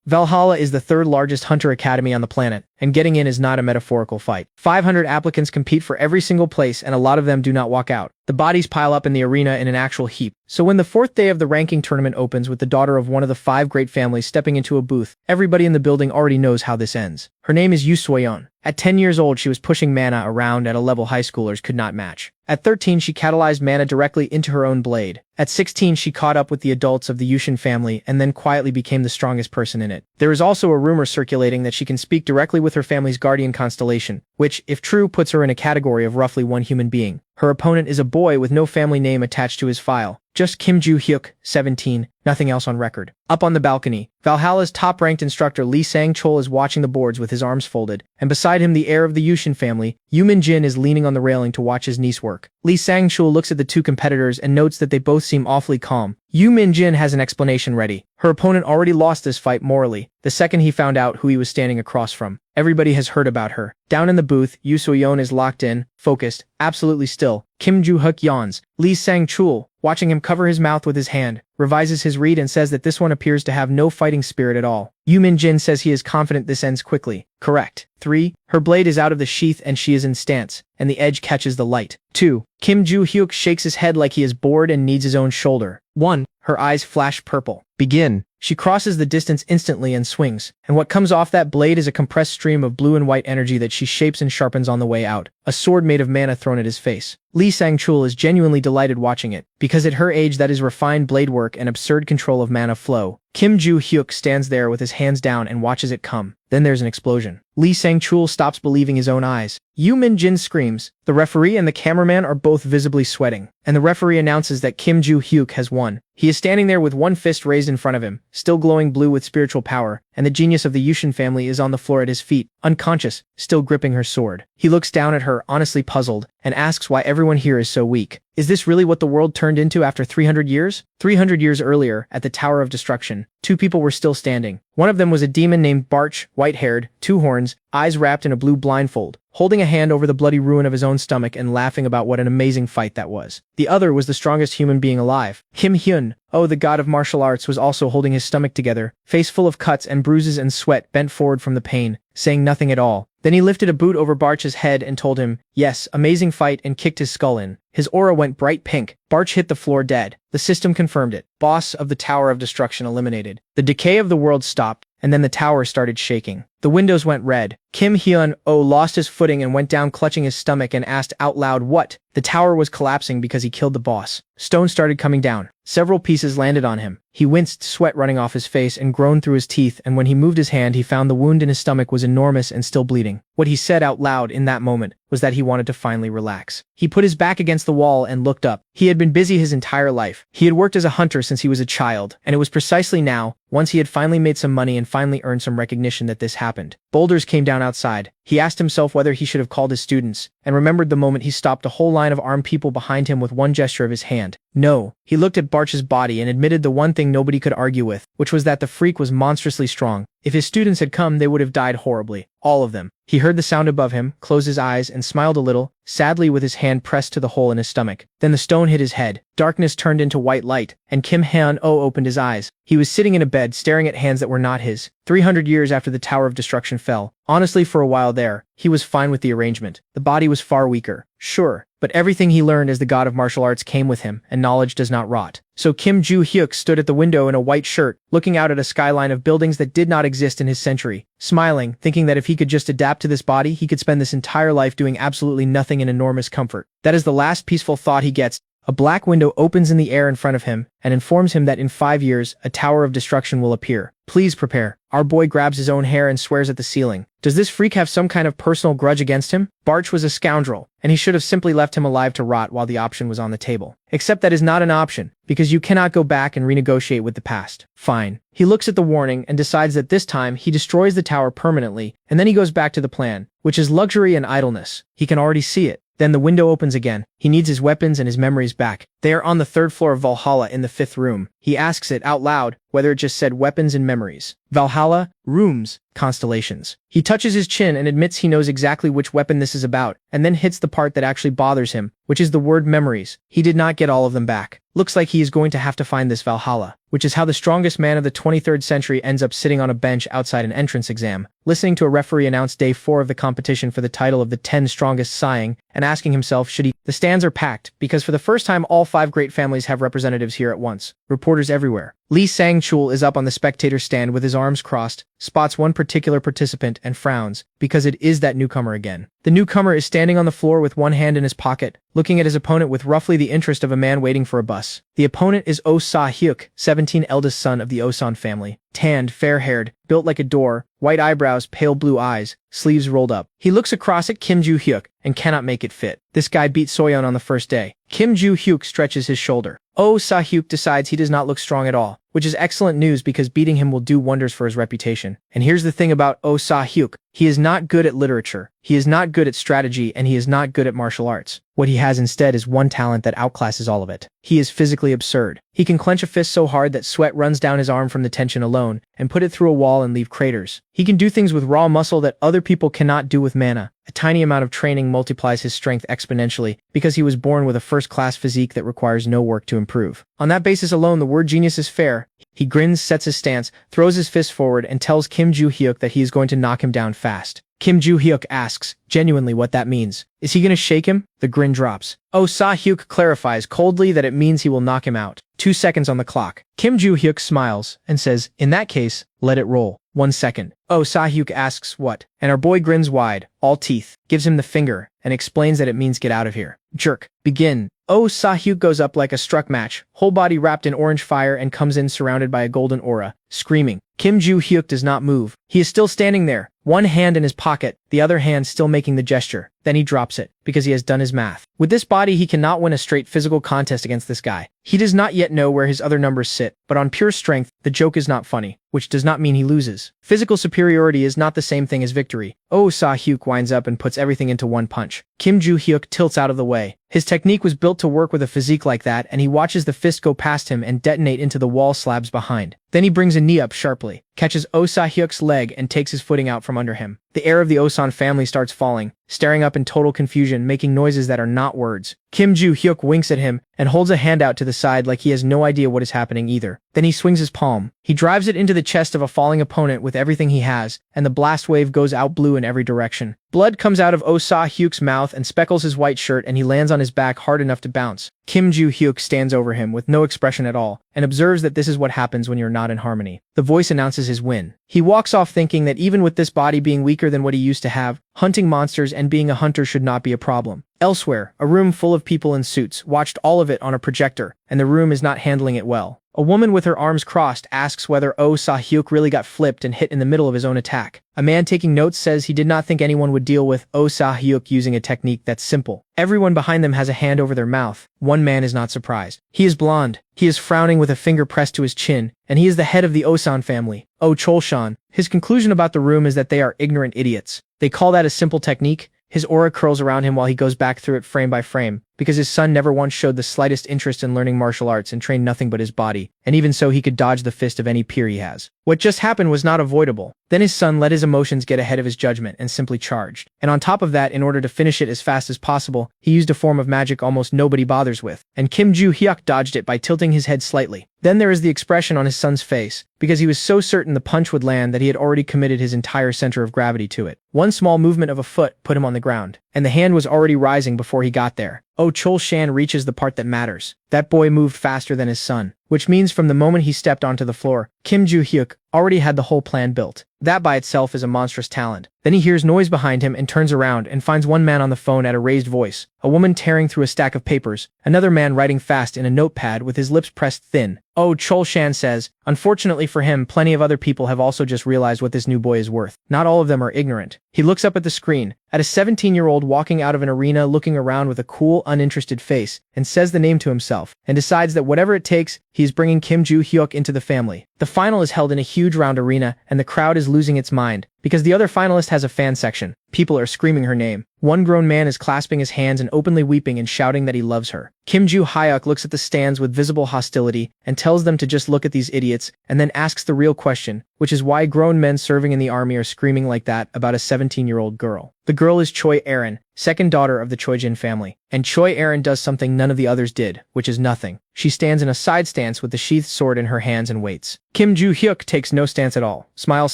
Valhalla is the third largest hunter academy on the planet, and getting in is not a metaphorical fight. 500 applicants compete for every single place, and a lot of them do not walk out. The bodies pile up in the arena in an actual heap. So when the fourth day of the ranking tournament opens with the daughter of one of the 5 great families stepping into a booth, everybody in the building already knows how this ends. Her name is Yu Suoyeon. At 10 years old, she was pushing mana around at a level high schoolers could not match. At 13, she catalyzed mana directly into her own blade. At 16, she caught up with the adults of the Yushin family and then quietly became the strongest person in it. There is also a rumor circulating that she can speak directly with her family's guardian constellation, which, if true, puts her in a category of roughly one human being. Her opponent is a boy with no family name attached to his file. Just Kim Joo-hyuk, 17, nothing else on record. Up on the balcony, Valhalla's top-ranked instructor Lee Sang-chul is watching the boards with his arms folded, and beside him the heir of the Yushin family, Yu Min-jin, is leaning on the railing to watch his niece work. Lee Sang-chul looks at the two competitors and notes that they both seem awfully calm. Yu Min-jin has an explanation ready. Her opponent already lost this fight morally, the second he found out who he was standing across from. Everybody has heard about her. Down in the booth, Yu Suoyeon is locked in, focused, absolutely still. Kim Joo-hyuk yawns. Lee Sang-chul, watching him cover his mouth with his hand, revises his read and says that this one appears to have no fighting spirit at all. Yu Min-jin says he is confident this ends quickly. Correct. 3. Her blade is out of the sheath and she is in stance, and the edge catches the light. 2. Kim Joo-hyuk shakes his head like he is bored and needs his own shoulder. 1. Her eyes flash purple. Begin. She crosses the distance instantly and swings, and what comes off that blade is a compressed stream of blue and white energy that she shapes and sharpens on the way out. A sword made of mana thrown at his face. Lee Sang-chul is genuinely delighted watching it, because at her age that is refined blade work and absurd control of mana flow. Kim Joo-hyuk stands there with his hands down and watches it come. Then there's an explosion. Lee Sang-chul stops believing his own eyes. Yu Min-jin screams. The referee and the cameraman are both visibly sweating, and the referee announces that Kim Joo-hyuk has won. He is standing there with one fist raised in front of him, still glowing blue with spiritual power, and the genius of the Yushin family is on the floor at his feet, unconscious, still gripping her sword. He looks down at her, honestly puzzled, and asks why everyone here is so weak. Is this really what the world turned into after 300 years? 300 years earlier, at the Tower of Destruction, 2 people were still standing. One of them was a demon named Barch, white-haired, 2 horns, eyes wrapped in a blue blindfold, holding a hand over the bloody ruin of his own stomach and laughing about what an amazing fight that was. The other was the strongest human being alive. Kim Hyun, the god of martial arts, was also holding his stomach together, face full of cuts and bruises and sweat, bent forward from the pain, saying nothing at all. Then he lifted a boot over Barch's head and told him, "Yes, amazing fight," and kicked his skull in. His aura went bright pink. Barch hit the floor dead. The system confirmed it. Boss of the Tower of Destruction eliminated. The decay of the world stopped, and then the tower started shaking. The windows went red. Kim Hyun lost his footing and went down clutching his stomach and asked out loud what? The tower was collapsing because he killed the boss. Stones started coming down. Several pieces landed on him. He winced, sweat running off his face, and groaned through his teeth, and when he moved his hand he found the wound in his stomach was enormous and still bleeding. What he said out loud in that moment was that he wanted to finally relax. He put his back against the wall and looked up. He had been busy his entire life. He had worked as a hunter since he was a child, and it was precisely now, once he had finally made some money and finally earned some recognition, that this happened. Boulders came down outside. He asked himself whether he should have called his students, and remembered the moment he stopped a whole line of armed people behind him with one gesture of his hand. No. He looked at Barch's body and admitted the one thing nobody could argue with, which was that the freak was monstrously strong. If his students had come, they would have died horribly. All of them. He heard the sound above him, closed his eyes, and smiled a little, sadly, with his hand pressed to the hole in his stomach. Then the stone hit his head. Darkness turned into white light, and Kim Hyun opened his eyes. He was sitting in a bed, staring at hands that were not his. 300 years after the Tower of Destruction fell. Honestly, for a while there, he was fine with the arrangement. The body was far weaker. Sure. But everything he learned as the god of martial arts came with him, and knowledge does not rot. So Kim Joo-hyuk stood at the window in a white shirt, looking out at a skyline of buildings that did not exist in his century, smiling, thinking that if he could just adapt to this body, he could spend this entire life doing absolutely nothing in enormous comfort. That is the last peaceful thought he gets. A black window opens in the air in front of him, and informs him that in 5 years, a Tower of Destruction will appear. Please prepare. Our boy grabs his own hair and swears at the ceiling. Does this freak have some kind of personal grudge against him? Barch was a scoundrel, and he should have simply left him alive to rot while the option was on the table. Except that is not an option, because you cannot go back and renegotiate with the past. Fine. He looks at the warning and decides that this time he destroys the tower permanently, and then he goes back to the plan, which is luxury and idleness. He can already see it. Then the window opens again. He needs his weapons and his memories back. They are on the third floor of Valhalla in the fifth room. He asks it out loud whether it just said weapons and memories. Valhalla, rooms, constellations. He touches his chin and admits he knows exactly which weapon this is about, and then hits the part that actually bothers him, which is the word memories. He did not get all of them back. Looks like he is going to have to find this Valhalla, which is how the strongest man of the 23rd century ends up sitting on a bench outside an entrance exam, listening to a referee announce day 4 of the competition for the title of the 10 strongest, sighing, and asking himself should he. The stands are packed, because for the first time all 5 great families have representatives here at once. Reporters everywhere. Lee Sang-chul is up on the spectator stand with his arms crossed, spots one particular participant and frowns, because it is that newcomer again. The newcomer is standing on the floor with one hand in his pocket, looking at his opponent with roughly the interest of a man waiting for a bus. The opponent is Oh Sa-hyuk, 17, eldest son of the Osan family. Tanned, fair-haired, built like a door, white eyebrows, pale blue eyes, sleeves rolled up. He looks across at Kim Joo-hyuk and cannot make it fit. This guy beat Soyeon on the first day. Kim Joo-hyuk stretches his shoulder. Oh Sa-hyuk decides he does not look strong at all, which is excellent news because beating him will do wonders for his reputation. And here's the thing about Oh Sa-hyuk. He is not good at literature, he is not good at strategy, and he is not good at martial arts. What he has instead is one talent that outclasses all of it. He is physically absurd. He can clench a fist so hard that sweat runs down his arm from the tension alone, and put it through a wall and leave craters. He can do things with raw muscle that other people cannot do with mana. A tiny amount of training multiplies his strength exponentially, because he was born with a first-class physique that requires no work to improve. On that basis alone, the word genius is fair. He grins, sets his stance, throws his fist forward, and tells Kim Joo-hyuk that he is going to knock him down fast. Kim Joo-hyuk asks, genuinely, what that means. Is he going to shake him? The grin drops. Oh Sa-hyuk clarifies coldly that it means he will knock him out. 2 seconds on the clock. Kim Joo-hyuk smiles and says, in that case, let it roll. 1 second. Oh Sa-hyuk asks what? And our boy grins wide, all teeth, gives him the finger, and explains that it means get out of here. Jerk. Begin. Oh Sa-hyuk goes up like a struck match, whole body wrapped in orange fire, and comes in surrounded by a golden aura, screaming. Kim Joo-hyuk does not move. He is still standing there, one hand in his pocket, the other hand still making the gesture. Then he drops it, because he has done his math. With this body he cannot win a straight physical contest against this guy. He does not yet know where his other numbers sit, but on pure strength, the joke is not funny, which does not mean he loses. Physical superiority is not the same thing as victory. Oh Sa-hyuk winds up and puts everything into one punch. Kim Joo-hyuk tilts out of the way. His technique was built to work with a physique like that, and he watches the fist go past him and detonate into the wall slabs behind. Then he brings a knee up sharply, catches Oh Sa-hyuk's leg, and takes his footing out from under him. The heir of the Osan family starts falling, staring up in total confusion, making noises that are not words. Kim Joo-hyuk winks at him and holds a hand out to the side like he has no idea what is happening either. Then he swings his palm. He drives it into the chest of a falling opponent with everything he has, and the blast wave goes out blue in every direction. Blood comes out of Oh Sa-hyuk's mouth and speckles his white shirt, and he lands on his back hard enough to bounce. Kim Joo-hyuk stands over him with no expression at all, and observes that this is what happens when you're not in harmony. The voice announces his win. He walks off thinking that even with this body being weaker than what he used to have, hunting monsters and being a hunter should not be a problem. Elsewhere, a room full of people in suits watched all of it on a projector, and the room is not handling it well. A woman with her arms crossed asks whether Oh Sa-hyuk really got flipped and hit in the middle of his own attack. A man taking notes says he did not think anyone would deal with Oh Sa-hyuk using a technique that's simple. Everyone behind them has a hand over their mouth. One man is not surprised. He is blonde. He is frowning with a finger pressed to his chin, and he is the head of the Osan family. Oh Cholshan. His conclusion about the room is that they are ignorant idiots. They call that a simple technique? His aura curls around him while he goes back through it frame by frame, because his son never once showed the slightest interest in learning martial arts and trained nothing but his body, and even so he could dodge the fist of any peer he has. What just happened was not avoidable. Then his son let his emotions get ahead of his judgment and simply charged. And on top of that, in order to finish it as fast as possible, he used a form of magic almost nobody bothers with, and Kim Joo-hyuk dodged it by tilting his head slightly. Then there is the expression on his son's face, because he was so certain the punch would land that he had already committed his entire center of gravity to it. One small movement of a foot put him on the ground, and the hand was already rising before he got there. Oh Chol-shan reaches the part that matters. That boy moved faster than his son, which means from the moment he stepped onto the floor, Kim Joo-hyuk already had the whole plan built. That by itself is a monstrous talent. Then he hears noise behind him and turns around and finds one man on the phone at a raised voice, a woman tearing through a stack of papers, another man writing fast in a notepad with his lips pressed thin. Oh Chol-shan says, unfortunately for him, plenty of other people have also just realized what this new boy is worth. Not all of them are ignorant. He looks up at the screen, at a 17-year-old walking out of an arena looking around with a cool, uninterested face, and says the name to himself, and decides that whatever it takes, He's bringing Kim Joo-hyuk into the family. The final is held in a huge round arena, and the crowd is losing its mind, because the other finalist has a fan section. People are screaming her name. One grown man is clasping his hands and openly weeping and shouting that he loves her. Kim Joo-hyuk looks at the stands with visible hostility and tells them to just look at these idiots, and then asks the real question, which is why grown men serving in the army are screaming like that about a 17-year-old girl. The girl is Choi Erin, second daughter of the Choi-jin family. And Choi Erin does something none of the others did, which is nothing. She stands in a side stance with the sheathed sword in her hands and waits. Kim Joo-hyuk takes no stance at all, smiles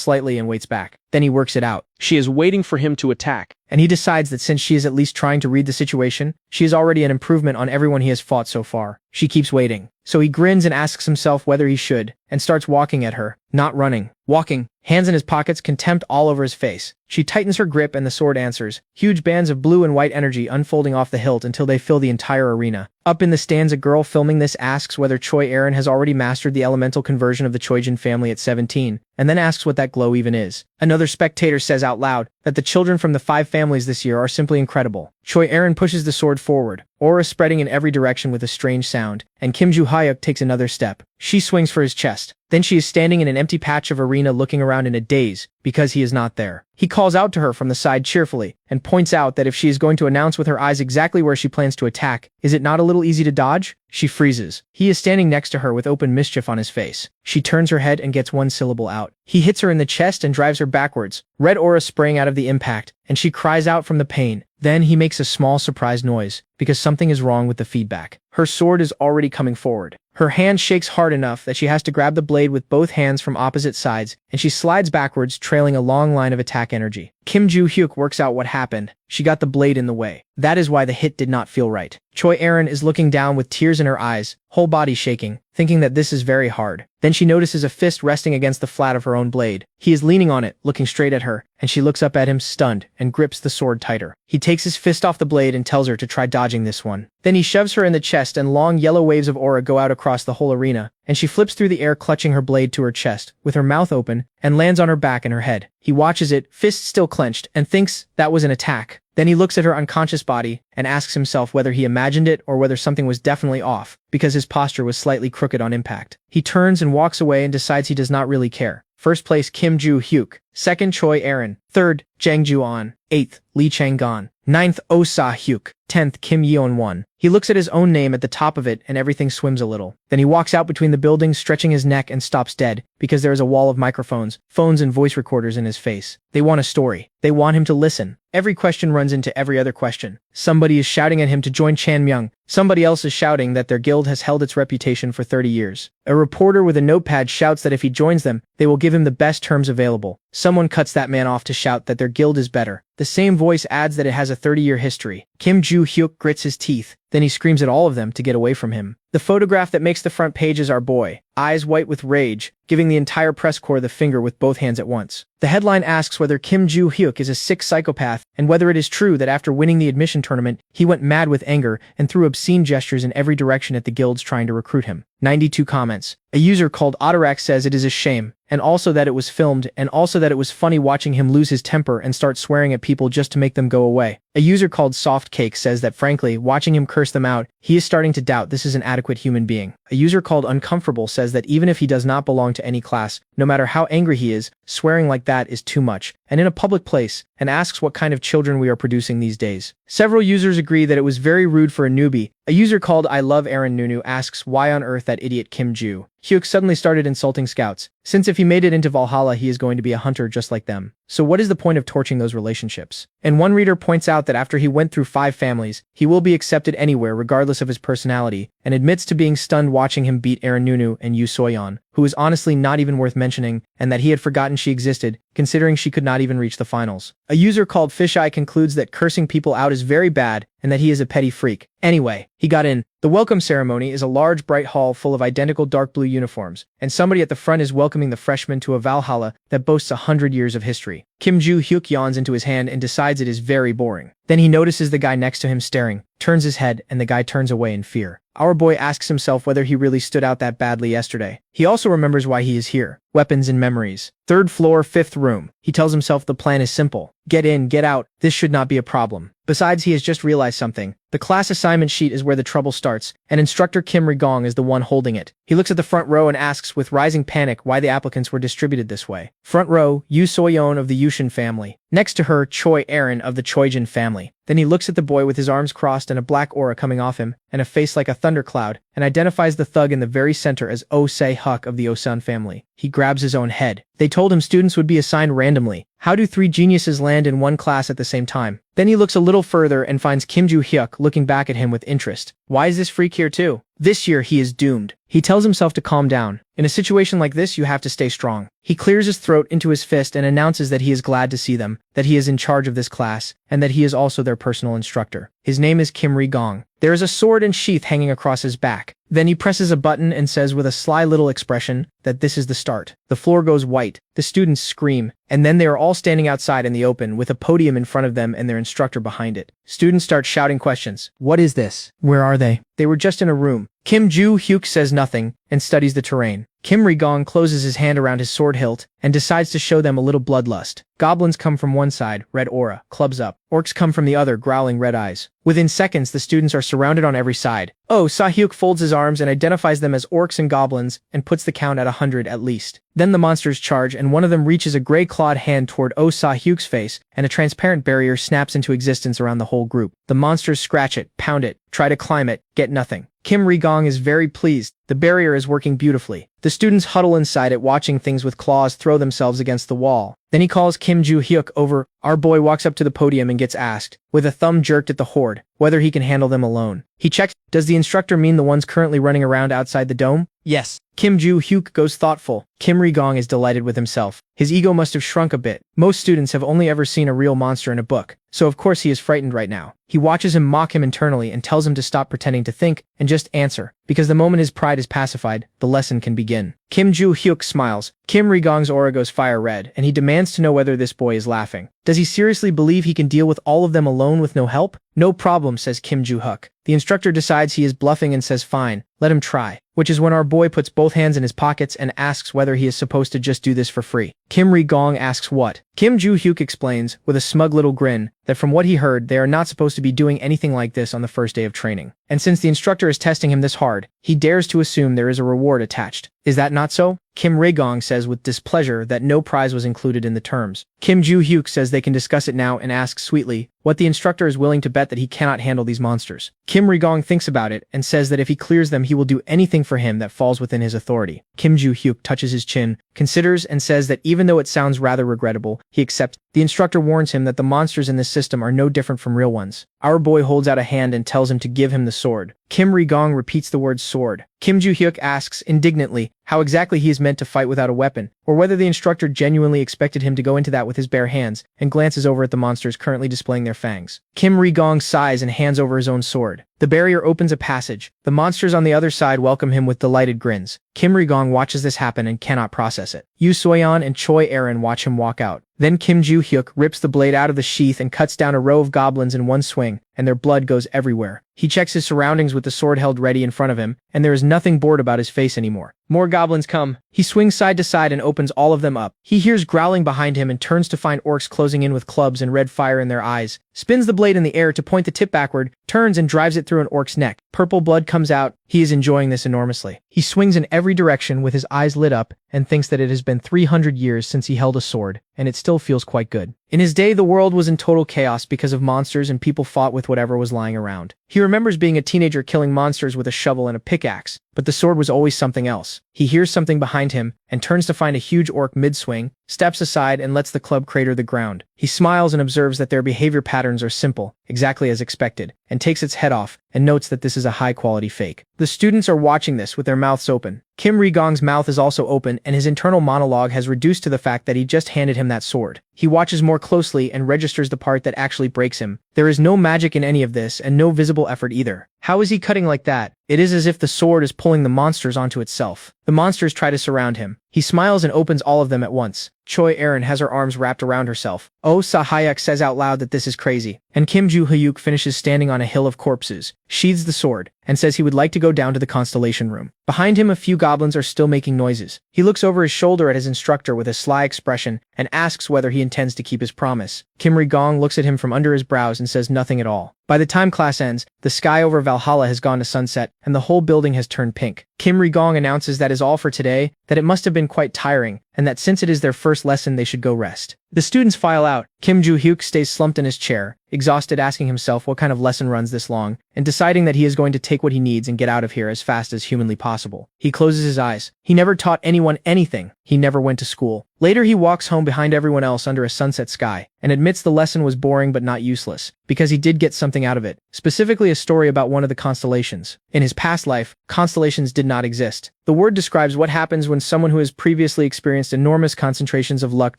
slightly and waits back. Then he works it out. She is waiting for him to attack. And he decides that since she is at least trying to read the situation, she is already an improvement on everyone he has fought so far. She keeps waiting. So he grins and asks himself whether he should, and starts walking at her, not running, walking, hands in his pockets, contempt all over his face. She tightens her grip and the sword answers, huge bands of blue and white energy unfolding off the hilt until they fill the entire arena. Up in the stands, a girl filming this asks whether Choi Erin has already mastered the elemental conversion of the Choi-jin family at 17, and then asks what that glow even is. Another spectator says out loud that the children from the 5 families this year are simply incredible. Choi Erin pushes the sword forward, aura spreading in every direction with a strange sound, and Kim Joo-hyuk takes another step. She swings for his chest. Then she is standing in an empty patch of arena looking around in a daze, because he is not there. He calls out to her from the side cheerfully, and points out that if she is going to announce with her eyes exactly where she plans to attack, is it not a little easy to dodge? She freezes. He is standing next to her with open mischief on his face. She turns her head and gets one syllable out. He hits her in the chest and drives her backwards, red aura spraying out of the impact, and she cries out from the pain. Then he makes a small surprised noise, because something is wrong with the feedback. Her sword is already coming forward. Her hand shakes hard enough that she has to grab the blade with both hands from opposite sides, and she slides backwards, trailing a long line of attack energy. Kim Joo-hyuk works out what happened. She got the blade in the way. That is why the hit did not feel right. Choi Erin is looking down with tears in her eyes, whole body shaking, thinking that this is very hard. Then she notices a fist resting against the flat of her own blade. He is leaning on it, looking straight at her, and she looks up at him stunned and grips the sword tighter. He takes his fist off the blade and tells her to try dodging this one. Then he shoves her in the chest and long yellow waves of aura go out across the whole arena, and she flips through the air clutching her blade to her chest, with her mouth open, and lands on her back and her head. He watches it, fists still clenched, and thinks that was an attack. Then he looks at her unconscious body and asks himself whether he imagined it or whether something was definitely off, because his posture was slightly crooked on impact. He turns and walks away and decides he does not really care. First place Kim Joo-hyuk, second Choi Erin, third Jang Joo-on, eighth Lee Chang-gon, ninth Oh Sa-hyuk, 10th Kim Yeon-won. He looks at his own name at the top of it and everything swims a little. Then he walks out between the buildings, stretching his neck, and stops dead, because there is a wall of microphones, phones and voice recorders in his face. They want a story. They want him to listen. Every question runs into every other question. Somebody is shouting at him to join Chanmyung. Somebody else is shouting that their guild has held its reputation for 30 years. A reporter with a notepad shouts that if he joins them, they will give him the best terms available. Someone cuts that man off to shout that their guild is better. The same voice adds that it has a 30-year history. Kim Joo-hyuk grits his teeth. Then he screams at all of them to get away from him. The photograph that makes the front page is our boy, eyes white with rage, giving the entire press corps the finger with both hands at once. The headline asks whether Kim Joo-hyuk is a sick psychopath and whether it is true that after winning the admission tournament, he went mad with anger and threw obscene gestures in every direction at the guilds trying to recruit him. 92 comments. A user called Otterak says it is a shame, and also that it was filmed, and also that it was funny watching him lose his temper and start swearing at people just to make them go away. A user called Soft Cake says that frankly, watching him curse them out, he is starting to doubt this is an adequate human being. A user called Uncomfortable says that even if he does not belong to any class, no matter how angry he is, swearing like that is too much, and in a public place, and asks what kind of children we are producing these days. Several users agree that it was very rude for a newbie. A user called I Love Aaron Nunu asks why on earth that idiot Kim Joo-hyuk suddenly started insulting scouts, since if he made it into Valhalla he is going to be a hunter just like them. So what is the point of torching those relationships? And one reader points out that after he went through 5 families, he will be accepted anywhere regardless of his personality, and admits to being stunned watching him beat Aaron Nunu and Yoo Soyeon, who is honestly not even worth mentioning, and that he had forgotten she existed, considering she could not even reach the finals. A user called Fisheye concludes that cursing people out is very bad, and that he is a petty freak. Anyway, he got in. The welcome ceremony is a large bright hall full of identical dark blue uniforms, and somebody at the front is welcoming the freshmen to a Valhalla that boasts 100 years of history. Kim Joo-hyuk yawns into his hand and decides it is very boring. Then he notices the guy next to him staring, turns his head, and the guy turns away in fear. Our boy asks himself whether he really stood out that badly yesterday. He also remembers why he is here. Weapons and memories. 3rd floor, 5th room. He tells himself the plan is simple. Get in, get out, this should not be a problem. Besides, he has just realized something. The class assignment sheet is where the trouble starts, and instructor Kim Rigong is the one holding it. He looks at the front row and asks with rising panic why the applicants were distributed this way. Front row, Yu Soyeon of the Yushin family. Next to her, Choi Aaron of the Choijin family. Then he looks at the boy with his arms crossed and a black aura coming off him, and a face like a thundercloud, and identifies the thug in the very center as Oh Se-Huk of the Osun family. He grabs his own head. They told him students would be assigned randomly. How do 3 geniuses land in one class at the same time? Then he looks a little further and finds Kim Joo-hyuk looking back at him with interest. Why is this freak here too? This year he is doomed. He tells himself to calm down. In a situation like this, you have to stay strong. He clears his throat into his fist and announces that he is glad to see them, that he is in charge of this class, and that he is also their personal instructor. His name is Kim Rigong. There is a sword and sheath hanging across his back. Then he presses a button and says with a sly little expression that this is the start. The floor goes white, the students scream, and then they are all standing outside in the open with a podium in front of them and their instructor behind it. Students start shouting questions. What is this? Where are they? They were just in a room. Kim Joo-hyuk says nothing and studies the terrain. Kim Rigong closes his hand around his sword hilt and decides to show them a little bloodlust. Goblins come from one side, red aura, clubs up. Orcs come from the other, growling red eyes. Within seconds, the students are surrounded on every side. Oh Se-Hyuk folds his arms and identifies them as orcs and goblins and puts the count at 100 at least. Then the monsters charge and one of them reaches a gray clawed hand toward Oh Se-Hyuk's face and a transparent barrier snaps into existence around the whole group. The monsters scratch it, pound it, try to climb it, get nothing. Kim Rigong is very pleased. The barrier is working beautifully. The students huddle inside it watching things with claws throw themselves against the wall. Then he calls Kim Joo-hyuk over. Our boy walks up to the podium and gets asked, with a thumb jerked at the horde, whether he can handle them alone. He checks, does the instructor mean the ones currently running around outside the dome? Yes. Kim Joo-hyuk goes thoughtful. Kim Rigong is delighted with himself. His ego must have shrunk a bit. Most students have only ever seen a real monster in a book, so of course he is frightened right now. He watches him mock him internally and tells him to stop pretending to think and just answer, because the moment his pride is pacified, the lesson can begin. Kim Joo-hyuk smiles. Kim Rigong's aura goes fire red, and he demands to know whether this boy is laughing. Does he seriously believe he can deal with all of them alone with no help? No problem, says Kim Joo-hyuk. The instructor decides he is bluffing and says fine, let him try, which is when our boy puts both hands in his pockets and asks whether he is supposed to just do this for free. Kim Rigong asks what? Kim Joo-hyuk explains, with a smug little grin, that from what he heard, they are not supposed to be doing anything like this on the first day of training. And since the instructor is testing him this hard, he dares to assume there is a reward attached. Is that not so? Kim Rigong says with displeasure that no prize was included in the terms. Kim Joo-hyuk says they can discuss it now and asks sweetly what the instructor is willing to bet that he cannot handle these monsters. Kim Rigong thinks about it and says that if he clears them he will do anything for him that falls within his authority. Kim Joo-hyuk touches his chin, considers and says that even though it sounds rather regrettable, he accepts. The instructor warns him that the monsters in this system are no different from real ones. Our boy holds out a hand and tells him to give him the sword. Kim Rigong repeats the word sword. Kim Joo-hyuk asks indignantly how exactly he is meant to fight without a weapon, or whether the instructor genuinely expected him to go into that with his bare hands, and glances over at the monsters currently displaying their fangs. Kim Rigong sighs and hands over his own sword. The barrier opens a passage. The monsters on the other side welcome him with delighted grins. Kim Rigong watches this happen and cannot process it. Yu Soyeon and Choi Aaron watch him walk out. Then Kim Joo-hyuk rips the blade out of the sheath and cuts down a row of goblins in one swing, and their blood goes everywhere. He checks his surroundings with the sword held ready in front of him, and there is nothing bored about his face anymore. More goblins come. He swings side to side and opens all of them up. He hears growling behind him and turns to find orcs closing in with clubs and red fire in their eyes. Spins the blade in the air to point the tip backward, turns and drives it through an orc's neck. Purple blood comes out. He is enjoying this enormously. He swings in every direction with his eyes lit up and thinks that it has been 300 years since he held a sword, and it still feels quite good. In his day, the world was in total chaos because of monsters and people fought with whatever was lying around. He remembers being a teenager killing monsters with a shovel and a pickaxe, but the sword was always something else. He hears something behind him and turns to find a huge orc mid-swing, steps aside and lets the club crater the ground. He smiles and observes that their behavior patterns are simple, exactly as expected, and takes its head off and notes that this is a high-quality fake. The students are watching this with their mouths open. Kim Rigong's mouth is also open and his internal monologue has reduced to the fact that he just handed him that sword. He watches more closely and registers the part that actually breaks him. There is no magic in any of this and no visible effort either. How is he cutting like that? It is as if the sword is pulling the monsters onto itself. The monsters try to surround him. He smiles and opens all of them at once. Choi Erin has her arms wrapped around herself. Oh Sa-hyuk says out loud that this is crazy, and Kim Joo-hyuk finishes standing on a hill of corpses, sheathes the sword, and says he would like to go down to the Constellation room. Behind him a few goblins are still making noises. He looks over his shoulder at his instructor with a sly expression and asks whether he intends to keep his promise. Kim Ri-gong looks at him from under his brows and says nothing at all. By the time class ends, the sky over Valhalla has gone to sunset and the whole building has turned pink. Kim Ri-gong announces that is all for today, that it must have been quite tiring, and that since it is their first lesson they should go rest. The students file out. Kim Joo-hyuk stays slumped in his chair, exhausted, asking himself what kind of lesson runs this long, and deciding that he is going to take what he needs and get out of here as fast as humanly possible. He closes his eyes. He never taught anyone anything. He never went to school. Later he walks home behind everyone else under a sunset sky, and admits the lesson was boring but not useless, because he did get something out of it, specifically a story about one of the constellations. In his past life, constellations did not exist. The word describes what happens when someone who has previously experienced enormous concentrations of luck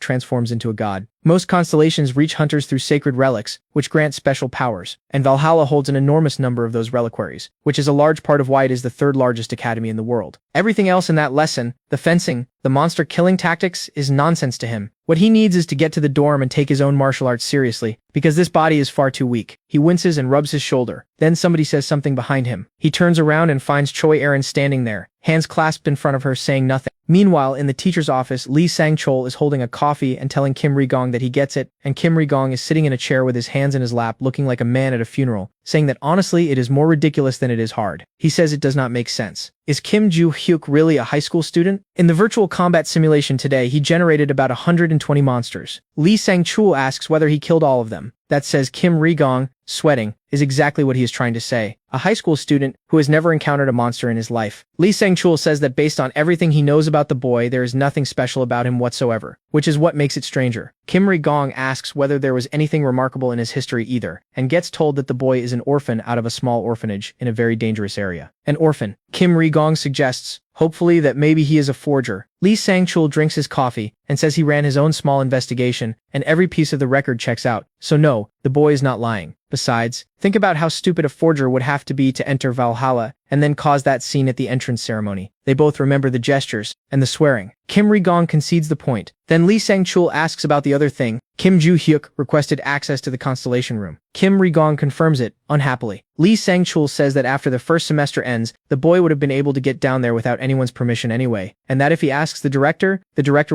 transforms into a god. Most constellations reach hunters through sacred relics, which grant special powers, and Valhalla holds an enormous number of those reliquaries, which is a large part of why it is the third largest academy in the world. Everything else in that lesson, the fencing, the monster killing tactics, is nonsense to him. What he needs is to get to the dorm and take his own martial arts seriously, because this body is far too weak. He winces and rubs his shoulder. Then somebody says something behind him. He turns around and finds Choi Erin standing there, hands clasped in front of her, saying nothing. Meanwhile, in the teacher's office, Lee Sang-chol is holding a coffee and telling Kim Ri-gong that he gets it, and Kim Ri-gong is sitting in a chair with his hands in his lap looking like a man at a funeral, saying that honestly it is more ridiculous than it is hard. He says it does not make sense. Is Kim Joo-hyuk really a high school student? In the virtual combat simulation today, he generated about 120 monsters. Lee Sang-chul asks whether he killed all of them. That says Kim Ri-gong, sweating, is exactly what he is trying to say. A high school student who has never encountered a monster in his life. Lee Sang-chul says that based on everything he knows about the boy, there is nothing special about him whatsoever, which is what makes it stranger. Kim Ri-gong asks whether there was anything remarkable in his history either, and gets told that the boy is an orphan out of a small orphanage in a very dangerous area. An orphan. Kim Ri-gong suggests, hopefully, that maybe he is a forger. Lee Sang-chul drinks his coffee and says he ran his own small investigation, and every piece of the record checks out. So no, the boy is not lying. Besides, think about how stupid a forger would have to be to enter Valhalla and then cause that scene at the entrance ceremony. They both remember the gestures and the swearing. Kim Ri-gong concedes the point. Then Lee Sang-chul asks about the other thing. Kim Joo-hyuk requested access to the Constellation room. Kim Ri-gong confirms it, unhappily. Lee Sang-chul says that after the first semester ends, the boy would have been able to get down there without anyone's permission anyway, and that if he asks the director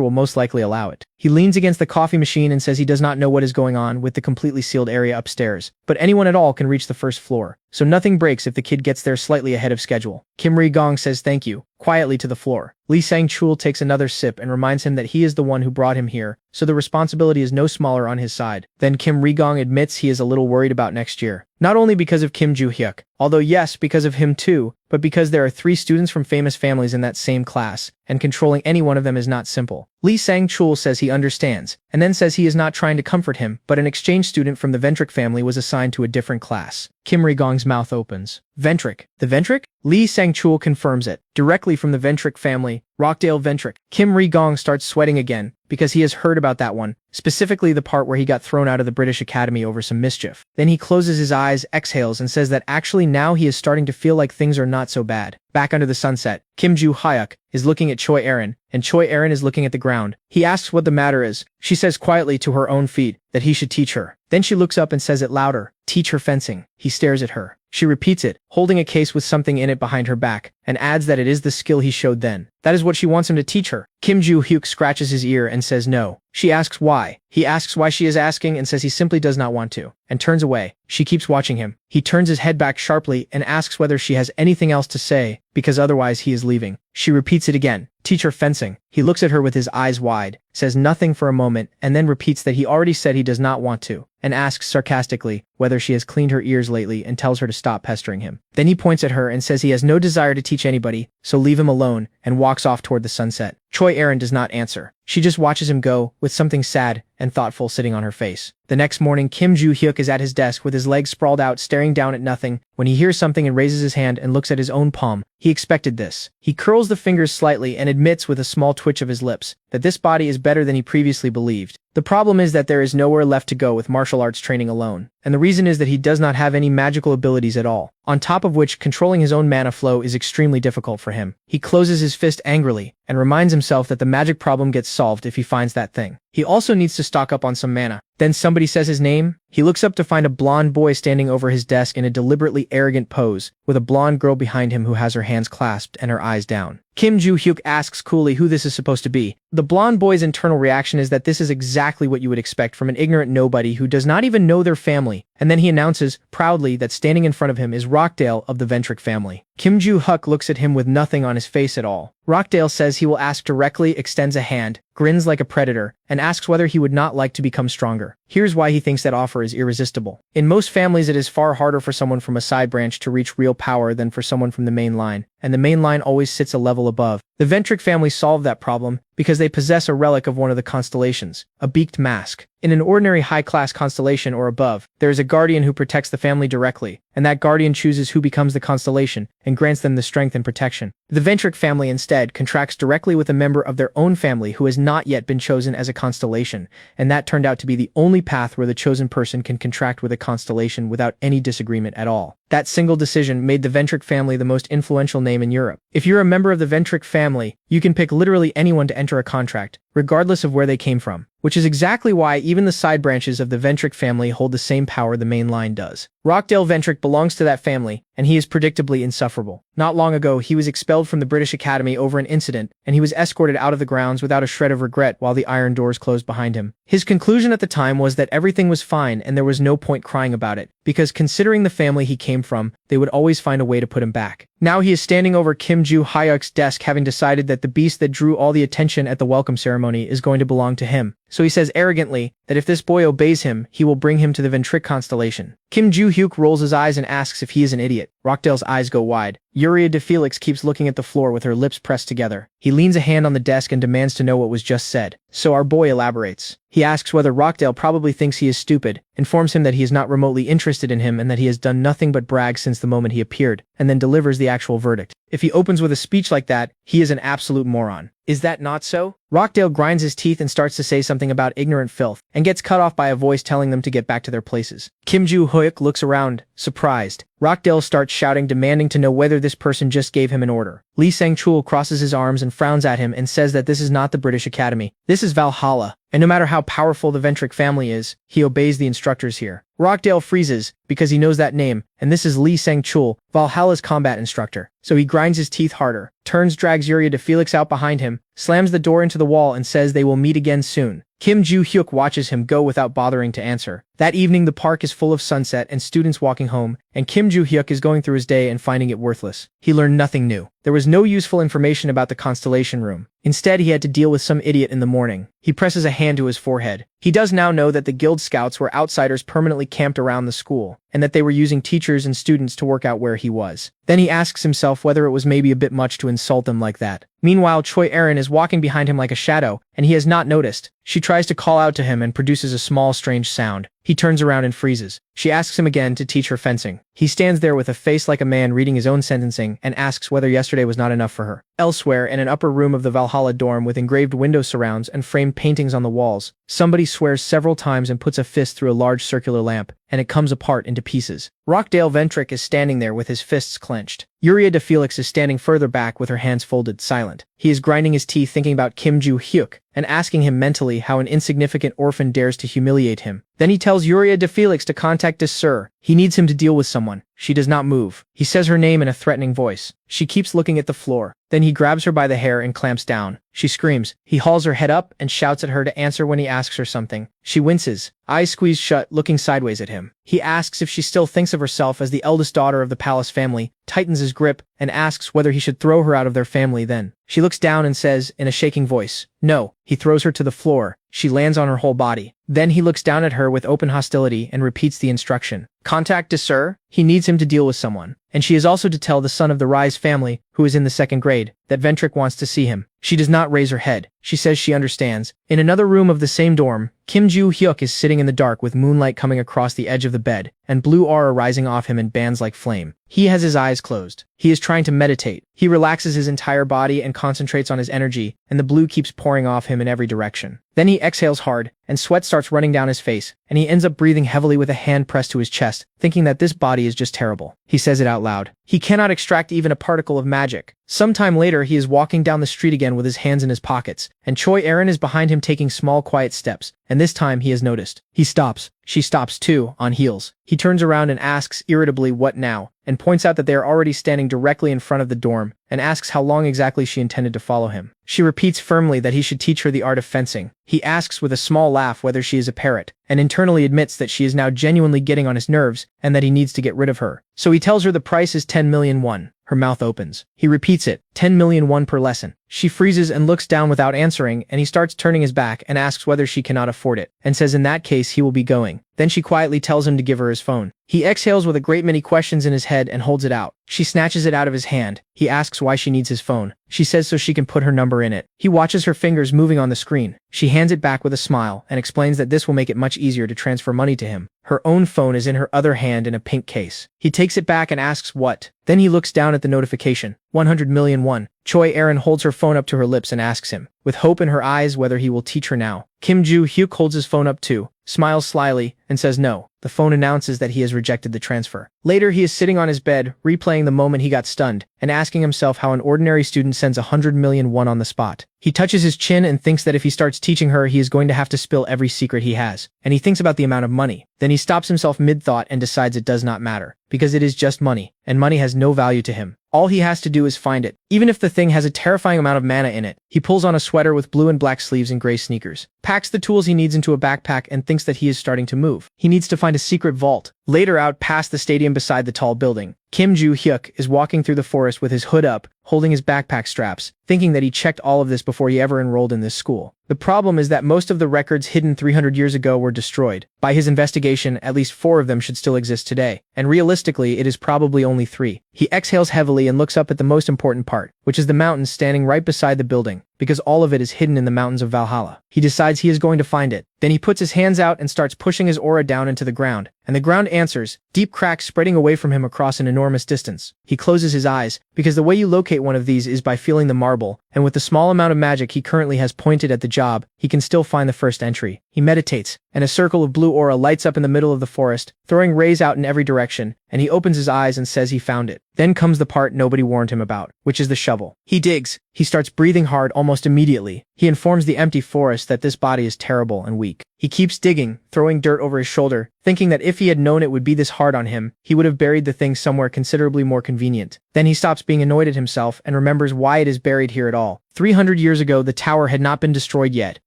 will most likely allow it. He leans against the coffee machine and says he does not know what is going on with the completely sealed area upstairs, but anyone at all can reach the first floor, so nothing breaks if the kid gets there slightly ahead of schedule. Kim Ri-gong says thank you, quietly to the floor. Lee Sang-chul takes another sip and reminds him that he is the one who brought him here, so the responsibility is no smaller on his side. Then Kim Ri-gong admits he is a little worried about next year. Not only because of Kim Joo-hyuk, although yes, because of him too, but because there are 3 students from famous families in that same class, and controlling any one of them is not simple. Lee Sang-chul says he understands, and then says he is not trying to comfort him, but an exchange student from the Ventric family was assigned to a different class. Kim Ri-gong's mouth opens. Ventric. The Ventric? Lee Sang-chul confirms it. Directly from the Ventric family, Rockdale Ventric. Kim Ri-gong starts sweating again, because he has heard about that one, specifically the part where he got thrown out of the British Academy over some mischief. Then he closes his eyes, exhales, and says that actually now he is starting to feel like things are not so bad. Back under the sunset, Kim Joo-hyuk is looking at Choi Erin, and Choi Erin is looking at the ground. He asks what the matter is. She says quietly to her own feet that he should teach her. Then she looks up and says it louder, teach her fencing. He stares at her. She repeats it, holding a case with something in it behind her back, and adds that it is the skill he showed then. That is what she wants him to teach her. Kim Joo-hyuk scratches his ear and says no. She asks why. He asks why she is asking and says he simply does not want to, and turns away. She keeps watching him. He turns his head back sharply and asks whether she has anything else to say, because otherwise he is leaving. She repeats it again. Teach her fencing. He looks at her with his eyes wide, says nothing for a moment, and then repeats that he already said he does not want to, and asks sarcastically whether she has cleaned her ears lately and tells her to stop pestering him. Then he points at her and says he has no desire to teach anybody, so leave him alone, and walks off toward the sunset. Choi Erin does not answer. She just watches him go, with something sad and thoughtful sitting on her face. The next morning, Kim Joo-hyuk is at his desk with his legs sprawled out, staring down at nothing, when he hears something and raises his hand and looks at his own palm. He expected this. He curls the fingers slightly and admits with a small twitch of his lips that this body is better than he previously believed. The problem is that there is nowhere left to go with martial arts training alone, and the reason is that he does not have any magical abilities at all. on top of which controlling his own mana flow is extremely difficult for him. He closes his fist angrily and reminds himself that the magic problem gets solved if he finds that thing. He also needs to stock up on some mana. Then somebody says his name. He looks up to find a blonde boy standing over his desk in a deliberately arrogant pose, with a blonde girl behind him who has her hands clasped and her eyes down. Kim Joo-hyuk asks coolly who this is supposed to be. The blonde boy's internal reaction is that this is exactly what you would expect from an ignorant nobody who does not even know their family, and then he announces, proudly, that standing in front of him is Rockdale of the Ventric family. Kim Joo-hyuk looks at him with nothing on his face at all. Rockdale says he will ask directly, extends a hand, grins like a predator, and asks whether he would not like to become stronger. Here's why he thinks that offer is irresistible. In most families, it is far harder for someone from a side branch to reach real power than for someone from the main line, and the main line always sits a level above. The Ventric family solved that problem because they possess a relic of one of the constellations, a beaked mask. In an ordinary high-class constellation or above, there is a guardian who protects the family directly, and that guardian chooses who becomes the constellation and grants them the strength and protection. The Ventric family instead contracts directly with a member of their own family who has not yet been chosen as a constellation, and that turned out to be the only path where the chosen person can contract with a constellation without any disagreement at all. That single decision made the Ventric family the most influential name in Europe. If you're a member of the Ventric family, you can pick literally anyone to enter a contract, regardless of where they came from, which is exactly why even the side branches of the Ventric family hold the same power the main line does. Rockdale Ventric belongs to that family, and he is predictably insufferable. Not long ago, he was expelled from the British Academy over an incident, and he was escorted out of the grounds without a shred of regret while the iron doors closed behind him. His conclusion at the time was that everything was fine and there was no point crying about it, because considering the family he came from, they would always find a way to put him back. Now he is standing over Kim Joo-hyuk's desk, having decided that the beast that drew all the attention at the welcome ceremony is going to belong to him. So he says arrogantly that if this boy obeys him, he will bring him to the Ventric constellation. Kim Joo-hyuk rolls his eyes and asks if he is an idiot. Rockdale's eyes go wide. Yuria de Felix keeps looking at the floor with her lips pressed together. He leans a hand on the desk and demands to know what was just said. So our boy elaborates. He asks whether Rockdale probably thinks he is stupid, informs him that he is not remotely interested in him and that he has done nothing but brag since the moment he appeared, and then delivers the actual verdict. If he opens with a speech like that, he is an absolute moron. Is that not so? Rockdale grinds his teeth and starts to say something about ignorant filth, and gets cut off by a voice telling them to get back to their places. Kim Joo-hyuk looks around, surprised. Rockdale starts shouting, demanding to know whether this person just gave him an order. Lee Sang-chul crosses his arms and frowns at him and says that this is not the British Academy. This is Valhalla, and no matter how powerful the Ventric family is, he obeys the instructors here. Rockdale freezes, because he knows that name, and this is Lee Sang-chul, Valhalla's combat instructor. So he grinds his teeth harder, turns, drags Yuria de Felix out behind him, slams the door into the wall and says they will meet again soon. Kim Joo-hyuk watches him go without bothering to answer. That evening the park is full of sunset and students walking home, and Kim Joo-hyuk is going through his day and finding it worthless. He learned nothing new. There was no useful information about the Constellation room. Instead, he had to deal with some idiot in the morning. He presses a hand to his forehead. He does now know that the Guild Scouts were outsiders permanently camped around the school, and that they were using teachers and students to work out where he was. Then he asks himself whether it was maybe a bit much to insult them like that. Meanwhile, Choi Erin is walking behind him like a shadow, and he has not noticed. She tries to call out to him and produces a small, strange sound. He turns around and freezes. She asks him again to teach her fencing. He stands there with a face like a man reading his own sentencing and asks whether yesterday was not enough for her. Elsewhere, in an upper room of the Valhalla dorm with engraved window surrounds and framed paintings on the walls, somebody swears several times and puts a fist through a large circular lamp, and it comes apart into pieces. Rockdale Ventric is standing there with his fists clenched. Yuria de Felix is standing further back with her hands folded, silent. He is grinding his teeth thinking about Kim Joo-hyuk and asking him mentally how an insignificant orphan dares to humiliate him. Then he tells Yuria de Felix to contact this sir. He needs him to deal with someone. She does not move. He says her name in a threatening voice. She keeps looking at the floor. Then he grabs her by the hair and clamps down. She screams. He hauls her head up and shouts at her to answer when he asks her something. She winces, eyes squeezed shut, looking sideways at him. He asks if she still thinks of herself as the eldest daughter of the palace family, tightens his grip, and asks whether he should throw her out of their family then. She looks down and says, in a shaking voice, no. He throws her to the floor. She lands on her whole body. Then he looks down at her with open hostility and repeats the instruction. Contact de sir. He needs him to deal with someone. And she is also to tell the son of the Rise family, who is in the 2nd grade, that Ventric wants to see him. She does not raise her head. She says she understands. In another room of the same dorm, Kim Joo-hyuk is sitting in the dark with moonlight coming across the edge of the bed, and blue aura rising off him in bands like flame. He has his eyes closed. He is trying to meditate. He relaxes his entire body and concentrates on his energy, and the blue keeps pouring off him in every direction. Then he exhales hard, and sweat starts running down his face, and he ends up breathing heavily with a hand pressed to his chest, thinking that this body is just terrible. He says it out loud. He cannot extract even a particle of magic. Sometime later, he is walking down the street again with his hands in his pockets, and Choi Erin is behind him taking small quiet steps, and this time he has noticed. He stops. She stops too, on heels. He turns around and asks irritably what now, and points out that they are already standing directly in front of the dorm, and asks how long exactly she intended to follow him. She repeats firmly that he should teach her the art of fencing. He asks with a small laugh whether she is a parrot, and internally admits that she is now genuinely getting on his nerves, and that he needs to get rid of her. So he tells her the price is 10 million won. Her mouth opens. He repeats it, 10 million won per lesson. She freezes and looks down without answering, and he starts turning his back and asks whether she cannot afford it, and says in that case he will be going. Then she quietly tells him to give her his phone. He exhales with a great many questions in his head and holds it out. She snatches it out of his hand. He asks why she needs his phone. She says so she can put her number in it. He watches her fingers moving on the screen. She hands it back with a smile and explains that this will make it much easier to transfer money to him. Her own phone is in her other hand in a pink case. He takes it back and asks what. Then he looks down at the notification. 100 million won. Choi Erin holds her phone up to her lips and asks him, with hope in her eyes, whether he will teach her now. Kim Joo-hyuk holds his phone up too, smiles slyly, and says no. The phone announces that he has rejected the transfer. Later, he is sitting on his bed, replaying the moment he got stunned, and asking himself how an ordinary student sends 100 million won on the spot. He touches his chin and thinks that if he starts teaching her, he is going to have to spill every secret he has. And he thinks about the amount of money. Then he stops himself mid-thought and decides it does not matter, because it is just money, and money has no value to him. All he has to do is find it, even if the thing has a terrifying amount of mana in it. He pulls on a sweater with blue and black sleeves and gray sneakers, packs the tools he needs into a backpack, and thinks that he is starting to move. He needs to find a secret vault. Later, out past the stadium beside the tall building, Kim Joo-hyuk is walking through the forest with his hood up, holding his backpack straps, thinking that he checked all of this before he ever enrolled in this school. The problem is that most of the records hidden 300 years ago were destroyed. By his investigation, at least 4 of them should still exist today, and realistically, it is probably only 3. He exhales heavily and looks up at the most important part, which is the mountain standing right beside the building, because all of it is hidden in the mountains of Valhalla. He decides he is going to find it. Then he puts his hands out and starts pushing his aura down into the ground, and the ground answers, deep cracks spreading away from him across an enormous distance. He closes his eyes, because the way you locate one of these is by feeling the marble, and with the small amount of magic he currently has pointed at the job, he can still find the first entry. He meditates, and a circle of blue aura lights up in the middle of the forest, throwing rays out in every direction, and he opens his eyes and says he found it. Then comes the part nobody warned him about, which is the shovel. He digs. He starts breathing hard almost immediately. He informs the empty forest that this body is terrible and weak. He keeps digging, throwing dirt over his shoulder, thinking that if he had known it would be this hard on him, he would have buried the thing somewhere considerably more convenient. Then he stops being annoyed at himself and remembers why it is buried here at all. 300 years ago, the tower had not been destroyed yet.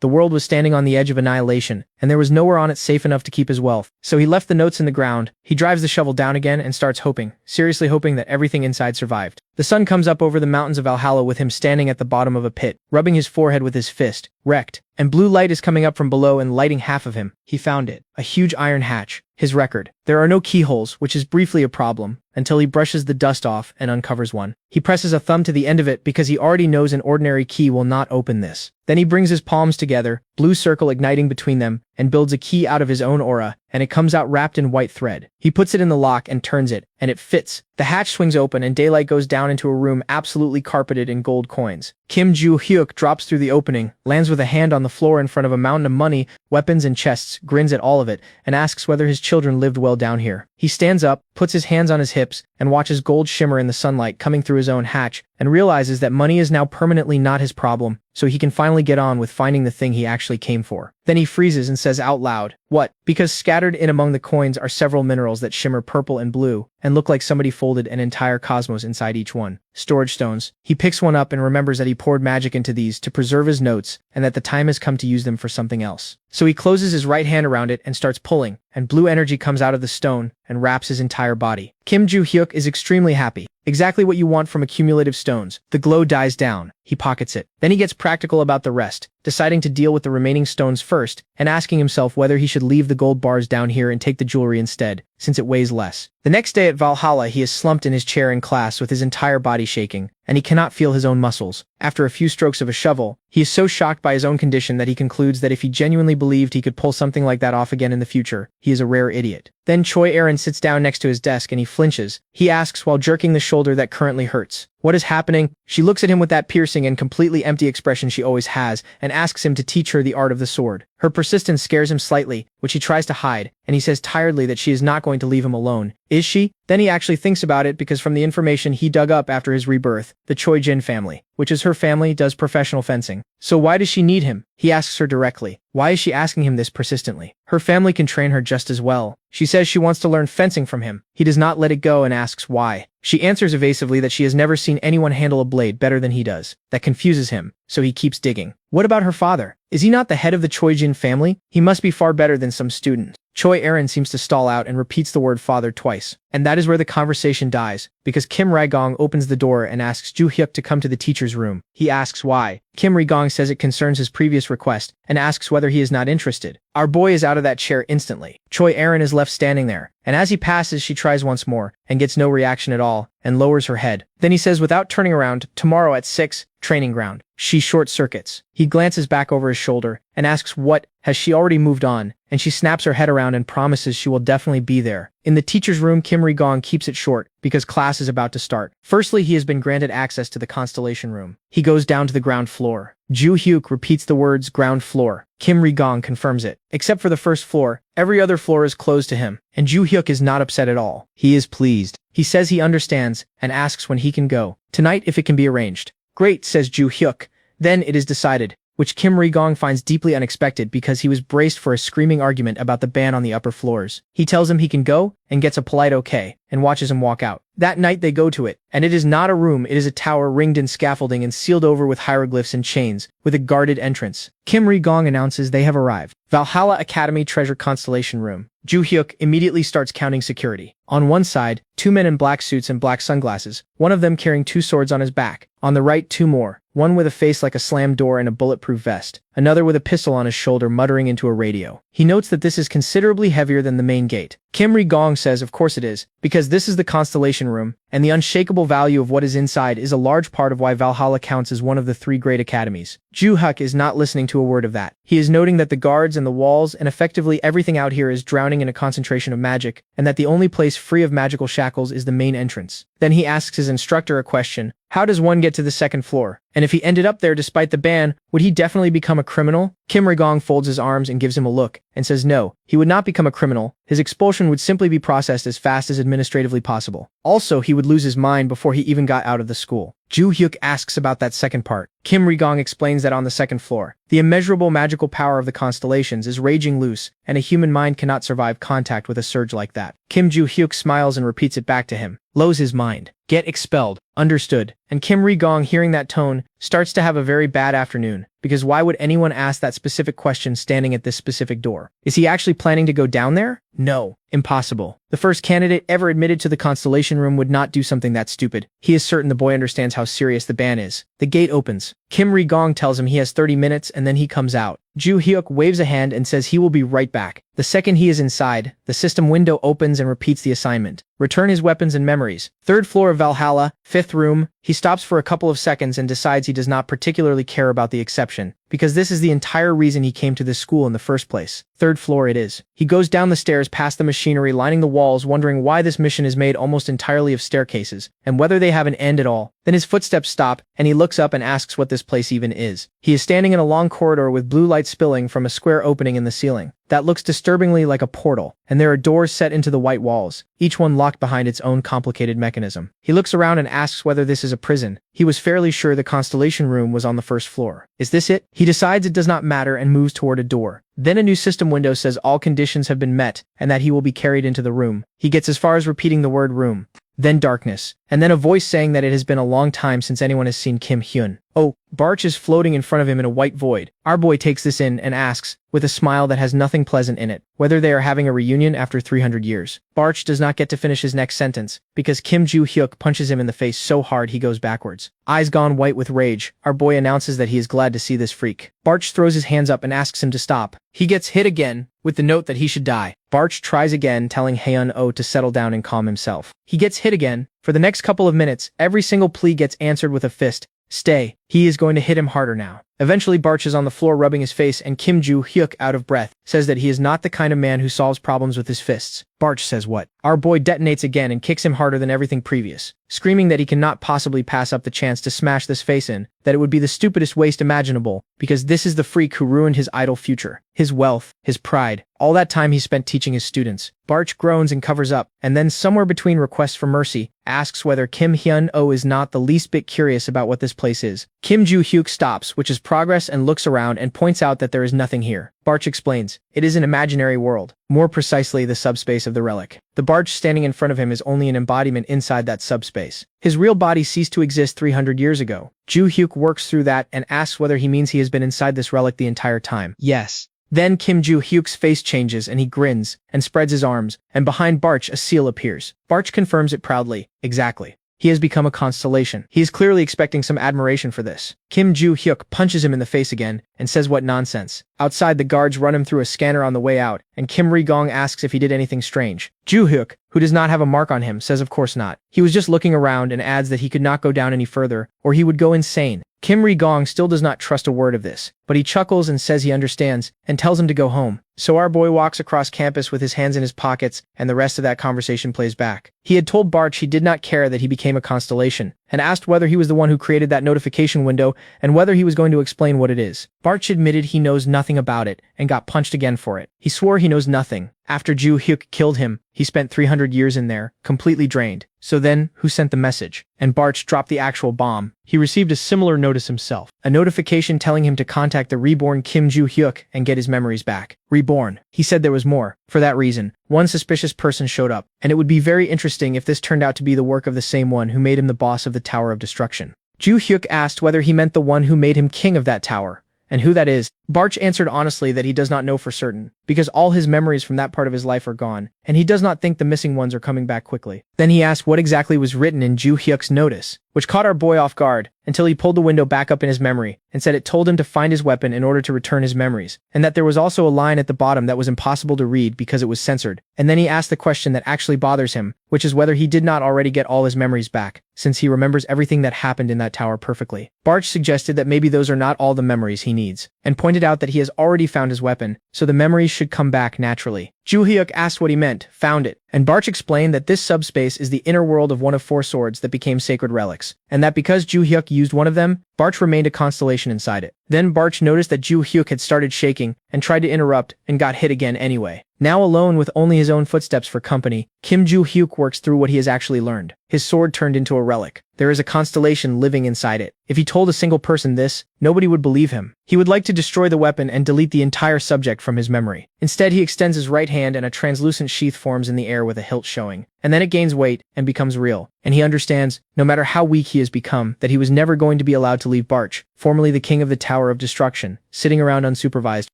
The world was standing on the edge of annihilation, and there was nowhere on it safe enough to keep his wealth. So he left the notes in the ground. He drives the shovel down again and starts hoping, seriously hoping that everything inside survived. The sun comes up over the mountains of Valhalla with him standing at the bottom of a pit, rubbing his forehead with his fist, wrecked, and blue light is coming up from below and lighting half of him. He found it. A huge iron hatch. His record. There are no keyholes, which is briefly a problem, until he brushes the dust off and uncovers one. He presses a thumb to the end of it because he already knows an ordinary key will not open this. Then he brings his palms together, blue circle igniting between them, and builds a key out of his own aura, and it comes out wrapped in white thread. He puts it in the lock and turns it, and it fits. The hatch swings open and daylight goes down into a room absolutely carpeted in gold coins. Kim Joo-hyuk drops through the opening, lands with a hand on the floor in front of a mountain of money, weapons and chests, grins at all of it, and asks whether his children lived well down here. He stands up, puts his hands on his hips, and watches gold shimmer in the sunlight coming through his own hatch, and realizes that money is now permanently not his problem, so he can finally get on with finding the thing he actually came for. Then he freezes and says out loud, "What?" Because scattered in among the coins are several minerals that shimmer purple and blue, and look like somebody folded an entire cosmos inside each one. Storage stones. He picks one up and remembers that he poured magic into these to preserve his notes, and that the time has come to use them for something else. So he closes his right hand around it and starts pulling, and blue energy comes out of the stone and wraps his entire body. Kim Joo-hyuk is extremely happy. Exactly what you want from accumulative stones. The glow dies down. He pockets it. Then he gets practical about the rest, deciding to deal with the remaining stones first, and asking himself whether he should leave the gold bars down here and take the jewelry instead, since it weighs less. The next day at Valhalla, he is slumped in his chair in class with his entire body shaking, and he cannot feel his own muscles. After a few strokes of a shovel, he is so shocked by his own condition that he concludes that if he genuinely believed he could pull something like that off again in the future, he is a rare idiot. Then Choi Erin sits down next to his desk and he flinches. He asks while jerking the shoulder that currently hurts, "What is happening?" She looks at him with that piercing and completely empty expression she always has, and asks him to teach her the art of the sword. Her persistence scares him slightly, which he tries to hide, and he says tiredly that she is not going to leave him alone. Is she? Then he actually thinks about it because from the information he dug up after his rebirth, the Choi Jin family, which is her family, does professional fencing. So why does she need him? He asks her directly. Why is she asking him this persistently? Her family can train her just as well. She says she wants to learn fencing from him. He does not let it go and asks why. She answers evasively that she has never seen anyone handle a blade better than he does. That confuses him, so he keeps digging. What about her father? Is he not the head of the Choi Jin family? He must be far better than some student. Choi Aaron seems to stall out and repeats the word father twice. And that is where the conversation dies, because Kim Rae-gong opens the door and asks Joo Hyuk to come to the teacher's room. He asks why. Kim Rae-gong says it concerns his previous request, and asks whether he is not interested. Our boy is out of that chair instantly. Choi Aaron is left standing there, and as he passes she tries once more, and gets no reaction at all, and lowers her head. Then he says without turning around, tomorrow at 6, training ground. She short-circuits. He glances back over his shoulder, and asks what, has she already moved on, and she snaps her head around and promises she will definitely be there. In the teacher's room, Kim Rae-gong keeps it short, because class is about to start. Firstly, he has been granted access to the Constellation room. He goes down to the ground floor. Joo Hyuk repeats the words ground floor. Kim Rae-gong confirms it. Except for the first floor, every other floor is closed to him, and Joo Hyuk is not upset at all. He is pleased. He says he understands, and asks when he can go. Tonight if it can be arranged. Great, says Joo Hyuk. Then it is decided, which Kim Rae-gong finds deeply unexpected because he was braced for a screaming argument about the ban on the upper floors. He tells him he can go, and gets a polite okay, and watches him walk out. That night they go to it, and it is not a room, it is a tower ringed in scaffolding and sealed over with hieroglyphs and chains, with a guarded entrance. Kim Rae-gong announces they have arrived. Valhalla Academy Treasure Constellation Room. Joo Hyuk immediately starts counting security. On one side, 2 men in black suits and black sunglasses, one of them carrying 2 swords on his back. On the right, 2 more, one with a face like a slammed door and a bulletproof vest, another with a pistol on his shoulder muttering into a radio. He notes that this is considerably heavier than the main gate. Kim Rae-gong says of course it is, because this is the Constellation room, and the unshakable value of what is inside is a large part of why Valhalla counts as one of the 3 great academies. Joo Hyuk is not listening to a word of that. He is noting that the guards and the walls and effectively everything out here is drowning in a concentration of magic, and that the only place free of magical shackles is the main entrance. Then he asks his instructor a question. How does one get to the 2nd floor? And if he ended up there despite the ban, would he definitely become a criminal? Kim Rae-gong folds his arms and gives him a look, and says no, he would not become a criminal. His expulsion would simply be processed as fast as administratively possible. Also, he would lose his mind before he even got out of the school. Joo Hyuk asks about that second part. Kim Rae-gong explains that on the 2nd floor, the immeasurable magical power of the Constellations is raging loose, and a human mind cannot survive contact with a surge like that. Joo Hyuk smiles and repeats it back to him. Blows his mind. Get expelled. Understood. And Kim Rae-gong, hearing that tone, starts to have a very bad afternoon, because why would anyone ask that specific question standing at this specific door? Is he actually planning to go down there? No. Impossible. The first candidate ever admitted to the Constellation room would not do something that stupid. He is certain the boy understands how serious the ban is. The gate opens. Kim Rae-gong tells him he has 30 minutes and then he comes out. Joo Hyuk waves a hand and says he will be right back. The second he is inside, the system window opens and repeats the assignment. Return his weapons and memories. 3rd floor of Valhalla, 5th room. He stops for a couple of seconds and decides he does not particularly care about the exception, because this is the entire reason he came to this school in the first place. 3rd floor it is. He goes down the stairs past the machinery lining the walls, wondering why this mission is made almost entirely of staircases, and whether they have an end at all. Then his footsteps stop, and he looks up and asks what this place even is. He is standing in a long corridor with blue light spilling from a square opening in the ceiling. That looks disturbingly like a portal, and there are doors set into the white walls, each one locked behind its own complicated mechanism. He looks around and asks whether this is a prison. He was fairly sure the Constellation room was on the 1st floor. Is this it? He decides it does not matter and moves toward a door. Then a new system window says all conditions have been met, and that he will be carried into the room. He gets as far as repeating the word room. Then darkness, and then a voice saying that it has been a long time since anyone has seen Kim Hyun. Oh, Barch is floating in front of him in a white void. Our boy takes this in and asks, with a smile that has nothing pleasant in it, whether they are having a reunion after 300 years. Barch does not get to finish his next sentence, because Kim Joo Hyuk punches him in the face so hard he goes backwards. Eyes gone white with rage, our boy announces that he is glad to see this freak. Barch throws his hands up and asks him to stop. He gets hit again, with the note that he should die. Barch tries again, telling Haeun-oh to settle down and calm himself. He gets hit again. For the next couple of minutes, every single plea gets answered with a fist. Stay. He is going to hit him harder now. Eventually, Barch is on the floor rubbing his face, and Kim Joo-hyuk, out of breath, says that he is not the kind of man who solves problems with his fists. Barch says what? Our boy detonates again and kicks him harder than everything previous, screaming that he cannot possibly pass up the chance to smash this face in, that it would be the stupidest waste imaginable, because this is the freak who ruined his idle future, his wealth, his pride, all that time he spent teaching his students. Barch groans and covers up, and then somewhere between requests for mercy, asks whether Kim Hyun-oh is not the least bit curious about what this place is. Kim Joo-hyuk stops, which is progress, and looks around and points out that there is nothing here. Barch explains, it is an imaginary world, more precisely the subspace of the relic. The Barch standing in front of him is only an embodiment inside that subspace. His real body ceased to exist 300 years ago. Joo-hyuk works through that and asks whether he means he has been inside this relic the entire time. Yes. Then Kim Joo-hyuk's face changes and he grins and spreads his arms, and behind Barch a seal appears. Barch confirms it proudly. Exactly. He has become a constellation. He is clearly expecting some admiration for this. Kim Joo-hyuk punches him in the face again and says what nonsense. Outside, the guards run him through a scanner on the way out, and Kim Ri-gong asks if he did anything strange. Joo-hyuk, who does not have a mark on him, says of course not. He was just looking around and adds that he could not go down any further, or he would go insane. Kim Ri-gong still does not trust a word of this, but he chuckles and says he understands, and tells him to go home. So our boy walks across campus with his hands in his pockets, and the rest of that conversation plays back. He had told Barch he did not care that he became a constellation, and asked whether he was the one who created that notification window, and whether he was going to explain what it is. Barch admitted he knows nothing about it, and got punched again for it. He swore he knows nothing. After Joo-hyuk killed him, he spent 300 years in there, completely drained. So then, who sent the message? And Barch dropped the actual bomb. He received a similar notice himself. A notification telling him to contact the reborn Kim Joo-hyuk and get his memories back. Reborn. He said there was more. For that reason, one suspicious person showed up, and it would be very interesting if this turned out to be the work of the same one who made him the boss of the Tower of Destruction. Joo-hyuk asked whether he meant the one who made him king of that tower, and who that is. Barch answered honestly that he does not know for certain, because all his memories from that part of his life are gone, and he does not think the missing ones are coming back quickly. Then he asked what exactly was written in Joo-hyuk's notice, which caught our boy off guard, until he pulled the window back up in his memory, and said it told him to find his weapon in order to return his memories, and that there was also a line at the bottom that was impossible to read because it was censored. And then he asked the question that actually bothers him, which is whether he did not already get all his memories back, since he remembers everything that happened in that tower perfectly. Barch suggested that maybe those are not all the memories he needs, and pointed out that he has already found his weapon, so the memories should come back naturally. Joo-hyuk asked what he meant, found it, and Barch explained that this subspace is the inner world of one of 4 swords that became sacred relics, and that because Joo-hyuk used one of them, Barch remained a constellation inside it. Then Barch noticed that Joo-hyuk had started shaking and tried to interrupt and got hit again anyway. Now alone with only his own footsteps for company, Kim Joo-hyuk works through what he has actually learned. His sword turned into a relic. There is a constellation living inside it. If he told a single person this, nobody would believe him. He would like to destroy the weapon and delete the entire subject from his memory. Instead, he extends his right hand and a translucent sheath forms in the air with a hilt showing. And then it gains weight and becomes real. And he understands, no matter how weak he has become, that he was never going to be allowed to leave Barch, formerly the king of the Tower of Destruction, sitting around unsupervised,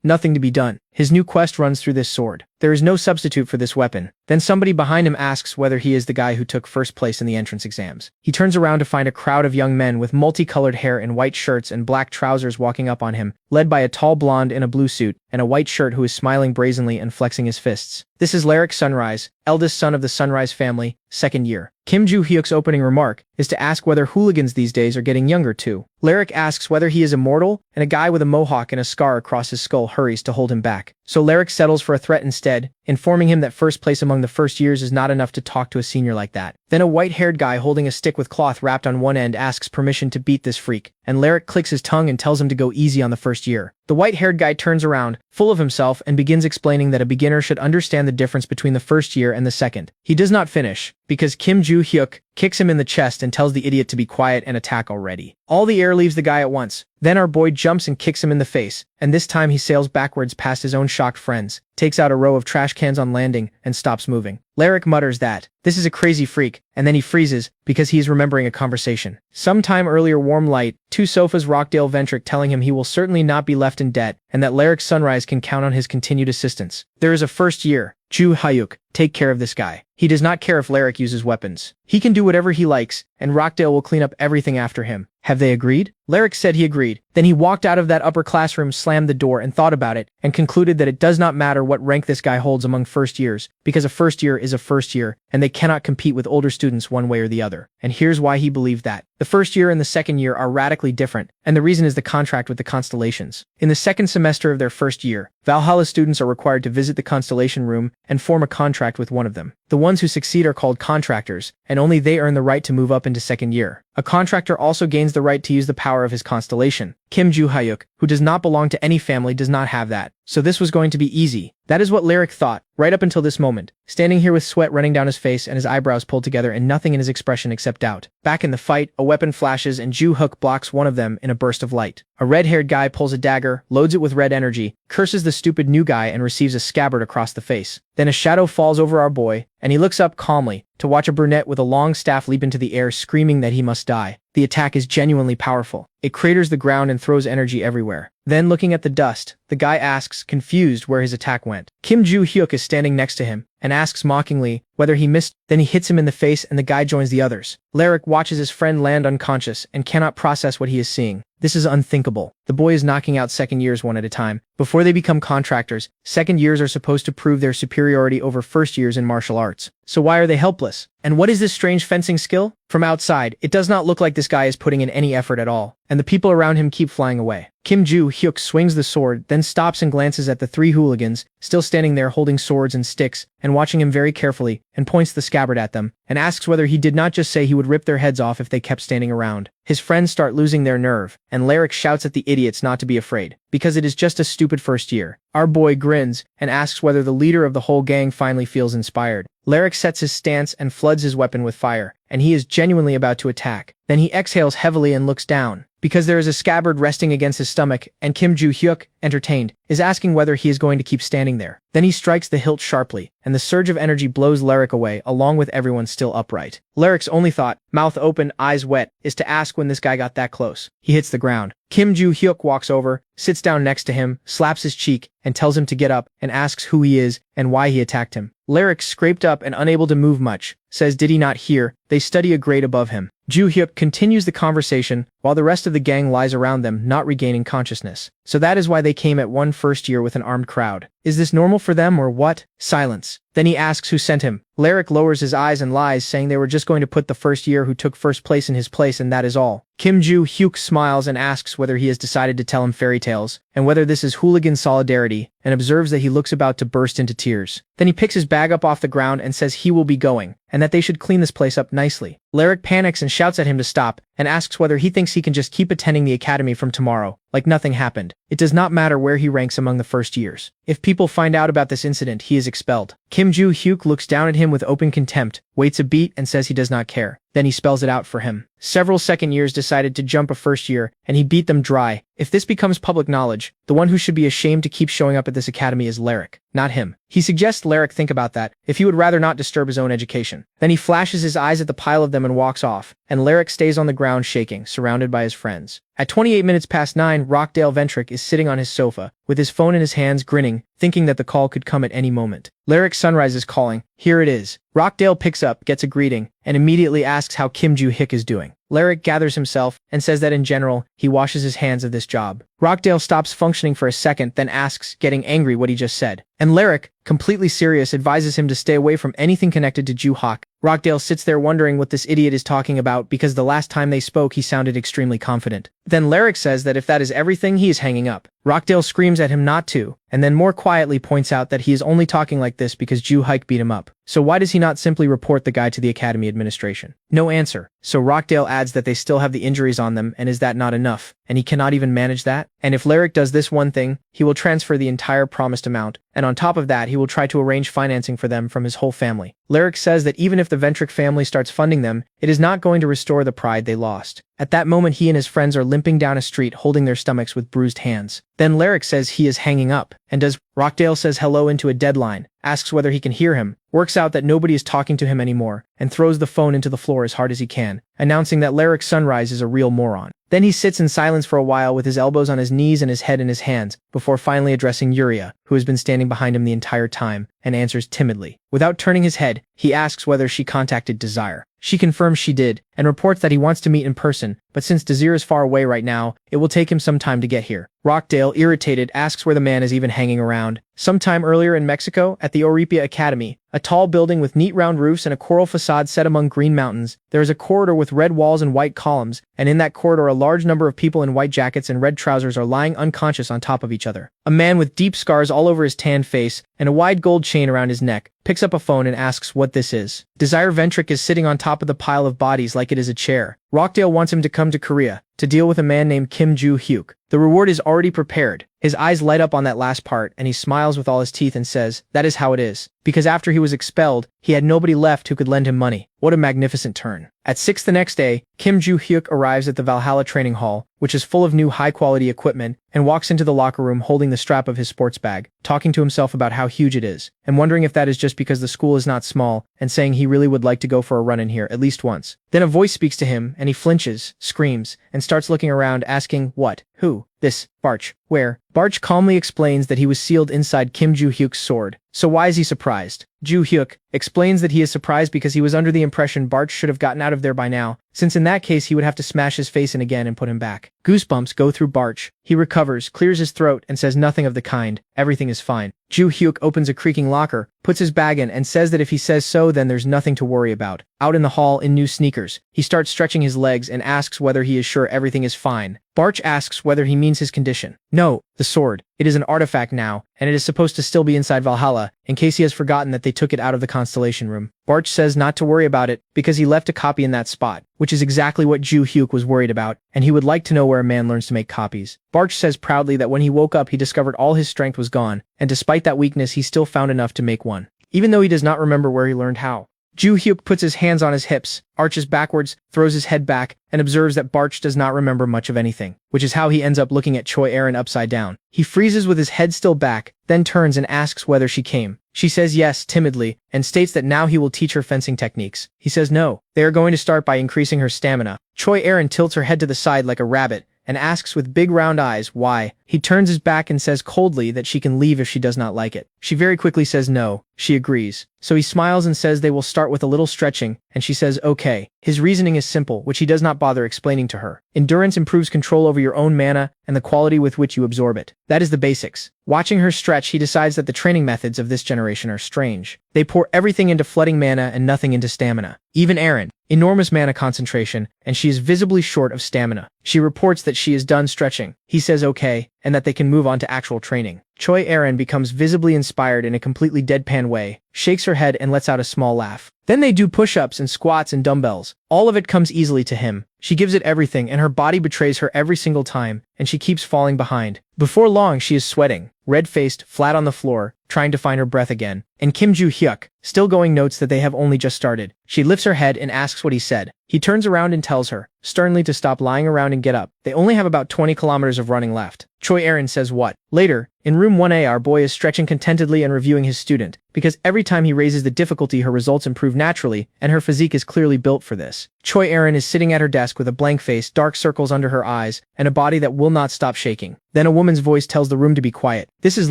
nothing to be done. His new quest runs through this sword. There is no substitute for this weapon. Then somebody behind him asks whether he is the guy who took first place in the entrance exams. He turns around to find a crowd of young men with multicolored hair and white shirts and black trousers walking up on him, led by a tall blonde in a blue suit and a white shirt who is smiling brazenly and flexing his fists. This is Lyric Sunrise, eldest son of the Sunrise family, second year. Kim Joo-hyuk's opening remark is to ask whether hooligans these days are getting younger too. Lyric asks whether he is immortal, and a guy with a mohawk and a scar across his skull hurries to hold him back. So Lyric settles for a threat instead, informing him that first place among the first years is not enough to talk to a senior like that. Then a white-haired guy holding a stick with cloth wrapped on one end asks permission to beat this freak, and Lyric clicks his tongue and tells him to go easy on the first year. The white-haired guy turns around, full of himself, and begins explaining that a beginner should understand the difference between the first year and the second. He does not finish, because Kim Joo-hyuk kicks him in the chest and tells the idiot to be quiet and attack already. All the air leaves the guy at once. Then our boy jumps and kicks him in the face, and this time he sails backwards past his own shocked friends, takes out a row of trash cans on landing, and stops moving. Lyric mutters that this is a crazy freak, and then he freezes because he is remembering a conversation. Sometime earlier, warm light, 2 sofas, Rockdale Ventric telling him he will certainly not be left in debt, and that Lyric Sunrise can count on his continued assistance. There is a first year. Joo-hyuk, take care of this guy. He does not care if Lyric uses weapons. He can do whatever he likes, and Rockdale will clean up everything after him. Have they agreed? Lyric said he agreed. Then he walked out of that upper classroom, slammed the door, and thought about it, and concluded that it does not matter what rank this guy holds among first years, because a first year is a first year, and they cannot compete with older students one way or the other. And here's why he believed that. The first year and the second year are radically different, and the reason is the contract with the Constellations. In the second semester of their first year, Valhalla students are required to visit the Constellation room and form a contract with one of them. The ones who succeed are called contractors, and only they earn the right to move up into second year. A contractor also gains the right to use the power of his constellation. Kim Joo-hyuk, who does not belong to any family, does not have that. So this was going to be easy. That is what Lyric thought, right up until this moment, standing here with sweat running down his face and his eyebrows pulled together and nothing in his expression except doubt. Back in the fight, a weapon flashes and Joo-hyuk blocks one of them in a burst of light. A red-haired guy pulls a dagger, loads it with red energy, curses the stupid new guy and receives a scabbard across the face. Then a shadow falls over our boy, and he looks up calmly to watch a brunette with a long staff leap into the air screaming that he must die. The attack is genuinely powerful. It craters the ground and throws energy everywhere. Then, looking at the dust, the guy asks, confused, where his attack went. Kim Joo-hyuk is standing next to him and asks mockingly whether he missed. Then he hits him in the face and the guy joins the others. Lyric watches his friend land unconscious and cannot process what he is seeing. This is unthinkable. The boy is knocking out second years one at a time. Before they become contractors, second years are supposed to prove their superiority over first years in martial arts. So why are they helpless? And what is this strange fencing skill? From outside, it does not look like this guy is putting in any effort at all, and the people around him keep flying away. Kim Joo-hyuk swings the sword, then stops and glances at the three hooligans, still standing there holding swords and sticks, and watching him very carefully, and points the scabbard at them, and asks whether he did not just say he would rip their heads off if they kept standing around. His friends start losing their nerve, and Lyric shouts at the idiots not to be afraid, because it is just a stupid first year. Our boy grins, and asks whether the leader of the whole gang finally feels inspired. Lyric sets his stance and floods his weapon with fire, and he is genuinely about to attack. Then he exhales heavily and looks down, because there is a scabbard resting against his stomach, and Kim Joo-hyuk, entertained, is asking whether he is going to keep standing there. Then he strikes the hilt sharply, and the surge of energy blows Lyric away along with everyone still upright. Lyric's only thought, mouth open, eyes wet, is to ask when this guy got that close. He hits the ground. Kim Joo-hyuk walks over, sits down next to him, slaps his cheek, and tells him to get up, and asks who he is and why he attacked him. Lyric, scraped up and unable to move much, says did he not hear, they study a grade above him. Joo-hyuk continues the conversation, while the rest of the gang lies around them, not regaining consciousness. So that is why they came at one first year with an armed crowd. Is this normal for them or what? Silence. Then he asks who sent him. Lyric lowers his eyes and lies, saying they were just going to put the first year who took first place in his place and that is all. Kim Joo-hyuk smiles and asks whether he has decided to tell him fairy tales, and whether this is hooligan solidarity, and observes that he looks about to burst into tears. Then he picks his bag up off the ground and says he will be going, and that they should clean this place up nicely. Lyric panics and shouts at him to stop, and asks whether he thinks he can just keep attending the academy from tomorrow, like nothing happened. It does not matter where he ranks among the first years. If people find out about this incident, he is expelled. Kim Joo-hyuk looks down at him with open contempt, waits a beat, and says he does not care. Then he spells it out for him. Several second years decided to jump a first year, and he beat them dry. If this becomes public knowledge, the one who should be ashamed to keep showing up at this academy is Lyric, not him. He suggests Lyric think about that, if he would rather not disturb his own education. Then he flashes his eyes at the pile of them and walks off, and Lyric stays on the ground shaking, surrounded by his friends. At 28 minutes past 9, Rockdale Ventric is sitting on his sofa, with his phone in his hands, grinning, thinking that the call could come at any moment. Lyric Sunrise is calling. Here it is. Rockdale picks up, gets a greeting, and immediately asks how Kim Joo-hyuk is doing. Lyric gathers himself and says that in general, he washes his hands of this job. Rockdale stops functioning for a second, then asks, getting angry, what he just said. And Lyric, completely serious, advises him to stay away from anything connected to Joo-hyuk. Rockdale sits there wondering what this idiot is talking about because the last time they spoke he sounded extremely confident. Then Lyric says that if that is everything, he is hanging up. Rockdale screams at him not to, and then more quietly points out that he is only talking like this because Joo-hyuk beat him up. So why does he not simply report the guy to the academy administration? No answer. So Rockdale adds that they still have the injuries on them, and is that not enough? And he cannot even manage that? And if Lyric does this one thing, he will transfer the entire promised amount, and on top of that he will try to arrange financing for them from his whole family. Lyric says that even if the Ventric family starts funding them, it is not going to restore the pride they lost. At that moment he and his friends are limping down a street holding their stomachs with bruised hands. Then Lyric says he is hanging up, and does. Rockdale says hello into a deadline, asks whether he can hear him, works out that nobody is talking to him anymore, and throws the phone into the floor as hard as he can, announcing that Lyric Sunrise is a real moron. Then he sits in silence for a while with his elbows on his knees and his head in his hands, before finally addressing Yuria, who has been standing behind him the entire time, and answers timidly. Without turning his head, he asks whether she contacted Desire. She confirms she did, and reports that he wants to meet in person, but since Desir is far away right now, it will take him some time to get here. Rockdale, irritated, asks where the man is even hanging around. Sometime earlier in Mexico, at the Oripia Academy, a tall building with neat round roofs and a coral facade set among green mountains, there is a corridor with red walls and white columns, and in that corridor a large number of people in white jackets and red trousers are lying unconscious on top of each other. A man with deep scars all over his tanned face and a wide gold chain around his neck picks up a phone and asks what this is. Desire Ventric is sitting on top of the pile of bodies like it is a chair. Rockdale wants him to come to Korea to deal with a man named Kim Joo-hyuk. The reward is already prepared. His eyes light up on that last part, and he smiles with all his teeth and says, "That is how it is." Because after he was expelled, he had nobody left who could lend him money. What a magnificent turn. At 6 the next day, Kim Joo-hyuk arrives at the Valhalla training hall, which is full of new high-quality equipment, and walks into the locker room holding the strap of his sports bag, talking to himself about how huge it is, and wondering if that is just because the school is not small, and saying he really would like to go for a run in here at least once. Then a voice speaks to him, and he flinches, screams, and starts looking around asking, what? Who? This? Barch. Where? Barch calmly explains that he was sealed inside Kim Joo-hyuk's sword. So why is he surprised? Joo-hyuk explains that he is surprised because he was under the impression Barch should have gotten out of there by now, since in that case he would have to smash his face in again and put him back. Goosebumps go through Barch. He recovers, clears his throat, and says nothing of the kind. Everything is fine. Joo-hyuk opens a creaking locker, puts his bag in, and says that if he says so then there's nothing to worry about. Out in the hall in new sneakers, he starts stretching his legs and asks whether he is sure everything is fine. Barch asks whether he means his condition. No, the sword. It is an artifact now, and it is supposed to still be inside Valhalla, in case he has forgotten that they took it out of the Constellation room. Barch says not to worry about it, because he left a copy in that spot, which is exactly what Joo-hyuk was worried about, and he would like to know where a man learns to make copies. Barch says proudly that when he woke up he discovered all his strength was gone, and despite that weakness he still found enough to make one, even though he does not remember where he learned how. Joo-hyuk puts his hands on his hips, arches backwards, throws his head back, and observes that Barch does not remember much of anything, which is how he ends up looking at Choi Erin upside down. He freezes with his head still back, then turns and asks whether she came. She says yes, timidly, and states that now he will teach her fencing techniques. He says no. They are going to start by increasing her stamina. Choi Erin tilts her head to the side like a rabbit, and asks with big round eyes why. He turns his back and says coldly that she can leave if she does not like it. She very quickly says no. She agrees. So he smiles and says they will start with a little stretching, and she says okay. His reasoning is simple, which he does not bother explaining to her. Endurance improves control over your own mana and the quality with which you absorb it. That is the basics. Watching her stretch, he decides that the training methods of this generation are strange. They pour everything into flooding mana and nothing into stamina. Even Erin, enormous mana concentration, and she is visibly short of stamina. She reports that she is done stretching. He says okay, and that they can move on to actual training. Choi Erin becomes visibly inspired in a completely deadpan way, shakes her head and lets out a small laugh. Then they do push-ups and squats and dumbbells. All of it comes easily to him. She gives it everything and her body betrays her every single time, and she keeps falling behind. Before long she is sweating, red-faced, flat on the floor, trying to find her breath again. And Kim Joo-hyuk, still going, notes that they have only just started. She lifts her head and asks what he said. He turns around and tells her, sternly, to stop lying around and get up. They only have about 20 kilometers of running left. Choi Erin says what? Later, in room 1A, our boy is stretching contentedly and reviewing his student, because every time he raises the difficulty her results improve naturally, and her physique is clearly built for this. Choi Erin is sitting at her desk with a blank face, dark circles under her eyes, and a body that will not stop shaking. Then a woman's voice tells the room to be quiet. This is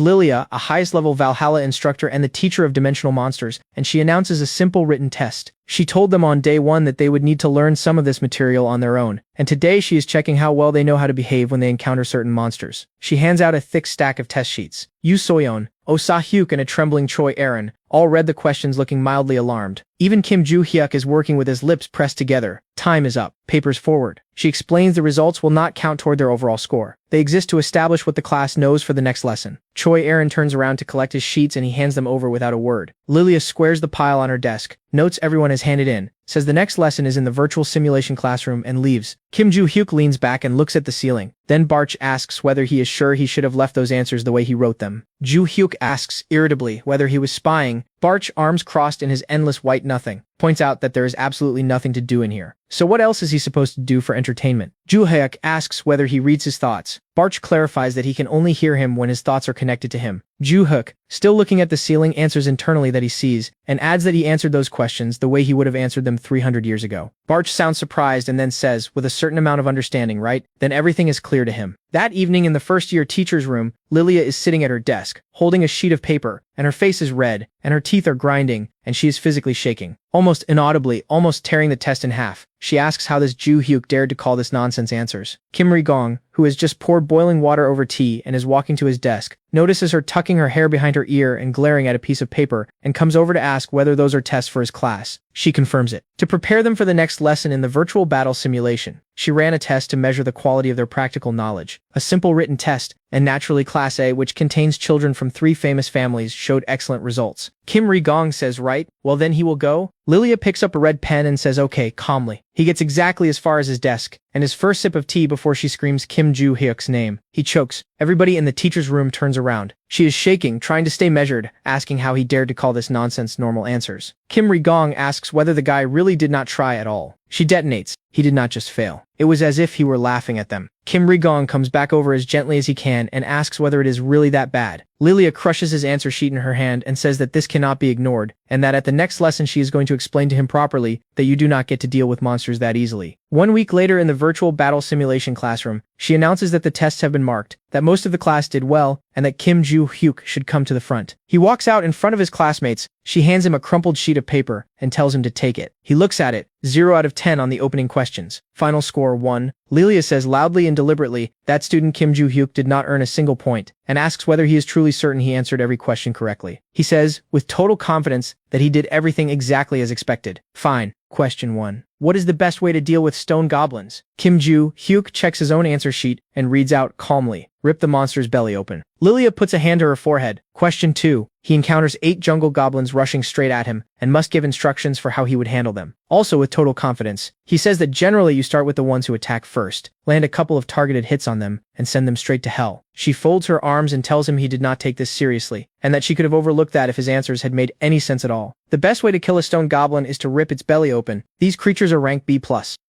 Lilia, a highest-level Valhalla instructor and the teacher of dimensional monsters, and she announces a simple written test. She told them on day 1 that they would need to learn some of this material on their own, and today she is checking how well they know how to behave when they encounter certain monsters. She hands out a thick stack of test sheets. Yu Soyeon, Oh Sa-hyuk, and a trembling Choi Erin all read the questions looking mildly alarmed. Even Kim Joo-hyuk is working with his lips pressed together. Time is up. Papers forward. She explains the results will not count toward their overall score. They exist to establish what the class knows for the next lesson. Choi Erin turns around to collect his sheets and he hands them over without a word. Lilia squares the pile on her desk, notes everyone has handed in, says the next lesson is in the virtual simulation classroom, and leaves. Kim Joo-hyuk leans back and looks at the ceiling. Then Barch asks whether he is sure he should have left those answers the way he wrote them. Joo-hyuk asks irritably whether he was spying. Barch, arms crossed in his endless white nothing, points out that there is absolutely nothing to do in here. So what else is he supposed to do for entertainment? Joo-hyuk asks whether he reads his thoughts. Barch clarifies that he can only hear him when his thoughts are connected to him. Joo-hyuk, still looking at the ceiling, answers internally that he sees, and adds that he answered those questions the way he would have answered them 300 years ago. Barch sounds surprised and then says, with a certain amount of understanding, right? Then everything is clear to him. That evening in the first-year teacher's room, Lilia is sitting at her desk, holding a sheet of paper, and her face is red, and her teeth are grinding, and she is physically shaking, almost inaudibly, almost tearing the test in half. She asks how this Ju Hyuk dared to call this nonsense answers. Kim Ri-gong, who has just poured boiling water over tea and is walking to his desk, notices her tucking her hair behind her ear and glaring at a piece of paper, and comes over to ask whether those are tests for his class. She confirms it. To prepare them for the next lesson in the virtual battle simulation, she ran a test to measure the quality of their practical knowledge. A simple written test, and naturally Class A, which contains children from 3 famous families, showed excellent results. Kim Ri-gong says, right, well then he will go? Lilia picks up a red pen and says okay, calmly. He gets exactly as far as his desk, and his first sip of tea before she screams Kim Ju Hyuk's name. He chokes. Everybody in the teacher's room turns around. She is shaking, trying to stay measured, asking how he dared to call this nonsense normal answers. Kim Ri-gong asks whether the guy really did not try at all. She detonates. He did not just fail. It was as if he were laughing at them. Kim Ri-gong comes back over as gently as he can and asks whether it is really that bad. Lilia crushes his answer sheet in her hand and says that this cannot be ignored, and that at the next lesson she is going to explain to him properly that you do not get to deal with monsters that easily. 1 week later in the virtual battle simulation classroom, she announces that the tests have been marked, that most of the class did well, and that Kim Ju Hyuk should come to the front. He walks out in front of his classmates. She hands him a crumpled sheet of paper and tells him to take it. He looks at it, 0 out of 10 on the opening questions. Final score 1. Lilia says loudly and deliberately that student Kim Ju Hyuk did not earn a single point, and asks whether he is truly certain he answered every question correctly. He says, with total confidence, that he did everything exactly as expected. Fine. Question 1. What is the best way to deal with stone goblins? Kim Ju Hyuk checks his own answer sheet and reads out calmly, rip the monster's belly open. Lilia puts a hand to her forehead. Question 2. He encounters 8 jungle goblins rushing straight at him and must give instructions for how he would handle them. Also with total confidence, he says that generally you start with the ones who attack first, land a couple of targeted hits on them, and send them straight to hell. She folds her arms and tells him he did not take this seriously, and that she could have overlooked that if his answers had made any sense at all. The best way to kill a stone goblin is to rip its belly open. These creatures are rank B+.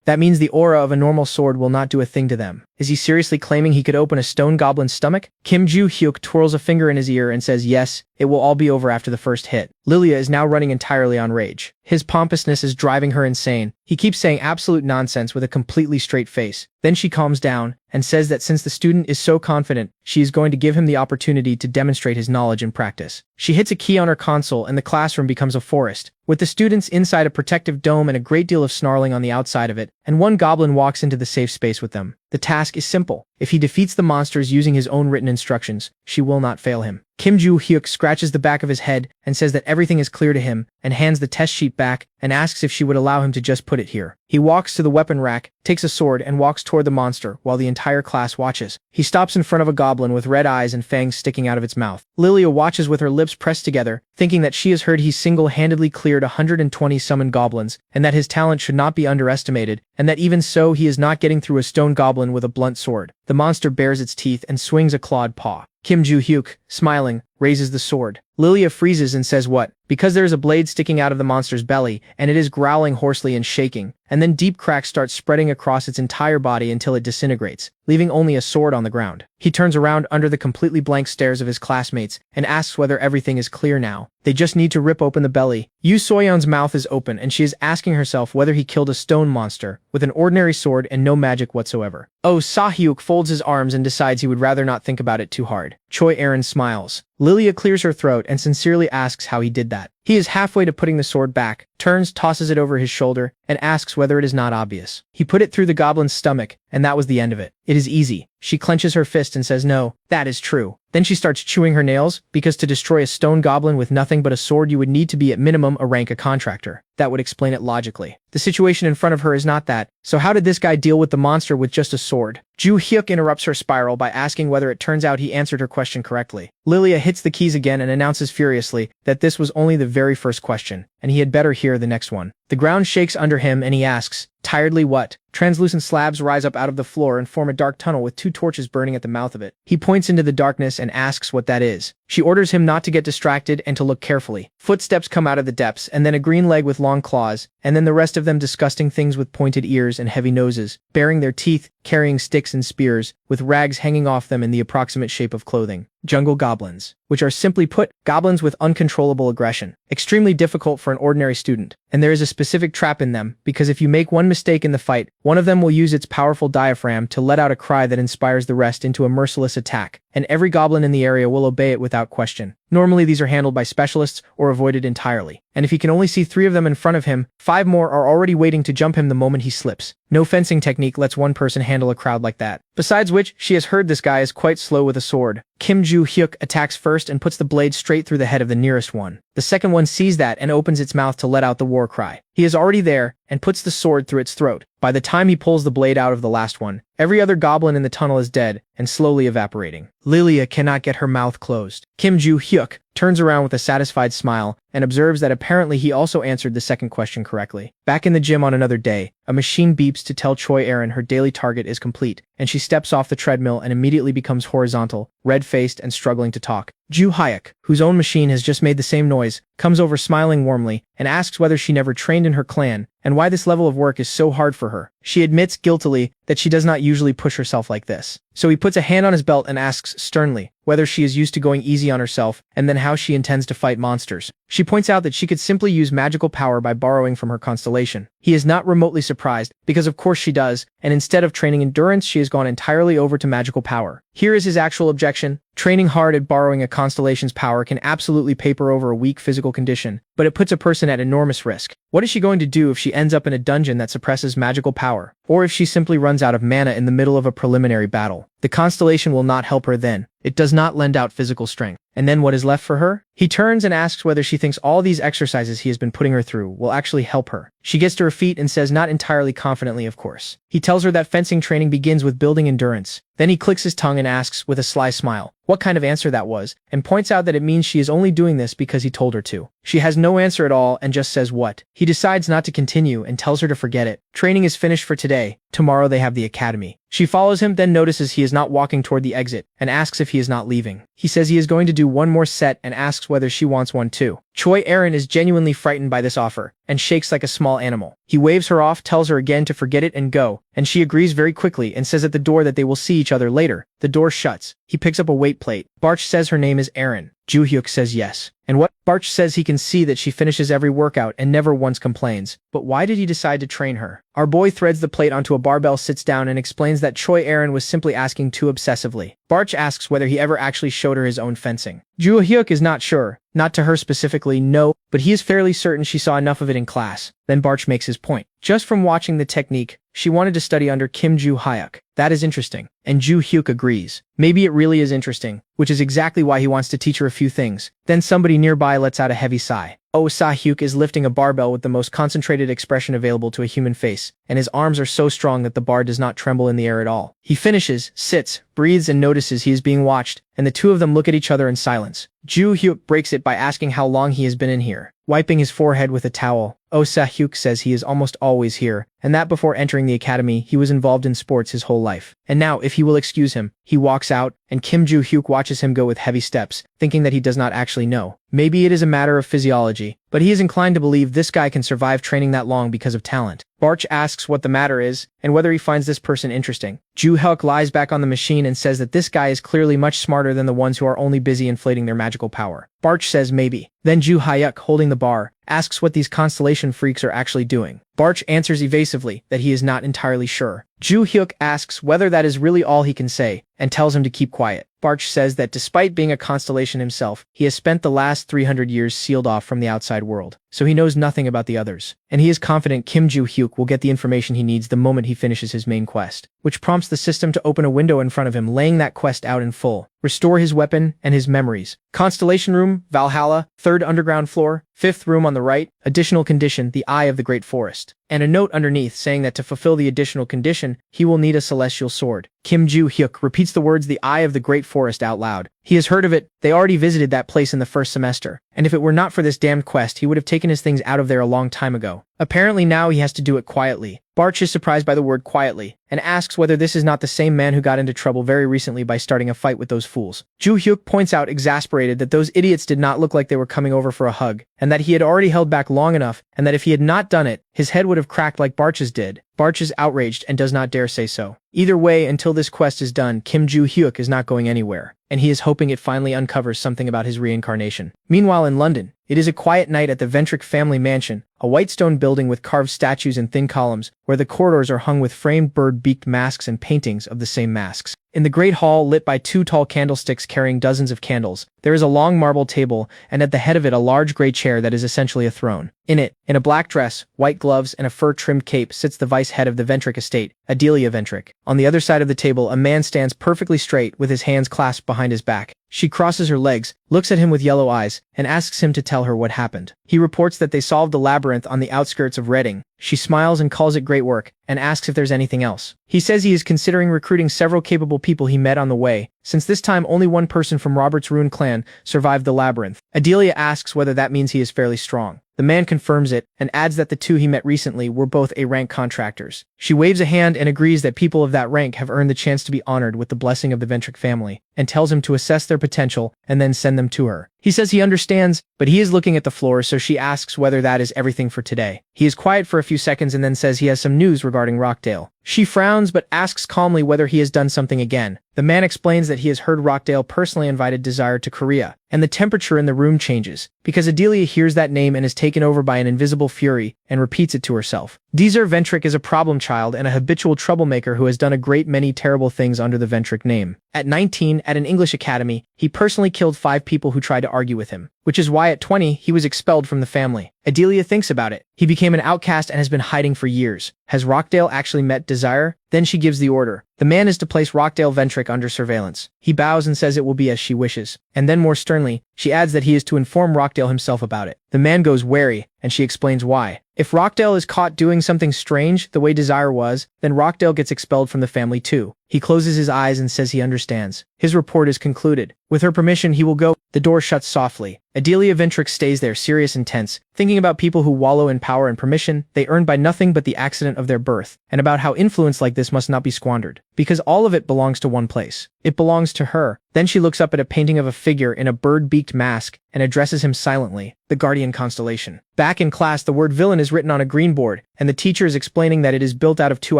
That means the aura of a normal sword will not do a thing to them. Is he seriously claiming he could open a stone goblin's stomach? Kim Ju Hyuk twirls a finger in his ear and says yes, it will all be over after the first hit. Lilia is now running entirely on rage. His pompousness is driving her insane. He keeps saying absolute nonsense with a completely straight face. Then she calms down and says that since the student is so confident, she is going to give him the opportunity to demonstrate his knowledge in practice. She hits a key on her console and the classroom becomes a forest, with the students inside a protective dome and a great deal of snarling on the outside of it, and one goblin walks into the safe space with them. The task is simple. If he defeats the monsters using his own written instructions, she will not fail him. Kim Ju Hyuk scratches the back of his head and says that everything is clear to him and hands the test sheet back and asks if she would allow him to just put it here. He walks to the weapon rack, takes a sword, and walks toward the monster while the entire class watches. He stops in front of a goblin with red eyes and fangs sticking out of its mouth. Lilia watches with her lips pressed together, thinking that she has heard he single-handedly cleared 120 summoned goblins, and that his talent should not be underestimated, and that even so he is not getting through a stone goblin with a blunt sword. The monster bares its teeth and swings a clawed paw. Kim Ju Hyuk, smiling, raises the sword. Lilia freezes and says what? Because there is a blade sticking out of the monster's belly, and it is growling hoarsely and shaking, and then deep cracks start spreading across its entire body until it disintegrates, leaving only a sword on the ground. He turns around under the completely blank stares of his classmates and asks whether everything is clear now. They just need to rip open the belly. Yu Soyeon's mouth is open and she is asking herself whether he killed a stone monster with an ordinary sword and no magic whatsoever. Oh, Sahyuk folds his arms and decides he would rather not think about it too hard. Choi Aaron smiles. Lilia clears her throat and sincerely asks how he did that. He is halfway to putting the sword back, turns, tosses it over his shoulder, and asks whether it is not obvious. He put it through the goblin's stomach, and that was the end of it. It is easy. She clenches her fist and says no, that is true. Then she starts chewing her nails, because to destroy a stone goblin with nothing but a sword you would need to be at minimum a rank a contractor. That would explain it logically. The situation in front of her is not that, so how did this guy deal with the monster with just a sword? Ju Hyuk interrupts her spiral by asking whether it turns out he answered her question correctly. Lilia hits the keys again and announces furiously that this was only the very first question, and he had better hear the next one. The ground shakes under him and he asks, tiredly, what? Translucent slabs rise up out of the floor and form a dark tunnel with 2 torches burning at the mouth of it. He points into the darkness and asks what that is. She orders him not to get distracted and to look carefully. Footsteps come out of the depths, and then a green leg with long claws, and then the rest of them disgusting things with pointed ears and heavy noses, baring their teeth, carrying sticks and spears, with rags hanging off them in the approximate shape of clothing. Jungle goblins, which are simply put, goblins with uncontrollable aggression. Extremely difficult for an ordinary student. And there is a specific trap in them, because if you make one mistake in the fight, one of them will use its powerful diaphragm to let out a cry that inspires the rest into a merciless attack, and every goblin in the area will obey it without question. Normally these are handled by specialists or avoided entirely. And if he can only see 3 of them in front of him, 5 more are already waiting to jump him the moment he slips. No fencing technique lets one person handle a crowd like that. Besides which, she has heard this guy is quite slow with a sword. Kim Joo-hyuk attacks first and puts the blade straight through the head of the nearest one. The second one sees that and opens its mouth to let out the war cry. He is already there and puts the sword through its throat. By the time he pulls the blade out of the last one, every other goblin in the tunnel is dead and slowly evaporating. Lilia cannot get her mouth closed. Kim Joo-hyuk turns around with a satisfied smile and observes that apparently he also answered the second question correctly. Back in the gym on another day, a machine beeps to tell Choi Erin her daily target is complete, and she steps off the treadmill and immediately becomes horizontal, red-faced and struggling to talk. Joo-hyuk, whose own machine has just made the same noise, comes over smiling warmly and asks whether she never trained in her clan and why this level of work is so hard for her. She admits guiltily that she does not usually push herself like this. So he puts a hand on his belt and asks sternly whether she is used to going easy on herself and then how she intends to fight monsters. She points out that she could simply use magical power by borrowing from her constellation. He is not remotely surprised because of course she does, and instead of training endurance she has gone entirely over to magical power. Here is his actual objection. Training hard at borrowing a constellation's power can absolutely paper over a weak physical condition, but it puts a person at enormous risk. What is she going to do if she ends up in a dungeon that suppresses magical power? Or if she simply runs out of mana in the middle of a preliminary battle? The constellation will not help her then. It does not lend out physical strength. And then what is left for her? He turns and asks whether she thinks all these exercises he has been putting her through will actually help her. She gets to her feet and says not entirely confidently, of course. He tells her that fencing training begins with building endurance. Then he clicks his tongue and asks with a sly smile what kind of answer that was, and points out that it means she is only doing this because he told her to. She has no answer at all and just says what. He decides not to continue and tells her to forget it. Training is finished for today. Tomorrow they have the academy. She follows him, then notices he is not walking toward the exit, and asks if he is not leaving. He says he is going to do one more set and asks whether she wants one too. Choi Erin is genuinely frightened by this offer, and shakes like a small animal. He waves her off, tells her again to forget it and go, and she agrees very quickly and says at the door that they will see each other later. The door shuts. He picks up a weight plate. Barch says her name is Erin. Joo-hyuk says yes. And what? Barch says he can see that she finishes every workout and never once complains. But why did he decide to train her? Our boy threads the plate onto a barbell, sits down and explains that Choi Erin was simply asking too obsessively. Barch asks whether he ever actually showed her his own fencing. Joo-hyuk is not sure. Not to her specifically, no, but he is fairly certain she saw enough of it in class. Then Barch makes his point. Just from watching the technique, she wanted to study under Kim Joo-hyuk. That is interesting. And Joo-hyuk agrees. Maybe it really is interesting, which is exactly why he wants to teach her a few things. Then somebody nearby lets out a heavy sigh. Oh, Sa-hyuk is lifting a barbell with the most concentrated expression available to a human face, and his arms are so strong that the bar does not tremble in the air at all. He finishes, sits, breathes and notices he is being watched, and the two of them look at each other in silence. Joo-hyuk breaks it by asking how long he has been in here. Wiping his forehead with a towel, Oh Sa-hyuk says he is almost always here, and that before entering the academy he was involved in sports his whole life. And now, if he will excuse him, he walks out, and Kim Joo-hyuk watches him go with heavy steps, thinking that he does not actually know. Maybe it is a matter of physiology, but he is inclined to believe this guy can survive training that long because of talent. Barch asks what the matter is, and whether he finds this person interesting. Joo-hyuk lies back on the machine and says that this guy is clearly much smarter than the ones who are only busy inflating their magical power. Barch says maybe. Then Joo-hyuk, holding the bar, asks what these constellation freaks are actually doing. Barch answers evasively that he is not entirely sure. Joo-hyuk asks whether that is really all he can say, and tells him to keep quiet. Barch says that despite being a constellation himself, he has spent the last 300 years sealed off from the outside world, so he knows nothing about the others. And he is confident Kim Joo-hyuk will get the information he needs the moment he finishes his main quest, which prompts the system to open a window in front of him, laying that quest out in full. Restore his weapon and his memories. Constellation Room, Valhalla, 3rd underground floor, 5th room on the right, additional condition, the Eye of the Great Forest. And a note underneath saying that to fulfill the additional condition, he will need a celestial sword. Kim Joo-hyuk repeats the words the Eye of the Great Forest out loud. He has heard of it. They already visited that place in the first semester. And if it were not for this damned quest, he would have taken his things out of there a long time ago. Apparently now he has to do it quietly. Barch is surprised by the word quietly, and asks whether this is not the same man who got into trouble very recently by starting a fight with those fools. Joo-hyuk points out exasperated that those idiots did not look like they were coming over for a hug, and that he had already held back long enough, and that if he had not done it, his head would have cracked like Barch's did. Barch is outraged and does not dare say so. Either way, until this quest is done, Kim Joo-hyuk is not going anywhere, and he is hoping it finally uncovers something about his reincarnation. Meanwhile in London, it is a quiet night at the Ventric family mansion, a white stone building with carved statues and thin columns, where the corridors are hung with framed bird-beaked masks and paintings of the same masks. In the great hall lit by 2 tall candlesticks carrying dozens of candles, there is a long marble table, and at the head of it a large gray chair that is essentially a throne. In it, in a black dress, white gloves, and a fur-trimmed cape sits the vice-head of the Ventric estate, Adelia Ventric. On the other side of the table, a man stands perfectly straight with his hands clasped behind his back. She crosses her legs, looks at him with yellow eyes, and asks him to tell her what happened. He reports that they solved the labyrinth on the outskirts of Reading. She smiles and calls it great work, and asks if there's anything else. He says he is considering recruiting several capable people he met on the way, since this time only one person from Robert's ruined clan survived the labyrinth. Adelia asks whether that means he is fairly strong. The man confirms it, and adds that the 2 he met recently were both A-rank contractors. She waves a hand and agrees that people of that rank have earned the chance to be honored with the blessing of the Ventric family, and tells him to assess their potential and then send them to her. He says he understands, but he is looking at the floor, so she asks whether that is everything for today. He is quiet for a few seconds and then says he has some news regarding Rockdale. She frowns but asks calmly whether he has done something again. The man explains that he has heard Rockdale personally invited Desire to Korea, and the temperature in the room changes, because Adelia hears that name and is taken over by an invisible fury, and repeats it to herself. Desire Ventric is a problem child and a habitual troublemaker who has done a great many terrible things under the Ventric name. At 19, at an English academy, he personally killed 5 people who tried to argue with him, which is why at 20, he was expelled from the family. Adelia thinks about it. He became an outcast and has been hiding for years. Has Rockdale actually met Desire? Then she gives the order. The man is to place Rockdale Ventric under surveillance. He bows and says it will be as she wishes. And then more sternly, she adds that he is to inform Rockdale himself about it. The man goes wary, and she explains why. If Rockdale is caught doing something strange, the way Desire was, then Rockdale gets expelled from the family too. He closes his eyes and says he understands. His report is concluded. With her permission, he will go. The door shuts softly. Adelia Ventric stays there, serious and tense, thinking about people who wallow in power and permission they earn by nothing but the accident of their birth, and about how influence like this must not be squandered, because all of it belongs to one place. It belongs to her. Then she looks up at a painting of a figure in a bird-beaked mask and addresses him silently, the guardian constellation. Back in class, the word villain is written on a green board, and the teacher is explaining that it is built out of 2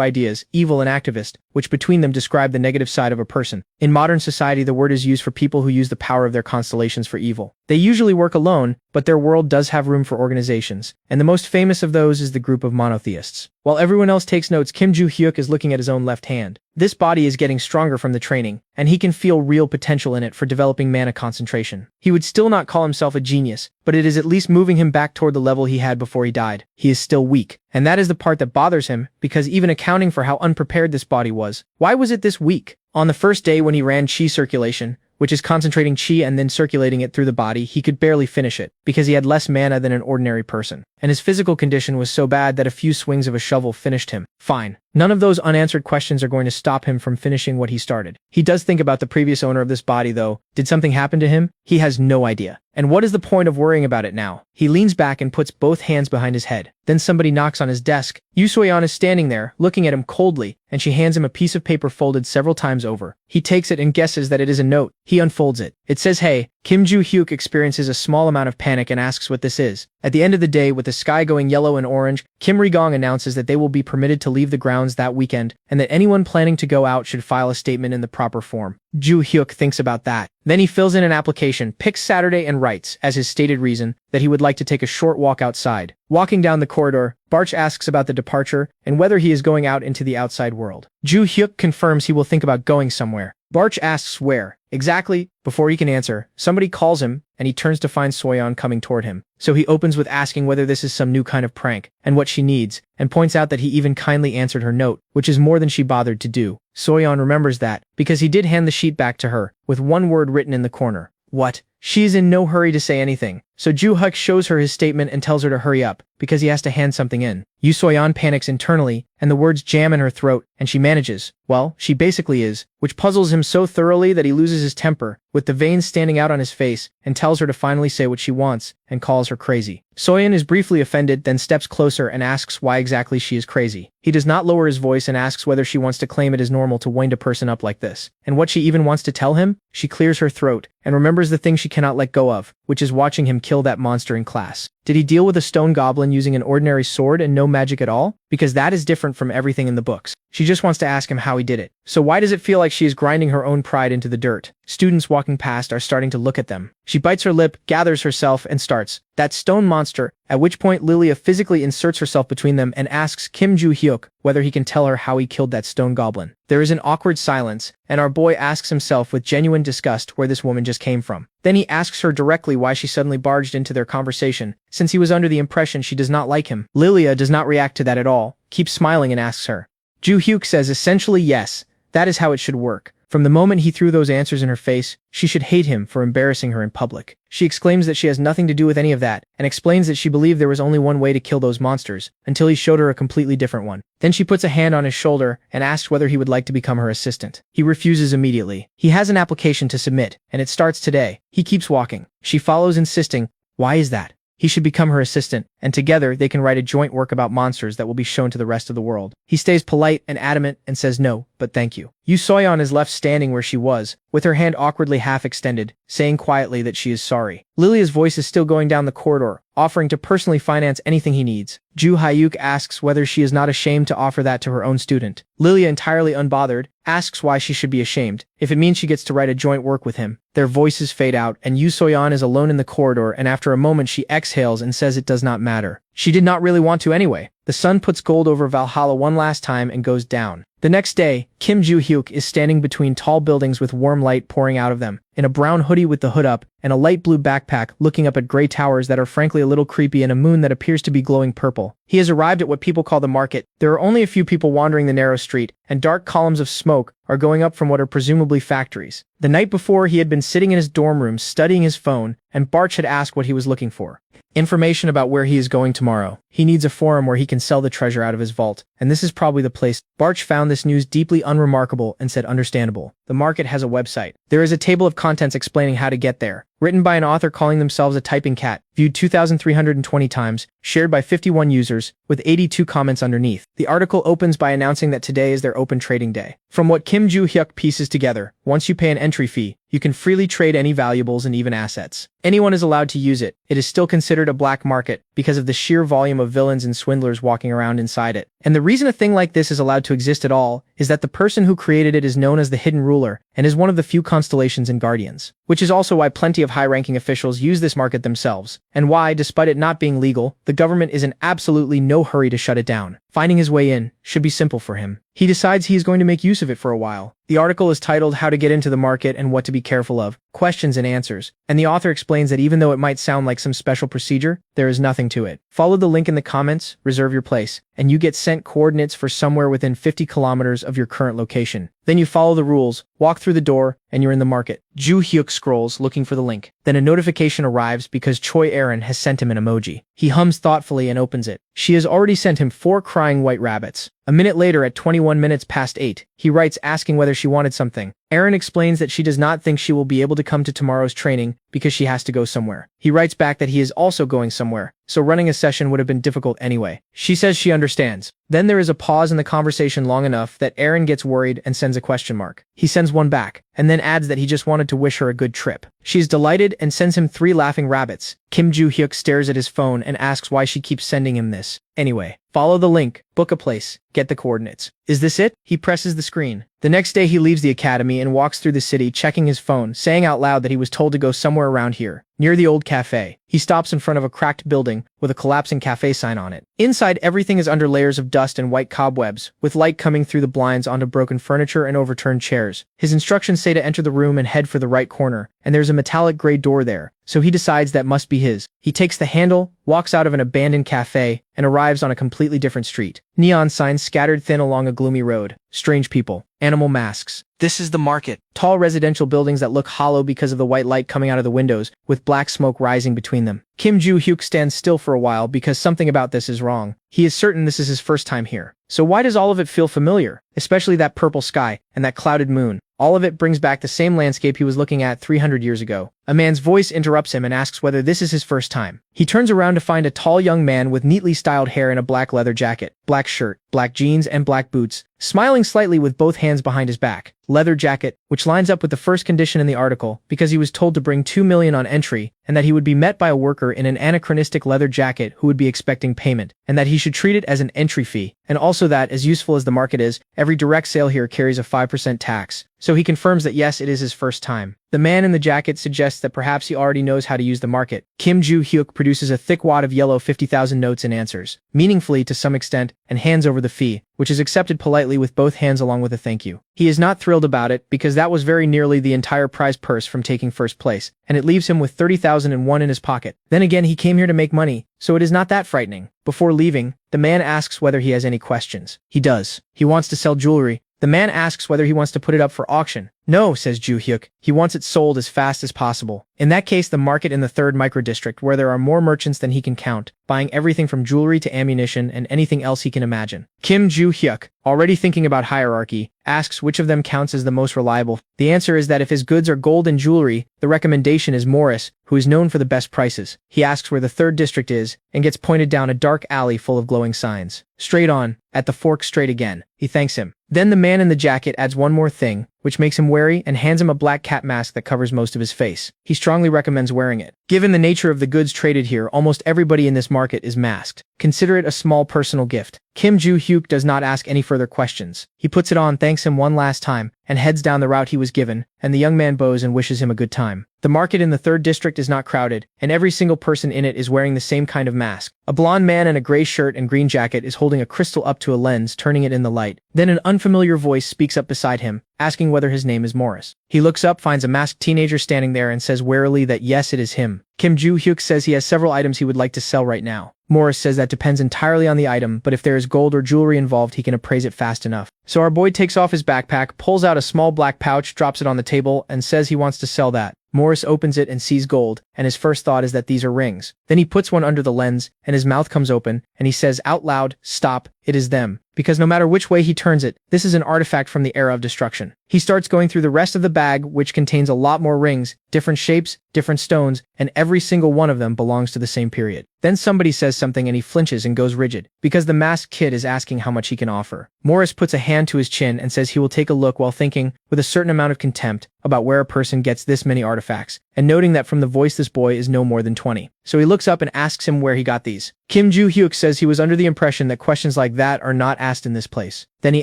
ideas, evil and activist, which between them describe the negative side of a person. In modern society, the word is used for people who use the power of their constellations for evil. They usually work alone, but their world does have room for organizations, and the most famous of those is the group of monotheists. While everyone else takes notes, Kim Joo-hyuk is looking at his own left hand. This body is getting stronger from the training, and he can feel real potential in it for developing mana concentration. He would still not call himself a genius, but it is at least moving him back toward the level he had before he died. He is still weak, and that is the part that bothers him, because even accounting for how unprepared this body was, why was it this weak? On the first day when he ran chi circulation, which is concentrating chi and then circulating it through the body, he could barely finish it, because he had less mana than an ordinary person. And his physical condition was so bad that a few swings of a shovel finished him. Fine. None of those unanswered questions are going to stop him from finishing what he started. He does think about the previous owner of this body, though. Did something happen to him? He has no idea. And what is the point of worrying about it now? He leans back and puts both hands behind his head. Then somebody knocks on his desk. Yoo So-yeon is standing there, looking at him coldly, and she hands him a piece of paper folded several times over. He takes it and guesses that it is a note. He unfolds it. It says, "Hey." Kim Joo-hyuk experiences a small amount of panic and asks what this is. At the end of the day, with the sky going yellow and orange, Kim Ri-gong announces that they will be permitted to leave the grounds that weekend, and that anyone planning to go out should file a statement in the proper form. Joo-hyuk thinks about that. Then he fills in an application, picks Saturday, and writes, as his stated reason, that he would like to take a short walk outside. Walking down the corridor, Barch asks about the departure and whether he is going out into the outside world. Joo-hyuk confirms he will think about going somewhere. Barch asks where exactly. Before he can answer, somebody calls him, and he turns to find So-yeon coming toward him. So he opens with asking whether this is some new kind of prank, and what she needs, and points out that he even kindly answered her note, which is more than she bothered to do. So-yeon remembers that, because he did hand the sheet back to her, with one word written in the corner. What? She is in no hurry to say anything, so Joo-hyuk shows her his statement and tells her to hurry up, because he has to hand something in. Yoo So-yeon panics internally, and the words jam in her throat, and she manages. Well, she basically is, which puzzles him so thoroughly that he loses his temper, with the veins standing out on his face, and tells her to finally say what she wants, and calls her crazy. So-yeon is briefly offended, then steps closer and asks why exactly she is crazy. He does not lower his voice and asks whether she wants to claim it as normal to wind a person up like this, and what she even wants to tell him. She clears her throat, and remembers the thing she cannot let go of, which is watching him kill that monster in class. Did he deal with a stone goblin using an ordinary sword and no magic at all? Because that is different from everything in the books. She just wants to ask him how he did it. So why does it feel like she is grinding her own pride into the dirt? Students walking past are starting to look at them. She bites her lip, gathers herself, and starts. That stone monster, at which point Lilia physically inserts herself between them and asks Kim Joo-hyuk whether he can tell her how he killed that stone goblin. There is an awkward silence, and our boy asks himself with genuine disgust where this woman just came from. Then he asks her directly why she suddenly barged into their conversation, since he was under the impression she does not like him. Lilia does not react to that at all, keeps smiling and asks her. Joo-hyuk says essentially yes, that is how it should work. From the moment he threw those answers in her face, she should hate him for embarrassing her in public. She exclaims that she has nothing to do with any of that, and explains that she believed there was only one way to kill those monsters, until he showed her a completely different one. Then she puts a hand on his shoulder and asks whether he would like to become her assistant. He refuses immediately. He has an application to submit, and it starts today. He keeps walking. She follows, insisting, "Why is that? He should become her assistant, and together they can write a joint work about monsters that will be shown to the rest of the world." He stays polite and adamant and says no, but thank you. Yu Soyeon is left standing where she was, with her hand awkwardly half extended, saying quietly that she is sorry. Lilia's voice is still going down the corridor, offering to personally finance anything he needs. Joo Hyuk asks whether she is not ashamed to offer that to her own student. Lilia, entirely unbothered, asks why she should be ashamed, if it means she gets to write a joint work with him. Their voices fade out, and Yu Soyeon is alone in the corridor, and after a moment she exhales and says it does not matter. She did not really want to anyway. The sun puts gold over Valhalla one last time and goes down. The next day, Kim Joo-hyuk is standing between tall buildings with warm light pouring out of them, in a brown hoodie with the hood up, and a light blue backpack, looking up at gray towers that are frankly a little creepy and a moon that appears to be glowing purple. He has arrived at what people call the market. There are only a few people wandering the narrow street, and dark columns of smoke are going up from what are presumably factories. The night before, he had been sitting in his dorm room studying his phone, and Barch had asked what he was looking for. Information about where he is going tomorrow. He needs a forum where he can sell the treasure out of his vault, and this is probably the place. Barch found this news deeply unremarkable and said understandable. The market has a website. There is a table of contents explaining how to get there. Written by an author calling themselves a typing cat, viewed 2,320 times, shared by 51 users, with 82 comments underneath. The article opens by announcing that today is their open trading day. From what Kim Joo-hyuk pieces together, once you pay an entry fee, you can freely trade any valuables and even assets. Anyone is allowed to use it. It is still considered a black market because of the sheer volume of villains and swindlers walking around inside it. And the reason a thing like this is allowed to exist at all is that the person who created it is known as the Hidden Ruler and is one of the few constellations and guardians. Which is also why plenty of high-ranking officials use this market themselves, and why, despite it not being legal, the government is in absolutely no hurry to shut it down. Finding his way in should be simple for him. He decides he is going to make use of it for a while. The article is titled How to Get Into the Market and What to Be Careful Of, Questions and Answers, and the author explains that even though it might sound like some special procedure, there is nothing to it. Follow the link in the comments, reserve your place, and you get sent coordinates for somewhere within 50 kilometers of your current location. Then you follow the rules, walk through the door, and you're in the market. Joo-hyuk scrolls, looking for the link. Then a notification arrives because Choi Aaron has sent him an emoji. He hums thoughtfully and opens it. She has already sent him 4 crying white rabbits. A minute later, at 21 minutes past 8, he writes asking whether she wanted something. Aaron explains that she does not think she will be able to come to tomorrow's training because she has to go somewhere. He writes back that he is also going somewhere, so running a session would have been difficult anyway. She says she understands. Then there is a pause in the conversation long enough that Aaron gets worried and sends a question mark. He sends one back, and then adds that he just wanted to wish her a good trip. She is delighted and sends him 3 laughing rabbits. Kim Joo-hyuk stares at his phone and asks why she keeps sending him this. Anyway, follow the link, book a place, get the coordinates. Is this it? He presses the screen. The next day he leaves the academy and walks through the city checking his phone, saying out loud that he was told to go somewhere around here, near the old cafe. He stops in front of a cracked building with a collapsing cafe sign on it. Inside, everything is under layers of dust and white cobwebs, with light coming through the blinds onto broken furniture and overturned chairs. His instructions say to enter the room and head for the right corner, and there's a metallic gray door there, so he decides that must be his. He takes the handle, walks out of an abandoned cafe, and arrives on a completely different street. Neon signs scattered thin along a gloomy road. Strange people. Animal masks. This is the market. Tall residential buildings that look hollow because of the white light coming out of the windows, with black smoke rising between them. Kim Joo-hyuk stands still for a while because something about this is wrong. He is certain this is his first time here. So why does all of it feel familiar? Especially that purple sky and that clouded moon. All of it brings back the same landscape he was looking at 300 years ago. A man's voice interrupts him and asks whether this is his first time. He turns around to find a tall young man with neatly styled hair in a black leather jacket, black shirt, black jeans, and black boots, smiling slightly with both hands behind his back. Leather jacket, which lines up with the first condition in the article, because he was told to bring 2 million on entry, and that he would be met by a worker in an anachronistic leather jacket who would be expecting payment, and that he should treat it as an entry fee, and also that, as useful as the market is, every direct sale here carries a 5% tax. So he confirms that yes, it is his first time. The man in the jacket suggests that perhaps he already knows how to use the market. Kim Joo-hyuk produces a thick wad of yellow 50,000 notes and answers, meaningfully to some extent, and hands over the fee, which is accepted politely with both hands along with a thank you. He is not thrilled about it because that was very nearly the entire prize purse from taking first place, and it leaves him with 30,001 in his pocket. Then again, he came here to make money, so it is not that frightening. Before leaving, the man asks whether he has any questions. He does. He wants to sell jewelry. The man asks whether he wants to put it up for auction. No, says Joo-hyuk. He wants it sold as fast as possible. In that case, the market in the 3rd microdistrict where there are more merchants than he can count, buying everything from jewelry to ammunition and anything else he can imagine. Kim Joo-hyuk, already thinking about hierarchy, asks which of them counts as the most reliable. The answer is that if his goods are gold and jewelry, the recommendation is Morris, who is known for the best prices. He asks where the 3rd district is, and gets pointed down a dark alley full of glowing signs. Straight on, at the fork straight again. He thanks him. Then the man in the jacket adds one more thing, which makes him wary and hands him a black cat mask that covers most of his face. He strongly recommends wearing it. Given the nature of the goods traded here, almost everybody in this market is masked. Consider it a small personal gift. Kim Joo-hyuk does not ask any further questions. He puts it on, thanks him one last time, and heads down the route he was given, and the young man bows and wishes him a good time. The market in the 3rd district is not crowded, and every single person in it is wearing the same kind of mask. A blonde man in a gray shirt and green jacket is holding a crystal up to a lens, turning it in the light. Then an unfamiliar voice speaks up beside him, asking whether his name is Morris. He looks up, finds a masked teenager standing there, and says warily that yes, it is him. Kim Joo-hyuk says he has several items he would like to sell right now. Morris says that depends entirely on the item, but if there is gold or jewelry involved, he can appraise it fast enough. So our boy takes off his backpack, pulls out a small black pouch, drops it on the table, and says he wants to sell that. Morris opens it and sees gold, and his first thought is that these are rings. Then he puts one under the lens, and his mouth comes open, and he says out loud, "Stop, it is them." Because no matter which way he turns it, this is an artifact from the era of destruction. He starts going through the rest of the bag, which contains a lot more rings, different shapes, different stones, and every single one of them belongs to the same period. Then somebody says something and he flinches and goes rigid, because the masked kid is asking how much he can offer. Morris puts a hand to his chin and says he will take a look while thinking, with a certain amount of contempt, about where a person gets this many artifacts, and noting that from the voice this boy is no more than 20. So he looks up and asks him where he got these. Kim Joo-hyuk says he was under the impression that questions like that are not asked in this place. Then he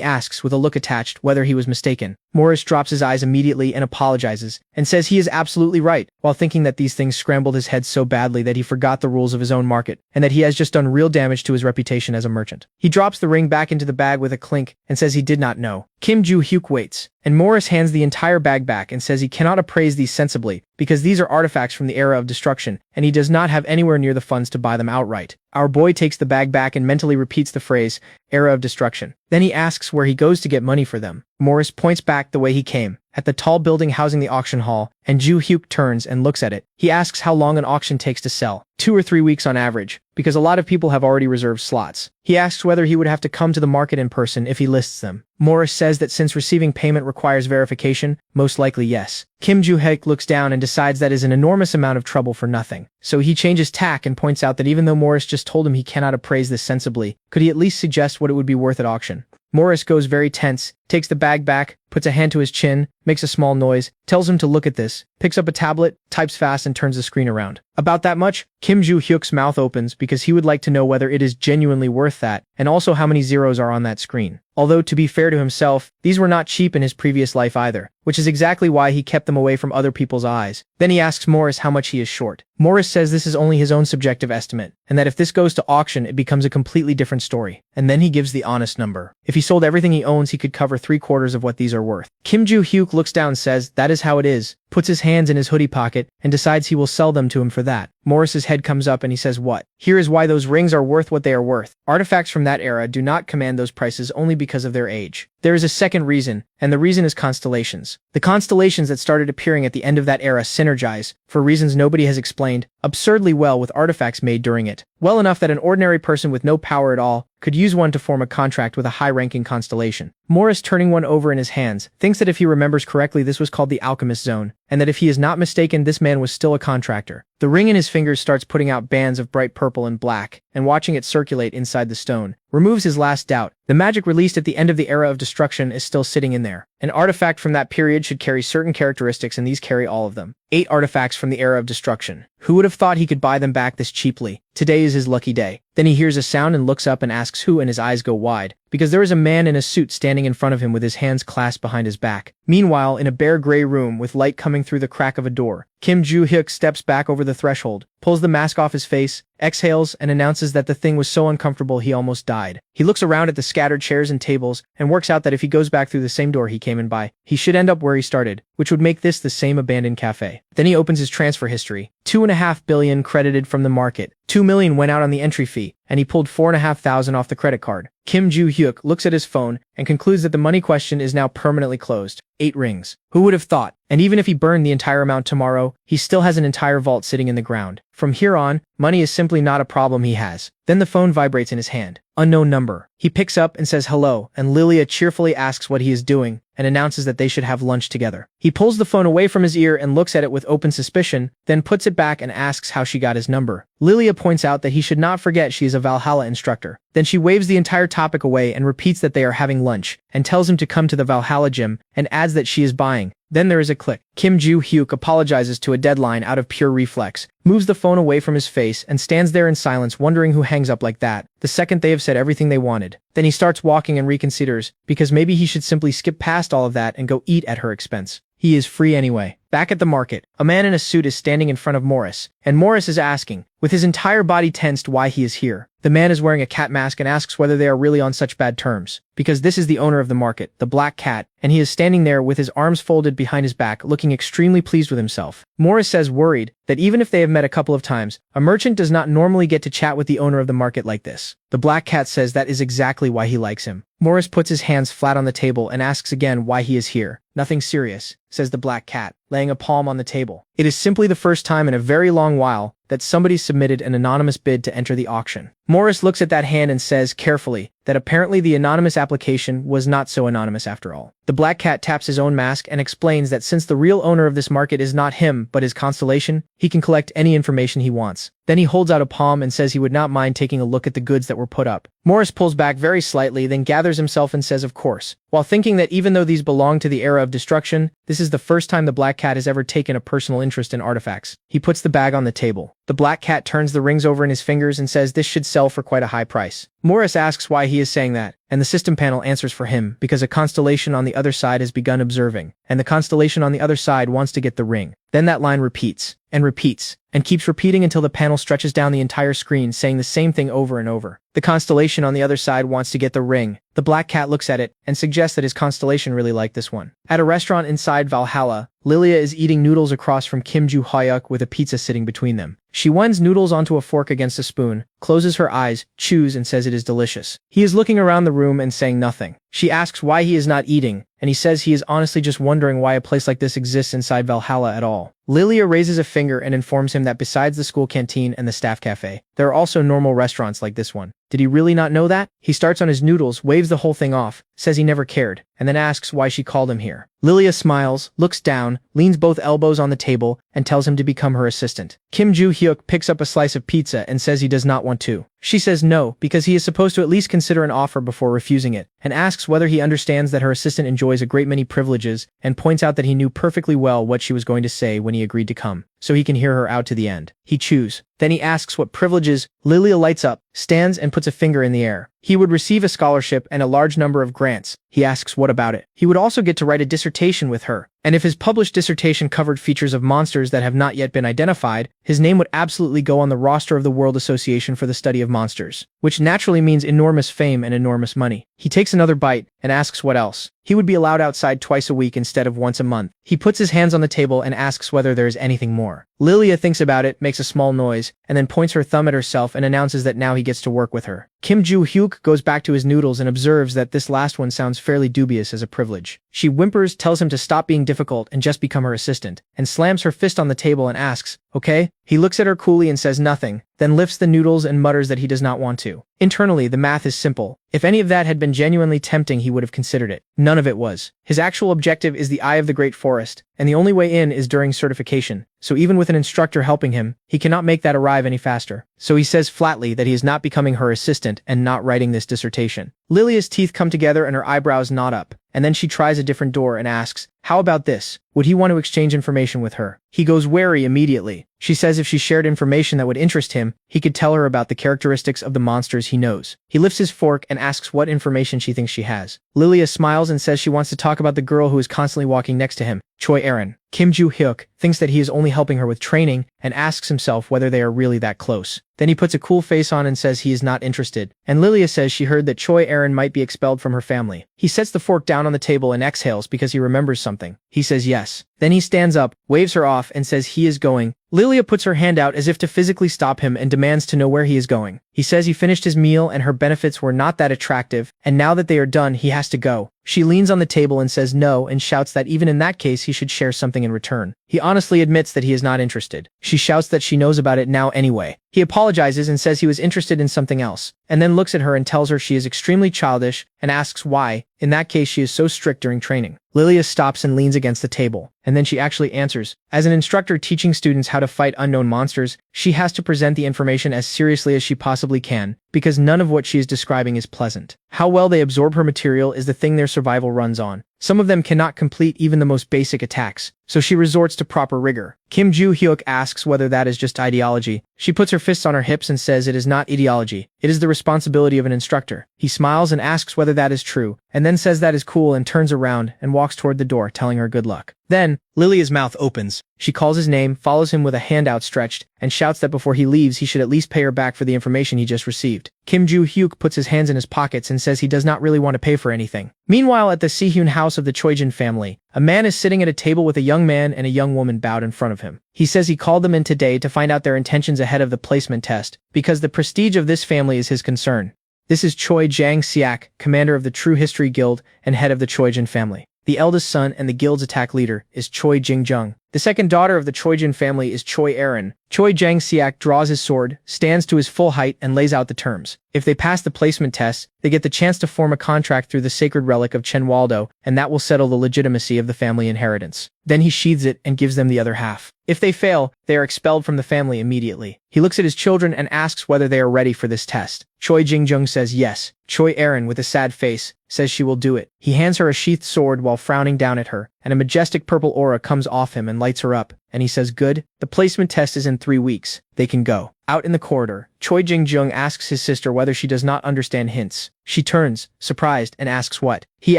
asks, with a look attached, whether he was mistaken. Morris drops his eyes immediately and apologizes, and says he is absolutely right, while thinking that these things scrambled his head so badly that he forgot the rules of his own market, and that he has just done real damage to his reputation as a merchant. He drops the ring back into the bag with a clink, and says he did not know. Kim Joo-hyuk waits, and Morris hands the entire bag back and says he cannot appraise these sensibly, because these are artifacts from the era of destruction, and he does not have anywhere near the funds to buy them outright. Our boy takes the bag back and mentally repeats the phrase, era of destruction. Then he asks where he goes to get money for them. Morris points back the way he came, at the tall building housing the auction hall, and Joo-hyuk turns and looks at it. He asks how long an auction takes to sell. 2 or 3 weeks on average, because a lot of people have already reserved slots. He asks whether he would have to come to the market in person if he lists them. Morris says that since receiving payment requires verification, most likely yes. Kim Joo-hyuk looks down and decides that is an enormous amount of trouble for nothing. So he changes tack and points out that even though Morris just told him he cannot appraise this sensibly, could he at least suggest what it would be worth at auction? Morris goes very tense, takes the bag back, puts a hand to his chin, makes a small noise, tells him to look at this, picks up a tablet, types fast and turns the screen around. About that much, Kim Joo-hyuk's mouth opens because he would like to know whether it is genuinely worth that, and also how many zeros are on that screen. Although, to be fair to himself, these were not cheap in his previous life either, which is exactly why he kept them away from other people's eyes. Then he asks Morris how much he is short. Morris says this is only his own subjective estimate, and that if this goes to auction, it becomes a completely different story. And then he gives the honest number. If he sold everything he owns, he could cover 3/4 of what these are worth. Kim Joo-hyuk looks down and says, that is how it is, puts his hands in his hoodie pocket, and decides he will sell them to him for that. Morris's head comes up and he says what? Here is why those rings are worth what they are worth. Artifacts from that era do not command those prices only because of their age. There is a second reason, and the reason is constellations. The constellations that started appearing at the end of that era synergize, for reasons nobody has explained, absurdly well with artifacts made during it. Well enough that an ordinary person with no power at all could use one to form a contract with a high-ranking constellation. Morris, turning one over in his hands, thinks that if he remembers correctly this was called the Alchemist Zone, and that if he is not mistaken this man was still a contractor. The ring in his fingers starts putting out bands of bright purple and black, and watching it circulate inside the stone removes his last doubt. The magic released at the end of the Era of Destruction is still sitting in there. An artifact from that period should carry certain characteristics, and these carry all of them. 8 artifacts from the Era of Destruction. Who would have thought he could buy them back this cheaply? Today is his lucky day. Then he hears a sound and looks up and asks who, and his eyes go wide, because there is a man in a suit standing in front of him with his hands clasped behind his back. Meanwhile, in a bare gray room with light coming through the crack of a door, Kim Joo-hyuk steps back over the threshold, pulls the mask off his face, exhales, and announces that the thing was so uncomfortable he almost died. He looks around at the scattered chairs and tables, and works out that if he goes back through the same door he came in by, he should end up where he started, which would make this the same abandoned cafe. Then he opens his transfer history. 2.5 billion credited from the market. 2 million went out on the entry fee, and he pulled 4,500 off the credit card. Kim Joo-hyuk looks at his phone and concludes that the money question is now permanently closed. 8 rings. Who would have thought? And even if he burned the entire amount tomorrow, he still has an entire vault sitting in the ground. From here on, money is simply not a problem he has. Then the phone vibrates in his hand. Unknown number. He picks up and says hello, and Lilia cheerfully asks what he is doing and announces that they should have lunch together. He pulls the phone away from his ear and looks at it with open suspicion, then puts it back and asks how she got his number. Lilia points out that he should not forget she is a Valhalla instructor. Then she waves the entire topic away and repeats that they are having lunch, and tells him to come to the Valhalla gym, and adds that she is buying. Then there is a click. Kim Joo-hyuk apologizes to a deadline out of pure reflex, moves the phone away from his face, and stands there in silence wondering who hangs up like that, the second they have said everything they wanted. Then he starts walking and reconsiders, because maybe he should simply skip past all of that and go eat at her expense. He is free anyway. Back at the market, a man in a suit is standing in front of Morris, and Morris is asking, with his entire body tensed, why he is here. The man is wearing a cat mask and asks whether they are really on such bad terms, because this is the owner of the market, the Black Cat, and he is standing there with his arms folded behind his back, looking extremely pleased with himself. Morris says, worried, that even if they have met a couple of times, a merchant does not normally get to chat with the owner of the market like this. The Black Cat says that is exactly why he likes him. Morris puts his hands flat on the table and asks again why he is here. Nothing serious, says the Black Cat, laying a palm on the table. It is simply the first time in a very long while that somebody submitted an anonymous bid to enter the auction. Morris looks at that hand and says carefully that apparently the anonymous application was not so anonymous after all. The Black Cat taps his own mask and explains that since the real owner of this market is not him but his Constellation, he can collect any information he wants. Then he holds out a palm and says he would not mind taking a look at the goods that were put up. Morris pulls back very slightly, then gathers himself and says of course, while thinking that even though these belong to the Era of Destruction, this is the first time the Black Cat has ever taken a personal interest in artifacts. He puts the bag on the table. The Black Cat turns the rings over in his fingers and says this should sell for quite a high price. Morris asks why he is saying that, and the system panel answers for him because a constellation on the other side has begun observing, and the constellation on the other side wants to get the ring. Then that line repeats, and keeps repeating until the panel stretches down the entire screen saying the same thing over and over. The constellation on the other side wants to get the ring. The Black Cat looks at it and suggests that his constellation really liked this one. At a restaurant inside Valhalla, Lilia is eating noodles across from Kim Joo-hyuk with a pizza sitting between them. She winds noodles onto a fork against a spoon, closes her eyes, chews, and says it is delicious. He is looking around the room and saying nothing. She asks why he is not eating, and he says he is honestly just wondering why a place like this exists inside Valhalla at all. Lilia raises a finger and informs him that besides the school canteen and the staff cafe, there are also normal restaurants like this one. Did he really not know that? He starts on his noodles, waves the whole thing off, says he never cared, and then asks why she called him here. Lilia smiles, looks down, leans both elbows on the table, and tells him to become her assistant. Kim Joo-hyuk picks up a slice of pizza and says he does not want to. She says no, because he is supposed to at least consider an offer before refusing it, and asks whether he understands that her assistant enjoys a great many privileges, and points out that he knew perfectly well what she was going to say when he agreed to come, so he can hear her out to the end. He chews. Then he asks what privileges. Lilia lights up, stands, and puts a finger in the air. He would receive a scholarship and a large number of grants. He asks what about it. He would also get to write a dissertation with her, and if his published dissertation covered features of monsters that have not yet been identified, his name would absolutely go on the roster of the World Association for the Study of Monsters, which naturally means enormous fame and enormous money. He takes another bite and asks what else. He would be allowed outside twice a week instead of once a month. He puts his hands on the table and asks whether there is anything more. Lilia thinks about it, makes a small noise, and then points her thumb at herself and announces that now he gets to work with her. Kim Joo-hyuk goes back to his noodles and observes that this last one sounds fairly dubious as a privilege. She whimpers, tells him to stop being difficult and just become her assistant, and slams her fist on the table and asks, okay? He looks at her coolly and says nothing, then lifts the noodles and mutters that he does not want to. Internally, the math is simple. If any of that had been genuinely tempting, he would have considered it. None of it was. His actual objective is the Eye of the Great Forest, and the only way in is during certification, so even with an instructor helping him, he cannot make that arrive any faster. So he says flatly that he is not becoming her assistant and not writing this dissertation. Lilia's teeth come together and her eyebrows knot up, and then she tries a different door and asks, "How about this? Would he want to exchange information with her?" He goes wary immediately. She says if she shared information that would interest him, he could tell her about the characteristics of the monsters he knows. He lifts his fork and asks what information she thinks she has. Lilia smiles and says she wants to talk about the girl who is constantly walking next to him, Choi Erin. Kim Joo-hyuk thinks that he is only helping her with training and asks himself whether they are really that close. Then he puts a cool face on and says he is not interested, and Lilia says she heard that Choi Erin might be expelled from her family. He sets the fork down on the table and exhales because he remembers something. He says yes. Then he stands up, waves her off, and says he is going. Lilia puts her hand out as if to physically stop him and demands to know where he is going. He says he finished his meal and her benefits were not that attractive, and now that they are done, he has to go. She leans on the table and says no and shouts that even in that case he should share something in return. He honestly admits that he is not interested. She shouts that she knows about it now anyway. He apologizes and says he was interested in something else, and then looks at her and tells her she is extremely childish and asks why, in that case she is so strict during training. Lilia stops and leans against the table, and then she actually answers. As an instructor teaching students how to fight unknown monsters, she has to present the information as seriously as she possibly can, because none of what she is describing is pleasant. How well they absorb her material is the thing their survival runs on. Some of them cannot complete even the most basic attacks, so she resorts to proper rigor. Kim Joo-hyuk asks whether that is just ideology. She puts her fists on her hips and says it is not ideology, it is the responsibility of an instructor. He smiles and asks whether that is true, and then says that is cool and turns around and walks toward the door, telling her good luck. Then, Lilia's mouth opens. She calls his name, follows him with a hand outstretched, and shouts that before he leaves he should at least pay her back for the information he just received. Kim Joo-hyuk puts his hands in his pockets and says he does not really want to pay for anything. Meanwhile, at the Sehyun house of the Choijin family, a man is sitting at a table with a young man and a young woman bowed in front of him. He says he called them in today to find out their intentions ahead of the placement test, because the prestige of this family is his concern. This is Choi Jang-siak, commander of the True History Guild and head of the Choijin family. The eldest son and the guild's attack leader is Choi Jing-jung. The second daughter of the Choijin family is Choi Erin. Choi Jang-siak draws his sword, stands to his full height, and lays out the terms. If they pass the placement test, they get the chance to form a contract through the sacred relic of Chen Waldo, and that will settle the legitimacy of the family inheritance. Then he sheathes it and gives them the other half. If they fail, they are expelled from the family immediately. He looks at his children and asks whether they are ready for this test. Choi Jing-jung says yes. Choi Erin, with a sad face, says she will do it. He hands her a sheathed sword while frowning down at her, and a majestic purple aura comes off him and lights her up, and he says good. The placement test is in 3 weeks. They can go. Out in the corridor, Choi Jing-jung asks his sister whether she does not understand hints. She turns, surprised, and asks what. He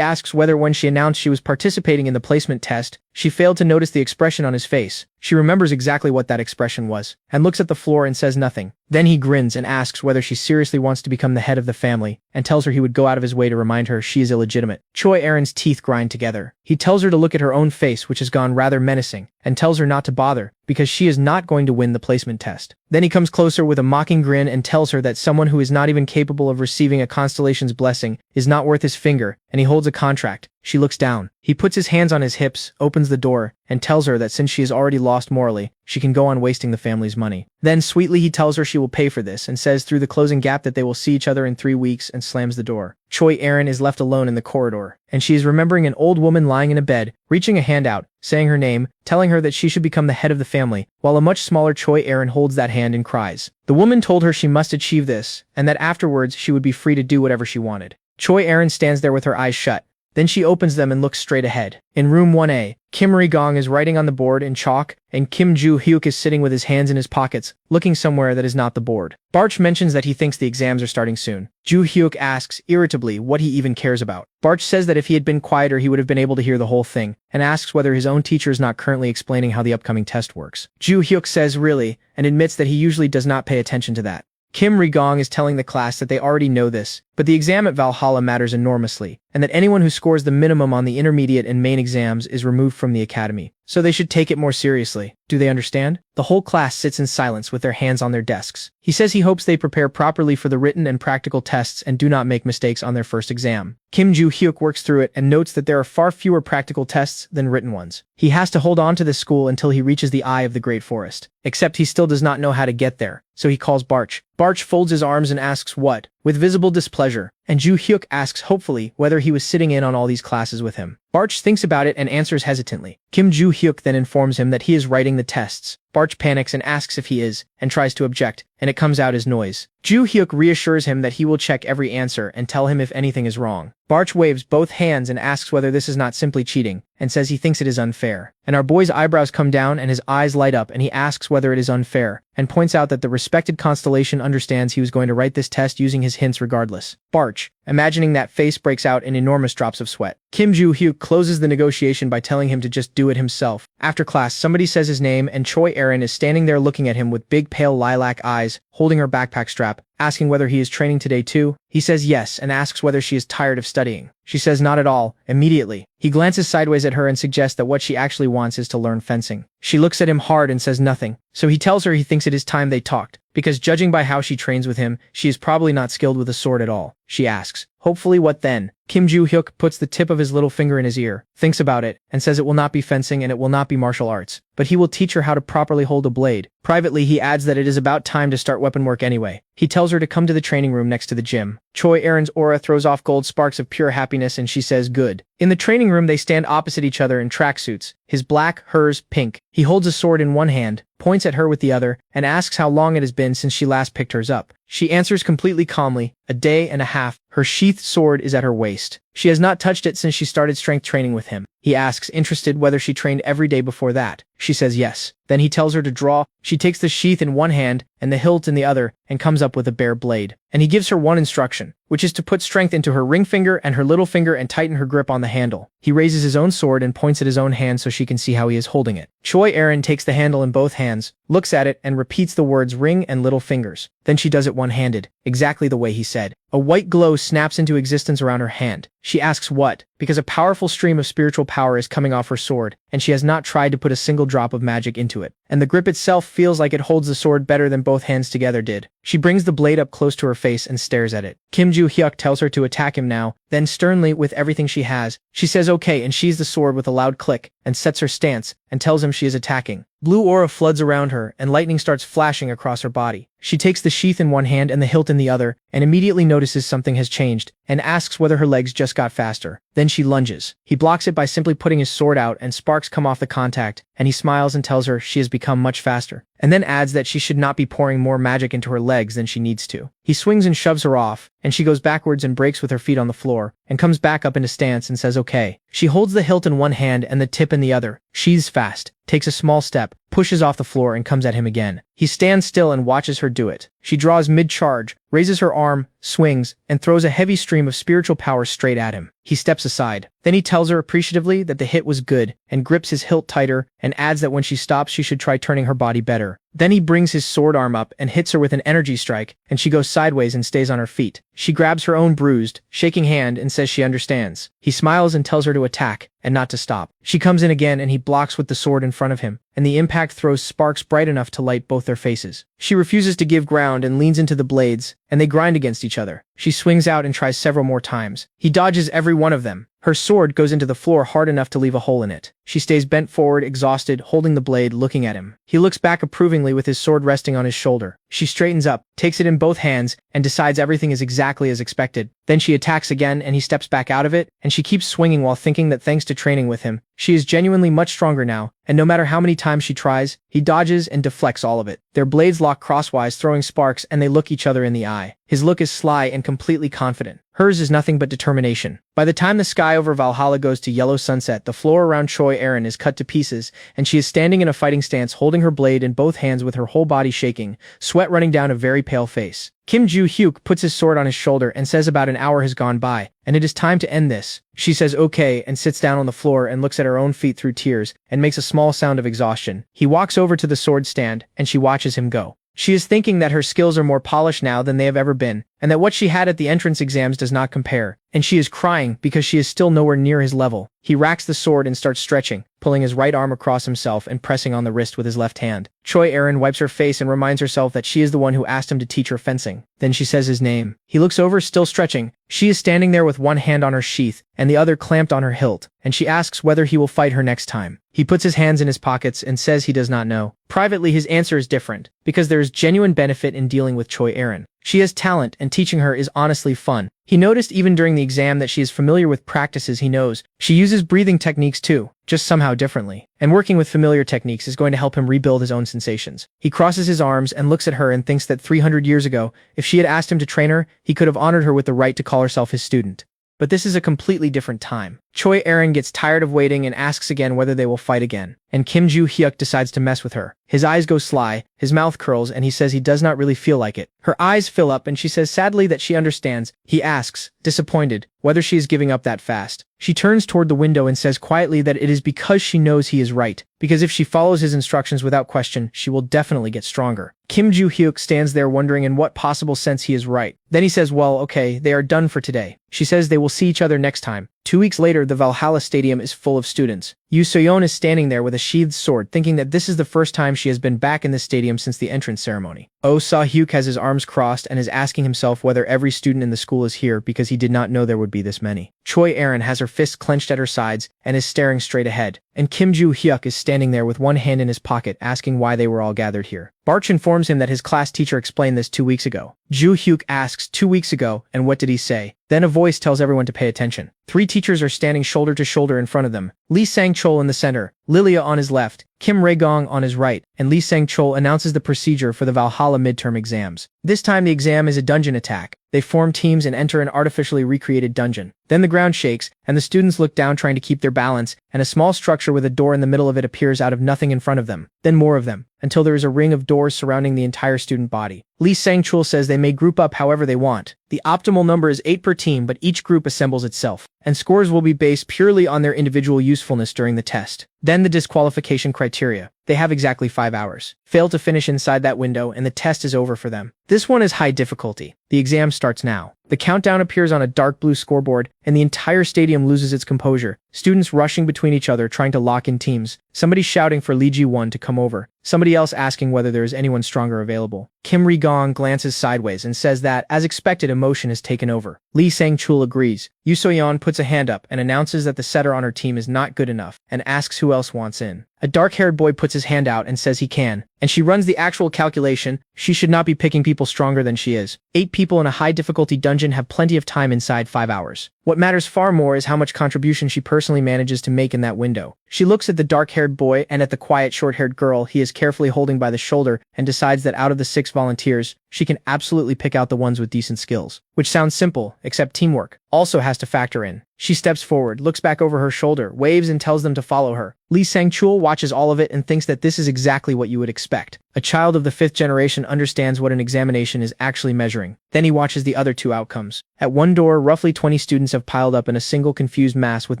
asks whether when she announced she was participating in the placement test, she failed to notice the expression on his face. She remembers exactly what that expression was, and looks at the floor and says nothing. Then he grins and asks whether she seriously wants to become the head of the family, and tells her he would go out of his way to remind her she is illegitimate. Choi Erin's teeth grind together. He tells her to look at her own face, which has gone rather menacing, and tells her not to bother, because she is not going to win the placement test. Then he comes closer with a mocking grin and tells her that someone who is not even capable of receiving a Constellations blessing is not worth his finger, and he holds a contract. She looks down. He puts his hands on his hips, opens the door, and tells her that since she is already lost morally, she can go on wasting the family's money. Then sweetly he tells her she will pay for this and says through the closing gap that they will see each other in 3 weeks and slams the door. Choi Erin is left alone in the corridor, and she is remembering an old woman lying in a bed, reaching a hand out, saying her name, telling her that she should become the head of the family, while a much smaller Choi Erin holds that hand and cries. The woman told her she must achieve this, and that afterwards she would be free to do whatever she wanted. Choi Erin stands there with her eyes shut. Then she opens them and looks straight ahead. In room 1A, Kim Ri-gong is writing on the board in chalk, and Kim Joo-hyuk is sitting with his hands in his pockets, looking somewhere that is not the board. Barch mentions that he thinks the exams are starting soon. Joo-hyuk asks, irritably, what he even cares about. Barch says that if he had been quieter he would have been able to hear the whole thing, and asks whether his own teacher is not currently explaining how the upcoming test works. Joo-hyuk says really, and admits that he usually does not pay attention to that. Kim Ri-gong is telling the class that they already know this, but the exam at Valhalla matters enormously, and that anyone who scores the minimum on the intermediate and main exams is removed from the academy. So they should take it more seriously. Do they understand? The whole class sits in silence with their hands on their desks. He says he hopes they prepare properly for the written and practical tests and do not make mistakes on their first exam. Kim Joo-hyuk works through it and notes that there are far fewer practical tests than written ones. He has to hold on to this school until he reaches the eye of the Great Forest. Except he still does not know how to get there, so he calls Barch. Barch folds his arms and asks what. with visible displeasure, and Ju Hyuk asks hopefully whether he was sitting in on all these classes with him. Barch thinks about it and answers hesitantly. Kim Ju Hyuk then informs him that he is writing the tests. Barch panics and asks if he is, and tries to object, and it comes out as noise. Ju Hyuk reassures him that he will check every answer and tell him if anything is wrong. Barch waves both hands and asks whether this is not simply cheating, and says he thinks it is unfair. And our boy's eyebrows come down and his eyes light up and he asks whether it is unfair, and points out that the respected Constellation understands he was going to write this test using his hints regardless. Barch, imagining that face, breaks out in enormous drops of sweat. Kim Ju Hyuk closes the negotiation by telling him to just do it himself. After class, somebody says his name and Choi Erin is standing there looking at him with big pale lilac eyes, holding her backpack strap, asking whether he is training today too. He says yes and asks whether she is tired of studying. She says not at all, immediately. He glances sideways at her and suggests that what she actually wants is to learn fencing. She looks at him hard and says nothing, so he tells her he thinks it is time they talked, because judging by how she trains with him, she is probably not skilled with a sword at all. She asks, hopefully what then? Kim Ju Hyuk puts the tip of his little finger in his ear, thinks about it, and says it will not be fencing and it will not be martial arts, but he will teach her how to properly hold a blade. Privately, he adds that it is about time to start weapon work anyway. He tells her to come to the training room next to the gym. Choi Erin's aura throws off gold sparks of pure happiness and she says good. In the training room, they stand opposite each other in tracksuits, his black, hers pink. He holds a sword in one hand, points at her with the other, and asks how long it has been since she last picked hers up. She answers completely calmly, a day and a half. Her sheathed sword is at her waist. She has not touched it since she started strength training with him. He asks, interested, whether she trained every day before that. She says yes. Then he tells her to draw. She takes the sheath in one hand and the hilt in the other and comes up with a bare blade. And he gives her one instruction, which is to put strength into her ring finger and her little finger and tighten her grip on the handle. He raises his own sword and points at his own hand so she can see how he is holding it. Choi Erin takes the handle in both hands, looks at it, and repeats the words ring and little fingers. Then she does it one-handed, exactly the way he said. A white glow snaps into existence around her hand. She asks what, because a powerful stream of spiritual power is coming off her sword, and she has not tried to put a single drop of magic into it. And the grip itself feels like it holds the sword better than both hands together did. She brings the blade up close to her face and stares at it. Kim Ju Hyuk tells her to attack him now, then sternly, with everything she has, she says okay and sheathes the sword with a loud click, and sets her stance, and tells him she is attacking. Blue aura floods around her, and lightning starts flashing across her body. She takes the sheath in one hand and the hilt in the other, and immediately notices something has changed, and asks whether her legs just got faster. Then she lunges. He blocks it by simply putting his sword out, and sparks come off the contact, and he smiles and tells her she has become much faster, and then adds that she should not be pouring more magic into her legs than she needs to. He swings and shoves her off, and she goes backwards and breaks with her feet on the floor, and comes back up into stance and says okay. She holds the hilt in one hand and the tip in the other, sheathes fast, takes a small step, pushes off the floor and comes at him again. He stands still and watches her do it. She draws mid-charge, raises her arm, swings, and throws a heavy stream of spiritual power straight at him. He steps aside. Then he tells her appreciatively that the hit was good, and grips his hilt tighter, and adds that when she stops she should try turning her body better. Then he brings his sword arm up and hits her with an energy strike, and she goes sideways and stays on her feet. She grabs her own bruised, shaking hand and says she understands. He smiles and tells her to attack, and not to stop. She comes in again and he blocks with the sword in front of him, and the impact throws sparks bright enough to light both their faces. She refuses to give ground and leans into the blades, and they grind against each other. She swings out and tries several more times. He dodges every one of them. Her sword goes into the floor hard enough to leave a hole in it. She stays bent forward, exhausted, holding the blade, looking at him. He looks back approvingly with his sword resting on his shoulder. She straightens up, takes it in both hands, and decides everything is exactly as expected. Then she attacks again and he steps back out of it, and she keeps swinging while thinking that thanks to training with him, she is genuinely much stronger now, and no matter how many times she tries, he dodges and deflects all of it. Their blades lock crosswise, throwing sparks, and they look each other in the eye. His look is sly and completely confident. Hers is nothing but determination. By the time the sky over Valhalla goes to yellow sunset, the floor around Choi Erin is cut to pieces, and she is standing in a fighting stance holding her blade in both hands with her whole body shaking, sweat running down a very pale face. Kim Ju Hyuk puts his sword on his shoulder and says about an hour has gone by, and it is time to end this. She says okay and sits down on the floor and looks at her own feet through tears and makes a small sound of exhaustion. He walks over to the sword stand, and she watches him go. She is thinking that her skills are more polished now than they have ever been, and that what she had at the entrance exams does not compare, and she is crying because she is still nowhere near his level. He racks the sword and starts stretching, pulling his right arm across himself and pressing on the wrist with his left hand. Choi Erin wipes her face and reminds herself that she is the one who asked him to teach her fencing. Then she says his name. He looks over, still stretching. She is standing there with one hand on her sheath and the other clamped on her hilt, and she asks whether he will fight her next time. He puts his hands in his pockets and says he does not know. Privately, his answer is different, because there is genuine benefit in dealing with Choi Erin. She has talent, and teaching her is honestly fun. He noticed even during the exam that she is familiar with practices he knows. She uses breathing techniques too, just somehow differently. And working with familiar techniques is going to help him rebuild his own sensations. He crosses his arms and looks at her and thinks that 300 years ago, if she had asked him to train her, he could have honored her with the right to call herself his student. But this is a completely different time. Choi Erin gets tired of waiting and asks again whether they will fight again. And Kim Joo-hyuk decides to mess with her. His eyes go sly, his mouth curls, and he says he does not really feel like it. Her eyes fill up and she says sadly that she understands. He asks, disappointed, whether she is giving up that fast. She turns toward the window and says quietly that it is because she knows he is right. Because if she follows his instructions without question, she will definitely get stronger. Kim Joo-hyuk stands there wondering in what possible sense he is right. Then he says, well, okay, they are done for today. She says they will see each other next time. 2 weeks later, the Valhalla Stadium is full of students. Yoo So-yeon is standing there with a sheathed sword, thinking that this is the first time she has been back in the stadium since the entrance ceremony. Oh Sa-hyuk has his arms crossed and is asking himself whether every student in the school is here because he did not know there would be this many. Choi Erin has her fists clenched at her sides and is staring straight ahead. And Kim Joo-hyuk is standing there with one hand in his pocket asking why they were all gathered here. Barch informs him that his class teacher explained this 2 weeks ago. Joo-hyuk asks 2 weeks ago, and what did he say? Then a voice tells everyone to pay attention. 3 teachers are standing shoulder to shoulder in front of them. Lee Sang-chol in the center, Lilia on his left, Kim Rae-gong on his right, and Lee Sang-chol announces the procedure for the Valhalla midterm exams. This time the exam is a dungeon attack. They form teams and enter an artificially recreated dungeon. Then the ground shakes, and the students look down trying to keep their balance, and a small structure with a door in the middle of it appears out of nothing in front of them. Then more of them, until there is a ring of doors surrounding the entire student body. Lee Sang-chol says they may group up however they want. The optimal number is 8 per team, but each group assembles itself, and scores will be based purely on their individual usefulness during the test. Then the disqualification criteria. They have exactly 5 hours. Fail to finish inside that window and the test is over for them. This one is high difficulty. The exam starts now. The countdown appears on a dark blue scoreboard, and the entire stadium loses its composure. Students rushing between each other trying to lock in teams. Somebody shouting for Lee Ji-won to come over. Somebody else asking whether there is anyone stronger available. Kim Rae-gong glances sideways and says that, as expected, emotion has taken over. Lee Sang-chol agrees. Yoo So-yeon puts a hand up and announces that the setter on her team is not good enough, and asks who else wants in. A dark-haired boy puts his hand out and says he can, and she runs the actual calculation. She should not be picking people stronger than she is. 8 people in a high-difficulty dungeon have plenty of time inside 5 hours. What matters far more is how much contribution she personally manages to make in that window. She looks at the dark-haired boy and at the quiet short-haired girl he is carefully holding by the shoulder and decides that out of the 6 volunteers, she can absolutely pick out the ones with decent skills. Which sounds simple, except teamwork also has to factor in. She steps forward, looks back over her shoulder, waves and tells them to follow her. Lee Sang-chol watches all of it and thinks that this is exactly what you would expect. A child of the 5th generation understands what an examination is actually measuring. Then he watches the other 2 outcomes. At one door, roughly 20 students have piled up in a single confused mass with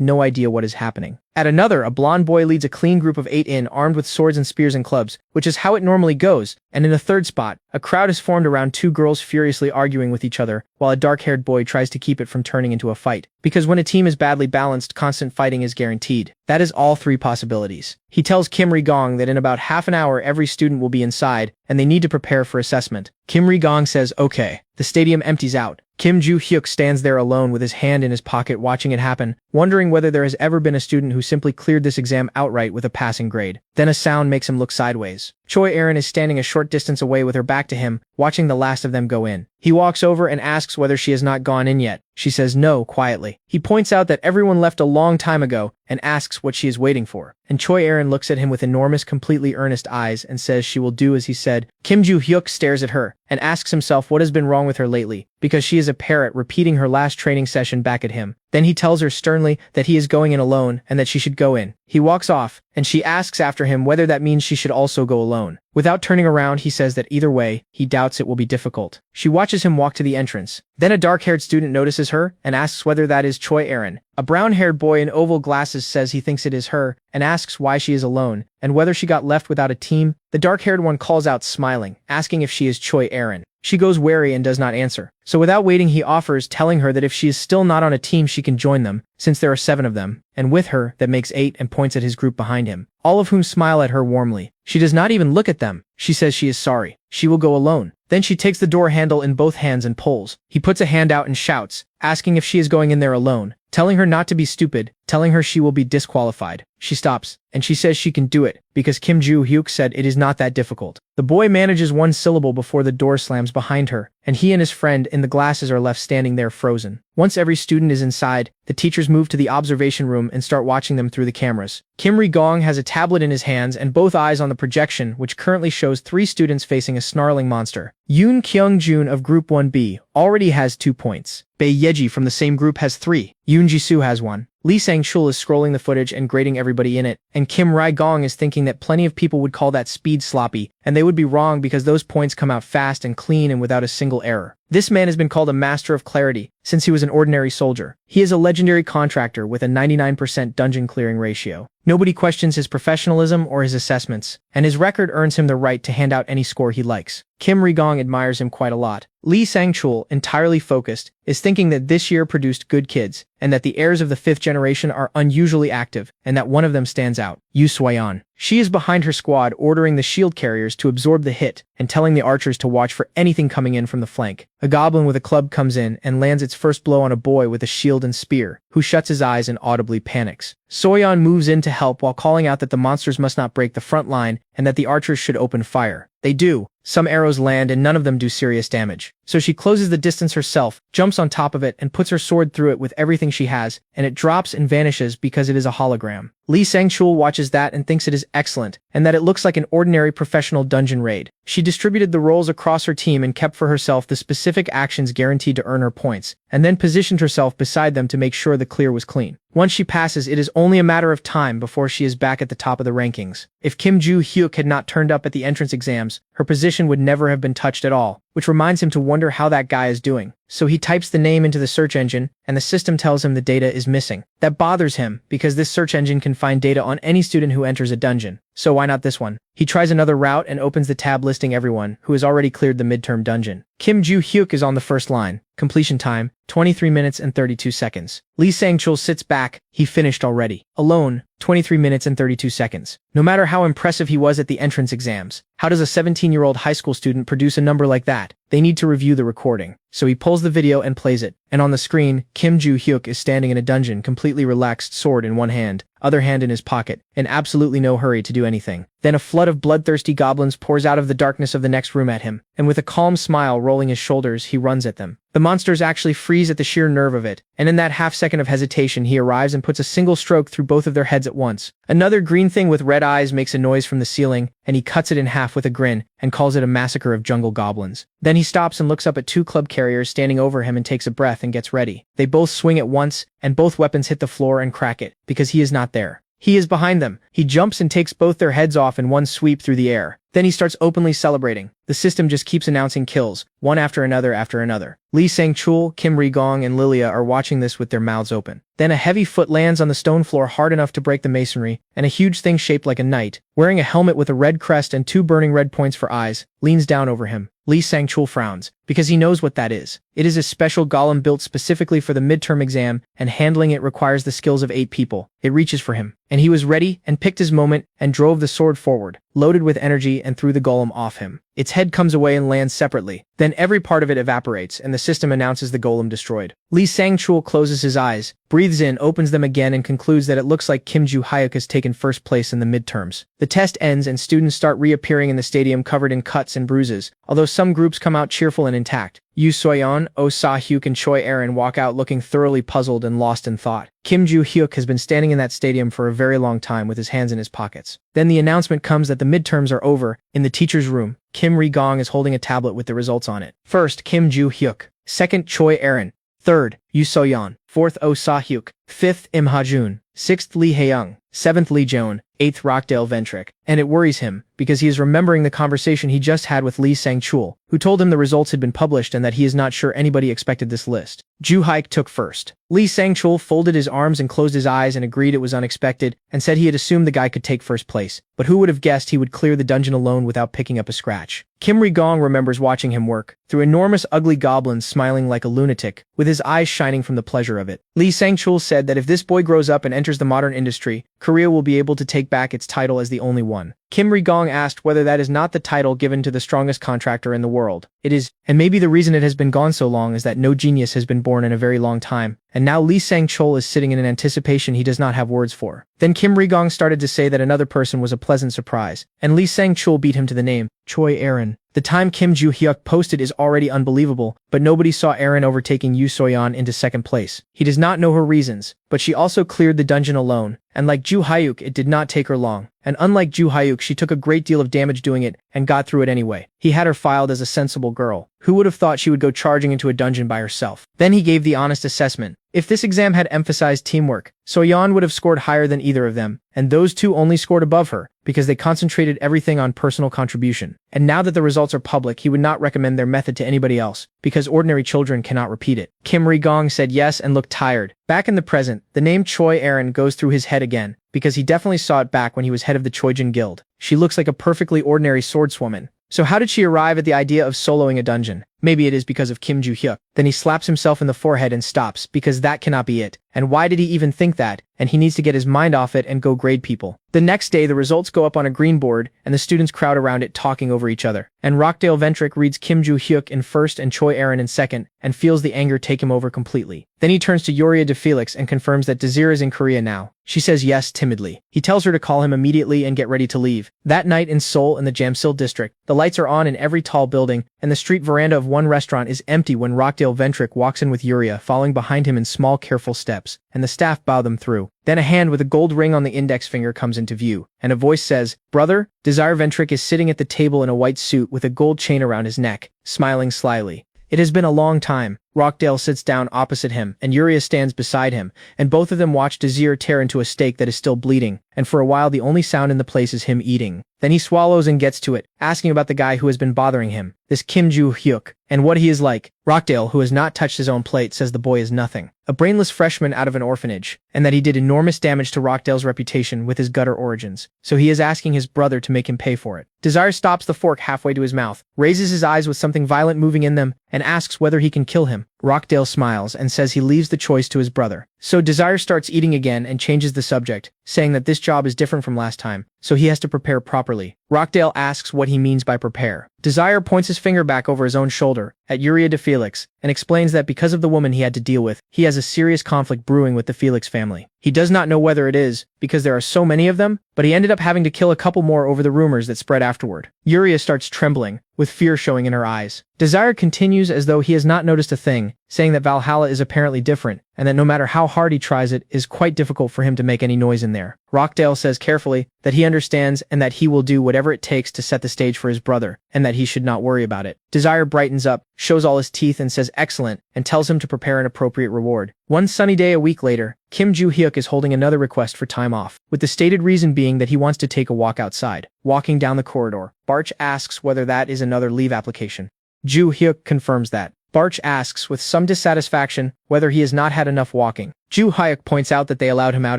no idea what is happening. At another, a blonde boy leads a clean group of 8 in, armed with swords and spears and clubs, which is how it normally goes. And in a third spot, a crowd is formed around 2 girls furiously arguing with each other, while a dark-haired boy tries to keep it from turning into a fight. Because when a team is badly balanced, constant fighting is guaranteed. That is all 3 possibilities. He tells Kim Rae-gong that in about half an hour every student will be inside, and they need to prepare for assessment. Kim Rae-gong says okay. The stadium empties out. Kim Joo-hyuk stands there alone with his hand in his pocket watching it happen, wondering whether there has ever been a student who simply cleared this exam outright with a passing grade. Then a sound makes him look sideways. Choi Erin is standing a short distance away with her back to him, watching the last of them go in. He walks over and asks whether she has not gone in yet. She says no, quietly. He points out that everyone left a long time ago and asks what she is waiting for. And Choi Erin looks at him with enormous, completely earnest eyes and says she will do as he said. Kim Joo-hyuk stares at her and asks himself what has been wrong with her lately, because she is a parrot repeating her last training session back at him. Then he tells her sternly that he is going in alone and that she should go in. He walks off, and she asks after him whether that means she should also go alone. Without turning around, he says that either way, he doubts it will be difficult. She watches him walk to the entrance. Then a dark-haired student notices her and asks whether that is Choi Erin. A brown-haired boy in oval glasses says he thinks it is her and asks why she is alone and whether she got left without a team. The dark-haired one calls out smiling, asking if she is Choi Erin. She goes wary and does not answer. So without waiting, he offers, telling her that if she is still not on a team, she can join them, since there are 7 of them, and with her, that makes 8, and points at his group behind him, all of whom smile at her warmly. She does not even look at them. She says she is sorry. She will go alone. Then she takes the door handle in both hands and pulls. He puts a hand out and shouts, asking if she is going in there alone, telling her not to be stupid, telling her she will be disqualified. She stops, and she says she can do it, because Kim Joo-hyuk said it is not that difficult. The boy manages one syllable before the door slams behind her, and he and his friend in the glasses are left standing there frozen. Once every student is inside, the teachers move to the observation room and start watching them through the cameras. Kim Ri-gong has a tablet in his hands and both eyes on the projection, which currently shows 3 students facing a snarling monster. Yoon Kyung-jun of Group 1B already has 2 points. Bae Yeji from the same group has 3. Yoon Ji-soo has 1. Lee Sang-chul is scrolling the footage and grading everybody in it, and Kim Ri-gong is thinking that plenty of people would call that speed sloppy, and they would be wrong because those points come out fast and clean and without a single error. This man has been called a master of clarity since he was an ordinary soldier. He is a legendary contractor with a 99% dungeon clearing ratio. Nobody questions his professionalism or his assessments, and his record earns him the right to hand out any score he likes. Kim Ri-gong admires him quite a lot. Lee Sang-chul, entirely focused, is thinking that this year produced good kids, and that the heirs of the 5th generation are unusually active, and that one of them stands out, Yu Swayon. She is behind her squad ordering the shield carriers to absorb the hit and telling the archers to watch for anything coming in from the flank. A goblin with a club comes in and lands its first blow on a boy with a shield and spear, who shuts his eyes and audibly panics. Soyeon moves in to help while calling out that the monsters must not break the front line and that the archers should open fire. They do. Some arrows land and none of them do serious damage. So she closes the distance herself, jumps on top of it, and puts her sword through it with everything she has, and it drops and vanishes because it is a hologram. Lee Sang-chul watches that and thinks it is excellent, and that it looks like an ordinary professional dungeon raid. She distributed the roles across her team and kept for herself the specific actions guaranteed to earn her points, and then positioned herself beside them to make sure the clear was clean. Once she passes, it is only a matter of time before she is back at the top of the rankings. If Kim Joo-hyuk had not turned up at the entrance exams, her position would never have been touched at all, which reminds him to wonder how that guy is doing. So he types the name into the search engine, and the system tells him the data is missing. That bothers him, because this search engine can find data on any student who enters a dungeon. So why not this one? He tries another route and opens the tab listing everyone who has already cleared the midterm dungeon. Kim Joo-hyuk is on the first line. Completion time, 23 minutes and 32 seconds. Lee Sang-chul sits back. He finished already. Alone, 23 minutes and 32 seconds. No matter how impressive he was at the entrance exams, how does a 17-year-old high school student produce a number like that? They need to review the recording. So he pulls the video and plays it. And on the screen, Kim Joo-hyuk is standing in a dungeon, completely relaxed, sword in one hand, other hand in his pocket, in absolutely no hurry to do anything. Then a flood of bloodthirsty goblins pours out of the darkness of the next room at him, and with a calm smile rolling his shoulders, he runs at them. The monsters actually freeze at the sheer nerve of it, and in that half-second of hesitation he arrives and puts a single stroke through both of their heads at once. Another green thing with red eyes makes a noise from the ceiling, and he cuts it in half with a grin, and calls it a massacre of jungle goblins. Then he stops and looks up at 2 club carriers standing over him and takes a breath and gets ready. They both swing at once, and both weapons hit the floor and crack it, because he is not there. He is behind them. He jumps and takes both their heads off in one sweep through the air. Then he starts openly celebrating. The system just keeps announcing kills, one after another after another. Lee Sang-chul, Kim Ri-gong, and Lilia are watching this with their mouths open. Then a heavy foot lands on the stone floor hard enough to break the masonry, and a huge thing shaped like a knight, wearing a helmet with a red crest and 2 burning red points for eyes, leans down over him. Lee Sang-chul frowns, because he knows what that is. It is a special golem built specifically for the midterm exam, and handling it requires the skills of 8 people. It reaches for him, and he was ready and picked his moment and drove the sword forward, loaded with energy, and threw the golem off him. Its head comes away and lands separately. Then every part of it evaporates, and the system announces the golem destroyed. Lee Sang-chul closes his eyes, breathes in, opens them again, and concludes that it looks like Kim Joo-hyuk has taken first place in the midterms. The test ends and students start reappearing in the stadium covered in cuts and bruises, although some groups come out cheerful and intact. Yu Soyeon, Oh Sa-hyuk, and Choi Aaron walk out looking thoroughly puzzled and lost in thought. Kim Joo-hyuk has been standing in that stadium for a very long time with his hands in his pockets. Then the announcement comes that the midterms are over. In the teacher's room, Kim Ri-gong is holding a tablet with the results on it. First, Kim Joo-hyuk. Second, Choi Aaron. Third, Yu Soyeon. Fourth, Oh Sa-hyuk. Fifth, Im Ha-jun. Sixth, Lee Hae-young. Seventh, Lee Joan. Eighth, Rockdale Ventrick. And it worries him, because he is remembering the conversation he just had with Lee Sang-chul, who told him the results had been published and that he is not sure anybody expected this list. Joo-hyuk took first. Lee Sang-chul folded his arms and closed his eyes and agreed it was unexpected, and said he had assumed the guy could take first place, but who would have guessed he would clear the dungeon alone without picking up a scratch. Kim Ri-gong remembers watching him work, through enormous ugly goblins, smiling like a lunatic, with his eyes shining from the pleasure of it. Lee Sang-chul said that if this boy grows up and enters the modern industry, Korea will be able to take back its title as the only one. Kim Ri-gong asked whether that is not the title given to the strongest contractor in the world. It is, and maybe the reason it has been gone so long is that no genius has been born in a very long time, and now Lee Sang-chul is sitting in an anticipation he does not have words for. Then Kim Ri-gong started to say that another person was a pleasant surprise, and Lee Sang-chul beat him to the name, Choi Aaron. The time Kim Joo-hyuk posted is already unbelievable, but nobody saw Aaron overtaking Yoo So-yeon into second place. He does not know her reasons, but she also cleared the dungeon alone, and like Joo-hyuk it did not take her long. And unlike Joo-hyuk, she took a great deal of damage doing it, and got through it anyway. He had her filed as a sensible girl. Who would have thought she would go charging into a dungeon by herself? Then he gave the honest assessment. If this exam had emphasized teamwork, So-yeon would have scored higher than either of them, and those two only scored above her, because they concentrated everything on personal contribution. And now that the results are public, he would not recommend their method to anybody else, because ordinary children cannot repeat it. Kim Ri-gong said yes and looked tired. Back in the present, the name Choi Aaron goes through his head again, because he definitely saw it back when he was head of the Choijin Guild. She looks like a perfectly ordinary swordswoman. So how did she arrive at the idea of soloing a dungeon? Maybe it is because of Kim Joo-hyuk. Then he slaps himself in the forehead and stops, because that cannot be it. And why did he even think that? And he needs to get his mind off it and go grade people. The next day, the results go up on a green board, and the students crowd around it talking over each other. And Rockdale Ventrick reads Kim Joo-hyuk in first and Choi Aaron in second, and feels the anger take him over completely. Then he turns to Yoria de Felix and confirms that Desire is in Korea now. She says yes timidly. He tells her to call him immediately and get ready to leave. That night in Seoul in the Jamsil district, the lights are on in every tall building, and the street veranda of one restaurant is empty when Rockdale Ventrick walks in with Yuria following behind him in small careful steps, and the staff bow them through. Then a hand with a gold ring on the index finger comes into view, and a voice says, "Brother?" Desire Ventrick is sitting at the table in a white suit with a gold chain around his neck, smiling slyly. It has been a long time. Rockdale sits down opposite him, and Yuria stands beside him, and both of them watch Desire tear into a steak that is still bleeding, and for a while the only sound in the place is him eating. Then he swallows and gets to it, asking about the guy who has been bothering him, this Kim Joo-hyuk, and what he is like. Rockdale, who has not touched his own plate, says the boy is nothing. A brainless freshman out of an orphanage, and that he did enormous damage to Rockdale's reputation with his gutter origins, so he is asking his brother to make him pay for it. Desire stops the fork halfway to his mouth, raises his eyes with something violent moving in them, and asks whether he can kill him. Rockdale smiles and says he leaves the choice to his brother. So Desire starts eating again and changes the subject, saying that this job is different from last time, so he has to prepare properly. Rockdale asks what he means by prepare. Desire points his finger back over his own shoulder, at Yuria de Felix, and explains that because of the woman he had to deal with, he has a serious conflict brewing with the Felix family. He does not know whether it is, because there are so many of them, but he ended up having to kill a couple more over the rumors that spread afterward. Yuria starts trembling, with fear showing in her eyes. Desire continues as though he has not noticed a thing, saying that Valhalla is apparently different, and that no matter how hard he tries it is quite difficult for him to make any noise in there. Rockdale says carefully that he understands and that he will do whatever it takes to set the stage for his brother, and that he should not worry about it. Desire brightens up, shows all his teeth and says excellent, and tells him to prepare an appropriate reward. One sunny day a week later, Kim Joo-hyuk is holding another request for time off, with the stated reason being that he wants to take a walk outside. Walking down the corridor, Barch asks whether that is another leave application. Joo-hyuk confirms that. Barch asks with some dissatisfaction whether he has not had enough walking. Joo-hyuk points out that they allowed him out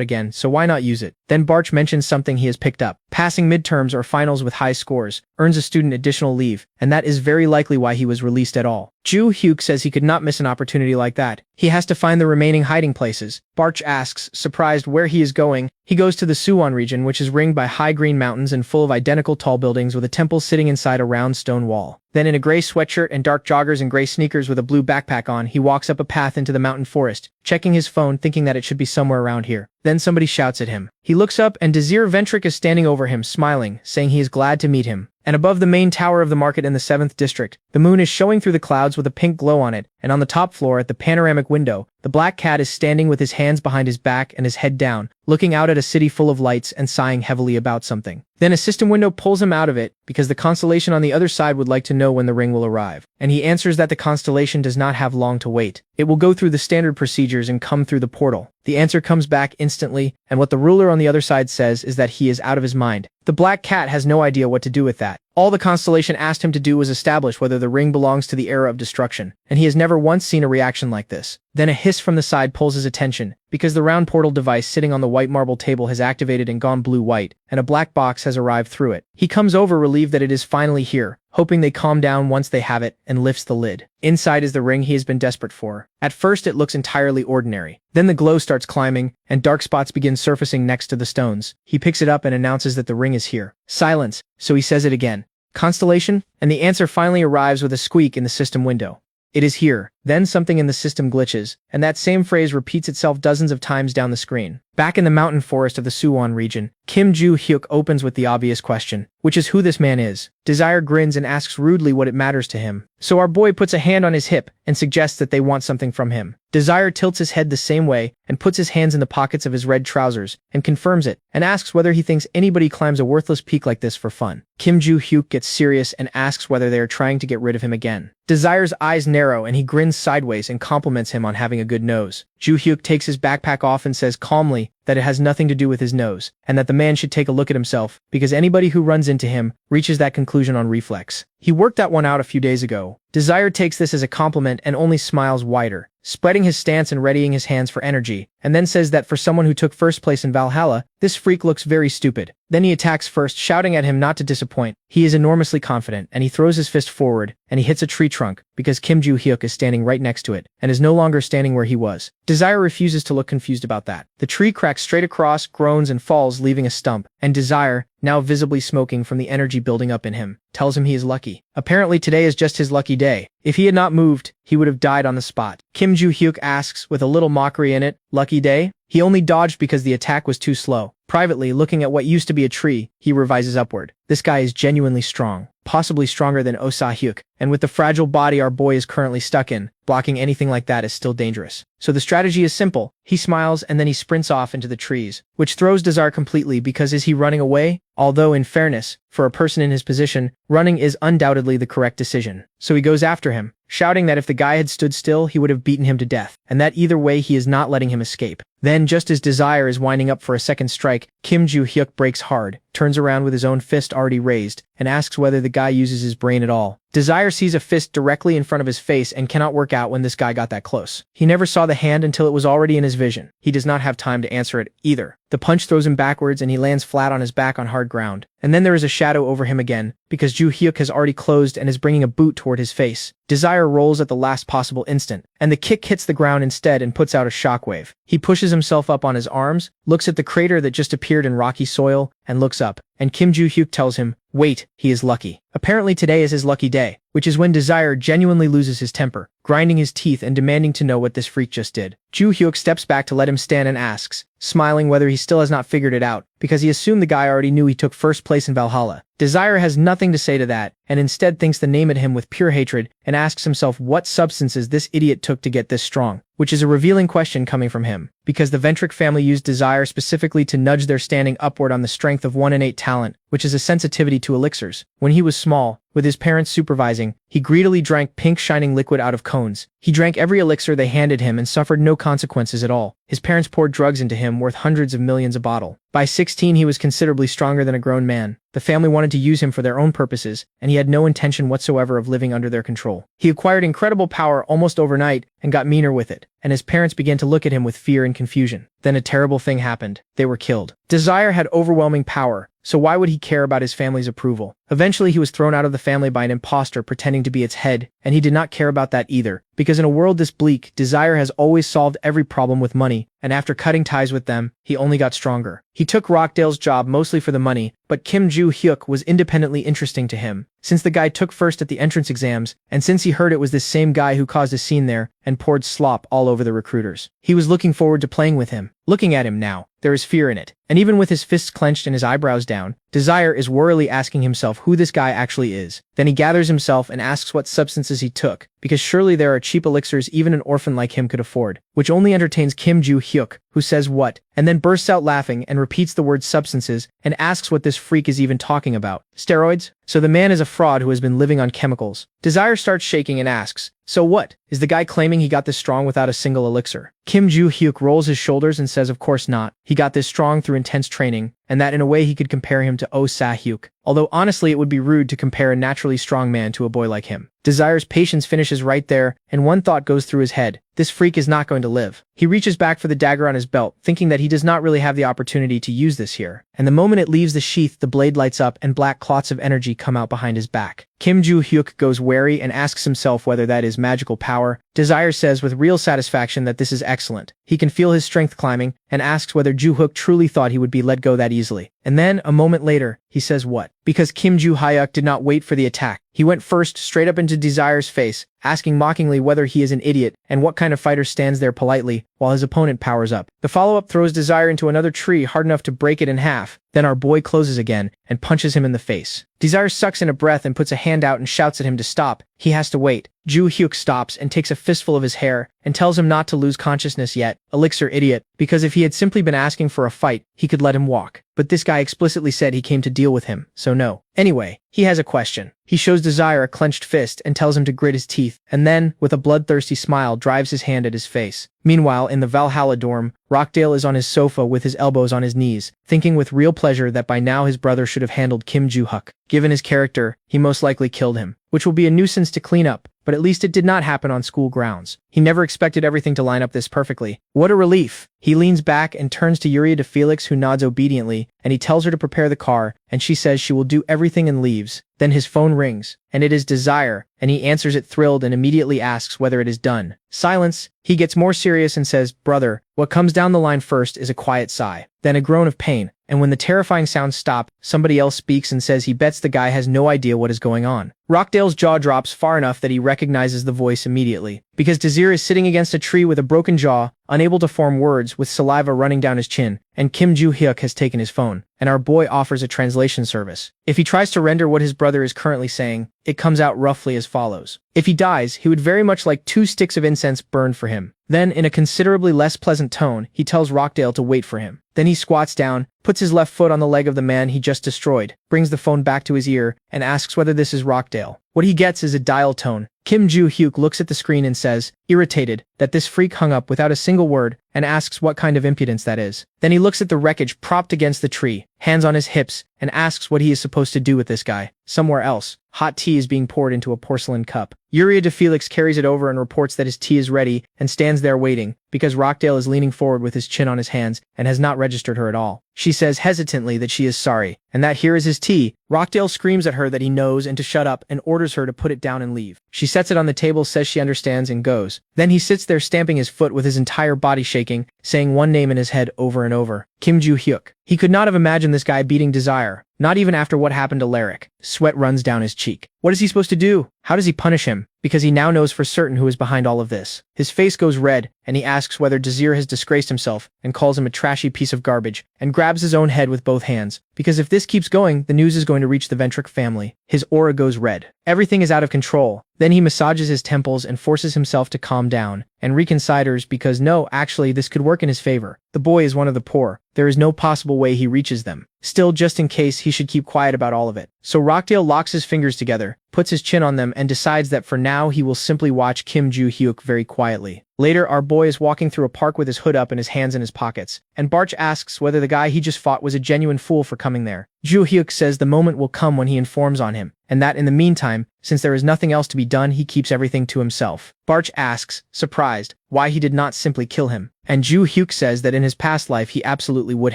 again, so why not use it? Then Barch mentions something he has picked up. Passing midterms or finals with high scores earns a student additional leave, and that is very likely why he was released at all. Joo-hyuk says he could not miss an opportunity like that. He has to find the remaining hiding places. Barch asks, surprised where he is going. He goes to the Suwon region, which is ringed by high green mountains and full of identical tall buildings with a temple sitting inside a round stone wall. Then in a gray sweatshirt and dark joggers and gray sneakers with a blue backpack on, he walks up a path into the mountain forest, checking his phone thinking that it should be somewhere around here. Then somebody shouts at him. He looks up and Desire Ventrick is standing over him, smiling, saying he is glad to meet him. And above the main tower of the market in the 7th district, the moon is showing through the clouds with a pink glow on it, and on the top floor at the panoramic window, the black cat is standing with his hands behind his back and his head down, looking out at a city full of lights and sighing heavily about something. Then a system window pulls him out of it, because the constellation on the other side would like to know when the ring will arrive. And he answers that the constellation does not have long to wait. It will go through the standard procedures and come through the portal. The answer comes back instantly, and what the ruler on the other side says is that he is out of his mind. The black cat has no idea what to do with that. All the constellation asked him to do was establish whether the ring belongs to the era of destruction, and he has never once seen a reaction like this. Then a hiss from the side pulls his attention, because the round portal device sitting on the white marble table has activated and gone blue-white, and a black box has arrived through it. He comes over relieved that it is finally here, hoping they calm down once they have it, and lifts the lid. Inside is the ring he has been desperate for. At first it looks entirely ordinary. Then the glow starts climbing, and dark spots begin surfacing next to the stones. He picks it up and announces that the ring is here. Silence, so he says it again. Constellation? And the answer finally arrives with a squeak in the system window. It is here. Then something in the system glitches, and that same phrase repeats itself dozens of times down the screen. Back in the mountain forest of the Suwon region, Kim Joo-hyuk opens with the obvious question, which is who this man is. Desire grins and asks rudely what it matters to him. So our boy puts a hand on his hip and suggests that they want something from him. Desire tilts his head the same way and puts his hands in the pockets of his red trousers and confirms it and asks whether he thinks anybody climbs a worthless peak like this for fun. Kim Joo-hyuk gets serious and asks whether they are trying to get rid of him again. Desire's eyes narrow and he grins sideways and compliments him on having a good nose. Joo-hyuk takes his backpack off and says calmly that it has nothing to do with his nose, and that the man should take a look at himself, because anybody who runs into him reaches that conclusion on reflex. He worked that one out a few days ago. Desire takes this as a compliment and only smiles wider, spreading his stance and readying his hands for energy, and then says that for someone who took first place in Valhalla, this freak looks very stupid. Then he attacks first, shouting at him not to disappoint. He is enormously confident, and he throws his fist forward, and he hits a tree trunk, because Kim Joo-hyuk is standing right next to it, and is no longer standing where he was. Desire refuses to look confused about that. The tree cracks straight across, groans, and falls, leaving a stump, and Desire, now visibly smoking from the energy building up in him, tells him he is lucky. Apparently today is just his lucky day. If he had not moved, he would have died on the spot. Kim Joo-hyuk asks, with a little mockery in it, lucky day? He only dodged because the attack was too slow. Privately, looking at what used to be a tree, he revises upward. This guy is genuinely strong, possibly stronger than Oh Sa-hyuk, and with the fragile body our boy is currently stuck in, blocking anything like that is still dangerous. So the strategy is simple. He smiles and then he sprints off into the trees, which throws Desire completely because is he running away? Although in fairness, for a person in his position, running is undoubtedly the correct decision. So he goes after him, shouting that if the guy had stood still he would have beaten him to death, and that either way he is not letting him escape. Then, just as Desire is winding up for a second strike, Kim Joo-hyuk breaks hard, turns around with his own fist already raised, and asks whether the guy uses his brain at all. Desire sees a fist directly in front of his face and cannot work out when this guy got that close. He never saw the hand until it was already in his vision. He does not have time to answer it either. The punch throws him backwards and he lands flat on his back on hard ground. And then there is a shadow over him again, because Joo-hyuk has already closed and is bringing a boot toward his face. Desire rolls at the last possible instant, and the kick hits the ground instead and puts out a shockwave. He pushes himself up on his arms, looks at the crater that just appeared in rocky soil, and looks up, and Kim Joo-hyuk tells him, wait, he is lucky. Apparently today is his lucky day, which is when Desire genuinely loses his temper, grinding his teeth and demanding to know what this freak just did. Joo-hyuk steps back to let him stand and asks, smiling whether he still has not figured it out, because he assumed the guy already knew he took first place in Valhalla. Desire has nothing to say to that, and instead thinks the name at him with pure hatred, and asks himself what substances this idiot took to get this strong, which is a revealing question coming from him, because the Ventric family used Desire specifically to nudge their standing upward on the strength of one innate talent, which is a sensitivity to elixirs. When he was small, with his parents supervising, he greedily drank pink shining liquid out of cones. He drank every elixir they handed him and suffered no consequences at all. His parents poured drugs into him worth hundreds of millions a bottle. By 16 he was considerably stronger than a grown man. The family wanted to use him for their own purposes, and he had no intention whatsoever of living under their control. He acquired incredible power almost overnight and got meaner with it, and his parents began to look at him with fear and confusion. Then a terrible thing happened. They were killed. Desire had overwhelming power, so why would he care about his family's approval? Eventually he was thrown out of the family by an imposter pretending to be its head, and he did not care about that either, because in a world this bleak, Desire has always solved every problem with money, and after cutting ties with them, he only got stronger. He took Rockdale's job mostly for the money, but Kim Joo-hyuk was independently interesting to him, since the guy took first at the entrance exams, and since he heard it was this same guy who caused a scene there and poured slop all over the recruiters. He was looking forward to playing with him. Looking at him now, there is fear in it, and even with his fists clenched and his eyebrows down, Desire is warily asking himself who this guy actually is. Then he gathers himself and asks what substances he took, because surely there are cheap elixirs even an orphan like him could afford, which only entertains Kim Joo-hyuk, who says what, and then bursts out laughing and repeats the word substances and asks what this freak is even talking about. Steroids? So the man is a fraud who has been living on chemicals. Desire starts shaking and asks, so what? Is the guy claiming he got this strong without a single elixir? Kim Joo-hyuk rolls his shoulders and says of course not. He got this strong through intense training, and that in a way he could compare him to Oh Sa-hyuk. Although honestly it would be rude to compare a naturally strong man to a boy like him. Desire's patience finishes right there, and one thought goes through his head. This freak is not going to live. He reaches back for the dagger on his belt, thinking that he does not really have the opportunity to use this here. And the moment it leaves the sheath, the blade lights up and black clots of energy come out behind his back. Kim Joo-hyuk goes wary and asks himself whether that is magical power. Desire says with real satisfaction that this is excellent. He can feel his strength climbing and asks whether Joo-hyuk truly thought he would be let go that easily. And then, a moment later, he says what? Because Kim Joo-hyuk did not wait for the attack. He went first straight up into Desire's face, asking mockingly whether he is an idiot and what kind of fighter stands there politely while his opponent powers up. The follow-up throws Desire into another tree hard enough to break it in half. Then our boy closes again and punches him in the face. Desire sucks in a breath and puts a hand out and shouts at him to stop. He has to wait. Joo-hyuk stops and takes a fistful of his hair and tells him not to lose consciousness yet. Elixir idiot, because if he had simply been asking for a fight, he could let him walk. But this guy explicitly said he came to deal with him, so no. Anyway, he has a question. He shows Desire a clenched fist and tells him to grit his teeth, and then, with a bloodthirsty smile, drives his hand at his face. Meanwhile, in the Valhalla dorm, Rockdale is on his sofa with his elbows on his knees, thinking with real pleasure that by now his brother should have handled Kim Joo-hyuk. Given his character, he most likely killed him, which will be a nuisance to clean up, but at least it did not happen on school grounds. He never expected everything to line up this perfectly. What a relief! He leans back and turns to Yuria de Felix, who nods obediently, and he tells her to prepare the car, and she says she will do everything and leaves. Then his phone rings, and it is Desire, and he answers it thrilled and immediately asks whether it is done. Silence. He gets more serious and says, "Brother." What comes down the line first is a quiet sigh, then a groan of pain, and when the terrifying sounds stop, somebody else speaks and says he bets the guy has no idea what is going on. Rockdale's jaw drops far enough that he recognizes the voice immediately, because Desire is sitting against a tree with a broken jaw, unable to form words, with saliva running down his chin, and Kim Joo-hyuk has taken his phone, and our boy offers a translation service. If he tries to render what his brother is currently saying, it comes out roughly as follows. If he dies, he would very much like 2 sticks of incense burned for him. Then, in a considerably less pleasant tone, he tells Rockdale to wait for him. Then he squats down, puts his left foot on the leg of the man he just destroyed, brings the phone back to his ear, and asks whether this is Rockdale. What he gets is a dial tone. Kim Joo-hyuk looks at the screen and says, irritated, that this freak hung up without a single word, and asks what kind of impudence that is. Then he looks at the wreckage propped against the tree, hands on his hips, and asks what he is supposed to do with this guy. Somewhere else, hot tea is being poured into a porcelain cup. Yuria de Felix carries it over and reports that his tea is ready and stands there waiting, because Rockdale is leaning forward with his chin on his hands and has not registered her at all. She says hesitantly that she is sorry, and that here is his tea. Rockdale screams at her that he knows and to shut up and orders her to put it down and leave. She sets it on the table, says she understands, and goes. Then he sits there stamping his foot with his entire body shaking, saying one name in his head over and over. Kim Joo-hyuk. He could not have imagined this guy beating Desire, not even after what happened to Lyric. Sweat runs down his cheek. What is he supposed to do? How does he punish him? Because he now knows for certain who is behind all of this. His face goes red, and he asks whether Desire has disgraced himself, and calls him a trashy piece of garbage, and grabs his own head with both hands. Because if this keeps going, the news is going to reach the Ventric family. His aura goes red. Everything is out of control. Then he massages his temples and forces himself to calm down, and reconsiders because no, actually, this could work in his favor. The boy is one of the poor. There is no possible way he reaches them. Still, just in case, he should keep quiet about all of it. So Rockdale locks his fingers together, puts his chin on them, and decides that for now he will simply watch Kim Joo-hyuk very quietly. Later, our boy is walking through a park with his hood up and his hands in his pockets, and Barch asks whether the guy he just fought was a genuine fool for coming there. Joo-hyuk says the moment will come when he informs on him, and that in the meantime, since there is nothing else to be done, he keeps everything to himself. Barch asks, surprised, why he did not simply kill him, and Joo-hyuk says that in his past life he absolutely would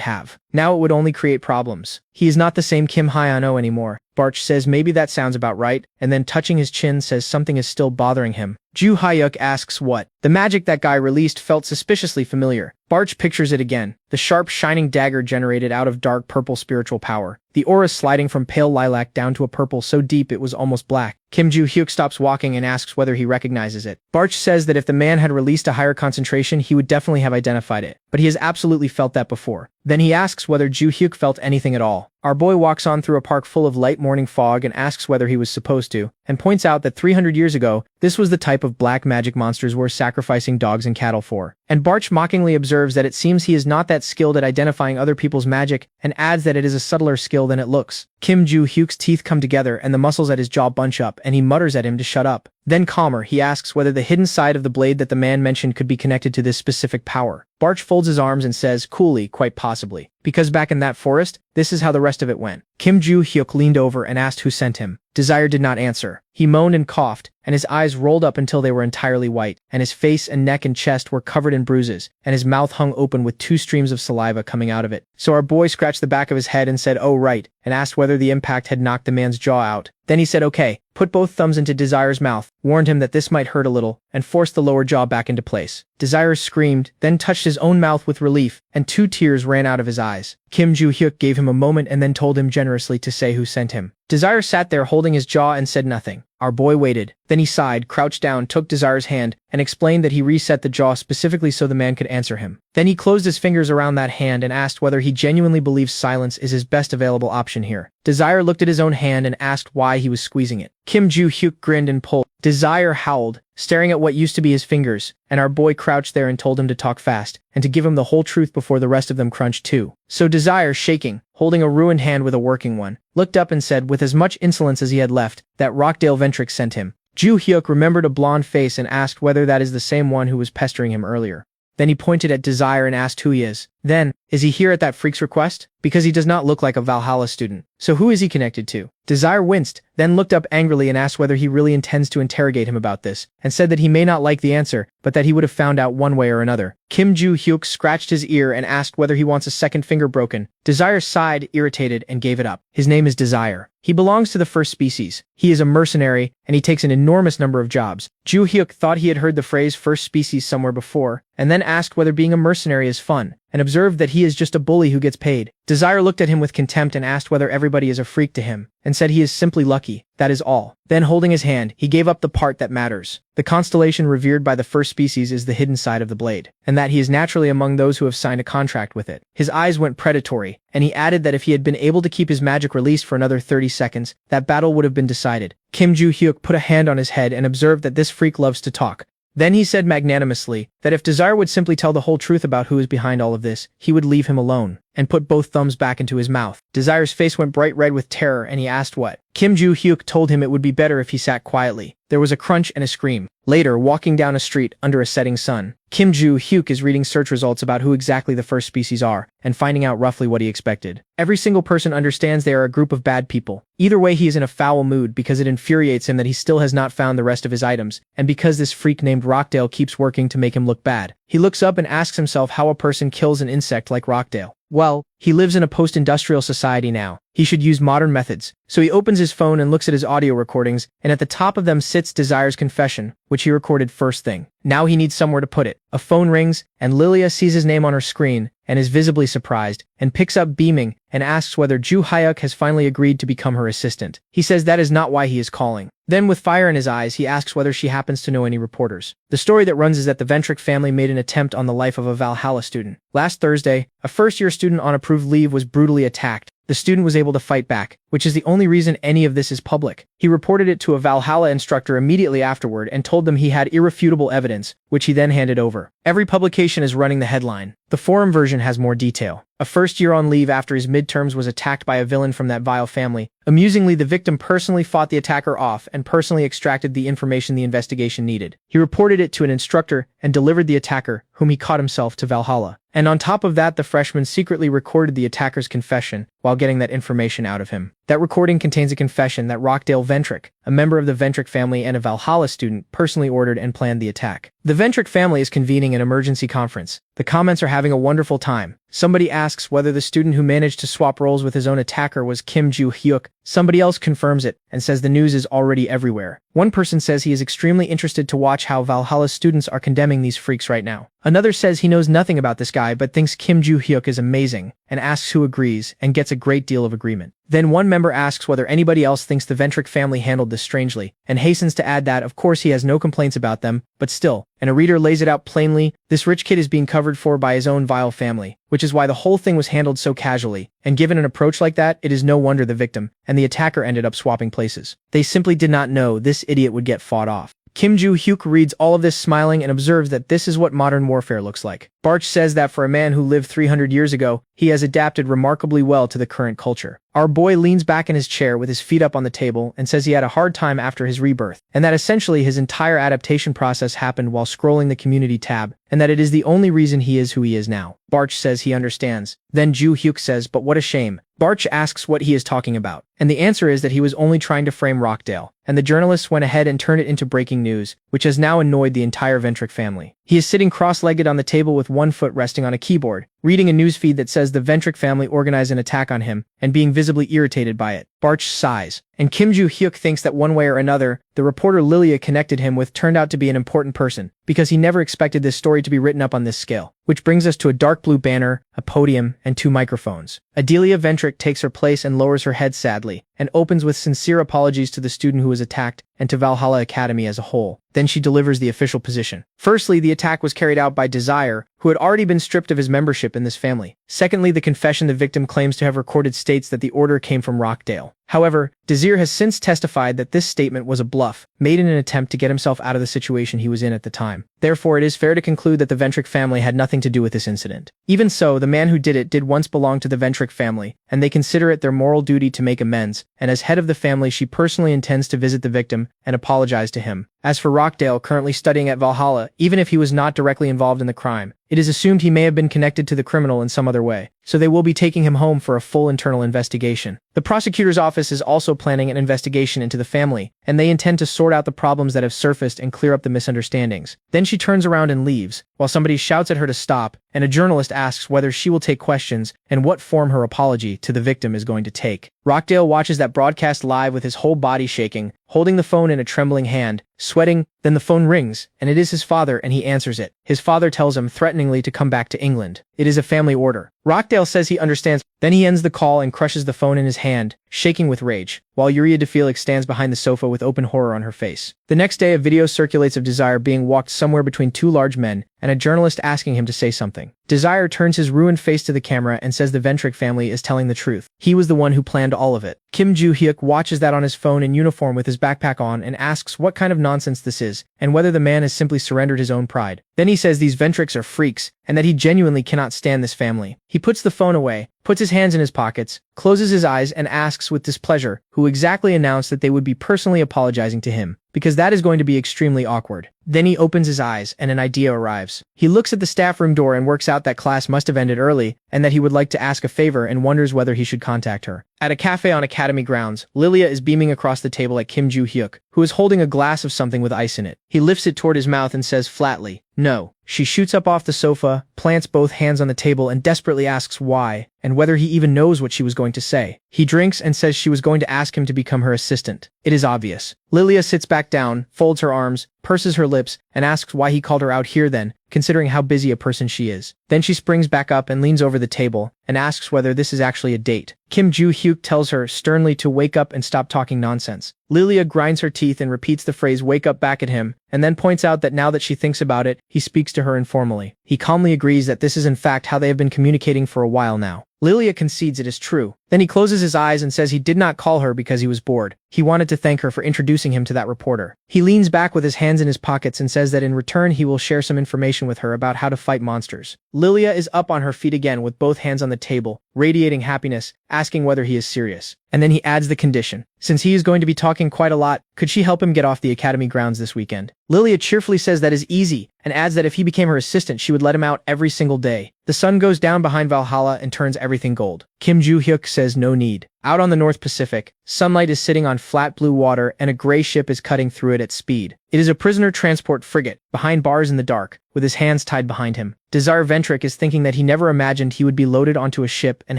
have. Now it would only create problems. He is not the same Kim Hyun-oh anymore. Barch says maybe that sounds about right, and then touching his chin says something is still bothering him. Joo-hyuk asks what. The magic that guy released felt suspiciously familiar. Barch pictures it again. The sharp, shining dagger generated out of dark purple spiritual power. The aura sliding from pale lilac down to a purple so deep it was almost black. Kim Joo-hyuk stops walking and asks whether he recognizes it. Barch says that if the man had released a higher concentration, he would definitely have identified it. But he has absolutely felt that before. Then he asks whether Joo-hyuk felt anything at all. Our boy walks on through a park full of light morning fog and asks whether he was supposed to, and points out that 300 years ago, this was the type of black magic monsters were sacrificing dogs and cattle for. And Barch mockingly observes that it seems he is not that skilled at identifying other people's magic, and adds that it is a subtler skill than it looks. Kim Joo-hyuk's teeth come together and the muscles at his jaw bunch up, and he mutters at him to shut up. Then calmer, he asks whether the hidden side of the blade that the man mentioned could be connected to this specific power. Barch folds his arms and says, coolly, quite possibly. Because back in that forest, this is how the rest of it went. Kim Joo-hyuk leaned over and asked who sent him. Desire did not answer. He moaned and coughed, and his eyes rolled up until they were entirely white, and his face and neck and chest were covered in bruises, and his mouth hung open with 2 streams of saliva coming out of it. So our boy scratched the back of his head and said, "Oh right," and asked whether the impact had knocked the man's jaw out. Then he said, "Okay," put both thumbs into Desire's mouth, warned him that this might hurt a little, and forced the lower jaw back into place. Desire screamed, then touched his own mouth with relief, and 2 tears ran out of his eyes. Kim Joo-hyuk gave him a moment and then told him generously to say who sent him. Desire sat there holding his jaw and said nothing. Our boy waited. Then he sighed, crouched down, took Desire's hand, and explained that he reset the jaw specifically so the man could answer him. Then he closed his fingers around that hand and asked whether he genuinely believes silence is his best available option here. Desire looked at his own hand and asked why he was squeezing it. Kim Joo-hyuk grinned and pulled. Desire howled, staring at what used to be his fingers, and our boy crouched there and told him to talk fast, and to give him the whole truth before the rest of them crunched too. So Desire, shaking, holding a ruined hand with a working one, looked up and said with as much insolence as he had left, that Rockdale Ventric sent him. Joo-hyuk remembered a blonde face and asked whether that is the same one who was pestering him earlier. Then he pointed at Desire and asked who he is. Then, is he here at that freak's request? Because he does not look like a Valhalla student. So who is he connected to? Desire winced, then looked up angrily and asked whether he really intends to interrogate him about this, and said that he may not like the answer, but that he would have found out one way or another. Kim Joo-hyuk scratched his ear and asked whether he wants a second finger broken. Desire sighed, irritated, and gave it up. His name is Desire. He belongs to the first species. He is a mercenary, and he takes an enormous number of jobs. Joo-hyuk thought he had heard the phrase first species somewhere before, and then asked whether being a mercenary is fun, and observed that he is just a bully who gets paid. Desire looked at him with contempt and asked whether everybody is a freak to him, and said he is simply lucky, that is all. Then holding his hand, he gave up the part that matters. The constellation revered by the first species is the hidden side of the blade, and that he is naturally among those who have signed a contract with it. His eyes went predatory, and he added that if he had been able to keep his magic released for another 30 seconds, that battle would have been decided. Kim Joo-hyuk put a hand on his head and observed that this freak loves to talk. Then he said magnanimously that if Desire would simply tell the whole truth about who is behind all of this, he would leave him alone, and put both thumbs back into his mouth. Desire's face went bright red with terror, and he asked what. Kim Joo-hyuk told him it would be better if he sat quietly. There was a crunch and a scream. Later, walking down a street under a setting sun, Kim Joo-hyuk is reading search results about who exactly the first species are, and finding out roughly what he expected. Every single person understands they are a group of bad people. Either way, he is in a foul mood because it infuriates him that he still has not found the rest of his items, and because this freak named Rockdale keeps working to make him look bad. He looks up and asks himself how a person kills an insect like Rockdale. Well, he lives in a post-industrial society now. He should use modern methods. So he opens his phone and looks at his audio recordings, and at the top of them sits Desire's confession, which he recorded first thing. Now he needs somewhere to put it. A phone rings, and Lilia sees his name on her screen, and is visibly surprised, and picks up beaming, and asks whether Joo-hyuk has finally agreed to become her assistant. He says that is not why he is calling. Then with fire in his eyes, he asks whether she happens to know any reporters. The story that runs is that the Ventric family made an attempt on the life of a Valhalla student. Last Thursday, a first-year student on approved leave was brutally attacked. The student was able to fight back, which is the only reason any of this is public. He reported it to a Valhalla instructor immediately afterward and told them he had irrefutable evidence, which he then handed over. Every publication is running the headline. The forum version has more detail. A first year on leave after his midterms was attacked by a villain from that vile family. Amusingly, the victim personally fought the attacker off and personally extracted the information the investigation needed. He reported it to an instructor and delivered the attacker, whom he caught himself, to Valhalla. And on top of that, the freshman secretly recorded the attacker's confession while getting that information out of him. That recording contains a confession that Rockdale Ventric, a member of the Ventric family and a Valhalla student, personally ordered and planned the attack. The Ventric family is convening an emergency conference. The comments are having a wonderful time. Somebody asks whether the student who managed to swap roles with his own attacker was Kim Joo-hyuk. Somebody else confirms it and says the news is already everywhere. One person says he is extremely interested to watch how Valhalla students are condemning these freaks right now. Another says he knows nothing about this guy but thinks Kim Joo-hyuk is amazing, and asks who agrees, and gets a great deal of agreement. Then one member asks whether anybody else thinks the Ventric family handled this strangely, and hastens to add that of course he has no complaints about them, but still, and a reader lays it out plainly, this rich kid is being covered for by his own vile family, which is why the whole thing was handled so casually, and given an approach like that, it is no wonder the victim and the attacker ended up swapping places. They simply did not know this idiot would get fought off. Kim Joo-hyuk reads all of this smiling and observes that this is what modern warfare looks like. Barch says that for a man who lived 300 years ago, he has adapted remarkably well to the current culture. Our boy leans back in his chair with his feet up on the table and says he had a hard time after his rebirth, and that essentially his entire adaptation process happened while scrolling the community tab, and that it is the only reason he is who he is now. Barch says he understands. Then Ju Hyuk says, but what a shame. Barch asks what he is talking about, and the answer is that he was only trying to frame Rockdale, and the journalists went ahead and turned it into breaking news, which has now annoyed the entire Ventric family. He is sitting cross-legged on the table with one foot resting on a keyboard, reading a newsfeed that says the Ventric family organized an attack on him, and being visibly irritated by it. Barch sighs, and Kim Ju Hyuk thinks that one way or another, the reporter Lilia connected him with turned out to be an important person, because he never expected this story to be written up on this scale. Which brings us to a dark blue banner, a podium, and 2 microphones. Adelia Ventric takes her place and lowers her head sadly, and opens with sincere apologies to the student who was attacked and to Valhalla Academy as a whole. Then she delivers the official position. Firstly, the attack was carried out by Desire, who had already been stripped of his membership in this family. Secondly, the confession the victim claims to have recorded states that the order came from Rockdale. However, Desire has since testified that this statement was a bluff, made in an attempt to get himself out of the situation he was in at the time. Therefore, it is fair to conclude that the Ventric family had nothing to do with this incident. Even so, the man who did it did once belong to the Ventric family, and they consider it their moral duty to make amends, and as head of the family she personally intends to visit the victim and apologize to him. As for Rockdale, currently studying at Valhalla, even if he was not directly involved in the crime, it is assumed he may have been connected to the criminal in some other way, so they will be taking him home for a full internal investigation. The prosecutor's office is also planning an investigation into the family, and they intend to sort out the problems that have surfaced and clear up the misunderstandings. Then she turns around and leaves, while somebody shouts at her to stop, and a journalist asks whether she will take questions and what form her apology to the victim is going to take. Rockdale watches that broadcast live with his whole body shaking, holding the phone in a trembling hand, sweating. Then the phone rings, and it is his father, and he answers it. His father tells him threateningly to come back to England. It is a family order. Rockdale says he understands. Then he ends the call and crushes the phone in his hand, shaking with rage, while Yuria de Felix stands behind the sofa with open horror on her face. The next day, a video circulates of Desire being walked somewhere between 2 large men, and a journalist asking him to say something. Desire turns his ruined face to the camera and says the Ventric family is telling the truth. He was the one who planned all of it. Kim Ju Hyuk watches that on his phone in uniform with his backpack on and asks what kind of nonsense this is, and whether the man has simply surrendered his own pride. Then he says these Ventrics are freaks, and that he genuinely cannot stand this family. He puts the phone away, puts his hands in his pockets, closes his eyes and asks with displeasure who exactly announced that they would be personally apologizing to him, because that is going to be extremely awkward. Then he opens his eyes and an idea arrives. He looks at the staff room door and works out that class must have ended early and that he would like to ask a favor and wonders whether he should contact her. At a cafe on Academy grounds, Lilia is beaming across the table at Kim Ju Hyuk, who is holding a glass of something with ice in it. He lifts it toward his mouth and says flatly, "No." She shoots up off the sofa, plants both hands on the table and desperately asks why, and whether he even knows what she was going to say. He drinks and says she was going to ask him to become her assistant. It is obvious. Lilia sits back down, folds her arms, purses her lips, and asks why he called her out here then, considering how busy a person she is. Then she springs back up and leans over the table, and asks whether this is actually a date. Kim Ju Hyuk tells her sternly to wake up and stop talking nonsense. Lilia grinds her teeth and repeats the phrase wake up back at him, and then points out that now that she thinks about it, he speaks to her informally. He calmly agrees that this is in fact how they have been communicating for a while now. Lilia concedes it is true. Then he closes his eyes and says he did not call her because he was bored. He wanted to thank her for introducing him to that reporter. He leans back with his hands in his pockets and says that in return he will share some information with her about how to fight monsters. Lilia is up on her feet again with both hands on the table, radiating happiness, asking whether he is serious. And then he adds the condition. Since he is going to be talking quite a lot, could she help him get off the Academy grounds this weekend? Lilia cheerfully says that is easy, and adds that if he became her assistant she would let him out every single day. The sun goes down behind Valhalla and turns everything gold. Kim Ju Hyuk says no need. Out on the North Pacific, sunlight is sitting on flat blue water and a gray ship is cutting through it at speed. It is a prisoner transport frigate, behind bars in the dark, with his hands tied behind him. Desire Ventric is thinking that he never imagined he would be loaded onto a ship and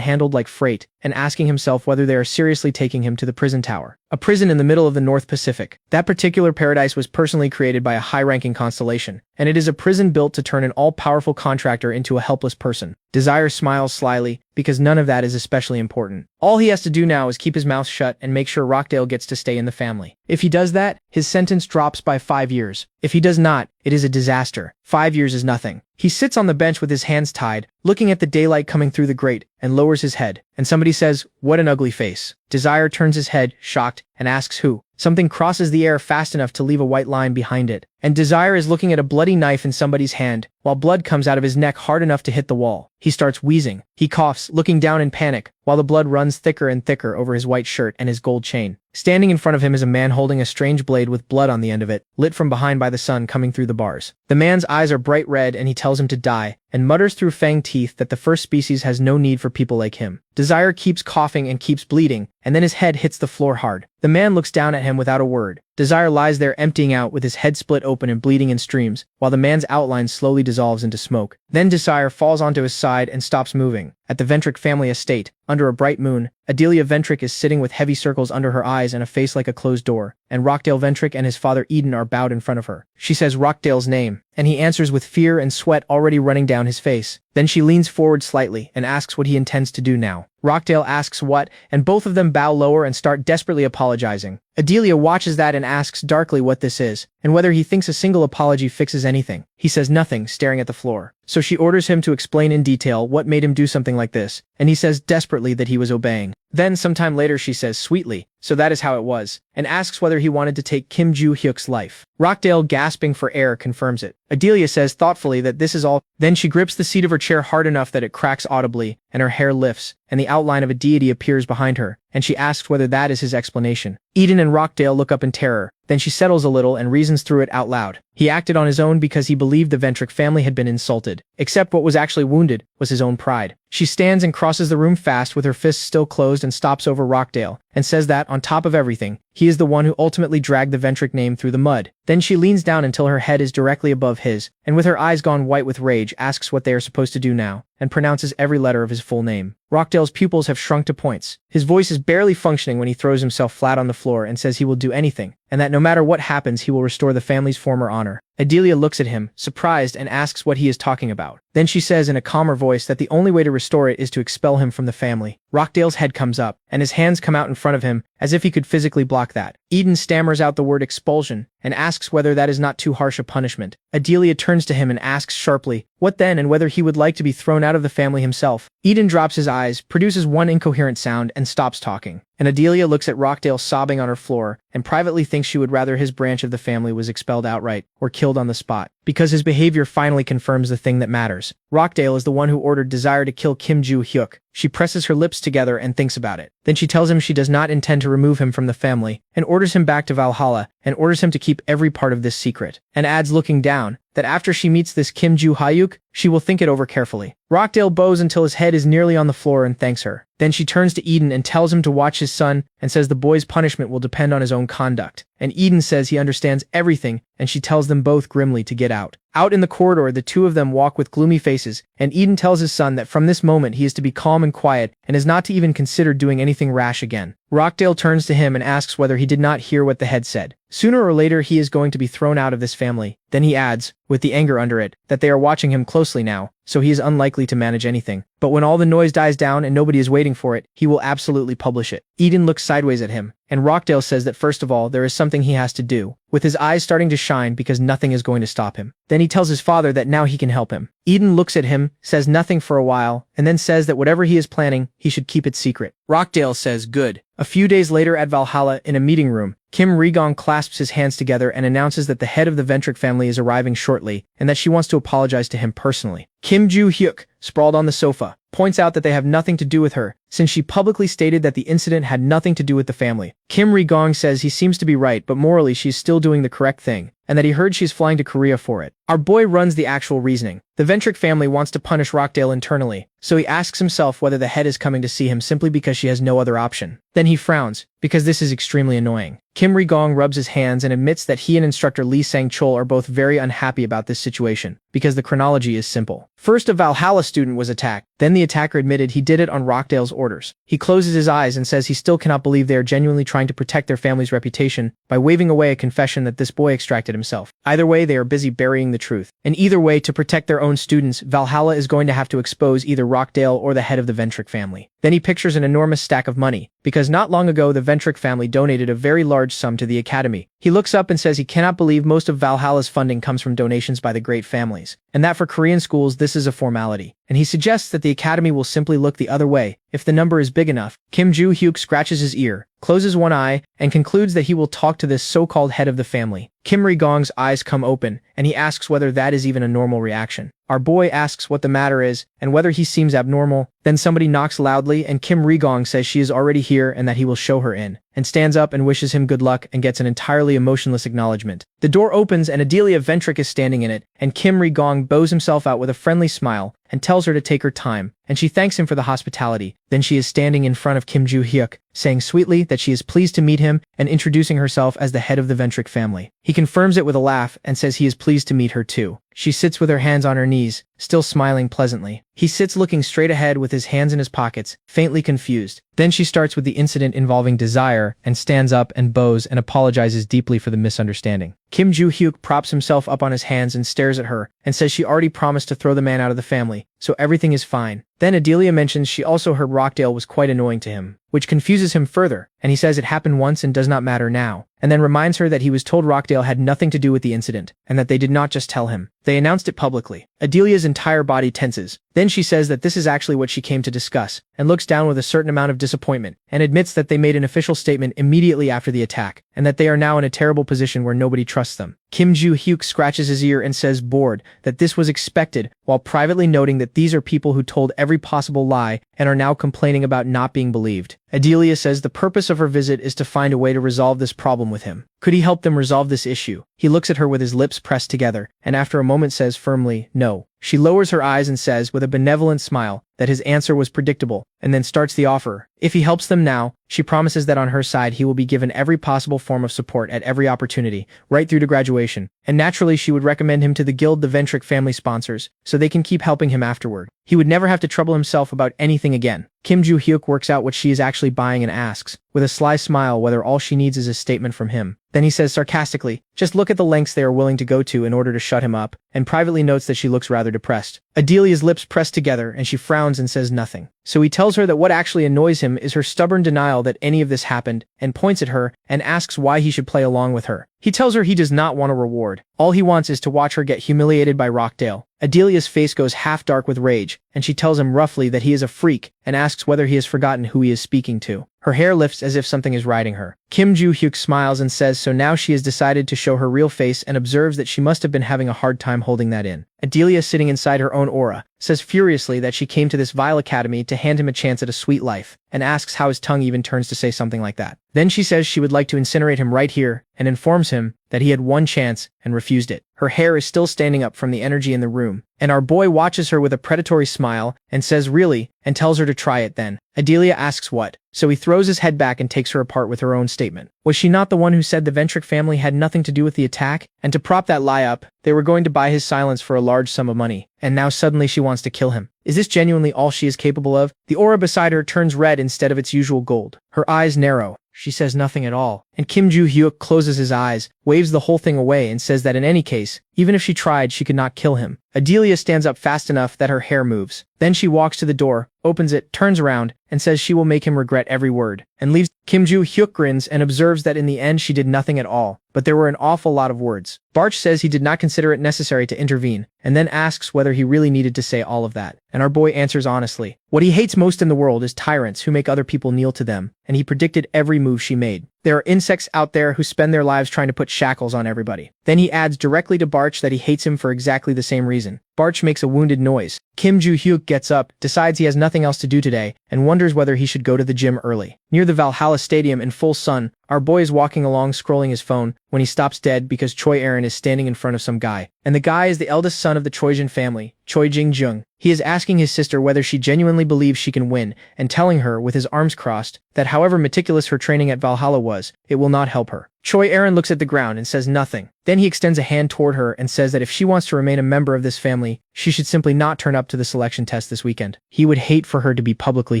handled like freight, and asking himself whether they are seriously taking him to the prison tower. A prison in the middle of the North Pacific. That particular paradise was personally created by a high-ranking constellation, and it is a prison built to turn an all-powerful contractor into a helpless person. Desire smiles slyly, because none of that is especially important. All he has to do now is keep his mouth shut and make sure Rockdale gets to stay in the family. If he does that, his sentence drops by 5 years. If he does not, it is a disaster. 5 years is nothing. He sits on the bench with his hands tied, looking at the daylight coming through the grate, and lowers his head. And somebody says, "What an ugly face." Desire turns his head, shocked, and asks who. Something crosses the air fast enough to leave a white line behind it. and Desire is looking at a bloody knife in somebody's hand, while blood comes out of his neck hard enough to hit the wall. He starts wheezing. He coughs, looking down in panic, while the blood runs thicker and thicker over his white shirt and his gold chain. Standing in front of him is a man holding a strange blade with blood on the end of it, lit from behind by the sun coming through the bars. The man's eyes are bright red and he tells him to die, and mutters through fanged teeth that the first species has no need for people like him. Desire keeps coughing and keeps bleeding, and then his head hits the floor hard. The man looks down at him without a word. Desire lies there emptying out with his head split open and bleeding in streams, while the man's outline slowly dissolves into smoke. Then Desire falls onto his side and stops moving. At the Ventric family estate, under a bright moon, Adelia Ventric is sitting with heavy circles under her eyes and a face like a closed door, and Rockdale Ventric and his father Eden are bowed in front of her. She says Rockdale's name, and he answers with fear and sweat already running down his face. Then she leans forward slightly and asks what he intends to do now. Rockdale asks what, and both of them bow lower and start desperately apologizing. Adelia watches that and asks darkly what this is, and whether he thinks a single apology fixes anything. He says nothing, staring at the floor. So she orders him to explain in detail what made him do something like this, and he says desperately that he was obeying. Then sometime later she says sweetly, so that is how it was, and asks whether he wanted to take Kim Joo-hyuk's life. Rockdale, gasping for air, confirms it. Adelia says thoughtfully that this is all. Then she grips the seat of her chair hard enough that it cracks audibly, and her hair lifts, and the outline of a deity appears behind her, and she asks whether that is his explanation. Eden and Rockdale look up in terror. Then she settles a little and reasons through it out loud. He acted on his own because he believed the Ventric family had been insulted, except what was actually wounded was his own pride. She stands and crosses the room fast with her fists still closed and stops over Rockdale, and says that, on top of everything, he is the one who ultimately dragged the Ventric name through the mud. Then she leans down until her head is directly above his, and with her eyes gone white with rage asks what they are supposed to do now, and pronounces every letter of his full name. Rockdale's pupils have shrunk to points. His voice is barely functioning when he throws himself flat on the floor and says he will do anything, and that no matter what happens he will restore the family's former honor. Adelia looks at him, surprised, and asks what he is talking about. Then she says in a calmer voice that the only way to restore it is to expel him from the family. Rockdale's head comes up, and his hands come out in front of him, as if he could physically block that. Eden stammers out the word expulsion, and asks whether that is not too harsh a punishment. Adelia turns to him and asks sharply, what then, and whether he would like to be thrown out of the family himself. Eden drops his eyes, produces one incoherent sound, and stops talking. And Adelia looks at Rockdale sobbing on her floor, and privately thinks she would rather his branch of the family was expelled outright, or killed on the spot, because his behavior finally confirms the thing that matters. Rockdale is the one who ordered Desire to kill Kim Joo-hyuk. She presses her lips together and thinks about it. Then she tells him she does not intend to remove him from the family, and orders him back to Valhalla, and orders him to keep every part of this secret, and adds, looking down, that after she meets this Kim Joo-hyuk, she will think it over carefully. Rockdale bows until his head is nearly on the floor and thanks her. Then she turns to Eden and tells him to watch his son, and says the boy's punishment will depend on his own conduct. And Eden says he understands everything, and she tells them both grimly to get out. Out in the corridor, the two of them walk with gloomy faces, and Eden tells his son that from this moment he is to be calm and quiet, and is not to even consider doing anything rash again. Rockdale turns to him and asks whether he did not hear what the head said. Sooner or later he is going to be thrown out of this family. Then he adds, with the anger under it, that they are watching him closely now, so he is unlikely to manage anything. But when all the noise dies down and nobody is waiting for it, he will absolutely publish it. Eden looks sideways at him, and Rockdale says that first of all there is something he has to do, with his eyes starting to shine because nothing is going to stop him. Then he tells his father that now he can help him. Eden looks at him, says nothing for a while, and then says that whatever he is planning, he should keep it secret. Rockdale says good. A few days later at Valhalla, in a meeting room, Kim Rigong clasps his hands together and announces that the head of the Ventric family is arriving shortly, and that she wants to apologize to him personally. Kim Joo-hyuk, sprawled on the sofa, points out that they have nothing to do with her, since she publicly stated that the incident had nothing to do with the family. Kim Rigong says he seems to be right, but morally she's still doing the correct thing, and that he heard she's flying to Korea for it. Our boy runs the actual reasoning. The Ventric family wants to punish Rockdale internally, so he asks himself whether the head is coming to see him simply because she has no other option. Then he frowns, because this is extremely annoying. Kim Rigong rubs his hands and admits that he and instructor Lee Sang-chul are both very unhappy about this situation, because the chronology is simple. First, a Valhalla student was attacked, then the attacker admitted he did it on Rockdale's orders. He closes his eyes and says he still cannot believe they are genuinely trying to protect their family's reputation by waving away a confession that this boy extracted himself. Either way, they are busy burying the truth. And either way, to protect their own students, Valhalla is going to have to expose either Rockdale or the head of the Ventric family. Then he pictures an enormous stack of money, because not long ago the Ventric family donated a very large sum to the academy. He looks up and says he cannot believe most of Valhalla's funding comes from donations by the great families, and that for Korean schools this is a formality. And he suggests that the academy will simply look the other way if the number is big enough. Kim Joo-hyuk scratches his ear, closes one eye, and concludes that he will talk to this so-called head of the family. Kim Ri-gong's eyes come open, and he asks whether that is even a normal reaction. Our boy asks what the matter is, and whether he seems abnormal. Then somebody knocks loudly, and Kim Ri-gong says she is already here and that he will show her in, and stands up and wishes him good luck and gets an entirely emotionless acknowledgement. The door opens and Adelia Ventric is standing in it, and Kim Ri-gong bows himself out with a friendly smile and tells her to take her time, and she thanks him for the hospitality. Then she is standing in front of Kim Joo-hyuk, saying sweetly that she is pleased to meet him and introducing herself as the head of the Ventric family. He confirms it with a laugh and says he is pleased to meet her too. She sits with her hands on her knees, still smiling pleasantly. He sits looking straight ahead with his hands in his pockets, faintly confused. Then she starts with the incident involving Desire and stands up and bows and apologizes deeply for the misunderstanding. Kim Joo-hyuk props himself up on his hands and stares at her and says she already promised to throw the man out of the family, so everything is fine. Then Adelia mentions she also heard Rockdale was quite annoying to him, which confuses him further, and he says it happened once and does not matter now, and then reminds her that he was told Rockdale had nothing to do with the incident, and that they did not just tell him. They announced it publicly. Adelia's entire body tenses. Then she says that this is actually what she came to discuss, and looks down with a certain amount of disappointment, and admits that they made an official statement immediately after the attack, and that they are now in a terrible position where nobody trusts them. Kim Joo-hyuk scratches his ear and says bored that this was expected, while privately noting that these are people who told every possible lie and are now complaining about not being believed. Adelia says the purpose of her visit is to find a way to resolve this problem with him. Could he help them resolve this issue? He looks at her with his lips pressed together, and after a moment says firmly, no. She lowers her eyes and says with a benevolent smile that his answer was predictable, and then starts the offer. If he helps them now, she promises that on her side he will be given every possible form of support at every opportunity, right through to graduation. And naturally she would recommend him to the guild the Ventric family sponsors, so they can keep helping him afterward. He would never have to trouble himself about anything again. Kim Joo-hyuk works out what she is actually buying and asks, with a sly smile, whether all she needs is a statement from him. Then he says sarcastically, just look at the lengths they are willing to go to in order to shut him up, and privately notes that she looks rather depressed. Adelia's lips press together and she frowns and says nothing. So he tells her that what actually annoys him is her stubborn denial that any of this happened, and points at her and asks why he should play along with her. He tells her he does not want a reward. All he wants is to watch her get humiliated by Rockdale. Adelia's face goes half dark with rage, and she tells him roughly that he is a freak and asks whether he has forgotten who he is speaking to. Her hair lifts as if something is riding her. Kim Joo-hyuk smiles and says so now she has decided to show her real face and observes that she must have been having a hard time holding that in. Adelia, sitting inside her own aura, says furiously that she came to this vile academy to hand him a chance at a sweet life, and asks how his tongue even turns to say something like that. Then she says she would like to incinerate him right here, and informs him that he had one chance and refused it. Her hair is still standing up from the energy in the room, and our boy watches her with a predatory smile and says really, and tells her to try it then. Adelia asks what, so he throws his head back and takes her apart with her own statement. Was she not the one who said the Ventric family had nothing to do with the attack? And to prop that lie up, they were going to buy his silence for a large sum of money, and now suddenly she wants to kill him. Is this genuinely all she is capable of? The aura beside her turns red instead of its usual gold. Her eyes narrow. She says nothing at all, and Kim Joo-hyuk closes his eyes, waves the whole thing away and says that in any case, even if she tried, she could not kill him. Adelia stands up fast enough that her hair moves. Then she walks to the door, opens it, turns around, and says she will make him regret every word, and leaves. Kim Joo-hyuk grins and observes that in the end she did nothing at all, but there were an awful lot of words. Barch says he did not consider it necessary to intervene, and then asks whether he really needed to say all of that, and our boy answers honestly. What he hates most in the world is tyrants who make other people kneel to them, and he predicted every move she made. There are insects out there who spend their lives trying to put shackles on everybody. Then he adds directly to Barch that he hates him for exactly the same reason. Barch makes a wounded noise. Kim Joo-hyuk gets up, decides he has nothing else to do today, and wonders whether he should go to the gym early. Near the Valhalla Stadium in full sun, our boy is walking along scrolling his phone when he stops dead because Choi Aaron is standing in front of some guy. And the guy is the eldest son of the Choijin family, Choi Jing-jung. He is asking his sister whether she genuinely believes she can win, and telling her, with his arms crossed, that however meticulous her training at Valhalla was, it will not help her. Choi Aaron looks at the ground and says nothing. Then he extends a hand toward her and says that if she wants to remain a member of this family, she should simply not turn up to the selection test this weekend. He would hate for her to be publicly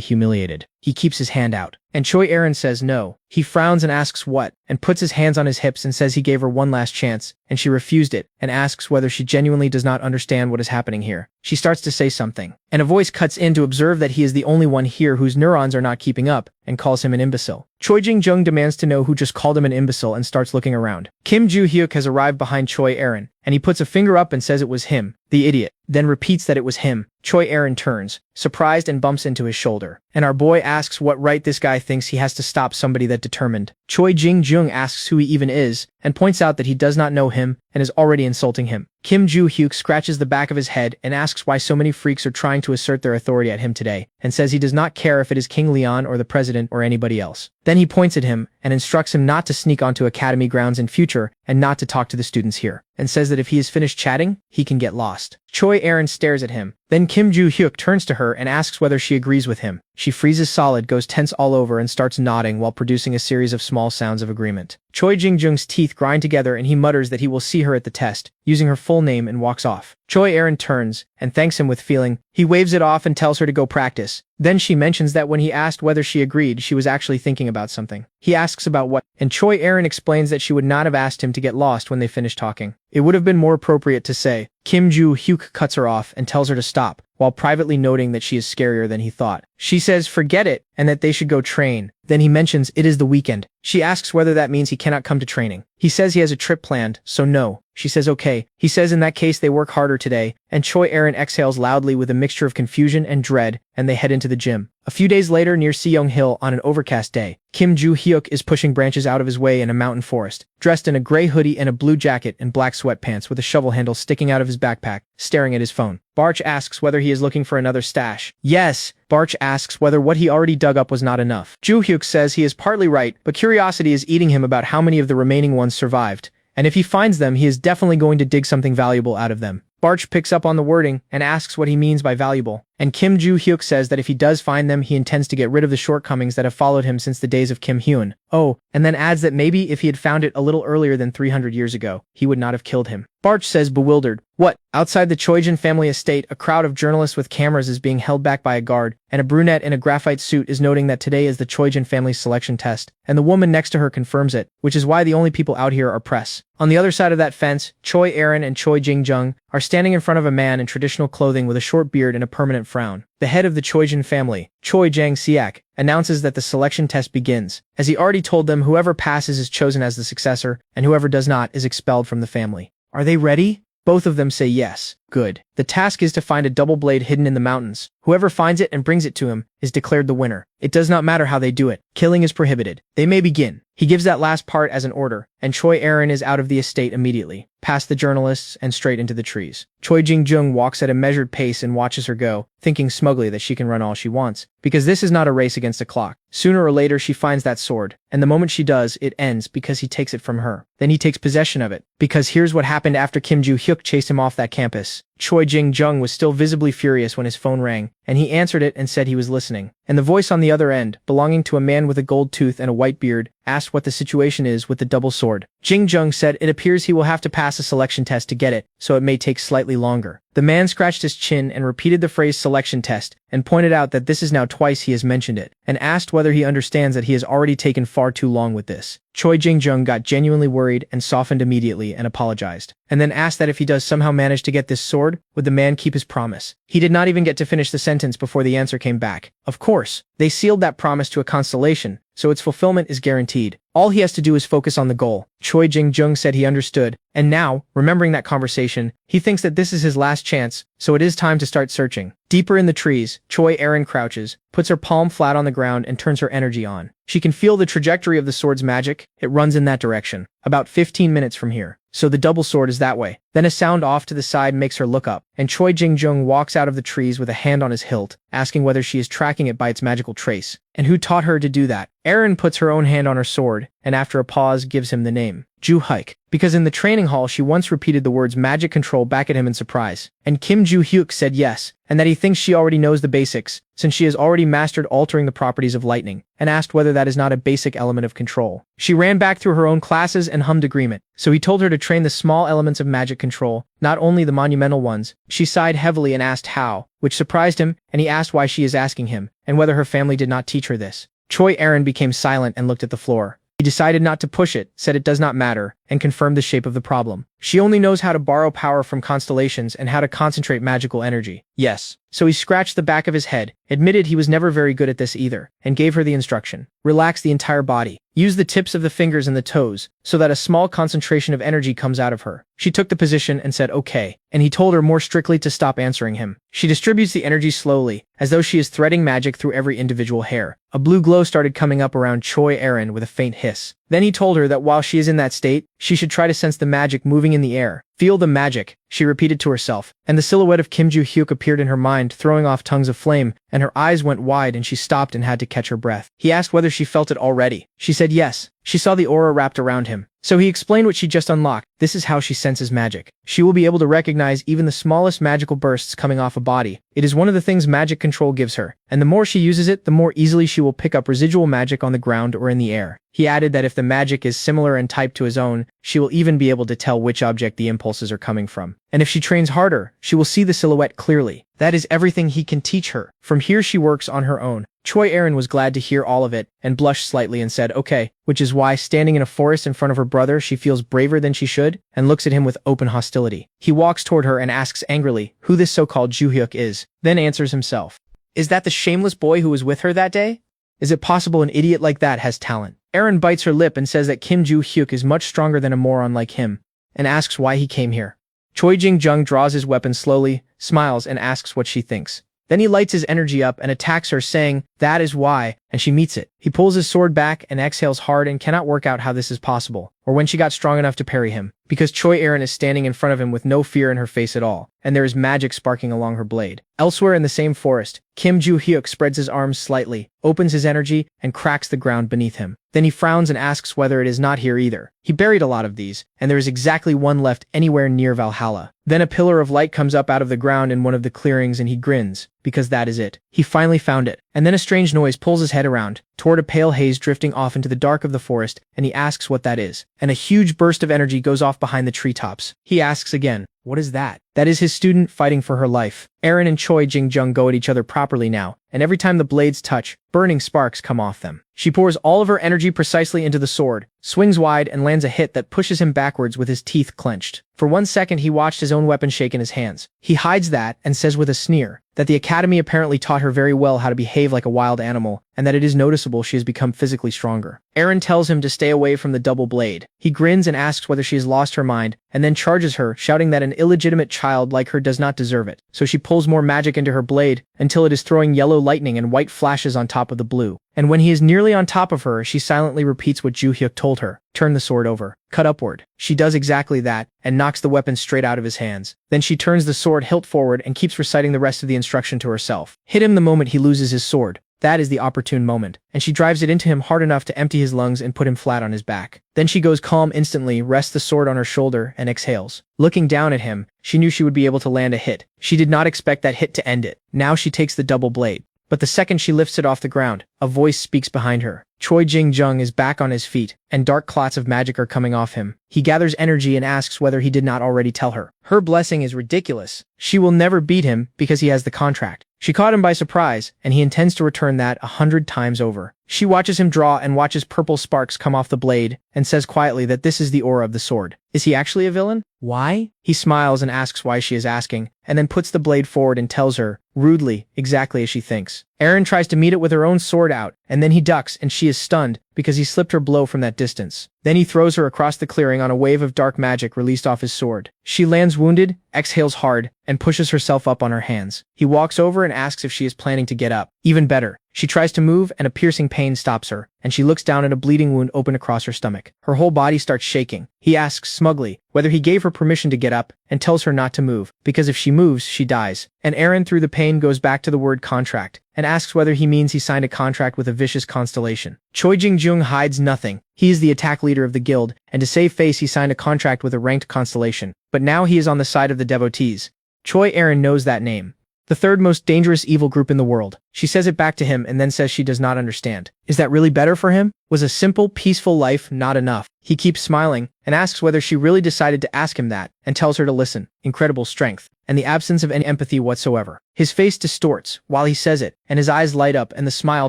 humiliated. He keeps his hand out. And Choi Aaron says no. He frowns and asks what, and puts his hands on his hips and says he gave her one last chance, and she refused it, and asks whether she genuinely does not understand what is happening here. She starts to say something, and a voice cuts in to observe that he is the only one here whose neurons are not keeping up, and calls him an imbecile. Choi Jing-jung demands to know who just called him an imbecile and starts looking around. Kim Joo-hyuk has arrived behind Choi Aaron, and he puts a finger up and says it was him, the idiot, then repeats that it was him. Choi Aaron turns, surprised, and bumps into his shoulder. And our boy asks what right this guy thinks he has to stop somebody that determined. Choi Jing-jung asks who he even is, and points out that he does not know him and is already insulting him. Kim Joo-hyuk scratches the back of his head and asks why so many freaks are trying to assert their authority at him today, and says he does not care if it is King Leon or the president or anybody else. Then he points at him and instructs him not to sneak onto academy grounds in future and not to talk to the students here, and says that if he is finished chatting, he can get lost. Choi Aaron stares at him. Then Kim Joo-hyuk turns to her and asks whether she agrees with him. She freezes solid, goes tense all over, and starts nodding while producing a series of small sounds of agreement. Choi Jing-jung's teeth grind together and he mutters that he will see her at the test, using her full name, and walks off. Choi Aaron turns and thanks him with feeling. He waves it off and tells her to go practice. Then she mentions that when he asked whether she agreed, she was actually thinking about something. He asks about what, and Choi Aaron explains that she would not have asked him to get lost when they finished talking. It would have been more appropriate to say. Kim Joo-hyuk cuts her off and tells her to stop, while privately noting that she is scarier than he thought. She says forget it, and that they should go train. Then he mentions it is the weekend. She asks whether that means he cannot come to training. He says he has a trip planned, so no. She says okay. He says in that case they work harder today, and Choi Aaron exhales loudly with a mixture of confusion and dread, and they head into the gym. A few days later, near Seong Hill on an overcast day, Kim Joo-hyuk is pushing branches out of his way in a mountain forest, dressed in a gray hoodie and a blue jacket and black sweatpants with a shovel handle sticking out of his backpack, staring at his phone. Barch asks whether he is looking for another stash. Yes. Barch asks whether what he already dug up was not enough. Joo-hyuk says he is partly right, but curiosity is eating him about how many of the remaining ones survived, and if he finds them, he is definitely going to dig something valuable out of them. Barch picks up on the wording and asks what he means by valuable, and Kim Joo-hyuk says that if he does find them, he intends to get rid of the shortcomings that have followed him since the days of Kim Hyun. Oh, and then adds that maybe if he had found it a little earlier than 300 years ago, he would not have killed him. Barch says bewildered. What? Outside the Choijin family estate, a crowd of journalists with cameras is being held back by a guard, and a brunette in a graphite suit is noting that today is the Choijin family's selection test, and the woman next to her confirms it, which is why the only people out here are press. On the other side of that fence, Choi Aaron and Choi Jing-jung are standing in front of a man in traditional clothing with a short beard and a permanent frown. The head of the Choijin family, Choi Jang-siak, announces that the selection test begins. As he already told them, whoever passes is chosen as the successor, and whoever does not is expelled from the family. Are they ready? Both of them say yes. Good. The task is to find a double blade hidden in the mountains. Whoever finds it and brings it to him is declared the winner. It does not matter how they do it. Killing is prohibited. They may begin. He gives that last part as an order, and Choi Aaron is out of the estate immediately, past the journalists and straight into the trees. Choi Jing-jung walks at a measured pace and watches her go, thinking smugly that she can run all she wants, because this is not a race against a clock. Sooner or later she finds that sword, and the moment she does, it ends because he takes it from her. Then he takes possession of it, because here's what happened after Kim Joo-hyuk chased him off that campus. Choi Jing-jung was still visibly furious when his phone rang, and he answered it and said he was listening. And the voice on the other end, belonging to a man with a gold tooth and a white beard, asked what the situation is with the double sword. Jing-jung said it appears he will have to pass a selection test to get it, so it may take slightly longer. The man scratched his chin and repeated the phrase selection test, and pointed out that this is now twice he has mentioned it, and asked whether he understands that he has already taken far too long with this. Choi Jing-jung got genuinely worried and softened immediately and apologized, and then asked that if he does somehow manage to get this sword, would the man keep his promise. He did not even get to finish the sentence before the answer came back. Of course, they sealed that promise to a constellation, so its fulfillment is guaranteed. All he has to do is focus on the goal. Choi Jing-jung said he understood, and now, remembering that conversation, he thinks that this is his last chance, so it is time to start searching. Deeper in the trees, Choi Aaron crouches, puts her palm flat on the ground and turns her energy on. She can feel the trajectory of the sword's magic. It runs in that direction, about 15 minutes from here. So the double sword is that way. Then a sound off to the side makes her look up, and Choi Jing-jung walks out of the trees with a hand on his hilt, asking whether she is tracking it by its magical trace, and who taught her to do that. Aaron puts her own hand on her sword, and after a pause gives him the name. Ju-hyuk, because in the training hall she once repeated the words magic control back at him in surprise. And Kim Ju-hyuk said yes, and that he thinks she already knows the basics, since she has already mastered altering the properties of lightning, and asked whether that is not a basic element of control. She ran back through her own classes and hummed agreement, so he told her to train the small elements of magic control, not only the monumental ones. She sighed heavily and asked how, which surprised him, and he asked why she is asking him, and whether her family did not teach her this. Choi Aaron became silent and looked at the floor. He decided not to push it, said it does not matter, and confirmed the shape of the problem. She only knows how to borrow power from constellations and how to concentrate magical energy. Yes. So he scratched the back of his head, admitted he was never very good at this either, and gave her the instruction. Relax the entire body. Use the tips of the fingers and the toes, so that a small concentration of energy comes out of her. She took the position and said okay, and he told her more strictly to stop answering him. She distributes the energy slowly, as though she is threading magic through every individual hair. A blue glow started coming up around Choi Aaron with a faint hiss. Then he told her that while she is in that state, she should try to sense the magic moving in the air. Feel the magic, she repeated to herself, and the silhouette of Kim Ju-hyuk appeared in her mind, throwing off tongues of flame, and her eyes went wide and she stopped and had to catch her breath. He asked whether she felt it already. She said yes. She saw the aura wrapped around him. So he explained what she just unlocked. This is how she senses magic. She will be able to recognize even the smallest magical bursts coming off a body. It is one of the things magic control gives her, and the more she uses it, the more easily she will pick up residual magic on the ground or in the air. He added that if the magic is similar in type to his own, she will even be able to tell which object the impulses are coming from. And if she trains harder, she will see the silhouette clearly. That is everything he can teach her. From here she works on her own. Choi Aaron was glad to hear all of it, and blushed slightly and said okay, which is why, standing in a forest in front of her brother, she feels braver than she should, and looks at him with open hostility. He walks toward her and asks angrily who this so-called Ju-hyuk is, then answers himself. Is that the shameless boy who was with her that day? Is it possible an idiot like that has talent? Aaron bites her lip and says that Kim Ju-hyuk is much stronger than a moron like him, and asks why he came here. Choi Jing-jung draws his weapon slowly, smiles, and asks what she thinks. Then he lights his energy up and attacks her, saying, "That is why," and she meets it. He pulls his sword back and exhales hard and cannot work out how this is possible, or when she got strong enough to parry him, because Choi Aaron is standing in front of him with no fear in her face at all, and there is magic sparking along her blade. Elsewhere in the same forest, Kim Ju-hyuk spreads his arms slightly, opens his energy, and cracks the ground beneath him. Then he frowns and asks whether it is not here either. He buried a lot of these, and there is exactly one left anywhere near Valhalla. Then a pillar of light comes up out of the ground in one of the clearings and he grins, because that is it. He finally found it. And then a strange noise pulls his head around, toward a pale haze drifting off into the dark of the forest, and he asks what that is. And a huge burst of energy goes off behind the treetops. He asks again, what is that? That is his student fighting for her life. Aaron and Choi Jing-jung go at each other properly now, and every time the blades touch, burning sparks come off them. She pours all of her energy precisely into the sword, swings wide, and lands a hit that pushes him backwards with his teeth clenched. For 1 second he watched his own weapon shake in his hands. He hides that and says with a sneer that the academy apparently taught her very well how to behave like a wild animal, and that it is noticeable she has become physically stronger. Aaron tells him to stay away from the double blade. He grins and asks whether she has lost her mind, and then charges her, shouting that an illegitimate child like her does not deserve it. So she pulls more magic into her blade, until it is throwing yellow lightning and white flashes on top of the blue. And when he is nearly on top of her, she silently repeats what Ju-hyuk told her. Turn the sword over. Cut upward. She does exactly that, and knocks the weapon straight out of his hands. Then she turns the sword hilt forward and keeps reciting the rest of the instruction to herself. Hit him the moment he loses his sword. That is the opportune moment, and she drives it into him hard enough to empty his lungs and put him flat on his back. Then she goes calm instantly, rests the sword on her shoulder, and exhales. Looking down at him, she knew she would be able to land a hit. She did not expect that hit to end it. Now she takes the double blade. But the second she lifts it off the ground, a voice speaks behind her. Choi Jing-jung is back on his feet, and dark clots of magic are coming off him. He gathers energy and asks whether he did not already tell her. Her blessing is ridiculous. She will never beat him because he has the contract. She caught him by surprise, and he intends to return that 100 times over. She watches him draw and watches purple sparks come off the blade, and says quietly that this is the aura of the sword. Is he actually a villain? Why? He smiles and asks why she is asking, and then puts the blade forward and tells her, rudely, exactly as she thinks. Aaron tries to meet it with her own sword out, and then he ducks and she is stunned because he slipped her blow from that distance. Then he throws her across the clearing on a wave of dark magic released off his sword. She lands wounded, exhales hard, and pushes herself up on her hands. He walks over and asks if she is planning to get up. Even better. She tries to move, and a piercing pain stops her, and she looks down at a bleeding wound open across her stomach. Her whole body starts shaking. He asks smugly whether he gave her permission to get up, and tells her not to move, because if she moves, she dies. And Aaron, through the pain, goes back to the word contract, and asks whether he means he signed a contract with a vicious constellation. Choi Jing-jung hides nothing. He is the attack leader of the guild, and to save face he signed a contract with a ranked constellation. But now he is on the side of the devotees. Choi Erin knows that name. The third most dangerous evil group in the world. She says it back to him and then says she does not understand. Is that really better for him? Was a simple, peaceful life not enough? He keeps smiling and asks whether she really decided to ask him that and tells her to listen. Incredible strength and the absence of any empathy whatsoever. His face distorts while he says it and his eyes light up and the smile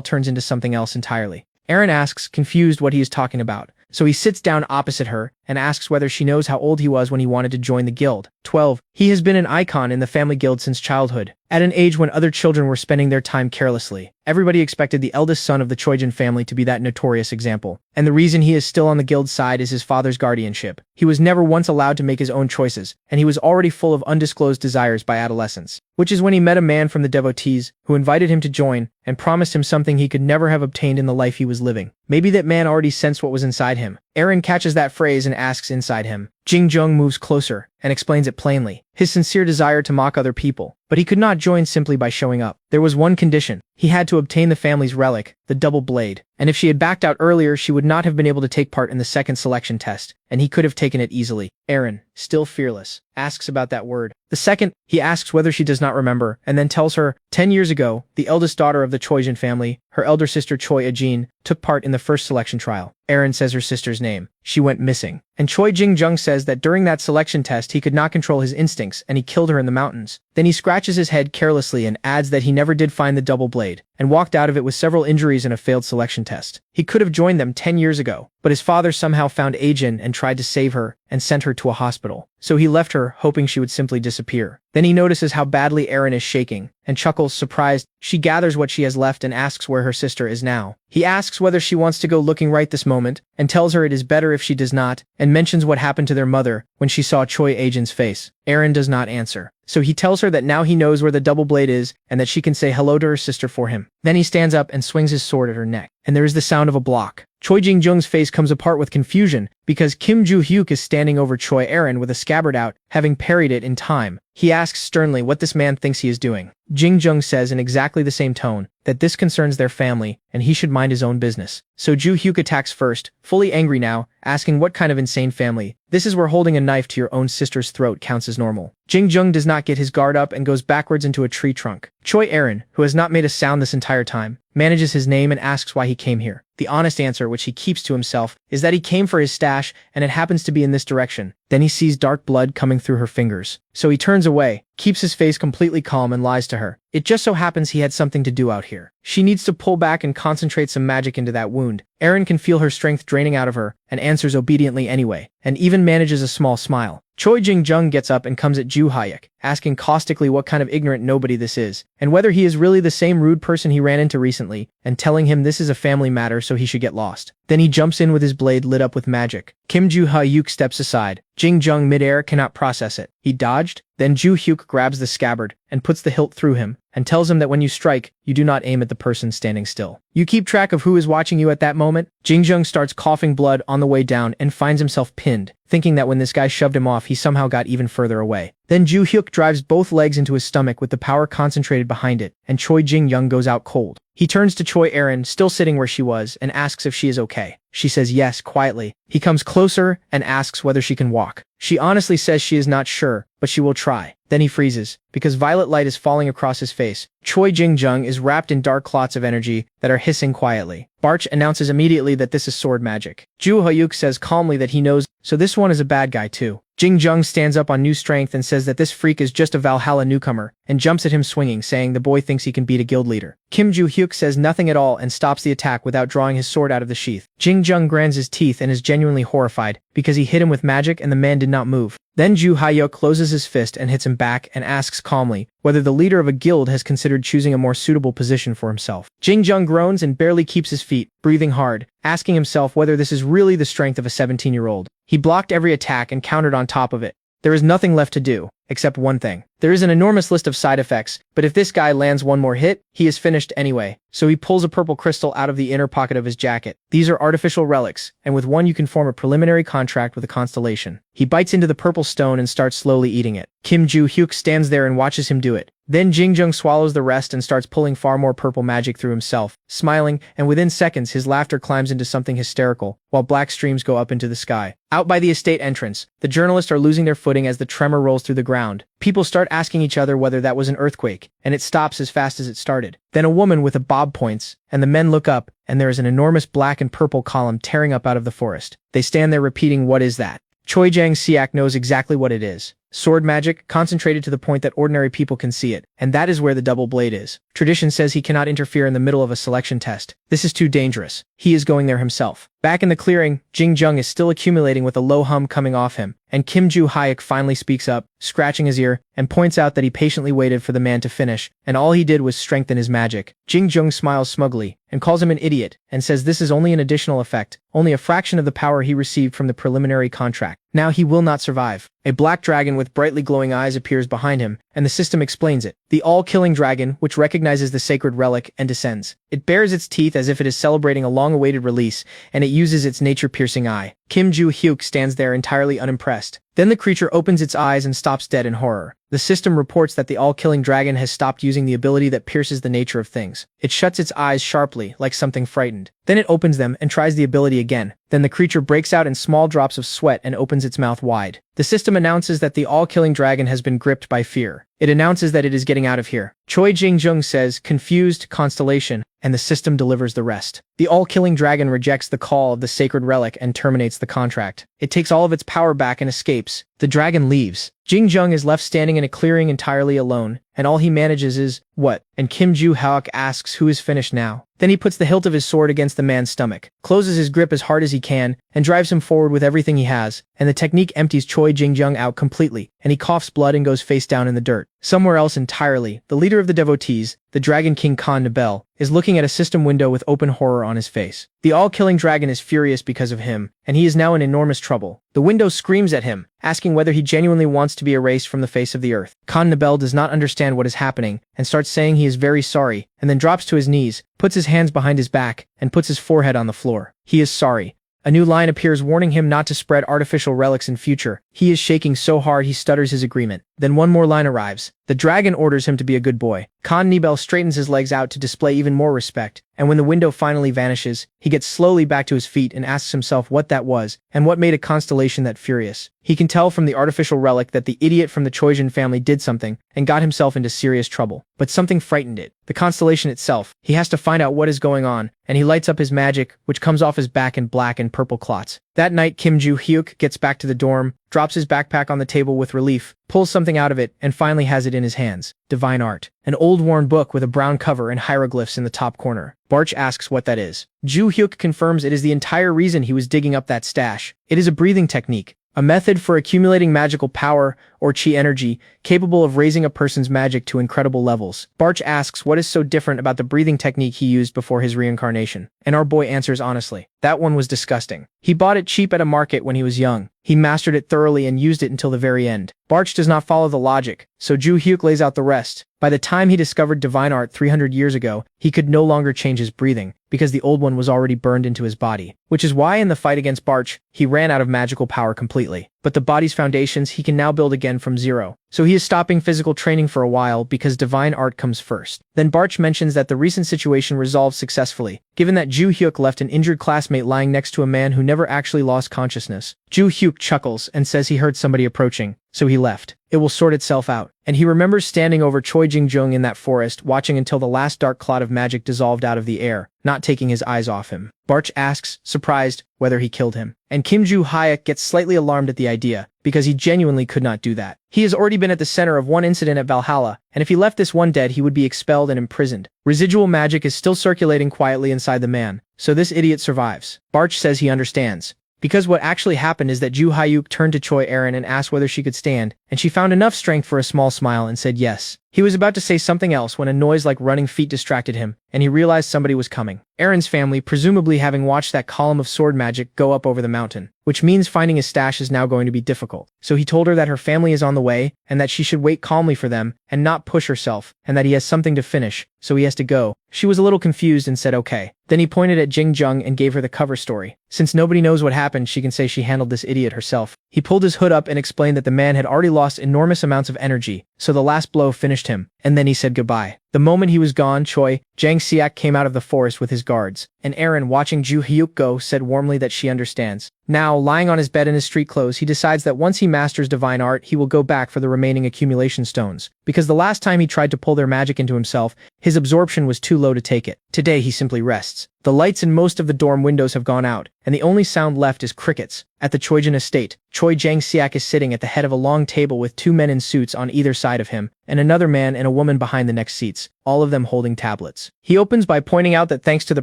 turns into something else entirely. Erin asks, confused, what he is talking about. So he sits down opposite her and asks whether she knows how old he was when he wanted to join the guild. 12. He has been an icon in the family guild since childhood. At an age when other children were spending their time carelessly, everybody expected the eldest son of the Choijin family to be that notorious example. And the reason he is still on the guild's side is his father's guardianship. He was never once allowed to make his own choices, and he was already full of undisclosed desires by adolescence. Which is when he met a man from the devotees who invited him to join and promised him something he could never have obtained in the life he was living. Maybe that man already sensed what was inside him. Erin catches that phrase and asks inside him. Jing-jung moves closer and explains it plainly. His sincere desire to mock other people. But he could not join simply by showing up. There was one condition. He had to obtain the family's relic, the double blade. And if she had backed out earlier, she would not have been able to take part in the second selection test, and he could have taken it easily. Erin, still fearless, asks about that word. The second, he asks whether she does not remember, and then tells her, 10 years ago, the eldest daughter of the Choijin family, her elder sister Choi Ajin, took part in the first selection trial. Erin says her sister's name. She went missing. And Choi Jing-jung says that during that selection test he could not control his instincts and he killed her in the mountains. Then he scratches his head carelessly and adds that he never did find the double blade, and walked out of it with several injuries and a failed selection test. He could have joined them 10 years ago, but his father somehow found Ajin and tried to save her and sent her to a hospital. So he left her, hoping she would simply disappear. Then he notices how badly Erin is shaking, and chuckles, surprised. She gathers what she has left and asks where her sister is now. He asks whether she wants to go looking right this moment, and tells her it is better if she does not, and mentions what happened to their mother when she saw Choi Ajin's face. Erin does not answer. So he tells her that now he knows where the double blade is, and that she can say hello to her sister for him. Then he stands up and swings his sword at her neck, and there is the sound of a block. Choi Jing-jung's face comes apart with confusion, because Kim Joo-hyuk is standing over Choi Erin with a scabbard out, having parried it in time. He asks sternly what this man thinks he is doing. Jing-jung says in exactly the same tone that this concerns their family, and he should mind his own business. So Joo-hyuk attacks first, fully angry now, asking what kind of insane family. This is where holding a knife to your own sister's throat counts as normal. Jing-jung does not get his guard up and goes backwards into a tree trunk. Choi Erin, who has not made a sound this entire time, manages his name and asks why he came here. The honest answer, which he keeps to himself, is that he came for his stash and it happens to be in this direction. Then he sees dark blood coming through her fingers. So he turns away, keeps his face completely calm and lies to her. It just so happens he had something to do out here. She needs to pull back and concentrate some magic into that wound. Erin can feel her strength draining out of her and answers obediently anyway, and even manages a small smile. Choi Jing-jung gets up and comes at Joo-hyuk, asking caustically what kind of ignorant nobody this is, and whether he is really the same rude person he ran into recently, and telling him this is a family matter so he should get lost. Then he jumps in with his blade lit up with magic. Kim Joo-hyuk steps aside. Jing-jung midair cannot process it. He dodged. Then Joo-hyuk grabs the scabbard and puts the hilt through him, and tells him that when you strike, you do not aim at the person standing still. You keep track of who is watching you at that moment. Jing-jung starts coughing blood on the way down and finds himself pinned, thinking that when this guy shoved him off he somehow got even further away. Then Joo-hyuk drives both legs into his stomach with the power concentrated behind it, and Choi Jing-jung goes out cold. He turns to Choi Erin, still sitting where she was, and asks if she is okay. She says yes, quietly. He comes closer and asks whether she can walk. She honestly says she is not sure, but she will try. Then he freezes, because violet light is falling across his face. Choi Jing-jung is wrapped in dark clots of energy that are hissing quietly. Barch announces immediately that this is sword magic. Joo-hyuk says calmly that he knows, so this one is a bad guy too. Jing-jung stands up on new strength and says that this freak is just a Valhalla newcomer, and jumps at him swinging, saying the boy thinks he can beat a guild leader. Kim Joo-hyuk says nothing at all and stops the attack without drawing his sword out of the sheath. Jing-jung grinds his teeth and is genuinely horrified, because he hit him with magic and the man did not move. Then Joo-hyuk closes his fist and hits him back and asks calmly whether the leader of a guild has considered choosing a more suitable position for himself. Jing-jung groans and barely keeps his feet, breathing hard, asking himself whether this is really the strength of a 17-year-old. He blocked every attack and countered on top of it. There is nothing left to do, except one thing. There is an enormous list of side effects, but if this guy lands one more hit, he is finished anyway. So he pulls a purple crystal out of the inner pocket of his jacket. These are artificial relics, and with one you can form a preliminary contract with a constellation. He bites into the purple stone and starts slowly eating it. Kim Joo-hyuk stands there and watches him do it. Then Jingjung swallows the rest and starts pulling far more purple magic through himself, smiling, and within seconds his laughter climbs into something hysterical, while black streams go up into the sky. Out by the estate entrance, the journalists are losing their footing as the tremor rolls through the ground. People start asking each other whether that was an earthquake, and it stops as fast as it started. Then a woman with a bob points, and the men look up, and there is an enormous black and purple column tearing up out of the forest. They stand there repeating, "What is that?" Choi Jang-siak knows exactly what it is. Sword magic, concentrated to the point that ordinary people can see it, and that is where the double blade is. Tradition says he cannot interfere in the middle of a selection test. This is too dangerous. He is going there himself. Back in the clearing, Jingjung is still accumulating with a low hum coming off him, and Kim Joo-hyuk finally speaks up, scratching his ear, and points out that he patiently waited for the man to finish, and all he did was strengthen his magic. Jingjung smiles smugly, and calls him an idiot, and says this is only an additional effect, only a fraction of the power he received from the preliminary contract. Now he will not survive. A black dragon with brightly glowing eyes appears behind him, and the system explains it. The all-killing dragon, which recognizes the sacred relic, and descends. It bares its teeth as if it is celebrating a long-awaited release, and it uses its nature-piercing eye. Kim Joo-hyuk stands there entirely unimpressed. Then the creature opens its eyes and stops dead in horror. The system reports that the all-killing dragon has stopped using the ability that pierces the nature of things. It shuts its eyes sharply, like something frightened. Then it opens them and tries the ability again. Then the creature breaks out in small drops of sweat and opens its mouth wide. The system announces that the all-killing dragon has been gripped by fear. It announces that it is getting out of here. Choi Jingjung says, confused, Constellation, and the system delivers the rest. The all-killing dragon rejects the call of the sacred relic and terminates the contract. It takes all of its power back and escapes. The dragon leaves. Jingjung is left standing in a clearing entirely alone, and all he manages is, "What?" And Kim Joo-hyuk asks who is finished now. Then he puts the hilt of his sword against the man's stomach, closes his grip as hard as he can, and drives him forward with everything he has, and the technique empties Choi Jingjung out completely, and he coughs blood and goes face down in the dirt. Somewhere else entirely, the leader of the devotees, the Dragon King Constellations, is looking at a system window with open horror on his face. The all-killing dragon is furious because of him, and he is now in enormous trouble. The window screams at him, asking whether he genuinely wants to be erased from the face of the earth. Constellations does not understand what is happening, and starts saying he is very sorry, and then drops to his knees, puts his hands behind his back, and puts his forehead on the floor. He is sorry. A new line appears warning him not to spread artificial relics in future. He is shaking so hard he stutters his agreement. Then one more line arrives. The dragon orders him to be a good boy. Constellations straightens his legs out to display even more respect, and when the window finally vanishes, he gets slowly back to his feet and asks himself what that was, and what made a constellation that furious. He can tell from the artificial relic that the idiot from the Choijan family did something, and got himself into serious trouble. But something frightened it. The constellation itself. He has to find out what is going on, and he lights up his magic, which comes off his back in black and purple clots. That night, Kim Joo-hyuk gets back to the dorm, drops his backpack on the table with relief, pulls something out of it, and finally has it in his hands. Divine Art. An old worn book with a brown cover and hieroglyphs in the top corner. Barch asks what that is. Joo-hyuk confirms it is the entire reason he was digging up that stash. It is a breathing technique. A method for accumulating magical power, or chi energy, capable of raising a person's magic to incredible levels. Barch asks what is so different about the breathing technique he used before his reincarnation. And our boy answers honestly. That one was disgusting. He bought it cheap at a market when he was young. He mastered it thoroughly and used it until the very end. Barch does not follow the logic, so Joo-hyuk lays out the rest. By the time he discovered divine art 300 years ago, he could no longer change his breathing, because the old one was already burned into his body. Which is why in the fight against Barch, he ran out of magical power completely. But the body's foundations he can now build again from zero. So he is stopping physical training for a while because divine art comes first. Then Barch mentions that the recent situation resolved successfully, given that Joo-hyuk left an injured classmate lying next to a man who never actually lost consciousness. Joo-hyuk chuckles and says he heard somebody approaching, so he left. It will sort itself out. And he remembers standing over Choi Jingjung in that forest, watching until the last dark cloud of magic dissolved out of the air, not taking his eyes off him. Barch asks, surprised, whether he killed him. And Kim Joo-hyuk gets slightly alarmed at the idea, because he genuinely could not do that. He has already been at the center of one incident at Valhalla, and if he left this one dead he would be expelled and imprisoned. Residual magic is still circulating quietly inside the man, so this idiot survives. Barch says he understands. Because what actually happened is that Joo-hyuk turned to Choi Erin and asked whether she could stand, and she found enough strength for a small smile and said yes. He was about to say something else when a noise like running feet distracted him, and he realized somebody was coming. Erin's family, presumably having watched that column of sword magic go up over the mountain, which means finding his stash is now going to be difficult. So he told her that her family is on the way, and that she should wait calmly for them, and not push herself, and that he has something to finish, so he has to go. She was a little confused and said okay. Then he pointed at Jingjung and gave her the cover story. Since nobody knows what happened, she can say she handled this idiot herself. He pulled his hood up and explained that the man had already lost enormous amounts of energy, so the last blow finished him. and then he said goodbye. The moment he was gone, Choi Jang-siak came out of the forest with his guards, and Aaron, watching Ju Hyuk go, said warmly that she understands. Now, lying on his bed in his street clothes, he decides that once he masters divine art, he will go back for the remaining accumulation stones, because the last time he tried to pull their magic into himself, his absorption was too low to take it. Today, he simply rests. The lights in most of the dorm windows have gone out, and the only sound left is crickets. At the Choijin estate, Choi Jang-siak is sitting at the head of a long table with two men in suits on either side of him, and another man and a woman behind the next seats, all of them holding tablets. He opens by pointing out that thanks to the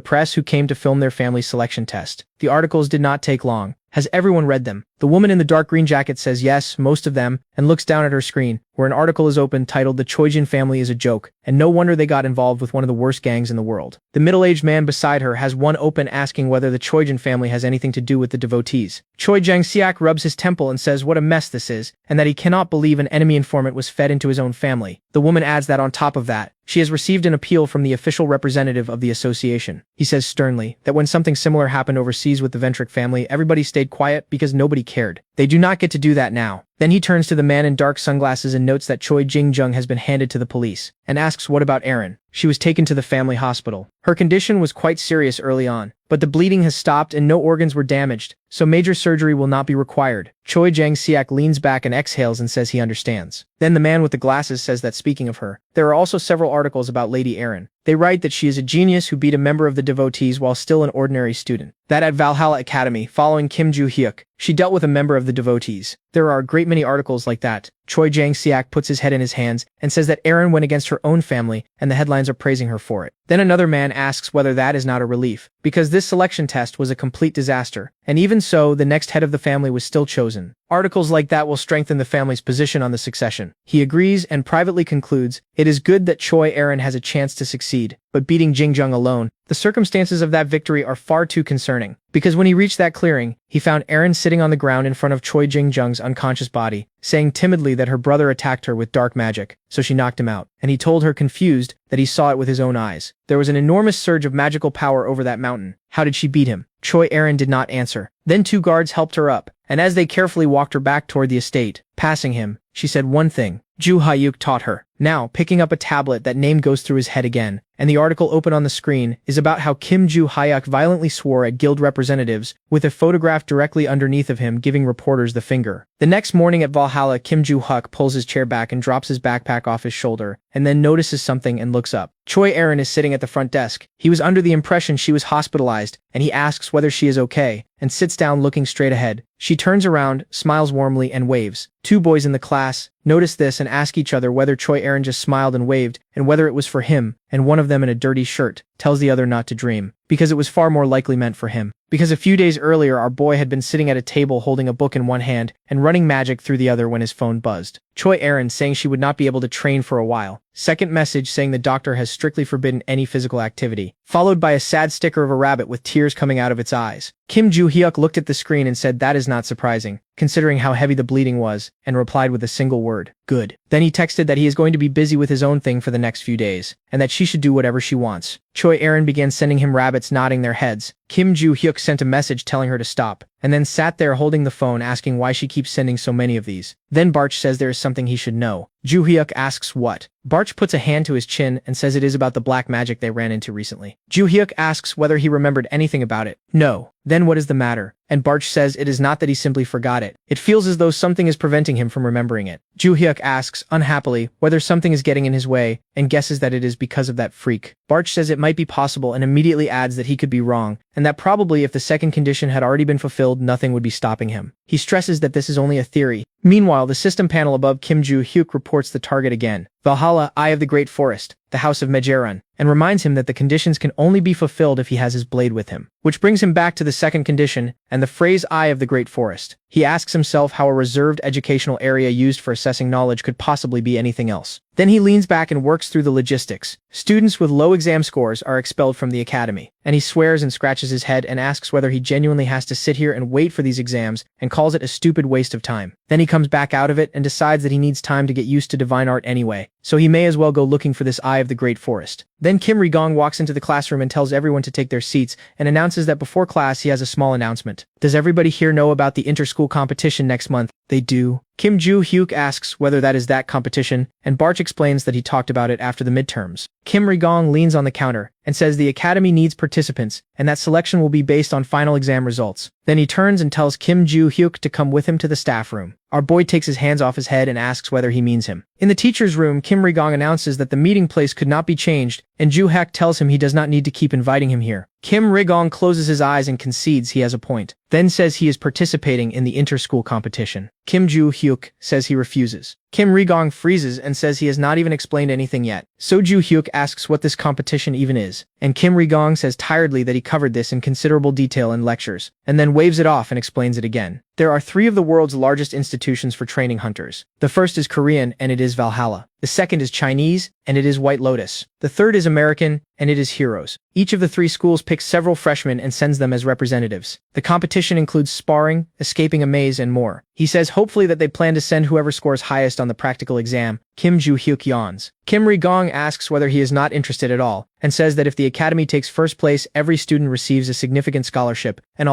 press who came to film their family selection test, the articles did not take long. Has everyone read them? The woman in the dark green jacket says yes, most of them, and looks down at her screen, where an article is open titled "The Choijin Family is a Joke, and No Wonder They Got Involved with One of the Worst Gangs in the World." The middle-aged man beside her has one open asking whether the Choijin family has anything to do with the devotees. Choi Jang-siak rubs his temple and says what a mess this is, and that he cannot believe an enemy informant was fed into his own family. The woman adds that on top of that, she has received an appeal from the official representative of the association. He says sternly that when something similar happened overseas with the Ventric family, everybody stayed quiet because nobody cared. They do not get to do that now. Then he turns to the man in dark sunglasses and notes that Choi Jing-jung has been handed to the police, and asks what about Erin. She was taken to the family hospital. Her condition was quite serious early on, but the bleeding has stopped and no organs were damaged, so major surgery will not be required. Choi Jang-siak leans back and exhales and says he understands. Then the man with the glasses says that speaking of her, there are also several articles about Lady Erin. They write that she is a genius who beat a member of the devotees while still an ordinary student. That at Valhalla Academy, following Kim Ju-hyuk, she dealt with a member of the devotees. There are a great many articles like that. Choi Jang-siak puts his head in his hands and says that Erin went against her own family, and the headlines are praising her for it. Then another man asks whether that is not a relief, because this selection test was a complete disaster, and even so, the next head of the family was still chosen. Articles like that will strengthen the family's position on the succession. He agrees and privately concludes, it is good that Choi Erin has a chance to succeed, but beating Jing-jung alone, the circumstances of that victory are far too concerning. Because when he reached that clearing, he found Erin sitting on the ground in front of Choi Jing-jung's unconscious body, saying timidly that her brother attacked her with dark magic, so she knocked him out, and he told her confused that he saw it with his own eyes. There was an enormous surge of magical power over that mountain. How did she beat him? Choi Erin did not answer. Then two guards helped her up, and as they carefully walked her back toward the estate, passing him, she said one thing. Ju Hyuk taught her. Now, picking up a tablet, that name goes through his head again, and the article open on the screen is about how Kim Ju Hyuk violently swore at guild representatives, with a photograph directly underneath of him giving reporters the finger. The next morning at Valhalla, Kim Ju Hyuk pulls his chair back and drops his backpack off his shoulder, and then notices something and looks up. Choi Erin is sitting at the front desk. He was under the impression she was hospitalized, and he asks whether she is okay, and sits down looking straight ahead. She turns around, smiles warmly, and waves. Two boys in the class notice this and ask each other whether Choi Erin just smiled and waved, and whether it was for him, and one of them in a dirty shirt tells the other not to dream, because it was far more likely meant for him. Because a few days earlier our boy had been sitting at a table holding a book in one hand and running magic through the other when his phone buzzed. Choi Erin saying she would not be able to train for a while. Second message saying the doctor has strictly forbidden any physical activity. Followed by a sad sticker of a rabbit with tears coming out of its eyes. Kim Ju Hyuk looked at the screen and said that is not surprising, considering how heavy the bleeding was, and replied with a single word, good. Then he texted that he is going to be busy with his own thing for the next few days, and that she should do whatever she wants. Choi Erin began sending him rabbits nodding their heads. Kim Ju Hyuk sent a message telling her to stop, and then sat there holding the phone asking why she keeps sending so many of these. Then Barch says there is something he should know. Ju Hyuk asks what. Barch puts a hand to his chin and says it is about the black magic they ran into recently. Ju Hyuk asks whether he remembered anything about it. No. Then what is the matter? And Barch says it is not that he simply forgot it. It feels as though something is preventing him from remembering it. Ju Hyuk asks, unhappily, whether something is getting in his way, and guesses that it is because of that freak. Barch says it might be possible and immediately adds that he could be wrong, and that probably if the second condition had already been fulfilled, nothing would be stopping him. He stresses that this is only a theory. Meanwhile, the system panel above Kim Ju Hyuk reports the target again. Valhalla, Eye of the Great Forest, the House of Majerun, and reminds him that the conditions can only be fulfilled if he has his blade with him. Which brings him back to the second condition, and the phrase Eye of the Great Forest. He asks himself how a reserved educational area used for assessing knowledge could possibly be anything else. Then he leans back and works through the logistics. Students with low exam scores are expelled from the academy, and he swears and scratches his head and asks whether he genuinely has to sit here and wait for these exams, and calls it a stupid waste of time. Then he comes back out of it and decides that he needs time to get used to divine art anyway, so he may as well go looking for this eye of the great forest. Then Kim Ri-gong walks into the classroom and tells everyone to take their seats and announces that before class he has a small announcement. Does everybody here know about the inter-school competition next month? They do. Kim Joo-hyuk asks whether that is that competition, and Barch explains that he talked about it after the midterms. Kim Ri-gong leans on the counter and says the academy needs participants and that selection will be based on final exam results. Then he turns and tells Kim Joo-hyuk to come with him to the staff room. Our boy takes his hands off his head and asks whether he means him. In the teacher's room, Kim Ri-gong announces that the meeting place could not be changed, and Joo-hyuk tells him he does not need to keep inviting him here. Kim Ri-gong closes his eyes and concedes he has a point, then says he is participating in the inter-school competition. Kim Joo-hyuk says he refuses. Kim Ri-gong freezes and says he has not even explained anything yet. So Joo-hyuk asks what this competition even is, and Kim Ri-gong says tiredly that he covered this in considerable detail in lectures, and then waves it off and explains it again. There are 3 of the world's largest institutions for training hunters. The first is Korean, and it is Valhalla. The second is Chinese, and it is White Lotus. The third is American, and it is Heroes. Each of the 3 schools picks several freshmen and sends them as representatives. The competition includes sparring, escaping a maze, and more. He says hopefully that they plan to send whoever scores highest on the practical exam. Kim Joo-hyuk yawns. Kim Ri-gong asks whether he is not interested at all, and says that if the academy takes first place, every student receives a significant scholarship, and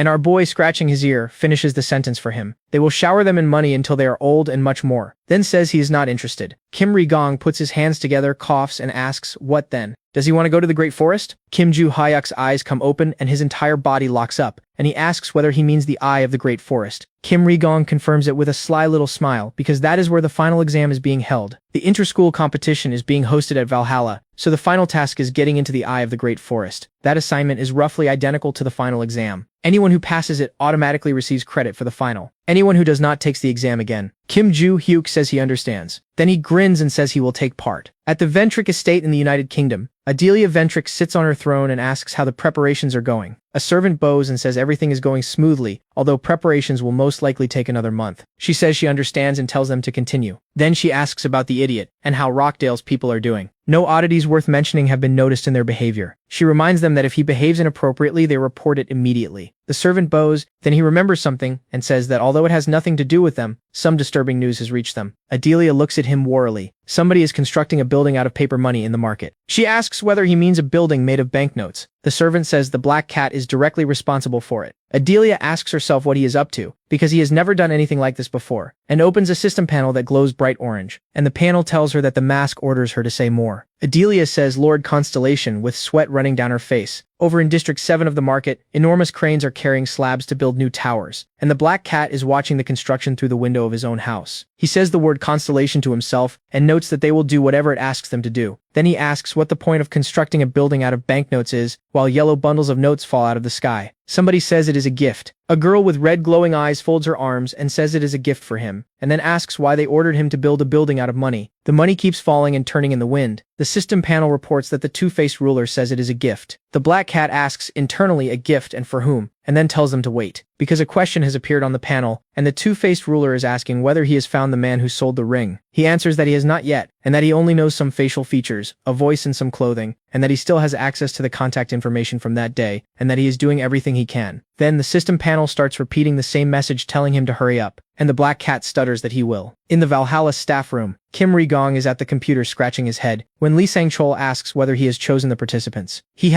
our boy scratching his ear finishes the sentence for him. They will shower them in money until they are old and much more. Then says he is not interested. Kim Ri-gong puts his hands together, coughs, and asks, what then? Does he want to go to the Great Forest? Kim Joo-hyuk's eyes come open and his entire body locks up, and he asks whether he means the eye of the Great Forest. Kim Ri-gong confirms it with a sly little smile because that is where the final exam is being held. The inter-school competition is being hosted at Valhalla, so the final task is getting into the eye of the Great Forest. That assignment is roughly identical to the final exam. Anyone who passes it automatically receives credit for the final. Anyone who does not takes the exam again. Kim Joo-hyuk says he understands. Then he grins and says he will take part. At the Ventric estate in the United Kingdom, Adelia Ventric sits on her throne and asks how the preparations are going. A servant bows and says everything is going smoothly, although preparations will most likely take another month. She says she understands and tells them to continue. Then she asks about the idiot and how Rockdale's people are doing. No oddities worth mentioning have been noticed in their behavior. She reminds them that if he behaves inappropriately, they report it immediately. The servant bows, then he remembers something and says that although it has nothing to do with them, some disturbing news has reached them. Adelia looks at him warily. Somebody is constructing a building out of paper money in the market. She asks whether he means a building made of banknotes. The servant says the black cat is directly responsible for it. Adelia asks herself what he is up to, because he has never done anything like this before, and opens a system panel that glows bright orange, and the panel tells her that the mask orders her to say more. Adelia says Lord Constellation with sweat running down her face. Over in District 7 of the market, enormous cranes are carrying slabs to build new towers, and the black cat is watching the construction through the window of his own house. He says the word Constellation to himself and notes that they will do whatever it asks them to do. Then he asks what the point of constructing a building out of banknotes is, while yellow bundles of notes fall out of the sky. Somebody says it is a gift. A girl with red glowing eyes folds her arms and says it is a gift for him, and then asks why they ordered him to build a building out of money. The money keeps falling and turning in the wind. The system panel reports that the two-faced ruler says it is a gift. The black cat asks internally a gift and for whom, and then tells them to wait, because a question has appeared on the panel, and the two-faced ruler is asking whether he has found the man who sold the ring. He answers that he has not yet, and that he only knows some facial features, a voice and some clothing, and that he still has access to the contact information from that day, and that he is doing everything he can. Then the system panel starts repeating the same message telling him to hurry up, and the black cat stutters that he will. In the Valhalla staff room, Kim Ri-gong is at the computer scratching his head when Lee Sang-chol asks whether he has chosen the participants. He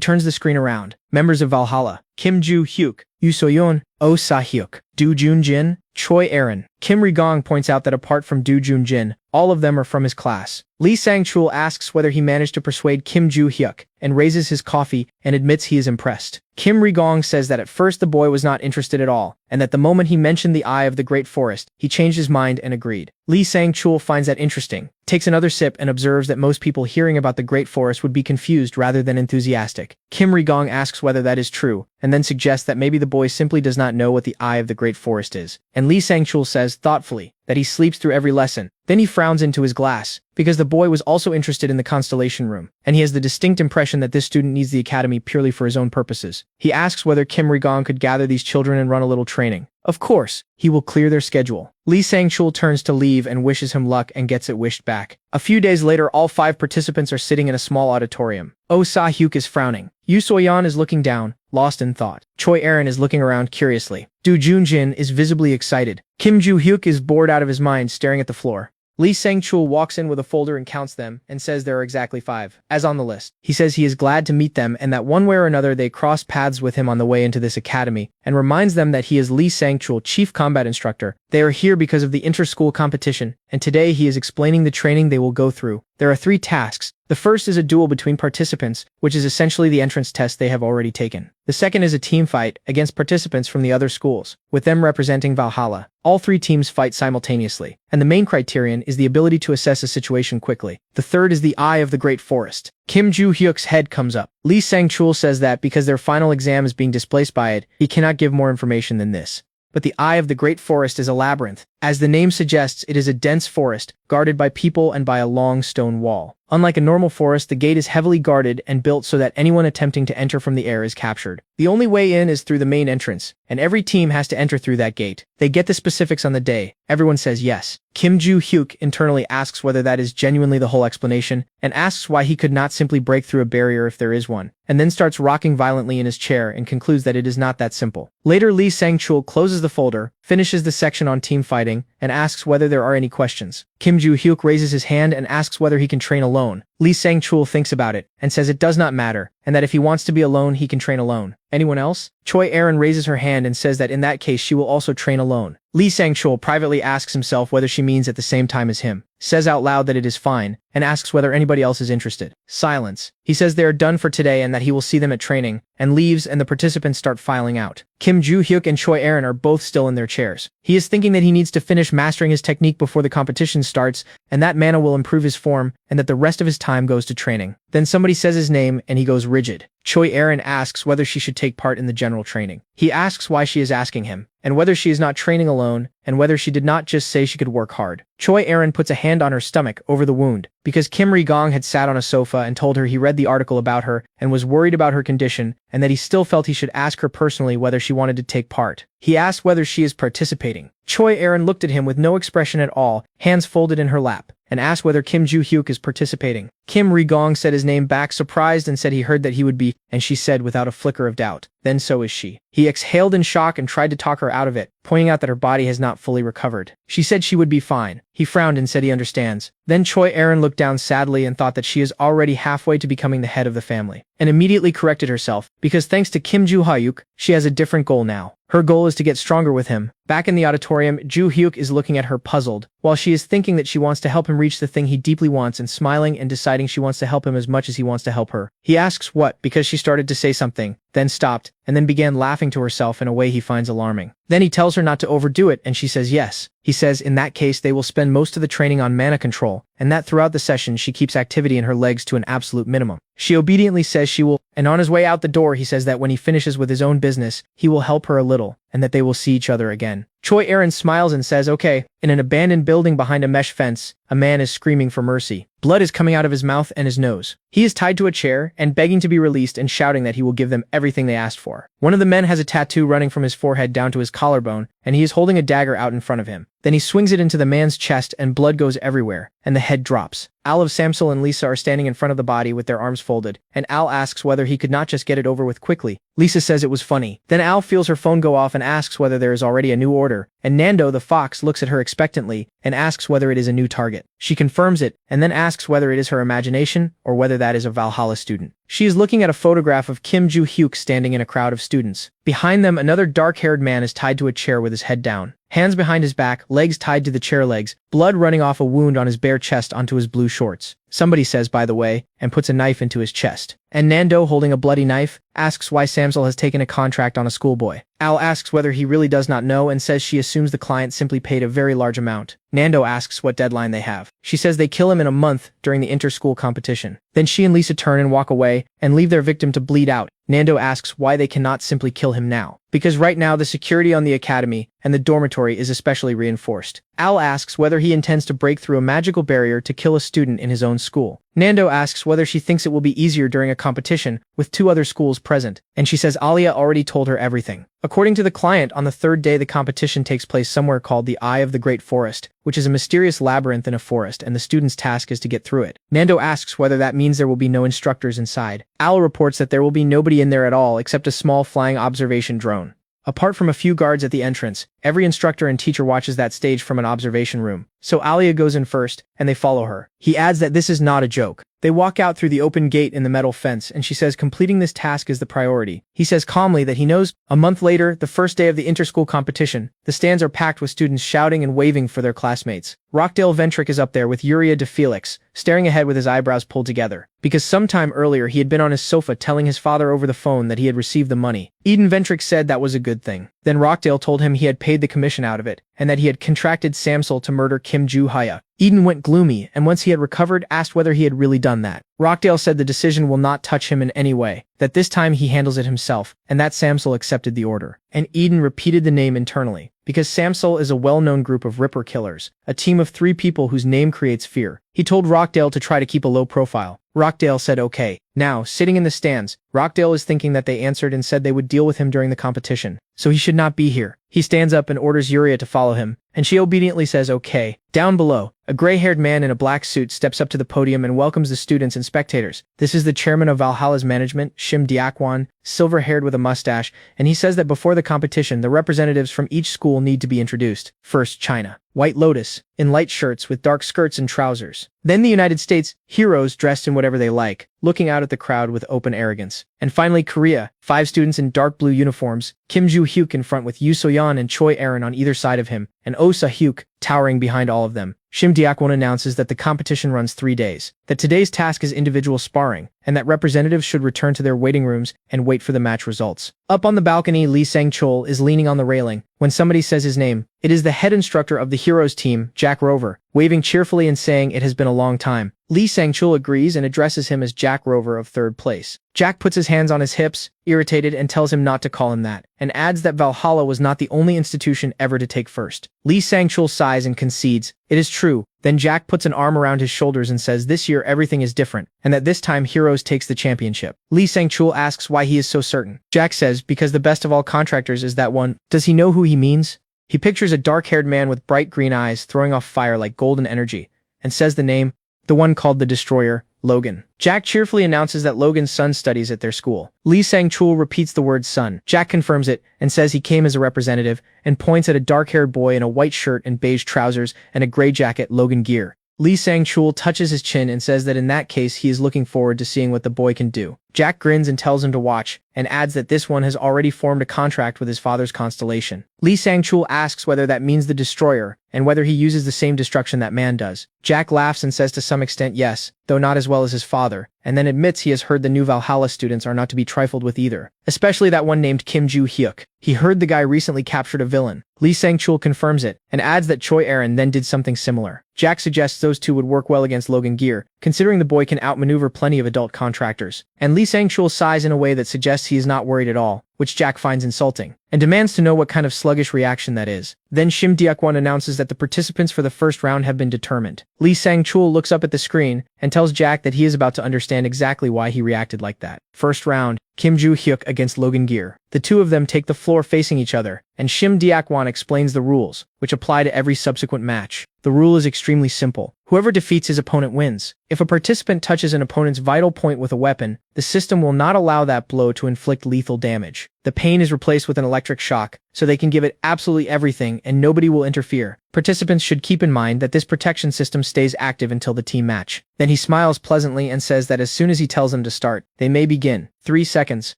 turns the screen around. Members of Valhalla: Kim Joo-hyuk, Yoo So-yeon, Oh Sa-hyuk, Do Joon-jin, Choi Aaron. Kim Ri-gong points out that apart from Do Joon-jin, all of them are from his class. Lee Sang-chul asks whether he managed to persuade Kim Joo-hyuk and raises his coffee and admits he is impressed. Kim Ri-gong says that at first the boy was not interested at all, and that the moment he mentioned the eye of the great forest, he changed his mind and agreed. Lee Sang-chul finds that interesting, takes another sip and observes that most people hearing about the great forest would be confused rather than enthusiastic. Kim Ri-gong asks whether that is true, and then suggests that maybe the boy simply does not know what the eye of the great forest is. And Lee Sang-chul says, thoughtfully, that he sleeps through every lesson. Then he frowns into his glass, because the boy was also interested in the Constellation room, and he has the distinct impression that this student needs the academy purely for his own purposes. He asks whether Kim Ri-gong could gather these children and run a little training. Of course, he will clear their schedule. Lee Sang-chul turns to leave and wishes him luck and gets it wished back. A few days later, all 5 participants are sitting in a small auditorium. Oh Sa-hyuk is frowning. Yoo So-yeon is looking down, lost in thought. Choi Aaron is looking around curiously. Do Joon-jin is visibly excited. Kim Joo-hyuk is bored out of his mind staring at the floor. Lee Sang-chul walks in with a folder and counts them, and says there are exactly 5, as on the list. He says he is glad to meet them and that one way or another they cross paths with him on the way into this academy, and reminds them that he is Lee Sang-chul, chief combat instructor. They are here because of the inter-school competition, and today he is explaining the training they will go through. There are 3 tasks. The first is a duel between participants, which is essentially the entrance test they have already taken. The second is a team fight against participants from the other schools, with them representing Valhalla. All 3 teams fight simultaneously, and the main criterion is the ability to assess a situation quickly. The third is the Eye of the Great Forest. Kim Joo-hyuk's head comes up. Lee Sang-chul says that because their final exam is being displaced by it, he cannot give more information than this. But the Eye of the Great Forest is a labyrinth. As the name suggests, it is a dense forest, guarded by people and by a long stone wall. Unlike a normal forest, the gate is heavily guarded and built so that anyone attempting to enter from the air is captured. The only way in is through the main entrance, and every team has to enter through that gate. They get the specifics on the day. Everyone says yes. Kim Joo-hyuk internally asks whether that is genuinely the whole explanation, and asks why he could not simply break through a barrier if there is one, and then starts rocking violently in his chair and concludes that it is not that simple. Later, Lee Sang-chul closes the folder, finishes the section on team fighting, and asks whether there are any questions. Kim Joo-hyuk raises his hand and asks whether he can train alone. Lee Sang-chul thinks about it, and says it does not matter, and that if he wants to be alone, he can train alone. Anyone else? Choi Erin raises her hand and says that in that case she will also train alone. Lee Sang-chul privately asks himself whether she means at the same time as him, says out loud that it is fine, and asks whether anybody else is interested. Silence. He says they are done for today and that he will see them at training, and leaves, and the participants start filing out. Kim Joo-hyuk and Choi Erin are both still in their chairs. He is thinking that he needs to finish mastering his technique before the competition starts, and that mana will improve his form, and that the rest of his time goes to training. Then somebody says his name, and he goes rigid. Choi Erin asks whether she should take part in the general training. He asks why she is asking him, and whether she is not training alone, and whether she did not just say she could work hard. Choi Erin puts a hand on her stomach over the wound, because Kim Ri-gong had sat on a sofa and told her he read the article about her and was worried about her condition, and that he still felt he should ask her personally whether she wanted to take part. He asked whether she is participating. Choi Erin looked at him with no expression at all, hands folded in her lap, and asked whether Kim Joo-hyuk is participating. Kim Ri-gong said his name back surprised and said he heard that he would be, and she said without a flicker of doubt, then so is she. He exhaled in shock and tried to talk her out of it, pointing out that her body has not fully recovered. She said she would be fine. He frowned and said he understands. Then Choi Erin looked down sadly and thought that she is already halfway to becoming the head of the family, and immediately corrected herself, because thanks to Kim Joo-hyuk, she has a different goal now. Her goal is to get stronger with him. Back in the auditorium, Joo-hyuk is looking at her puzzled, while she is thinking that she wants to help him reach the thing he deeply wants and smiling and deciding she wants to help him as much as he wants to help her. He asks what because she started to say something, then stopped, and then began laughing to herself in a way he finds alarming. Then he tells her not to overdo it and she says yes. He says in that case they will spend most of the training on mana control, and that throughout the session she keeps activity in her legs to an absolute minimum. She obediently says she will, and on his way out the door he says that when he finishes with his own business, he will help her a little, and that they will see each other again. Choi Erin smiles and says okay. In an abandoned building behind a mesh fence, a man is screaming for mercy. Blood is coming out of his mouth and his nose. He is tied to a chair and begging to be released and shouting that he will give them everything they asked for. One of the men has a tattoo running from his forehead down to his collarbone, and he is holding a dagger out in front of him. Then he swings it into the man's chest and blood goes everywhere, and the head drops. Al of Samsul and Lisa are standing in front of the body with their arms folded, and Al asks whether he could not just get it over with quickly. Lisa says it was funny. Then Al feels her phone go off and asks whether there is already a new order, and Nando the fox looks at her expectantly and asks whether it is a new target. She confirms it, and then asks whether it is her imagination or whether that is a Valhalla student. She is looking at a photograph of Kim Joo-hyuk standing in a crowd of students. Behind them, another dark-haired man is tied to a chair with his head down, hands behind his back, legs tied to the chair legs, blood running off a wound on his bare chest onto his blue shorts. Somebody says, by the way, and puts a knife into his chest. And Nando, holding a bloody knife, asks why Samsul has taken a contract on a schoolboy. Al asks whether he really does not know and says she assumes the client simply paid a very large amount. Nando asks what deadline they have. She says they kill him in a month during the inter-school competition. Then she and Lisa turn and walk away and leave their victim to bleed out. Nando asks why they cannot simply kill him now, because right now the security on the academy and the dormitory is especially reinforced. Al asks whether he intends to break through a magical barrier to kill a student in his own school. Nando asks whether she thinks it will be easier during a competition with 2 other schools present, and she says Alia already told her everything. According to the client, on the 3rd day the competition takes place somewhere called the Eye of the Great Forest, which is a mysterious labyrinth in a forest, and the student's task is to get through it. Nando asks whether that means there will be no instructors inside. Al reports that there will be nobody in there at all except a small flying observation drone. Apart from a few guards at the entrance, Every instructor and teacher watches that stage from an observation room. So Alia goes in first, and they follow her. He adds that this is not a joke. They walk out through the open gate in the metal fence, and she says completing this task is the priority. He says calmly that he knows. A month later, the first day of the inter-school competition, the stands are packed with students shouting and waving for their classmates. Rockdale Ventrick is up there with Uria de Felix, staring ahead with his eyebrows pulled together. Because sometime earlier he had been on his sofa telling his father over the phone that he had received the money. Eden Ventrick said that was a good thing. Then Rockdale told him he had paid the commission out of it, and that he had contracted Samsel to murder Kim Joo-hya. Eden went gloomy, and once he had recovered, asked whether he had really done that. Rockdale said the decision will not touch him in any way, that this time he handles it himself, and that Samsel accepted the order. And Eden repeated the name internally, because Samsel is a well-known group of Ripper killers, a team of 3 people whose name creates fear. He told Rockdale to try to keep a low profile. Rockdale said okay. Now, sitting in the stands, Rockdale is thinking that they answered and said they would deal with him during the competition, so he should not be here. He stands up and orders Uria to follow him, and she obediently says okay. Down below, a gray-haired man in a black suit steps up to the podium and welcomes the students and spectators. This is the chairman of Valhalla's management, Shim Diakwan, silver-haired with a mustache, and he says that before the competition, the representatives from each school need to be introduced. First, China. White Lotus, in light shirts with dark skirts and trousers. Then the United States, heroes dressed in whatever they like, looking out at the crowd with open arrogance. And finally Korea, 5 students in dark blue uniforms, Kim Joo-hyuk in front with Yoo So-yeon and Choi Aaron on either side of him, and Oh Sa-hyuk, towering behind all of them. Shim Diakwan announces that the competition runs 3 days, that today's task is individual sparring, and that representatives should return to their waiting rooms and wait for the match results. Up on the balcony, Lee Sang-chul is leaning on the railing when somebody says his name. It is the head instructor of the Heroes team, Jack Rover, waving cheerfully and saying it has been a long time. Lee Sang-chul agrees and addresses him as Jack Rover of 3rd place. Jack puts his hands on his hips, irritated, and tells him not to call him that, and adds that Valhalla was not the only institution ever to take first. Lee Sang-chul sighs and concedes, it is true. Then Jack puts an arm around his shoulders and says this year everything is different, and that this time Heroes takes the championship. Lee Sang-chul asks why he is so certain. Jack says because the best of all contractors is that one. Does he know who he means? He pictures a dark-haired man with bright green eyes throwing off fire like golden energy, and says the name, the one called the Destroyer, Logan. Jack cheerfully announces that Logan's son studies at their school. Lee Sang-chul repeats the word son. Jack confirms it and says he came as a representative and points at a dark-haired boy in a white shirt and beige trousers and a gray jacket, Logan Gear. Lee Sang-chul touches his chin and says that in that case he is looking forward to seeing what the boy can do. Jack grins and tells him to watch, and adds that this one has already formed a contract with his father's Constellation. Lee Sang-chul asks whether that means the Destroyer, and whether he uses the same destruction that man does. Jack laughs and says to some extent yes, though not as well as his father, and then admits he has heard the new Valhalla students are not to be trifled with either, especially that one named Kim Joo-hyuk. He heard the guy recently captured a villain. Lee Sang-chul confirms it, and adds that Choi Aaron then did something similar. Jack suggests those two would work well against Logan Gear, considering the boy can outmaneuver plenty of adult contractors. And Lee Sang-chul sighs in a way that suggests he is not worried at all, which Jack finds insulting, and demands to know what kind of sluggish reaction that is. Then Shim Diakwan announces that the participants for the first round have been determined. Lee Sang-chul looks up at the screen and tells Jack that he is about to understand exactly why he reacted like that. First round, Kim Joo-hyuk against Logan Gear. The two of them take the floor facing each other, and Shim Diakwan explains the rules, which apply to every subsequent match. The rule is extremely simple. Whoever defeats his opponent wins. If a participant touches an opponent's vital point with a weapon, the system will not allow that blow to inflict lethal damage. The pain is replaced with an electric shock, so they can give it absolutely everything and nobody will interfere. Participants should keep in mind that this protection system stays active until the team match. Then he smiles pleasantly and says that as soon as he tells them to start, they may begin. 3 seconds.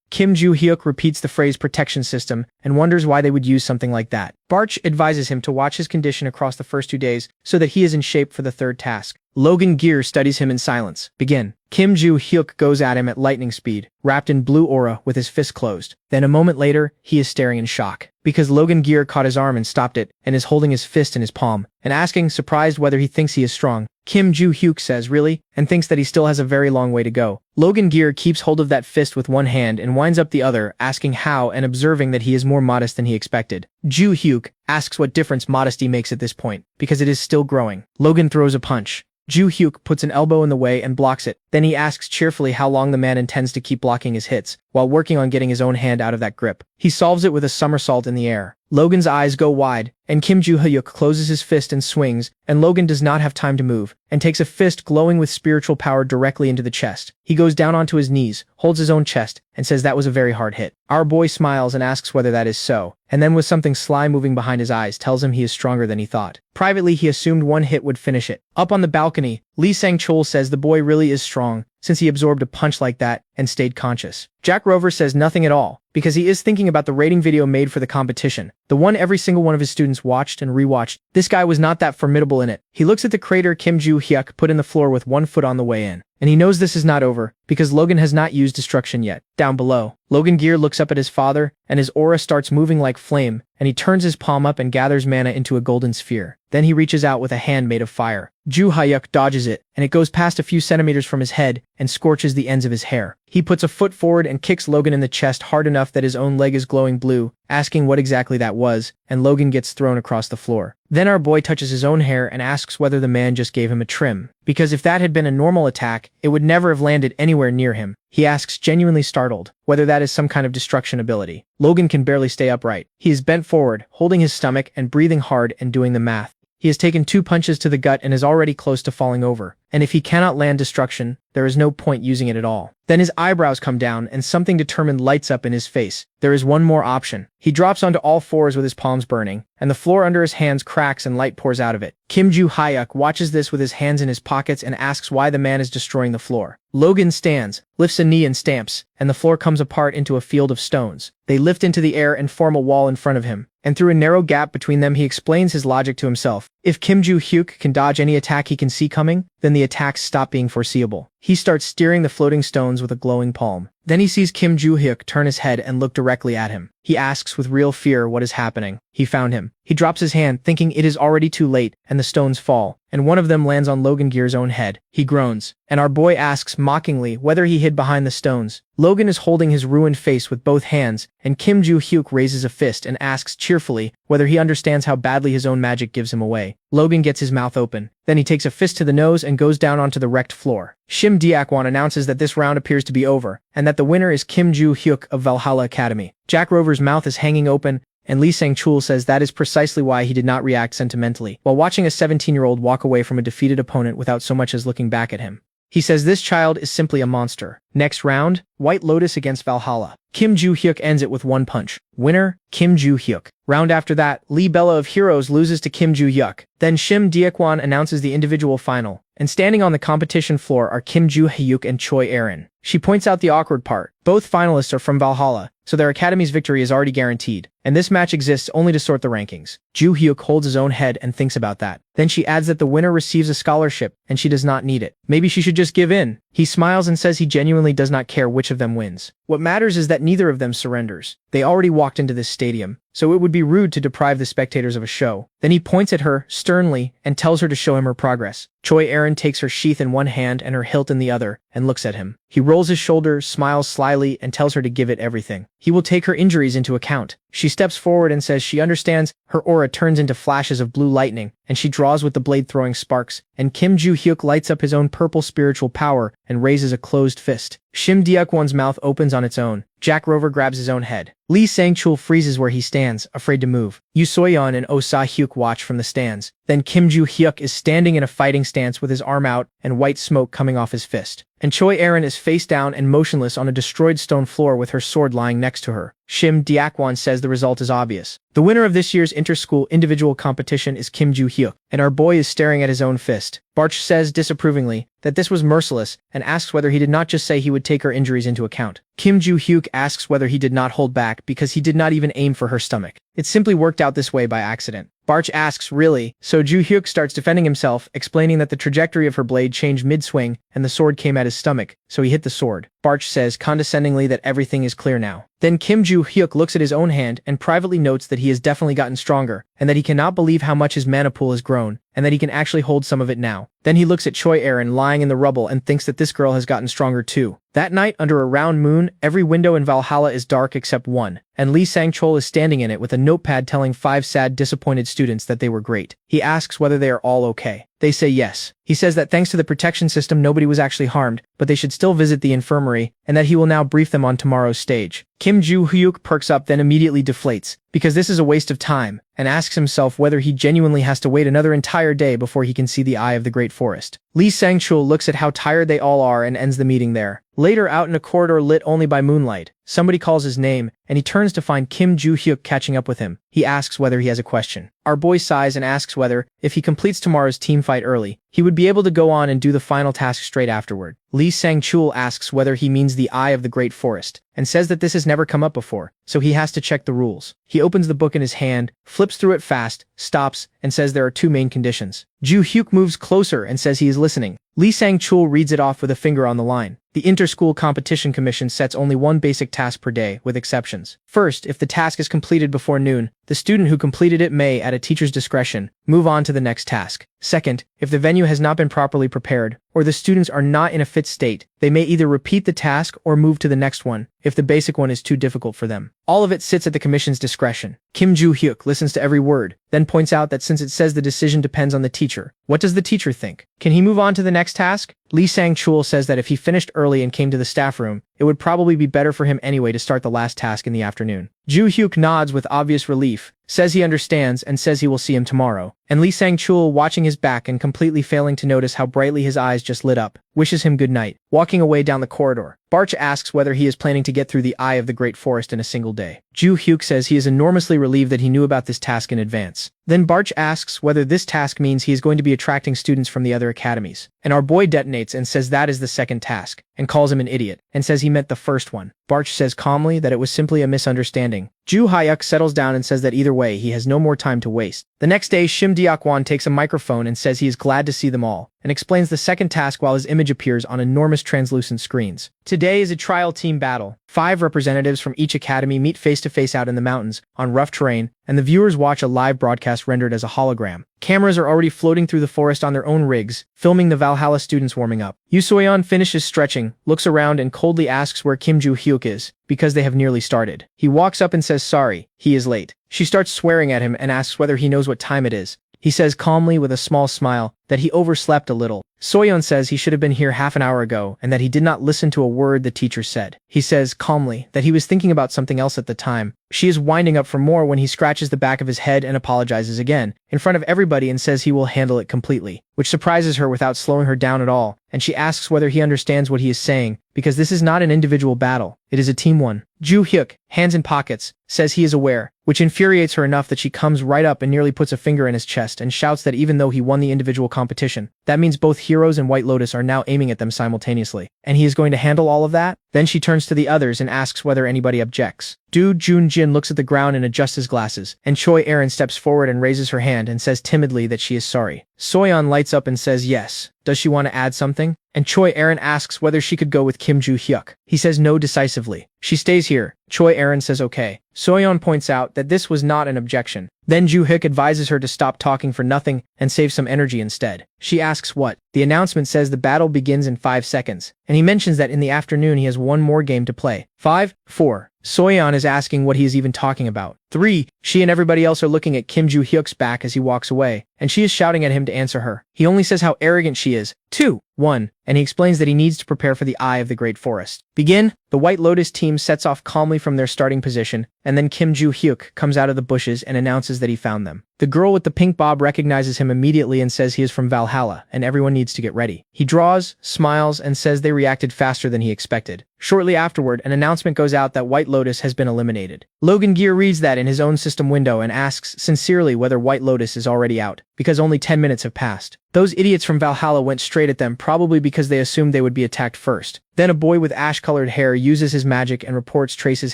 Kim Joo-hyuk repeats the phrase protection system and wonders why they would use something like that. Barch advises him to watch his condition across the first 2 days so that he is in shape for the third task. Logan Gear studies him in silence. Begin. Kim Joo-hyuk goes at him at lightning speed, wrapped in blue aura with his fist closed. Then a moment later, he is staring in shock, because Logan Gear caught his arm and stopped it, and is holding his fist in his palm, and asking, surprised whether he thinks he is strong. Kim Joo-hyuk says really, and thinks that he still has a very long way to go. Logan Gear keeps hold of that fist with one hand and winds up the other, asking how and observing that he is more modest than he expected. Joo-hyuk asks what difference modesty makes at this point, because it is still growing. Logan throws a punch. Joo-hyuk puts an elbow in the way and blocks it. Then he asks cheerfully how long the man intends to keep blocking his hits, while working on getting his own hand out of that grip. He solves it with a somersault in the air. Logan's eyes go wide, and Kim Joo-hyuk closes his fist and swings, and Logan does not have time to move, and takes a fist glowing with spiritual power directly into the chest. He goes down onto his knees, holds his own chest, and says that was a very hard hit. Our boy smiles and asks whether that is so, and then with something sly moving behind his eyes tells him he is stronger than he thought. Privately, he assumed one hit would finish it. Up on the balcony, Lee Sang-chul says the boy really is strong, since he absorbed a punch like that and stayed conscious. Jack Rover says nothing at all, because he is thinking about the rating video made for the competition, the one every single one of his students watched and rewatched. This guy was not that formidable in it. He looks at the crater Kim Joo-hyuk put in the floor with one foot on the way in, and he knows this is not over, because Logan has not used destruction yet. Down below, Logan Gear looks up at his father, and his aura starts moving like flame, and he turns his palm up and gathers mana into a golden sphere. Then he reaches out with a hand made of fire. Joo-hyuk dodges it, and it goes past a few centimeters from his head and scorches the ends of his hair. He puts a foot forward and kicks Logan in the chest hard enough that his own leg is glowing blue, asking what exactly that was, and Logan gets thrown across the floor. Then our boy touches his own hair and asks whether the man just gave him a trim, because if that had been a normal attack, it would never have landed anywhere near him. He asks, genuinely startled, whether that is some kind of destruction ability. Logan can barely stay upright. He is bent forward, holding his stomach and breathing hard and doing the math. He has taken 2 punches to the gut and is already close to falling over, and if he cannot land destruction, there is no point using it at all. Then his eyebrows come down and something determined lights up in his face. There is one more option. He drops onto all fours with his palms burning, and the floor under his hands cracks and light pours out of it. Kim Joo-hyuk watches this with his hands in his pockets and asks why the man is destroying the floor. Logan stands, lifts a knee and stamps, and the floor comes apart into a field of stones. They lift into the air and form a wall in front of him, and through a narrow gap between them he explains his logic to himself. If Kim Joo-hyuk can dodge any attack he can see coming, then the attacks stop being foreseeable. He starts steering the floating stones with a glowing palm. Then he sees Kim Joo-hyuk turn his head and look directly at him. He asks with real fear what is happening. He found him. He drops his hand, thinking it is already too late, and the stones fall, and one of them lands on Logan Gear's own head. He groans, and our boy asks mockingly whether he hid behind the stones. Logan is holding his ruined face with both hands, and Kim Joo-hyuk raises a fist and asks cheerfully whether he understands how badly his own magic gives him away. Logan gets his mouth open. Then he takes a fist to the nose and goes down onto the wrecked floor. Shim Diakwon announces that this round appears to be over, and that the winner is Kim Joo-hyuk of Valhalla Academy. Jack Rover's mouth is hanging open, and Lee Sang-chul says that is precisely why he did not react sentimentally while watching a 17-year-old walk away from a defeated opponent without so much as looking back at him. He says this child is simply a monster. Next round, White Lotus against Valhalla. Kim Joo-hyuk ends it with one punch. Winner, Kim Joo-hyuk. Round after that, Lee Bella of Heroes loses to Kim Joo-hyuk. Then Shim Diakwon announces the individual final, and standing on the competition floor are Kim Joo-hyuk and Choi Erin. She points out the awkward part. Both finalists are from Valhalla, so their academy's victory is already guaranteed, and this match exists only to sort the rankings. Joo-hyuk holds his own head and thinks about that. Then she adds that the winner receives a scholarship, and she does not need it. Maybe she should just give in. He smiles and says he genuinely does not care which of them wins. What matters is that neither of them surrenders. They already walked into this stadium, so it would be rude to deprive the spectators of a show. Then he points at her, sternly, and tells her to show him her progress. Choi Erin takes her sheath in one hand and her hilt in the other, and looks at him. He rolls his shoulders, smiles slyly, and tells her to give it everything. He will take her injuries into account. She steps forward and says she understands. Her aura turns into flashes of blue lightning, and she draws with the blade throwing sparks, and Kim Joo-hyuk lights up his own purple spiritual power and raises a closed fist. Shim Diakwon's mouth opens on its own. Jack Rover grabs his own head. Lee Sang-chul freezes where he stands, afraid to move. Yoo So-yeon and Oh Sa-hyuk watch from the stands. Then Kim Joo-hyuk is standing in a fighting stance with his arm out and white smoke coming off his fist. And Choi Erin is face down and motionless on a destroyed stone floor with her sword lying next to her. Shim Diakwon says the result is obvious. The winner of this year's inter-school individual competition is Kim Joo-hyuk, and our boy is staring at his own fist. Barch says disapprovingly that this was merciless and asks whether he did not just say he would take her injuries into account. Kim Joo-hyuk asks whether he did not hold back because he did not even aim for her stomach. It simply worked out this way by accident. Barch asks, really? So Joo-hyuk starts defending himself, explaining that the trajectory of her blade changed mid-swing and the sword came at his stomach, so he hit the sword. Barch says condescendingly that everything is clear now. Then Kim Joo-hyuk looks at his own hand and privately notes that he has definitely gotten stronger, and that he cannot believe how much his mana pool has grown, and that he can actually hold some of it now. Then he looks at Choi Erin lying in the rubble and thinks that this girl has gotten stronger too. That night, under a round moon, every window in Valhalla is dark except one, and Lee Sang-chul is standing in it with a notepad telling 5 sad, disappointed students that they were great. He asks whether they are all okay. They say yes. He says that thanks to the protection system nobody was actually harmed, but they should still visit the infirmary, and that he will now brief them on tomorrow's stage. Kim Joo-hyuk perks up then immediately deflates, because this is a waste of time, and asks himself whether he genuinely has to wait another entire day before he can see the eye of the great forest. Lee Sang-chul looks at how tired they all are and ends the meeting there. Later, out in a corridor lit only by moonlight, somebody calls his name, and he turns to find Kim Joo-hyuk catching up with him. He asks whether he has a question. Our boy sighs and asks whether, if he completes tomorrow's team fight early, he would be able to go on and do the final task straight afterward. Lee Sang-chul asks whether he means the Eye of the Great Forest, and says that this has never come up before, so he has to check the rules. He opens the book in his hand, flips through it fast, stops, and says there are two main conditions. Joo-hyuk moves closer and says he is listening. Lee Sang-chul reads it off with a finger on the line. The Inter-School Competition Commission sets only one basic task per day, with exceptions. First, if the task is completed before noon, the student who completed it may, at a teacher's discretion, move on to the next task. Second, if the venue has not been properly prepared, or the students are not in a fit state, they may either repeat the task or move to the next one, if the basic one is too difficult for them. All of it sits at the commission's discretion. Kim Joo-hyuk listens to every word, then points out that since it says the decision depends on the teacher, what does the teacher think? Can he move on to the next task? Lee Sang-chul says that if he finished early and came to the staff room, it would probably be better for him anyway to start the last task in the afternoon. Joo-hyuk nods with obvious relief, says he understands and says he will see him tomorrow. And Lee Sang-chul, watching his back and completely failing to notice how brightly his eyes just lit up, wishes him good night. Walking away down the corridor, Barch asks whether he is planning to get through the Eye of the Great Forest in a single day. Joo-hyuk says he is enormously relieved that he knew about this task in advance. Then Barch asks whether this task means he is going to be attracting students from the other academies. And our boy detonates and says that is the second task, and calls him an idiot, and says he meant the first one. Barch says calmly that it was simply a misunderstanding. Joo-hyuk settles down and says that either way he has no more time to waste. The next day, Shim Deok-won takes a microphone and says he is glad to see them all, and explains the second task while his image appears on enormous translucent screens. Today is a trial team battle. 5 representatives from each academy meet face-to-face out in the mountains, on rough terrain, and the viewers watch a live broadcast rendered as a hologram. Cameras are already floating through the forest on their own rigs, filming the Valhalla students warming up. Yoo So-yeon finishes stretching, looks around and coldly asks where Kim Joo-hyuk is, because they have nearly started. He walks up and says sorry, he is late. She starts swearing at him and asks whether he knows what time it is. He says calmly with a small smile that he overslept a little. So-yeon says he should have been here half an hour ago and that he did not listen to a word the teacher said. He says calmly that he was thinking about something else at the time. She is winding up for more when he scratches the back of his head and apologizes again, in front of everybody, and says he will handle it completely, which surprises her without slowing her down at all, and she asks whether he understands what he is saying, because this is not an individual battle, it is a team one. Joo-hyuk, hands in pockets, says he is aware, which infuriates her enough that she comes right up and nearly puts a finger in his chest and shouts that even though he won the individual competition, that means both Heroes and White Lotus are now aiming at them simultaneously, and he is going to handle all of that? Then she turns to the others and asks whether anybody objects. Do Jun-jin looks at the ground and adjusts his glasses, and Choi Erin steps forward and raises her hand and says timidly that she is sorry. So-yeon lights up and says yes. Does she want to add something? And Choi Erin asks whether she could go with Kim Joo-hyuk. He says no decisively. She stays here. Choi Erin says okay. So-yeon points out that this was not an objection. Then Joo-hyuk advises her to stop talking for nothing and save some energy instead. She asks what. The announcement says the battle begins in 5 seconds, and he mentions that in the afternoon he has one more game to play. 5, 4. So-yeon is asking what he is even talking about. 3. She and everybody else are looking at Kim Joo-hyuk's back as he walks away, and she is shouting at him to answer her. He only says how arrogant she is. 2, 1, and he explains that he needs to prepare for the Eye of the Great Forest. Begin. The White Lotus team sets off calmly from their starting position, and then Kim Joo-hyuk comes out of the bushes and announces that he found them. The girl with the pink bob recognizes him immediately and says he is from Valhalla, and everyone needs to get ready. He draws, smiles, and says they reacted faster than he expected. Shortly afterward, an announcement goes out that White Lotus has been eliminated. Logan Gear reads that in his own system window and asks sincerely whether White Lotus is already out, because only 10 minutes have passed. Those idiots from Valhalla went straight at them, probably because they assumed they would be attacked first. Then a boy with ash-colored hair uses his magic and reports traces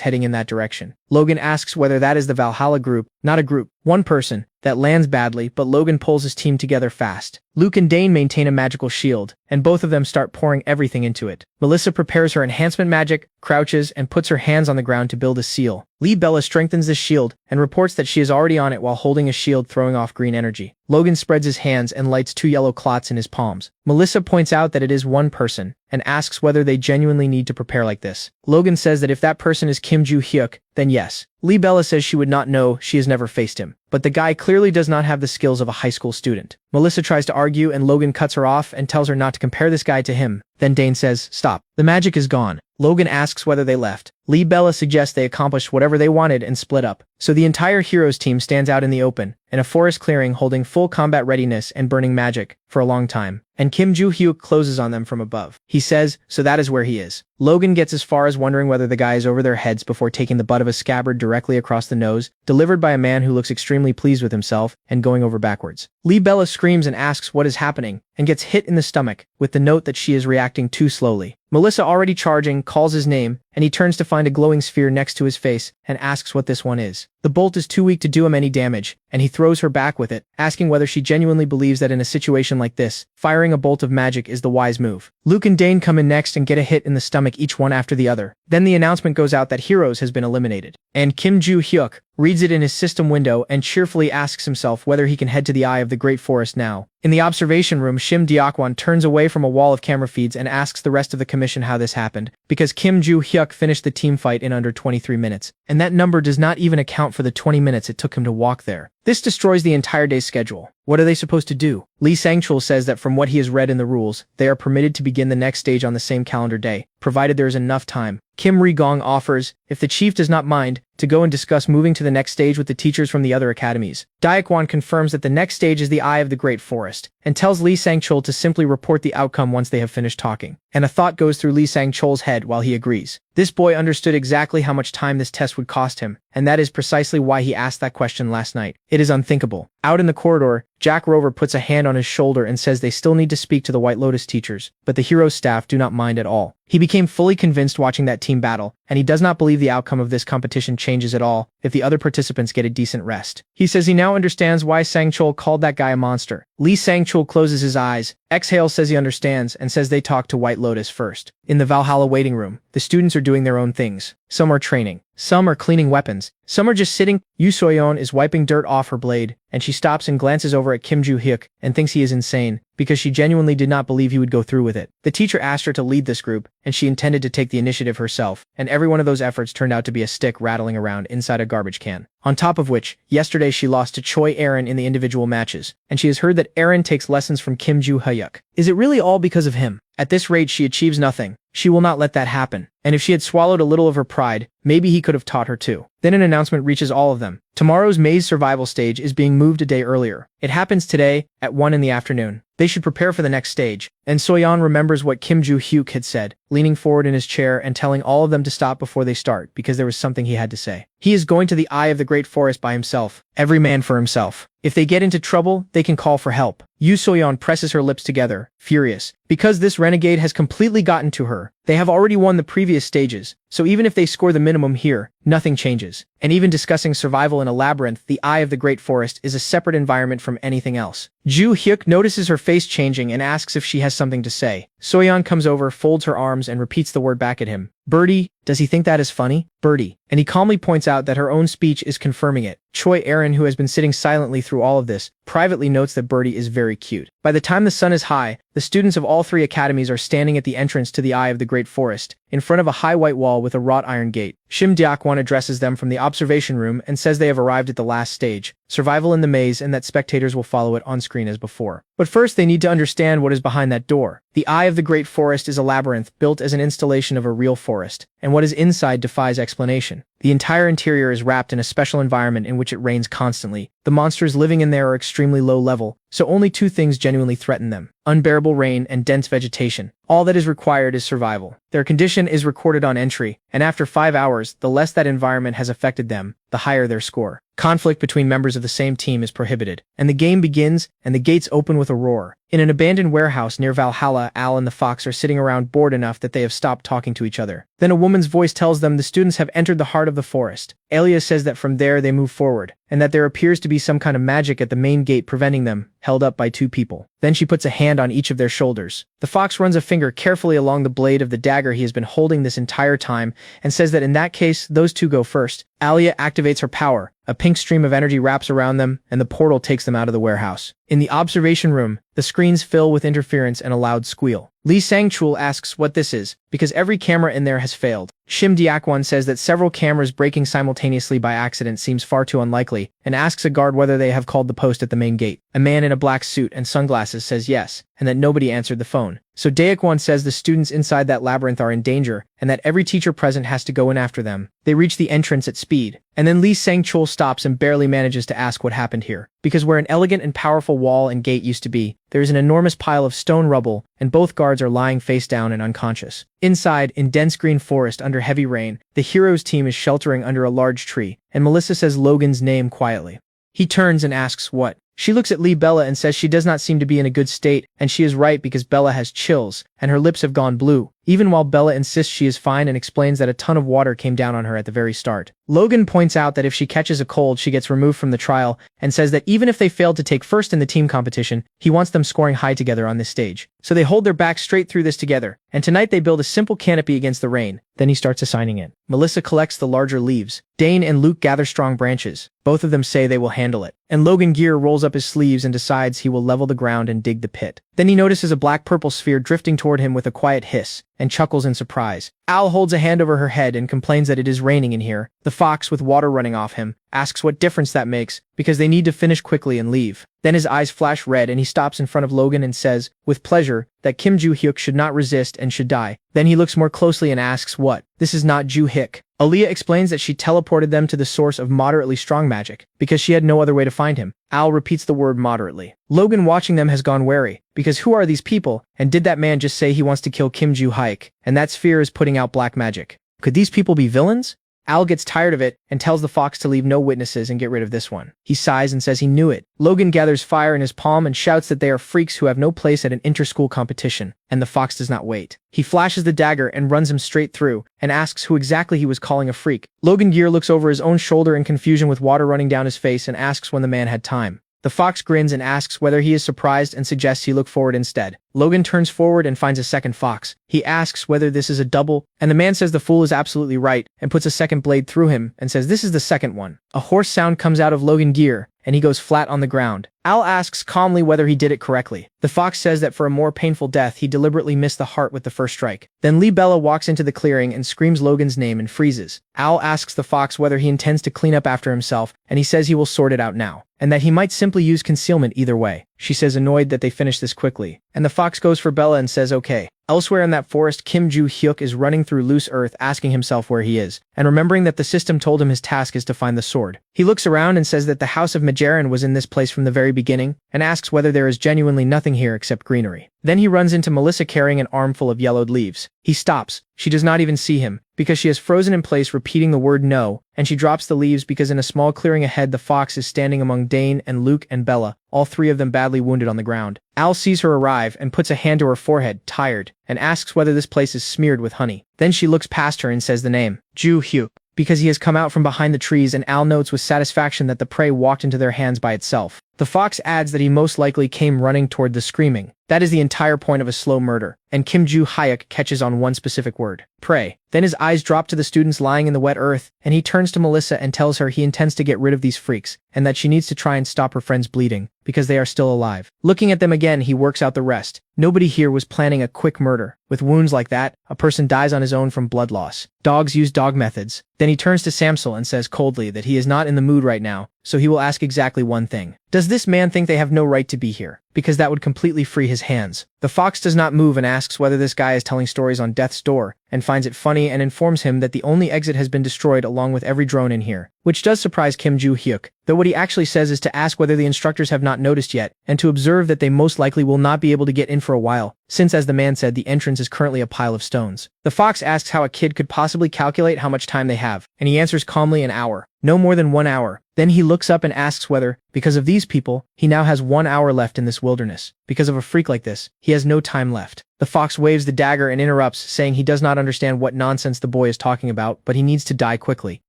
heading in that direction. Logan asks whether that is the Valhalla group, not a group, one person, that lands badly, but Logan pulls his team together fast. Luke and Dane maintain a magical shield, and both of them start pouring everything into it. Melissa prepares her enhancement magic, crouches, and puts her hands on the ground to build a seal. Lee Bella strengthens the shield, and reports that she is already on it while holding a shield throwing off green energy. Logan spreads his hands and lights 2 yellow clots in his palms. Melissa points out that it is one person, and asks whether they genuinely need to prepare like this. Logan says that if that person is Kim Joo-hyuk, then yes. Lee Bella says she would not know, she has never faced him. But the guy clearly does not have the skills of a high school student. Melissa tries to argue and Logan cuts her off and tells her not to compare this guy to him. Then Dane says, "Stop. The magic is gone." Logan asks whether they left. Bella suggests they accomplished whatever they wanted and split up. So the entire heroes team stands out in the open, in a forest clearing holding full combat readiness and burning magic, for a long time. And Kim Joo-hyuk closes on them from above. He says, so that is where he is. Logan gets as far as wondering whether the guy is over their heads before taking the butt of a scabbard directly across the nose, delivered by a man who looks extremely pleased with himself, and going over backwards. Bella screams and asks what is happening, and gets hit in the stomach, with the note that she is reacting too slowly. Melissa, already charging, calls his name, and he turns to find a glowing sphere next to his face and asks what this one is. The bolt is too weak to do him any damage, and he throws her back with it, asking whether she genuinely believes that in a situation like this, firing a bolt of magic is the wise move. Luke and Dane come in next and get a hit in the stomach each one after the other. Then the announcement goes out that Heroes has been eliminated. And Kim Joo-hyuk reads it in his system window and cheerfully asks himself whether he can head to the Eye of the Great Forest now. In the observation room, Shim Deok-won turns away from a wall of camera feeds and asks the rest of the commission how this happened, because Kim Joo-hyuk finished the team fight in under 23 minutes, and that number does not even account for the 20 minutes it took him to walk there. This destroys the entire day's schedule. What are they supposed to do? Lee Sang-chul says that from what he has read in the rules, they are permitted to begin the next stage on the same calendar day, provided there is enough time. Kim Ri-gong offers, if the chief does not mind, to go and discuss moving to the next stage with the teachers from the other academies. Daekwon confirms that the next stage is the Eye of the Great Forest, and tells Lee Sang-chul to simply report the outcome once they have finished talking. And a thought goes through Lee Sang-chul's head while he agrees. This boy understood exactly how much time this test would cost him, and that is precisely why he asked that question last night. It is unthinkable. Out in the corridor, Jack Rover puts a hand on his shoulder and says they still need to speak to the White Lotus teachers, but the Heroes staff do not mind at all. He became fully convinced watching that team battle, and he does not believe the outcome of this competition changes at all if the other participants get a decent rest. He says he now understands why Sang-chul called that guy a monster. Lee Sang-chul closes his eyes, exhales, says he understands, and says they talk to White Lotus first. In the Valhalla waiting room, the students are doing their own things. Some are training. Some are cleaning weapons. Some are just sitting. Yoo So-yeon is wiping dirt off her blade, and she stops and glances over at Kim Joo-hyuk and thinks he is insane, because she genuinely did not believe he would go through with it. The teacher asked her to lead this group, and she intended to take the initiative herself, and every one of those efforts turned out to be a stick rattling around inside a garbage can. On top of which, yesterday she lost to Choi Aaron in the individual matches, and she has heard that Aaron takes lessons from Kim Joo-hyuk. Is it really all because of him? At this rate she achieves nothing. She will not let that happen. And if she had swallowed a little of her pride, maybe he could have taught her too. Then an announcement reaches all of them. Tomorrow's maze survival stage is being moved a day earlier. It happens today, at 1 in the afternoon. They should prepare for the next stage. And So-yeon remembers what Kim Joo-hyuk had said, leaning forward in his chair and telling all of them to stop before they start, because there was something he had to say. He is going to the Eye of the Great Forest by himself. Every man for himself. If they get into trouble, they can call for help. Yoo So-yeon presses her lips together, furious. Because this renegade has completely gotten to her. They have already won the previous stages, so even if they score the minimum here, nothing changes. And even discussing survival in a labyrinth, the Eye of the Great Forest is a separate environment from anything else. Joo-hyuk notices her face changing and asks if she has something to say. So-yeon comes over, folds her arms, and repeats the word back at him. Birdie, does he think that is funny? Birdie. And he calmly points out that her own speech is confirming it. Choi Aaron, who has been sitting silently through all of this, privately notes that Birdie is very cute. By the time the sun is high, the students of all three academies are standing at the entrance to the Eye of the Great Forest, in front of a high white wall with a wrought iron gate. Shim Deok-won addresses them from the observation room and says they have arrived at the last stage, survival in the maze, and that spectators will follow it on screen as before. But first they need to understand what is behind that door. The Eye of the Great Forest is a labyrinth built as an installation of a real forest, and what is inside defies explanation. The entire interior is wrapped in a special environment in which it rains constantly. The monsters living in there are extremely low level, so only two things genuinely threaten them: unbearable rain and dense vegetation. All that is required is survival. Their condition is recorded on entry, and after 5 hours, the less that environment has affected them, the higher their score. Conflict between members of the same team is prohibited, and the game begins, and the gates open with a roar. In an abandoned warehouse near Valhalla, Al and the fox are sitting around bored enough that they have stopped talking to each other. Then a woman's voice tells them the students have entered the heart of the forest. Alia says that from there they move forward, and that there appears to be some kind of magic at the main gate preventing them, held up by two people. Then she puts a hand on each of their shoulders. The fox runs a finger carefully along the blade of the dagger he has been holding this entire time, and says that in that case, those two go first. Alia activates her power. A pink stream of energy wraps around them, and the portal takes them out of the warehouse. In the observation room, the screens fill with interference and a loud squeal. Lee Sang-chul asks what this is, because every camera in there has failed. Shim Diakwon says that several cameras breaking simultaneously by accident seems far too unlikely, and asks a guard whether they have called the post at the main gate. A man in a black suit and sunglasses says yes, and that nobody answered the phone. So Daekwon says the students inside that labyrinth are in danger, and that every teacher present has to go in after them. They reach the entrance at speed, and then Lee Sang-chul stops and barely manages to ask what happened here. Because where an elegant and powerful wall and gate used to be, there is an enormous pile of stone rubble, and both guards are lying face down and unconscious. Inside, in dense green forest under heavy rain, the hero's team is sheltering under a large tree, and Melissa says Logan's name quietly. He turns and asks what. She looks at Lee Bella and says she does not seem to be in a good state, and she is right because Bella has chills, and her lips have gone blue, even while Bella insists she is fine and explains that a ton of water came down on her at the very start. Logan points out that if she catches a cold, she gets removed from the trial, and says that even if they failed to take first in the team competition, he wants them scoring high together on this stage. So they hold their backs straight through this together, and tonight they build a simple canopy against the rain. Then he starts assigning it. Melissa collects the larger leaves. Dane and Luke gather strong branches. Both of them say they will handle it. And Logan Gear rolls up his sleeves and decides he will level the ground and dig the pit. Then he notices a black-purple sphere drifting toward him with a quiet hiss, and chuckles in surprise. Al holds a hand over her head and complains that it is raining in here. The fox, with water running off him, asks what difference that makes, because they need to finish quickly and leave. Then his eyes flash red and he stops in front of Logan and says, with pleasure, that Kim Joo-hyuk should not resist and should die. Then he looks more closely and asks what. This is not Joo-hyuk. Aaliyah explains that she teleported them to the source of moderately strong magic, because she had no other way to find him. Al repeats the word moderately. Logan watching them has gone wary, because who are these people, and did that man just say he wants to kill Kim Joo-hyuk, and that sphere is putting out black magic? Could these people be villains? Al gets tired of it and tells the fox to leave no witnesses and get rid of this one. He sighs and says he knew it. Logan gathers fire in his palm and shouts that they are freaks who have no place at an inter-school competition, and the fox does not wait. He flashes the dagger and runs him straight through, and asks who exactly he was calling a freak. Logan Gear looks over his own shoulder in confusion with water running down his face and asks when the man had time. The fox grins and asks whether he is surprised and suggests he look forward instead. Logan turns forward and finds a second fox. He asks whether this is a double, and the man says the fool is absolutely right, and puts a second blade through him, and says this is the second one. A hoarse sound comes out of Logan Gear, and he goes flat on the ground. Al asks calmly whether he did it correctly. The fox says that for a more painful death, he deliberately missed the heart with the first strike. Then Lee Bella walks into the clearing and screams Logan's name and freezes. Al asks the fox whether he intends to clean up after himself, and he says he will sort it out now, and that he might simply use concealment either way. She says annoyed that they finish this quickly, and the fox goes for Bella and says okay. Elsewhere in that forest, Kim Joo-hyuk is running through loose earth asking himself where he is, and remembering that the system told him his task is to find the sword. He looks around and says that the House of Majoran was in this place from the very beginning, and asks whether there is genuinely nothing here except greenery. Then he runs into Melissa carrying an armful of yellowed leaves. He stops. She does not even see him, because she has frozen in place repeating the word no, and she drops the leaves because in a small clearing ahead the fox is standing among Dane and Luke and Bella, all three of them badly wounded on the ground. Al sees her arrive and puts a hand to her forehead, tired, and asks whether this place is smeared with honey. Then she looks past her and says the name, Joo-hyuk, because he has come out from behind the trees, and Al notes with satisfaction that the prey walked into their hands by itself. The fox adds that he most likely came running toward the screaming. That is the entire point of a slow murder, and Kim Joo-hyuk catches on one specific word, prey. Then his eyes drop to the students lying in the wet earth, and he turns to Melissa and tells her he intends to get rid of these freaks, and that she needs to try and stop her friends bleeding, because they are still alive. Looking at them again, he works out the rest. Nobody here was planning a quick murder. With wounds like that, a person dies on his own from blood loss. Dogs use dog methods. Then he turns to Samsel and says coldly that he is not in the mood right now, so he will ask exactly one thing. Does this man think they have no right to be here? Because that would completely free his hands. The fox does not move and asks whether this guy is telling stories on death's door, and finds it funny and informs him that the only exit has been destroyed along with every drone in here, which does surprise Kim Joo-hyuk, though what he actually says is to ask whether the instructors have not noticed yet, and to observe that they most likely will not be able to get in for a while, since as the man said, the entrance is currently a pile of stones. The fox asks how a kid could possibly calculate how much time they have, and he answers calmly an hour. No more than 1 hour. Then he looks up and asks whether, because of these people, he now has 1 hour left in this wilderness. Because of a freak like this, he has no time left. The fox waves the dagger and interrupts, saying he does not understand what nonsense the boy is talking about, but he needs to die quickly.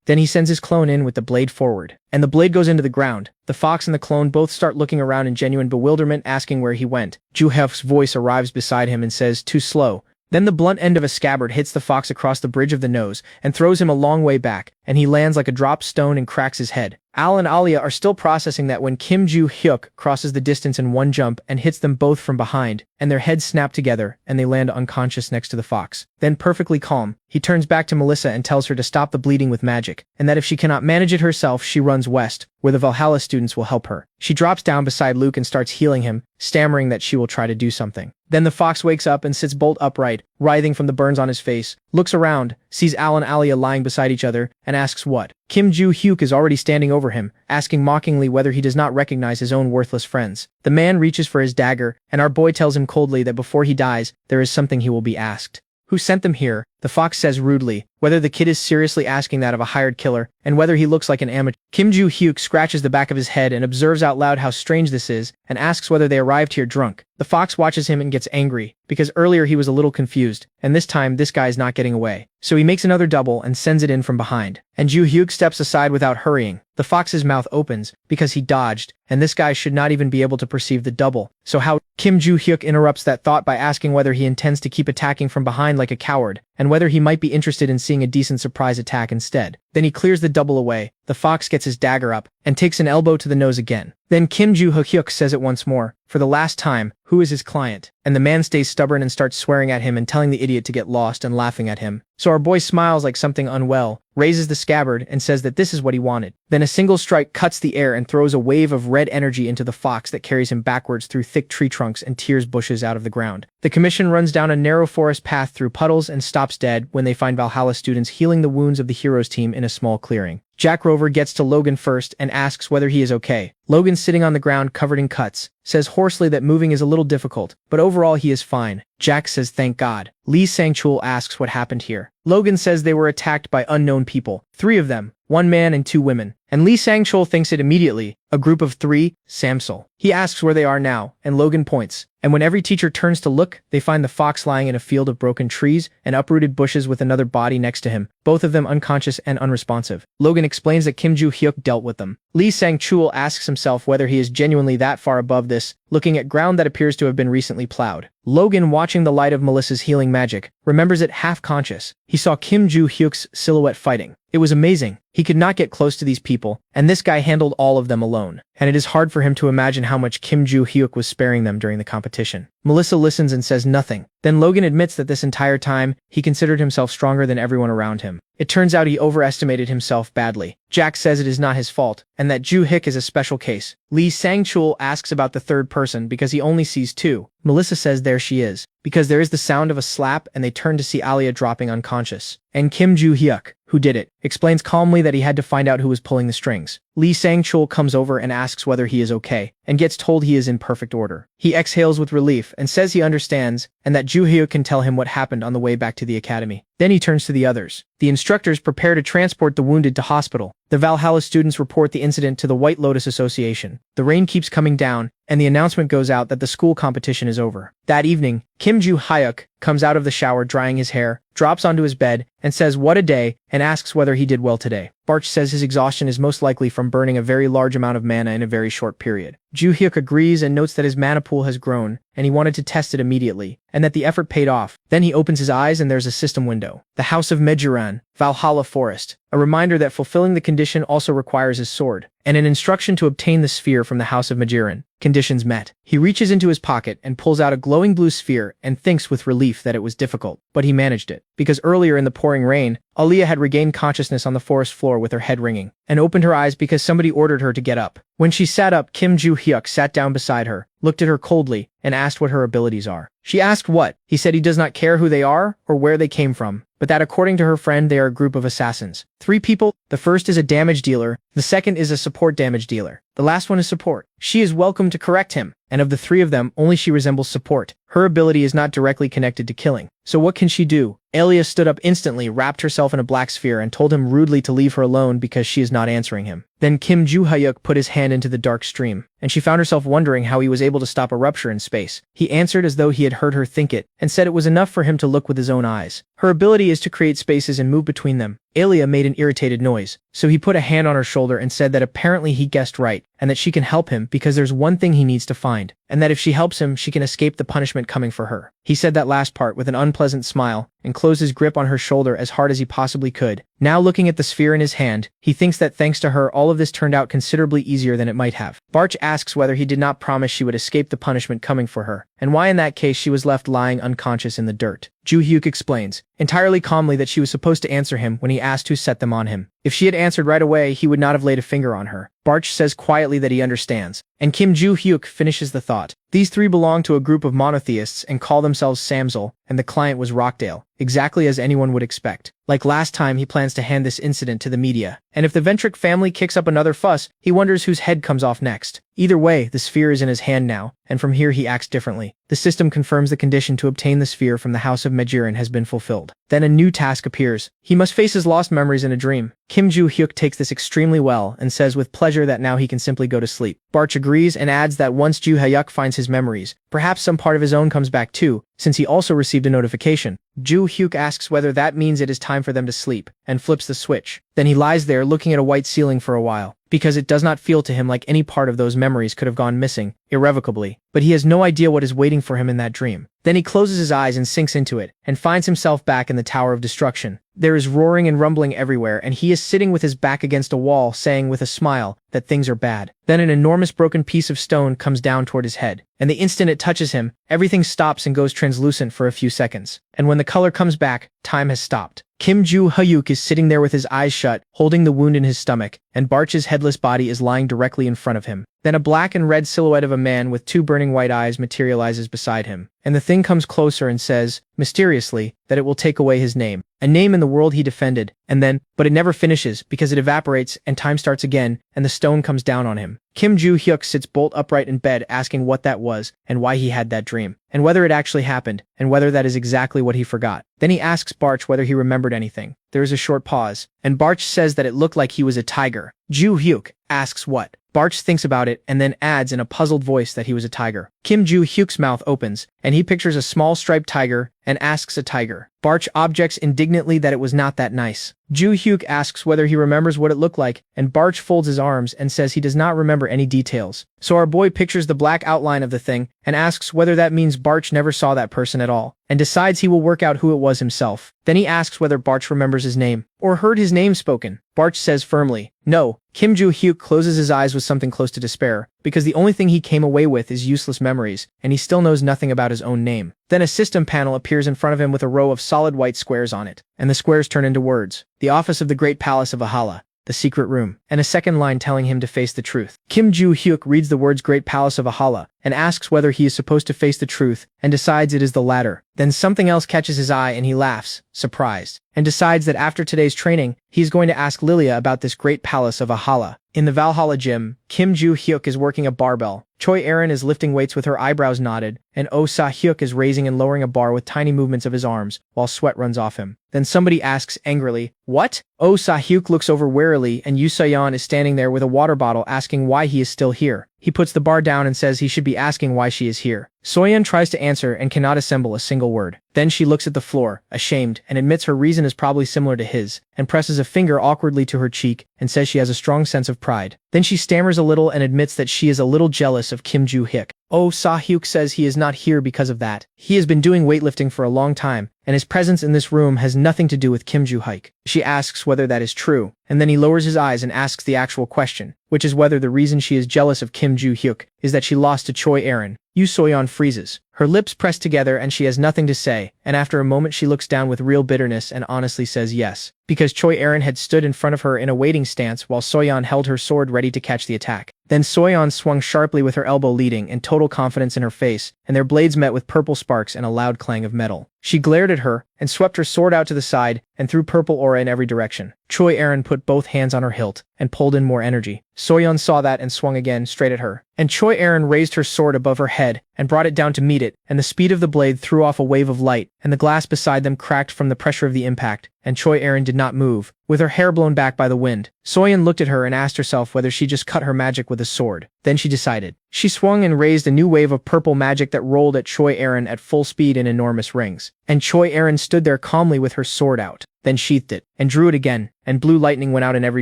Then he sends his clone in with the blade forward, and the blade goes into the ground. The fox and the clone both start looking around in genuine bewilderment, asking where he went. Joo-hyuk's voice arrives beside him and says, too slow. Then the blunt end of a scabbard hits the fox across the bridge of the nose and throws him a long way back, and he lands like a dropped stone and cracks his head. Al and Alia are still processing that when Kim Joo-hyuk crosses the distance in one jump and hits them both from behind, and their heads snap together and they land unconscious next to the fox. Then, perfectly calm, he turns back to Melissa and tells her to stop the bleeding with magic, and that if she cannot manage it herself, she runs west, where the Valhalla students will help her. She drops down beside Luke and starts healing him, stammering that she will try to do something. Then the fox wakes up and sits bolt upright, writhing from the burns on his face, looks around, sees Al and Alia lying beside each other, and asks what. Kim Joo-hyuk is already standing over him, asking mockingly whether he does not recognize his own worthless friends. The man reaches for his dagger, and our boy tells him coldly that before he dies, there is something he will be asked. Who sent them here? The fox says rudely, whether the kid is seriously asking that of a hired killer, and whether he looks like an amateur. Kim Joo-hyuk scratches the back of his head and observes out loud how strange this is, and asks whether they arrived here drunk. The fox watches him and gets angry, because earlier he was a little confused, and this time this guy is not getting away. So he makes another double and sends it in from behind, and Joo-hyuk steps aside without hurrying. The fox's mouth opens, because he dodged, and this guy should not even be able to perceive the double. So how? Kim Joo-hyuk interrupts that thought by asking whether he intends to keep attacking from behind like a coward, and whether he might be interested in seeing a decent surprise attack instead. Then he clears the double away, the fox gets his dagger up, and takes an elbow to the nose again. Then Kim Joo-hyuk says it once more, for the last time, who is his client? And the man stays stubborn and starts swearing at him and telling the idiot to get lost and laughing at him. So our boy smiles like something unwell, raises the scabbard, and says that this is what he wanted. Then a single strike cuts the air and throws a wave of red energy into the fox that carries him backwards through thick tree trunks and tears bushes out of the ground. The commission runs down a narrow forest path through puddles and stops dead when they find Valhalla students healing the wounds of the heroes team in a small clearing. Jack Rover gets to Logan first and asks whether he is okay. Logan, sitting on the ground covered in cuts, says hoarsely that moving is a little difficult, but overall he is fine. Jack says thank God. Lee Sang-chul asks what happened here. Logan says they were attacked by unknown people, 3 of them, 1 man and 2 women, and Lee Sang-chul thinks it immediately, a group of 3, Samsul. He asks where they are now, and Logan points, and when every teacher turns to look, they find the fox lying in a field of broken trees and uprooted bushes with another body next to him, both of them unconscious and unresponsive. Logan explains that Kim Joo-hyuk dealt with them. Lee Sang-chul asks himself whether he is genuinely that far above this, looking at ground that appears to have been recently plowed. Logan, watching the light of Melissa's healing magic, remembers it half-conscious. He saw Kim Joo-hyuk's silhouette fighting. It was amazing. He could not get close to these people, and this guy handled all of them alone. And it is hard for him to imagine how much Kim Joo-hyuk was sparing them during the competition. Melissa listens and says nothing. Then Logan admits that this entire time, he considered himself stronger than everyone around him. It turns out he overestimated himself badly. Jack says it is not his fault, and that Joo-hyuk is a special case. Lee Sang-chul asks about the third person because he only sees 2. Melissa says there she is, because there is the sound of a slap and they turn to see Alia dropping unconscious. And Kim Joo-hyuk, who did it, explains calmly that he had to find out who was pulling the strings. Lee Sang-chul comes over and asks whether he is okay, and gets told he is in perfect order. He exhales with relief and says he understands, and that Joo-hyuk can tell him what happened on the way back to the academy. Then he turns to the others. The instructors prepare to transport the wounded to hospital. The Valhalla students report the incident to the White Lotus Association. The rain keeps coming down, and the announcement goes out that the school competition is over. That evening, Kim Joo-hyuk comes out of the shower drying his hair, drops onto his bed, and says what a day, and asks whether he did well today. Barch says his exhaustion is most likely from burning a very large amount of mana in a very short period. Joo-hyuk agrees and notes that his mana pool has grown, and he wanted to test it immediately, and that the effort paid off. Then he opens his eyes and there's a system window. The House of Mejuran, Valhalla Forest. A reminder that fulfilling the condition also requires his sword, and an instruction to obtain the sphere from the House of Mejuran. Conditions met. He reaches into his pocket and pulls out a glowing blue sphere and thinks with relief that it was difficult, but he managed it, because earlier in the pouring rain, Alia had regained consciousness on the forest floor with her head ringing, and opened her eyes because somebody ordered her to get up. When she sat up, Kim Joo-hyuk sat down beside her, looked at her coldly, and asked what her abilities are. She asked what. He said he does not care who they are or where they came from, but that according to her friend they are a group of assassins. 3 people, the first is a damage dealer, the second is a support damage dealer. The last one is support. She is welcome to correct him, and of the 3 of them, only she resembles support. Her ability is not directly connected to killing. So what can she do? Alia stood up instantly, wrapped herself in a black sphere, and told him rudely to leave her alone because she is not answering him. Then Kim Joo-hyuk put his hand into the dark stream, and she found herself wondering how he was able to stop a rupture in space. He answered as though he had heard her think it, and said it was enough for him to look with his own eyes. Her ability is to create spaces and move between them. Alia made an irritated noise, so he put a hand on her shoulder and said that apparently he guessed right, and that she can help him because there's one thing he needs to find, and that if she helps him, she can escape the punishment coming for her. He said that last part with an unpleasant smile and closed his grip on her shoulder as hard as he possibly could. Now looking at the sphere in his hand, he thinks that thanks to her, all of this turned out considerably easier than it might have. Barch asks whether he did not promise she would escape the punishment coming for her, and why in that case she was left lying unconscious in the dirt. Joo-hyuk explains, entirely calmly, that she was supposed to answer him when he asked who set them on him. If she had answered right away, he would not have laid a finger on her. Barch says quietly that he understands, and Kim Joo-hyuk finishes the thought. These three belong to a group of monotheists and call themselves Samsel, and the client was Rockdale, exactly as anyone would expect. Like last time, he plans to hand this incident to the media, and if the Ventric family kicks up another fuss, he wonders whose head comes off next. Either way, the sphere is in his hand now, and from here he acts differently. The system confirms the condition to obtain the sphere from the House of Majiran has been fulfilled. Then a new task appears. He must face his lost memories in a dream. Kim Joo-hyuk takes this extremely well and says with pleasure that now he can simply go to sleep. Barch agrees and adds that once Joo-hyuk finds his memories, perhaps some part of his own comes back too, since he also received a notification. Joo-hyuk asks whether that means it is time for them to sleep, and flips the switch. Then he lies there looking at a white ceiling for a while, because it does not feel to him like any part of those memories could have gone missing, irrevocably, but he has no idea what is waiting for him in that dream. Then he closes his eyes and sinks into it, and finds himself back in the Tower of Destruction. There is roaring and rumbling everywhere, and he is sitting with his back against a wall, saying with a smile that things are bad. Then an enormous broken piece of stone comes down toward his head, and the instant it touches him, everything stops and goes translucent for a few seconds. And when the color comes back, time has stopped. Kim Joo-hyuk is sitting there with his eyes shut, holding the wound in his stomach, and Barch's headless body is lying directly in front of him. Then a black and red silhouette of a man with two burning white eyes materializes beside him, and the thing comes closer and says, mysteriously, that it will take away his name, a name in the world he defended, and then, but it never finishes because it evaporates and time starts again, and the stone comes down on him. Kim Joo-hyuk sits bolt upright in bed asking what that was and why he had that dream, and whether it actually happened, and whether that is exactly what he forgot. Then he asks Barch whether he remembered anything. There is a short pause, and Barch says that it looked like he was a tiger. Joo-hyuk asks what. Barch thinks about it and then adds in a puzzled voice that he was a tiger. Kim Joo-hyuk's mouth opens, and he pictures a small striped tiger and asks a tiger. Barch objects indignantly that it was not that nice. Joo-hyuk asks whether he remembers what it looked like, and Barch folds his arms and says he does not remember any details. So our boy pictures the black outline of the thing and asks whether that means Barch never saw that person at all, and decides he will work out who it was himself. Then he asks whether Barch remembers his name, or heard his name spoken. Barch says firmly, no. Kim Joo-hyuk closes his eyes with something close to despair, because the only thing he came away with is useless memories, and he still knows nothing about his own name. Then a system panel appears in front of him with a row of solid white squares on it, and the squares turn into words. The office of the Great Palace of Ahala, the secret room, and a second line telling him to face the truth. Kim Joo-hyuk reads the words Great Palace of Ahala, and asks whether he is supposed to face the truth, and decides it is the latter. Then something else catches his eye and he laughs, surprised, and decides that after today's training, he is going to ask Lilia about this Great Palace of Ahala. In the Valhalla gym, Kim Joo-hyuk is working a barbell. Choi Erin is lifting weights with her eyebrows knotted, and Oh Sa-hyuk is raising and lowering a bar with tiny movements of his arms, while sweat runs off him. Then somebody asks angrily, what? Oh Sa-hyuk looks over warily, and Yoo So-yeon is standing there with a water bottle asking why he is still here. He puts the bar down and says he should be asking why she is here. So-yeon tries to answer and cannot assemble a single word. Then she looks at the floor, ashamed, and admits her reason is probably similar to his, and presses a finger awkwardly to her cheek and says she has a strong sense of pride. Then she stammers a little and admits that she is a little jealous of Kim Joo-hyuk. Oh Sa-hyuk says he is not here because of that. He has been doing weightlifting for a long time, and his presence in this room has nothing to do with Kim Joo-hyuk. She asks whether that is true, and then he lowers his eyes and asks the actual question, which is whether the reason she is jealous of Kim Joo-hyuk is that she lost to Choi Erin. Yoo So-yeon freezes. Her lips press together and she has nothing to say, and after a moment she looks down with real bitterness and honestly says yes, because Choi Erin had stood in front of her in a waiting stance while So-yeon held her sword ready to catch the attack. Then So-yeon swung sharply with her elbow leading and total confidence in her face, and their blades met with purple sparks and a loud clang of metal. She glared at her and swept her sword out to the side and threw purple aura in every direction. Choi Erin put both hands on her hilt and pulled in more energy. So-yeon saw that and swung again straight at her. And Choi Erin raised her sword above her head and brought it down to meet it, and the speed of the blade threw off a wave of light, and the glass beside them cracked from the pressure of the impact, and Choi Erin did not move, with her hair blown back by the wind. So-yeon looked at her and asked herself whether she just cut her magic with a sword. Then she decided. She swung and raised a new wave of purple magic that rolled at Choi Erin at full speed in enormous rings. And Choi Erin stood there calmly with her sword out. then sheathed it, and drew it again, and blue lightning went out in every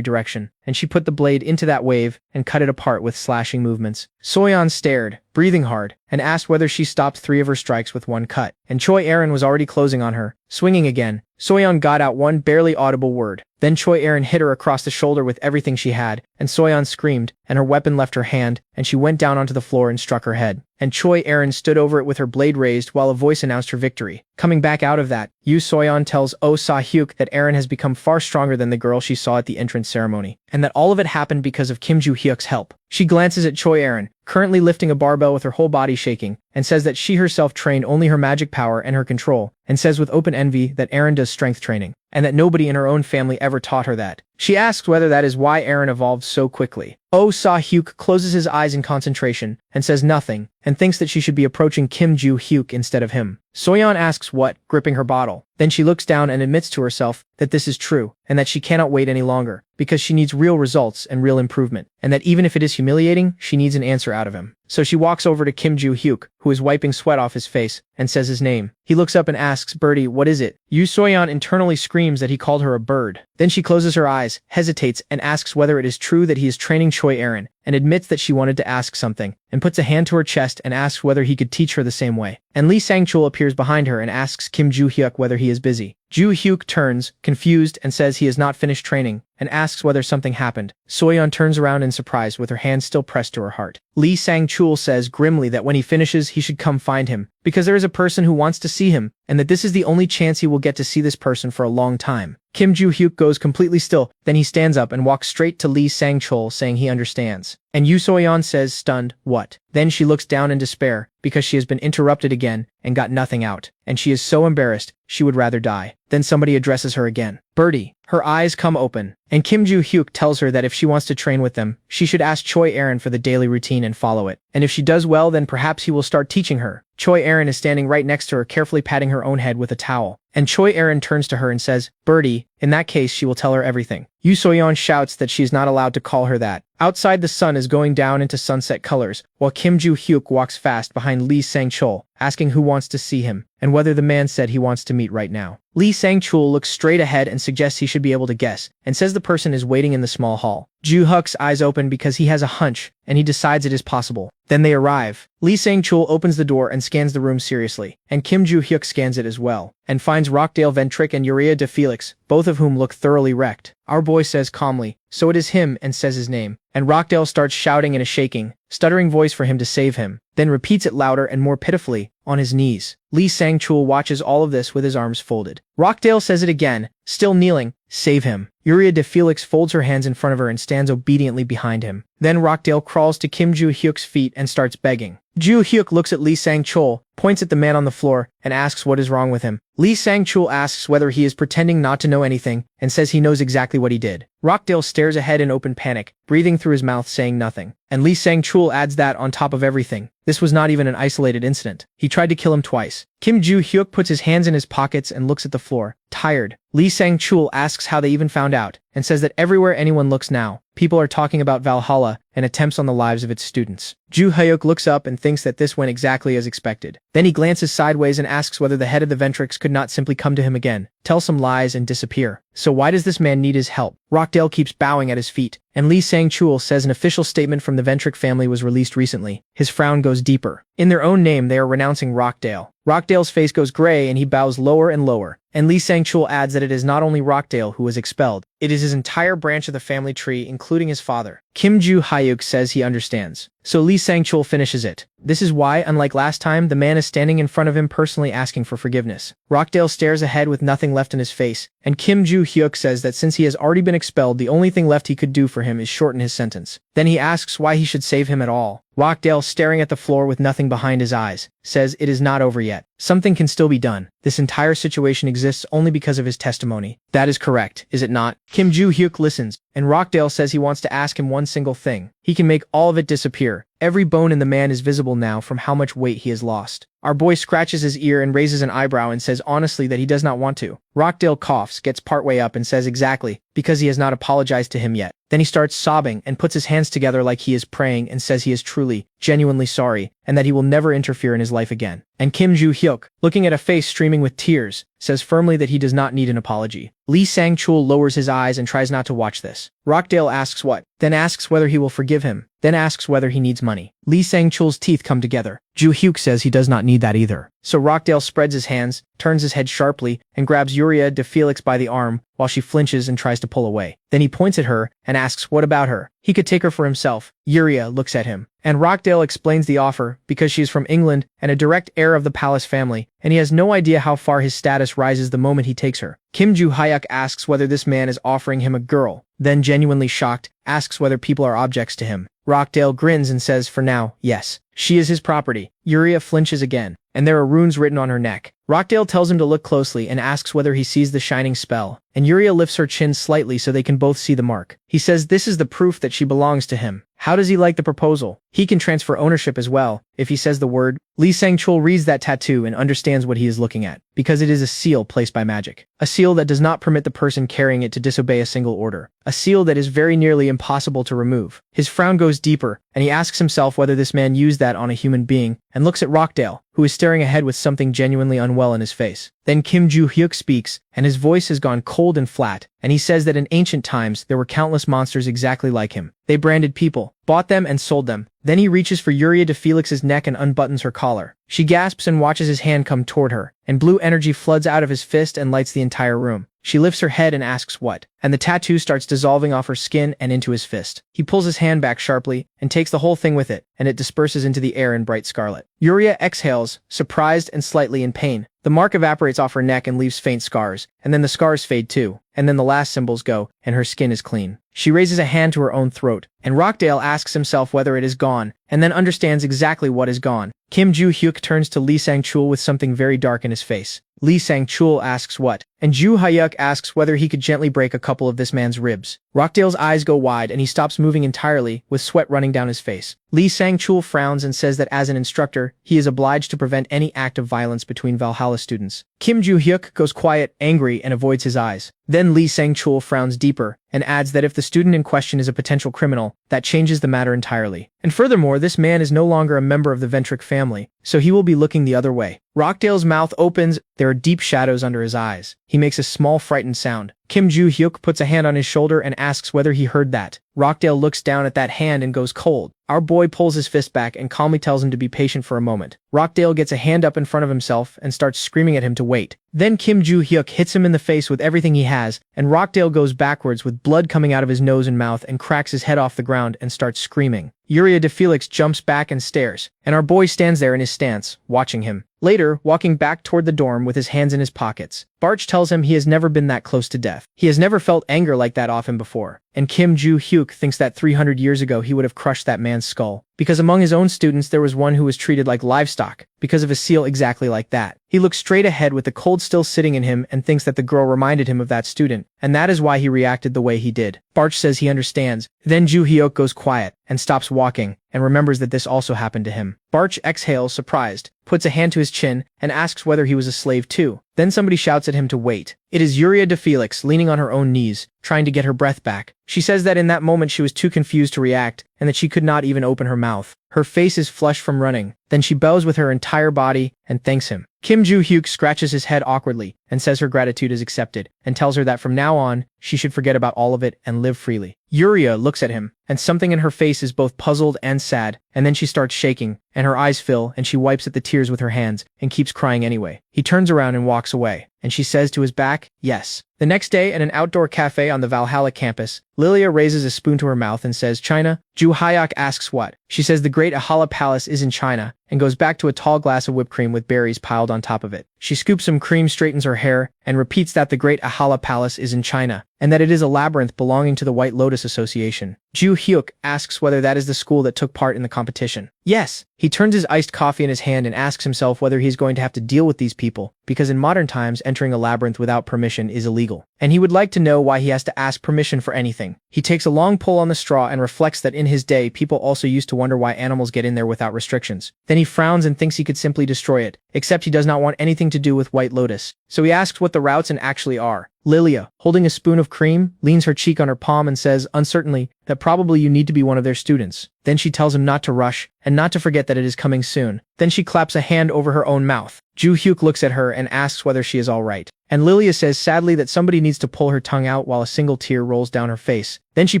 direction, and she put the blade into that wave and cut it apart with slashing movements. Soyeon stared, breathing hard, and asked whether she stopped 3 of her strikes with one cut, and Choi Aaron was already closing on her. Swinging again, Soyeon got out one barely audible word. Then Choi Aaron hit her across the shoulder with everything she had, and Soyeon screamed, and her weapon left her hand, and she went down onto the floor and struck her head. And Choi Aaron stood over it with her blade raised while a voice announced her victory. Coming back out of that, Yoo Soyeon tells Oh Sa-hyuk that Aaron has become far stronger than the girl she saw at the entrance ceremony, and that all of it happened because of Kim Joo-hyuk's help. She glances at Choi Aaron, currently lifting a barbell with her whole body shaking, and says that she herself trained only her magic power and her control, and says with open envy that Aaron does strength training, and that nobody in her own family ever taught her that. She asks whether that is why Aaron evolved so quickly. Oh Sa-hyuk closes his eyes in concentration, and says nothing, and thinks that she should be approaching Kim Joo-hyuk instead of him. Soyeon asks what, gripping her bottle. Then she looks down and admits to herself that this is true, and that she cannot wait any longer, because she needs real results and real improvement, and that even if it is humiliating, she needs an answer out of him. So she walks over to Kim Joo-hyuk, who is wiping sweat off his face, and says his name. He looks up and asks, "Birdie, what is it?" Yoo Soyeon internally screams that he called her a bird. Then she closes her eyes, hesitates, and asks whether it is true that he is training Choi Aaron, and admits that she wanted to ask something, and puts a hand to her chest and asks whether he could teach her the same way. And Lee Sang-chul appears behind her and asks Kim Joo-hyuk whether he is busy. Joo-hyuk turns, confused, and says he has not finished training, and asks whether something happened. Soyeon turns around in surprise with her hand still pressed to her heart. Lee Sang-chul says grimly that when he finishes he should come find him, because there is a person who wants to see him, and that this is the only chance he will get to see this person for a long time. Kim Joo-hyuk goes completely still, then he stands up and walks straight to Lee Sang-chul saying he understands. And Yoo Soyeon says, stunned, "What?" Then she looks down in despair, because she has been interrupted again and got nothing out, and she is so embarrassed, she would rather die. Then somebody addresses her again. Birdie. Her eyes come open, and Kim Joo-hyuk tells her that if she wants to train with them, she should ask Choi Aaron for the daily routine and follow it. And if she does well, then perhaps he will start teaching her. Choi Aaron is standing right next to her, carefully patting her own head with a towel. And Choi Aaron turns to her and says, "Birdie, in that case she will tell her everything." Yoo Soyeon shouts that she is not allowed to call her that. Outside, the sun is going down into sunset colors, while Kim Joo-hyuk walks fast behind Lee Sang-chul, asking who wants to see him, and whether the man said he wants to meet right now. Lee Sang-chul looks straight ahead and suggests he should be able to guess, and says the person is waiting in the small hall. Joo-hyuk's eyes open because he has a hunch, and he decides it is possible. Then they arrive. Lee Sang-chul opens the door and scans the room seriously, and Kim Joo-hyuk scans it as well, and finds Rockdale Ventrick and Uriah de Felix, both of whom look thoroughly wrecked. Our boy says calmly, "So it is him," and says his name. And Rockdale starts shouting in a shaking, stuttering voice for him to save him, then repeats it louder and more pitifully, on his knees. Lee Sang-chul watches all of this with his arms folded. Rockdale says it again, still kneeling, "Save him." Uriah de Felix folds her hands in front of her and stands obediently behind him. Then Rockdale crawls to Kim Joo-hyuk's feet and starts begging. Joo-hyuk looks at Lee Sang-chul, points at the man on the floor, and asks what is wrong with him. Lee Sang-chul asks whether he is pretending not to know anything, and says he knows exactly what he did. Rockdale stares ahead in open panic, breathing through his mouth saying nothing. And Lee Sang-chul adds that, on top of everything, this was not even an isolated incident. He tried to kill him twice. Kim Joo-hyuk puts his hands in his pockets and looks at the floor, tired. Lee Sang-chul asks how they even found out, and says that everywhere anyone looks now, people are talking about Valhalla and attempts on the lives of its students. Joo-hyuk looks up and thinks that this went exactly as expected. Then he glances sideways and asks whether the head of the Ventricks could not simply come to him again, tell some lies and disappear. So why does this man need his help? Rockdale keeps bowing at his feet, and Lee Sang-chul says an official statement from the Ventrick family was released recently. His frown goes deeper. In their own name, they are renouncing Rockdale. Rockdale's face goes gray and he bows lower and lower. And Lee Sang-chul adds that it is not only Rockdale who was expelled, it is his entire branch of the family tree, including his father. Kim Joo-hyuk says he understands. So Lee Sang-chul finishes it. This is why, unlike last time, the man is standing in front of him personally asking for forgiveness. Rockdale stares ahead with nothing left in his face, and Kim Joo-hyuk says that since he has already been expelled, the only thing left he could do for him is shorten his sentence. Then he asks why he should save him at all. Rockdale, staring at the floor with nothing behind his eyes, says it is not over yet. Something can still be done. This entire situation exists only because of his testimony. That is correct, is it not? Kim Joo-hyuk listens, and Rockdale says he wants to ask him one single thing. He can make all of it disappear. Every bone in the man is visible now from how much weight he has lost. Our boy scratches his ear and raises an eyebrow and says honestly that he does not want to. Rockdale coughs, gets partway up and says exactly, because he has not apologized to him yet. Then he starts sobbing and puts his hands together like he is praying and says he is truly, genuinely sorry, and that he will never interfere in his life again. And Kim Joo-hyuk, looking at a face streaming with tears, says firmly that he does not need an apology. Lee Sang-chul lowers his eyes and tries not to watch this. Rockdale asks what, then asks whether he will forgive him, then asks whether he needs money. Lee Sang-chul's teeth come together. Ju-hyuk says he does not need that either. So Rockdale spreads his hands, turns his head sharply, and grabs Yuria de Felix by the arm while she flinches and tries to pull away. Then he points at her and asks what about her. He could take her for himself. Yuria looks at him, and Rockdale explains the offer because she is from England and a direct heir of the palace family, and he has no idea how far his status rises the moment he takes her. Kim Ju-hyuk asks whether this man is offering him a girl, then genuinely shocked, asks whether people are objects to him. Rockdale grins and says for now, yes. She is his property. Yuria flinches again, and there are runes written on her neck. Rockdale tells him to look closely and asks whether he sees the shining spell, and Yuria lifts her chin slightly so they can both see the mark. He says this is the proof that she belongs to him. How does he like the proposal? He can transfer ownership as well, if he says the word. Lee Sang-chul reads that tattoo and understands what he is looking at, because it is a seal placed by magic. A seal that does not permit the person carrying it to disobey a single order. A seal that is very nearly impossible to remove. His frown goes deeper, and he asks himself whether this man used that on a human being, and looks at Rockdale, who is staring ahead with something genuinely unwell in his face. Then Kim Ju-hyuk speaks, and his voice has gone cold and flat, and he says that in ancient times there were countless monsters exactly like him. They branded people, bought them and sold them. Then he reaches for Yuria de Felix's neck and unbuttons her collar. She gasps and watches his hand come toward her, and blue energy floods out of his fist and lights the entire room. She lifts her head and asks what, and the tattoo starts dissolving off her skin and into his fist. He pulls his hand back sharply and takes the whole thing with it, and it disperses into the air in bright scarlet. Yuria exhales, surprised and slightly in pain. The mark evaporates off her neck and leaves faint scars, and then the scars fade too, and then the last symbols go, and her skin is clean. She raises a hand to her own throat, and Rockdale asks himself whether it is gone, and then understands exactly what is gone. Kim Ju-hyuk turns to Lee Sang-chul with something very dark in his face. Lee Sang-chul asks what, and Ju-hyuk asks whether he could gently break a couple of this man's ribs. Rockdale's eyes go wide and he stops moving entirely, with sweat running down his face. Lee Sang-chul frowns and says that as an instructor, he is obliged to prevent any act of violence between Valhalla students. Kim Ju-hyuk goes quiet, angry, and avoids his eyes. Then Lee Sang-chul frowns deeper, and adds that if the student in question is a potential criminal, that changes the matter entirely. And furthermore, this man is no longer a member of the Ventric family, so he will be looking the other way. Rockdale's mouth opens, there are deep shadows under his eyes. He makes a small frightened sound. Kim Ju-hyuk puts a hand on his shoulder and asks whether he heard that. Rockdale looks down at that hand and goes cold. Our boy pulls his fist back and calmly tells him to be patient for a moment. Rockdale gets a hand up in front of himself and starts screaming at him to wait. Then Kim Ju-hyuk hits him in the face with everything he has, and Rockdale goes backwards with blood coming out of his nose and mouth and cracks his head off the ground and starts screaming. Yuria de Felix jumps back and stares, and our boy stands there in his stance, watching him. Later, walking back toward the dorm with his hands in his pockets, Barch tells him he has never been that close to death. He has never felt anger like that off him before, and Kim Ju-hyuk thinks that 300 years ago he would have crushed that man's skull, because among his own students there was one who was treated like livestock, because of a seal exactly like that. He looks straight ahead with the cold still sitting in him and thinks that the girl reminded him of that student, and that is why he reacted the way he did. Barch says he understands. Then Ju-hyuk goes quiet, and stops walking, and remembers that this also happened to him. Barch exhales, surprised, puts a hand to his chin, and asks whether he was a slave too. Then somebody shouts at him to wait. It is Yuria de Felix leaning on her own knees, trying to get her breath back. She says that in that moment she was too confused to react, and that she could not even open her mouth. Her face is flushed from running. Then she bows with her entire body and thanks him. Kim Ju-hyuk scratches his head awkwardly and says her gratitude is accepted, and tells her that from now on, she should forget about all of it and live freely. Yuria looks at him, and something in her face is both puzzled and sad, and then she starts shaking, and her eyes fill, and she wipes at the tears with her hands, and keeps crying anyway. He turns around and walks away, and she says to his back, yes. The next day, at an outdoor cafe on the Valhalla campus, Lilia raises a spoon to her mouth and says, China? Ju-hyuk asks what. She says the Great Ahala Palace is in China, and goes back to a tall glass of whipped cream with berries piled on top of it. She scoops some cream, straightens her hair, and repeats that the Great Ahala Palace is in China, and that it is a labyrinth belonging to the White Lotus Association. Ju-hyuk asks whether that is the school that took part in the competition. Yes. He turns his iced coffee in his hand and asks himself whether he's going to have to deal with these people, because in modern times entering a labyrinth without permission is illegal. And he would like to know why he has to ask permission for anything. He takes a long pull on the straw and reflects that in his day people also used to wonder why animals get in there without restrictions. Then he frowns and thinks he could simply destroy it, except he does not want anything to do with White Lotus. So he asks what the routes and actually are. Lilia, holding a spoon of cream, leans her cheek on her palm and says, uncertainly, that probably you need to be one of their students. Then she tells him not to rush, and not to forget that it is coming soon. Then she claps a hand over her own mouth. Ju-hyuk looks at her and asks whether she is all right. and Lilia says sadly that somebody needs to pull her tongue out while a single tear rolls down her face. Then she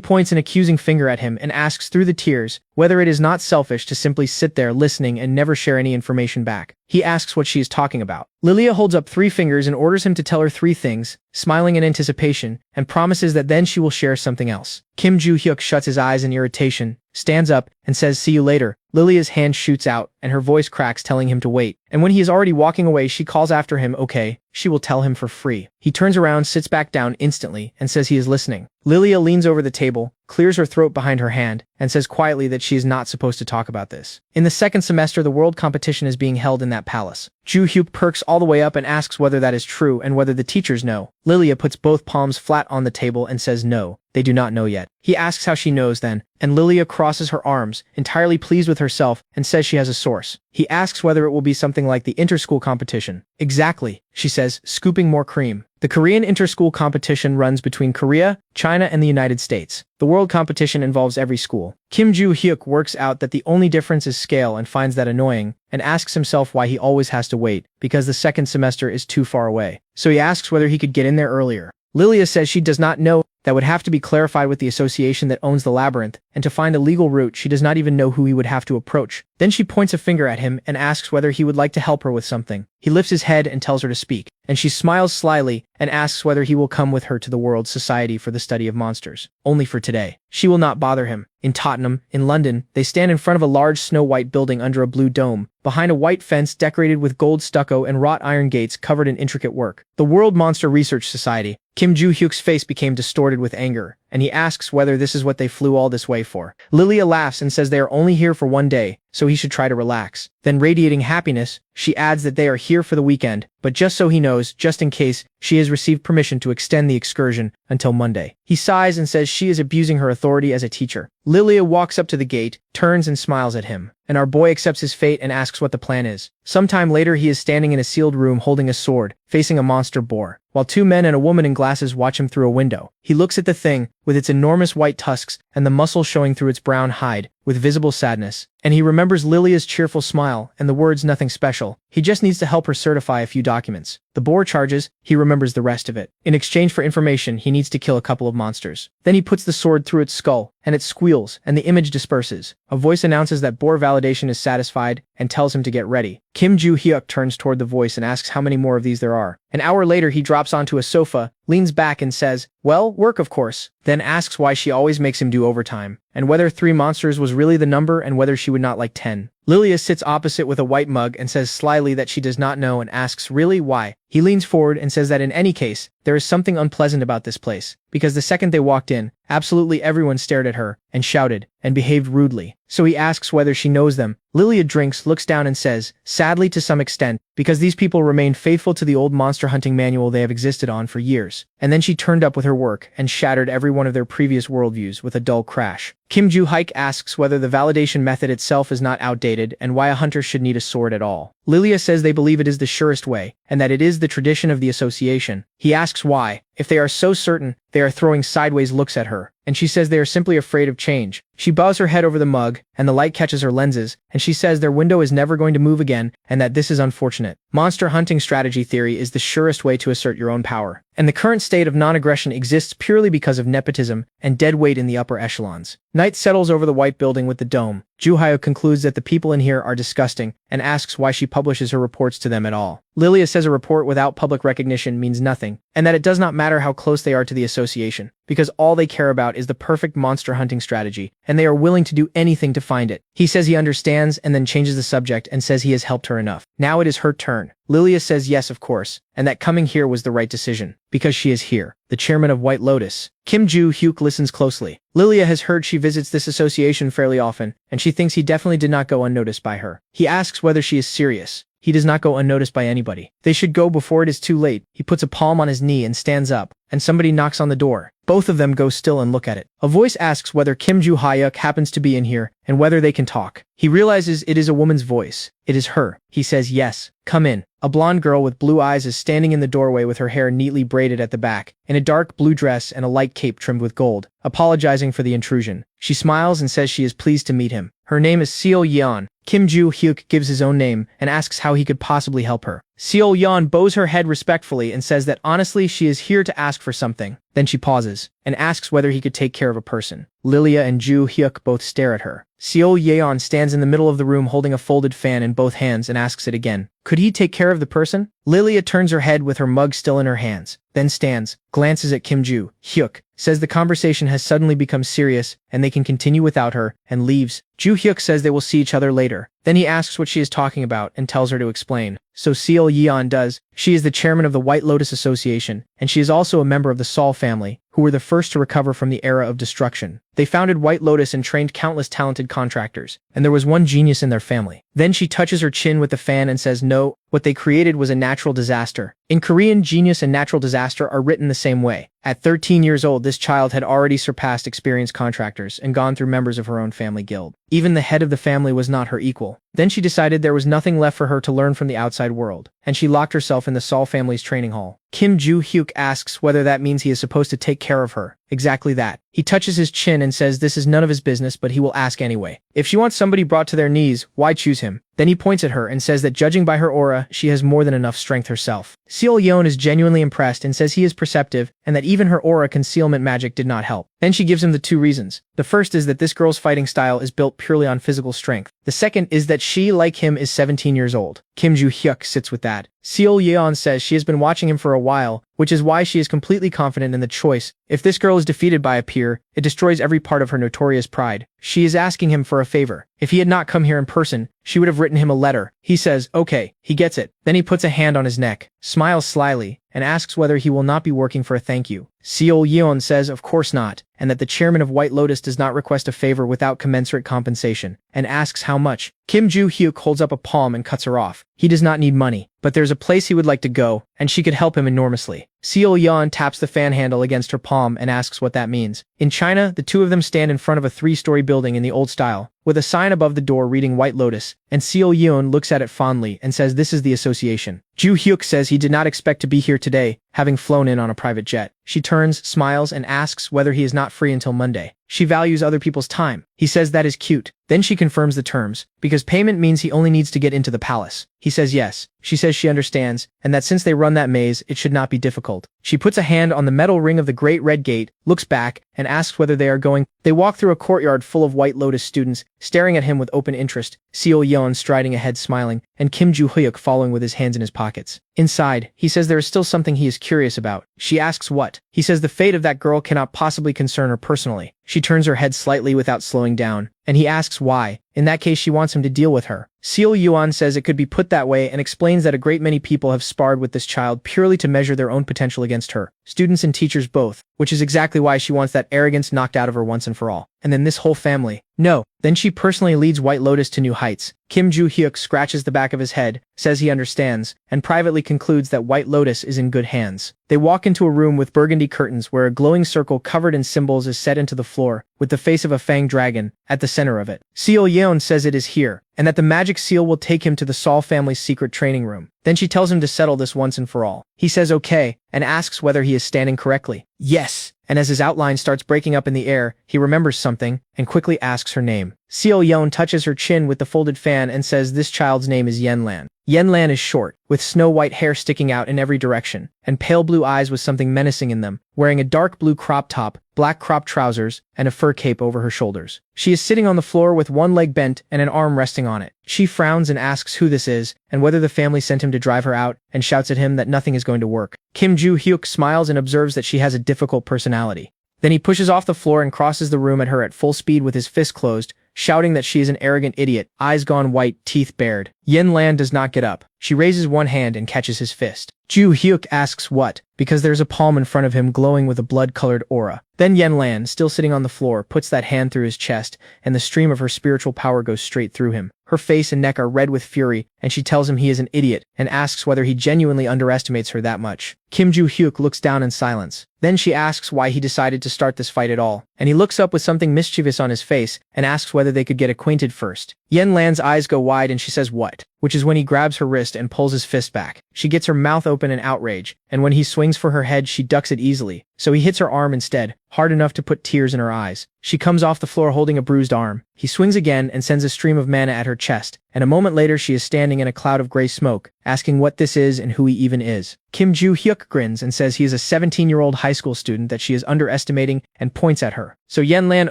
points an accusing finger at him and asks through the tears whether it is not selfish to simply sit there listening and never share any information back. He asks what she is talking about. Lilia holds up 3 fingers and orders him to tell her 3 things, smiling in anticipation, and promises that then she will share something else. Kim Joo-hyuk shuts his eyes in irritation, stands up, and says see you later. Lilia's hand shoots out, and her voice cracks telling him to wait. And when he is already walking away, she calls after him, okay, she will tell him for free. He turns around, sits back down instantly, and says he is listening. Lilia leans over the table, clears her throat behind her hand, and says quietly that she is not supposed to talk about this. In the second semester, the world competition is being held in that palace. Joo-hyuk perks all the way up and asks whether that is true and whether the teachers know. Lilia puts both palms flat on the table and says no, they do not know yet. He asks how she knows then, and Lilia crosses her arms, entirely pleased with herself, and says she has a source. He asks whether it will be something like the inter-school competition. Exactly, she says, scooping more cream. The Korean inter-school competition runs between Korea, China, and the United States. The world competition involves every school. Kim Joo-hyuk works out that the only difference is scale and finds that annoying, and asks himself why he always has to wait, because the second semester is too far away. So he asks whether he could get in there earlier. Lilia says she does not know. That would have to be clarified with the association that owns the labyrinth, and to find a legal route she does not even know who he would have to approach. Then she points a finger at him and asks whether he would like to help her with something. He lifts his head and tells her to speak, and she smiles slyly and asks whether he will come with her to the World Society for the Study of Monsters. Only for today. She will not bother him. In Tottenham, in London, they stand in front of a large snow-white building under a blue dome, behind a white fence decorated with gold stucco and wrought iron gates covered in intricate work. The World Monster Research Society. Kim Joo-hyuk's face became distorted with anger, and he asks whether this is what they flew all this way for. Lilia laughs and says they are only here for 1 day, so he should try to relax. Then radiating happiness, she adds that they are here for the weekend, but just so he knows, just in case, she has received permission to extend the excursion until Monday. He sighs and says she is abusing her authority as a teacher. Lilia walks up to the gate, turns and smiles at him, and our boy accepts his fate and asks what the plan is. Sometime later he is standing in a sealed room holding a sword, facing a monster boar, while 2 men and a woman in glasses watch him through a window. He looks at the thing, with its enormous white tusks and the muscle showing through its brown hide, with visible sadness, and he remembers Lilia's cheerful smile and the words nothing special. He just needs to help her certify a few documents. The boar charges, he remembers the rest of it. In exchange for information, he needs to kill a couple of monsters. Then he puts the sword through its skull, and it squeals, and the image disperses. A voice announces that boar validation is satisfied, and tells him to get ready. Kim Joo-hyuk turns toward the voice and asks how many more of these there are. An hour later he drops onto a sofa, leans back and says, well, work of course, then asks why she always makes him do overtime, and whether 3 monsters was really the number and whether she would not like 10. Lilia sits opposite with a white mug and says slyly that she does not know and asks really why. He leans forward and says that in any case, there is something unpleasant about this place, because the second they walked in, absolutely everyone stared at her, and shouted, and behaved rudely. So he asks whether she knows them. Lilia drinks, looks down and says, sadly to some extent, because these people remain faithful to the old monster hunting manual they have existed on for years. And then she turned up with her work and shattered every one of their previous worldviews with a dull crash. Kim Joo-hyuk asks whether the validation method itself is not outdated and why a hunter should need a sword at all. Lilia says they believe it is the surest way, and that it is the tradition of the association. He asks why, if they are so certain, they are throwing sideways looks at her, and she says they are simply afraid of change. She bows her head over the mug, and the light catches her lenses, and she says their window is never going to move again, and that this is unfortunate. Monster hunting strategy theory is the surest way to assert your own power, and the current state of non-aggression exists purely because of nepotism and dead weight in the upper echelons. Night settles over the white building with the dome. Joo-hyuk concludes that the people in here are disgusting, and asks why she publishes her reports to them at all. Lilia says a report without public recognition means nothing, and that it does not matter how close they are to the association, because all they care about is the perfect monster hunting strategy, and they are willing to do anything to find it. He says he understands and then changes the subject and says he has helped her enough. Now it is her turn. Lilia says yes, of course, and that coming here was the right decision, because she is here, the chairman of White Lotus. Kim Joo-hyuk listens closely. Lilia has heard she visits this association fairly often, and she thinks he definitely did not go unnoticed by her. He asks whether she is serious. He does not go unnoticed by anybody. They should go before it is too late. He puts a palm on his knee and stands up, and somebody knocks on the door. Both of them go still and look at it. A voice asks whether Kim Joo-hyuk happens to be in here, and whether they can talk. He realizes it is a woman's voice. It is her. He says yes. Come in. A blonde girl with blue eyes is standing in the doorway with her hair neatly braided at the back, in a dark blue dress and a light cape trimmed with gold, apologizing for the intrusion. She smiles and says she is pleased to meet him. Her name is Seo Yeon, Kim Joo-hyuk gives his own name and asks how he could possibly help her. Seo-yeon bows her head respectfully and says that honestly she is here to ask for something. Then she pauses and asks whether he could take care of a person. Lilia and Joo-hyuk both stare at her. Seo-yeon stands in the middle of the room holding a folded fan in both hands and asks it again. Could he take care of the person? Lilia turns her head with her mug still in her hands, then stands, glances at Kim Joo-hyuk, says the conversation has suddenly become serious and they can continue without her, and leaves. Joo-hyuk says they will see each other later. Then he asks what she is talking about and tells her to explain. So Seo-yeon does. She is the chairman of the White Lotus Association, and she is also a member of the Sol family, who were the first to recover from the era of destruction. They founded White Lotus and trained countless talented contractors, and there was one genius in their family. Then she touches her chin with the fan and says no, what they created was a natural disaster. In Korean, genius and natural disaster are written the same way. At 13 years old, this child had already surpassed experienced contractors and gone through members of her own family guild. Even the head of the family was not her equal. Then she decided there was nothing left for her to learn from the outside world, and she locked herself in the Sol family's training hall. Kim Joo-hyuk asks whether that means he is supposed to take care of her. Exactly that. He touches his chin and says this is none of his business, but he will ask anyway. If she wants somebody brought to their knees, why choose him? Then he points at her and says that judging by her aura, she has more than enough strength herself. Seo-yeon is genuinely impressed and says he is perceptive and that even her aura concealment magic did not help. Then she gives him the two reasons. The first is that this girl's fighting style is built purely on physical strength. The second is that she, like him, is 17 years old. Kim Joo-hyuk sits with that. Seo-yeon says she has been watching him for a while, which is why she is completely confident in the choice. If this girl is defeated by a peer, it destroys every part of her notorious pride. She is asking him for a favor. If he had not come here in person, she would have written him a letter. He says, okay, he gets it. Then he puts a hand on his neck, smiles slyly, and asks whether he will not be working for a thank you. Seo-yeon says of course not, and that the chairman of White Lotus does not request a favor without commensurate compensation, and asks how much. Kim Joo-hyuk holds up a palm and cuts her off. He does not need money, but there's a place he would like to go, and she could help him enormously. Seo-yeon taps the fan handle against her palm and asks what that means. In China, the two of them stand in front of a 3-story building in the old style, with a sign above the door reading White Lotus, and Seo-yeon looks at it fondly and says this is the association. Joo-hyuk says he did not expect to be here today, having flown in on a private jet. She turns, smiles, and asks whether he is not free until Monday. She values other people's time. He says that is cute. Then she confirms the terms, because payment means he only needs to get into the palace. He says yes. She says she understands, and that since they run that maze, it should not be difficult. She puts a hand on the metal ring of the Great Red Gate, looks back, and asks whether they are going. They walk through a courtyard full of White Lotus students, staring at him with open interest, Seo-yeon striding ahead smiling, and Kim Joo-hyuk following with his hands in his pockets. Inside, he says there is still something he is curious about. She asks what. He says the fate of that girl cannot possibly concern her personally. She turns her head slightly without slowing down, and he asks why. In that case, she wants him to deal with her. Seo-yeon says it could be put that way and explains that a great many people have sparred with this child purely to measure their own potential against her. Students and teachers both, which is exactly why she wants that arrogance knocked out of her once and for all. And then this whole family. No. Then she personally leads White Lotus to new heights. Kim Joo-hyuk scratches the back of his head, says he understands, and privately concludes that White Lotus is in good hands. They walk into a room with burgundy curtains where a glowing circle covered in symbols is set into the floor, with the face of a fanged dragon at the center of it. Seo-yeon says it is here, and that the magic seal will take him to the Sol family's secret training room. Then she tells him to settle this once and for all. He says okay, and asks whether he is standing correctly. Yes. And as his outline starts breaking up in the air, he remembers something, and quickly asks her name. Seo-yeon touches her chin with the folded fan and says this child's name is Yenlan. Yenlan is short, with snow-white hair sticking out in every direction, and pale blue eyes with something menacing in them, wearing a dark blue crop top, black cropped trousers, and a fur cape over her shoulders. She is sitting on the floor with one leg bent and an arm resting on it. She frowns and asks who this is, and whether the family sent him to drive her out, and shouts at him that nothing is going to work. Kim Joo-hyuk smiles and observes that she has a difficult personality. Then he pushes off the floor and crosses the room at her at full speed with his fist closed, shouting that she is an arrogant idiot, eyes gone white, teeth bared. Yenlan does not get up. She raises one hand and catches his fist. Joo-hyuk asks what, because there's a palm in front of him glowing with a blood-colored aura. Then Yenlan, still sitting on the floor, puts that hand through his chest, and the stream of her spiritual power goes straight through him. Her face and neck are red with fury, and she tells him he is an idiot, and asks whether he genuinely underestimates her that much. Kim Joo-hyuk looks down in silence. Then she asks why he decided to start this fight at all, and he looks up with something mischievous on his face, and asks whether they could get acquainted first. Yenlan's eyes go wide and she says what, which is when he grabs her wrist and pulls his fist back. She gets her mouth open in outrage, and when he swings for her head she ducks it easily, so he hits her arm instead, hard enough to put tears in her eyes. She comes off the floor holding a bruised arm. He swings again and sends a stream of mana at her chest, and a moment later she is standing in a cloud of gray smoke, asking what this is and who he even is. Kim Joo-hyuk grins and says he is a 17-year-old high school student that she is underestimating and points at her. So Yen-lan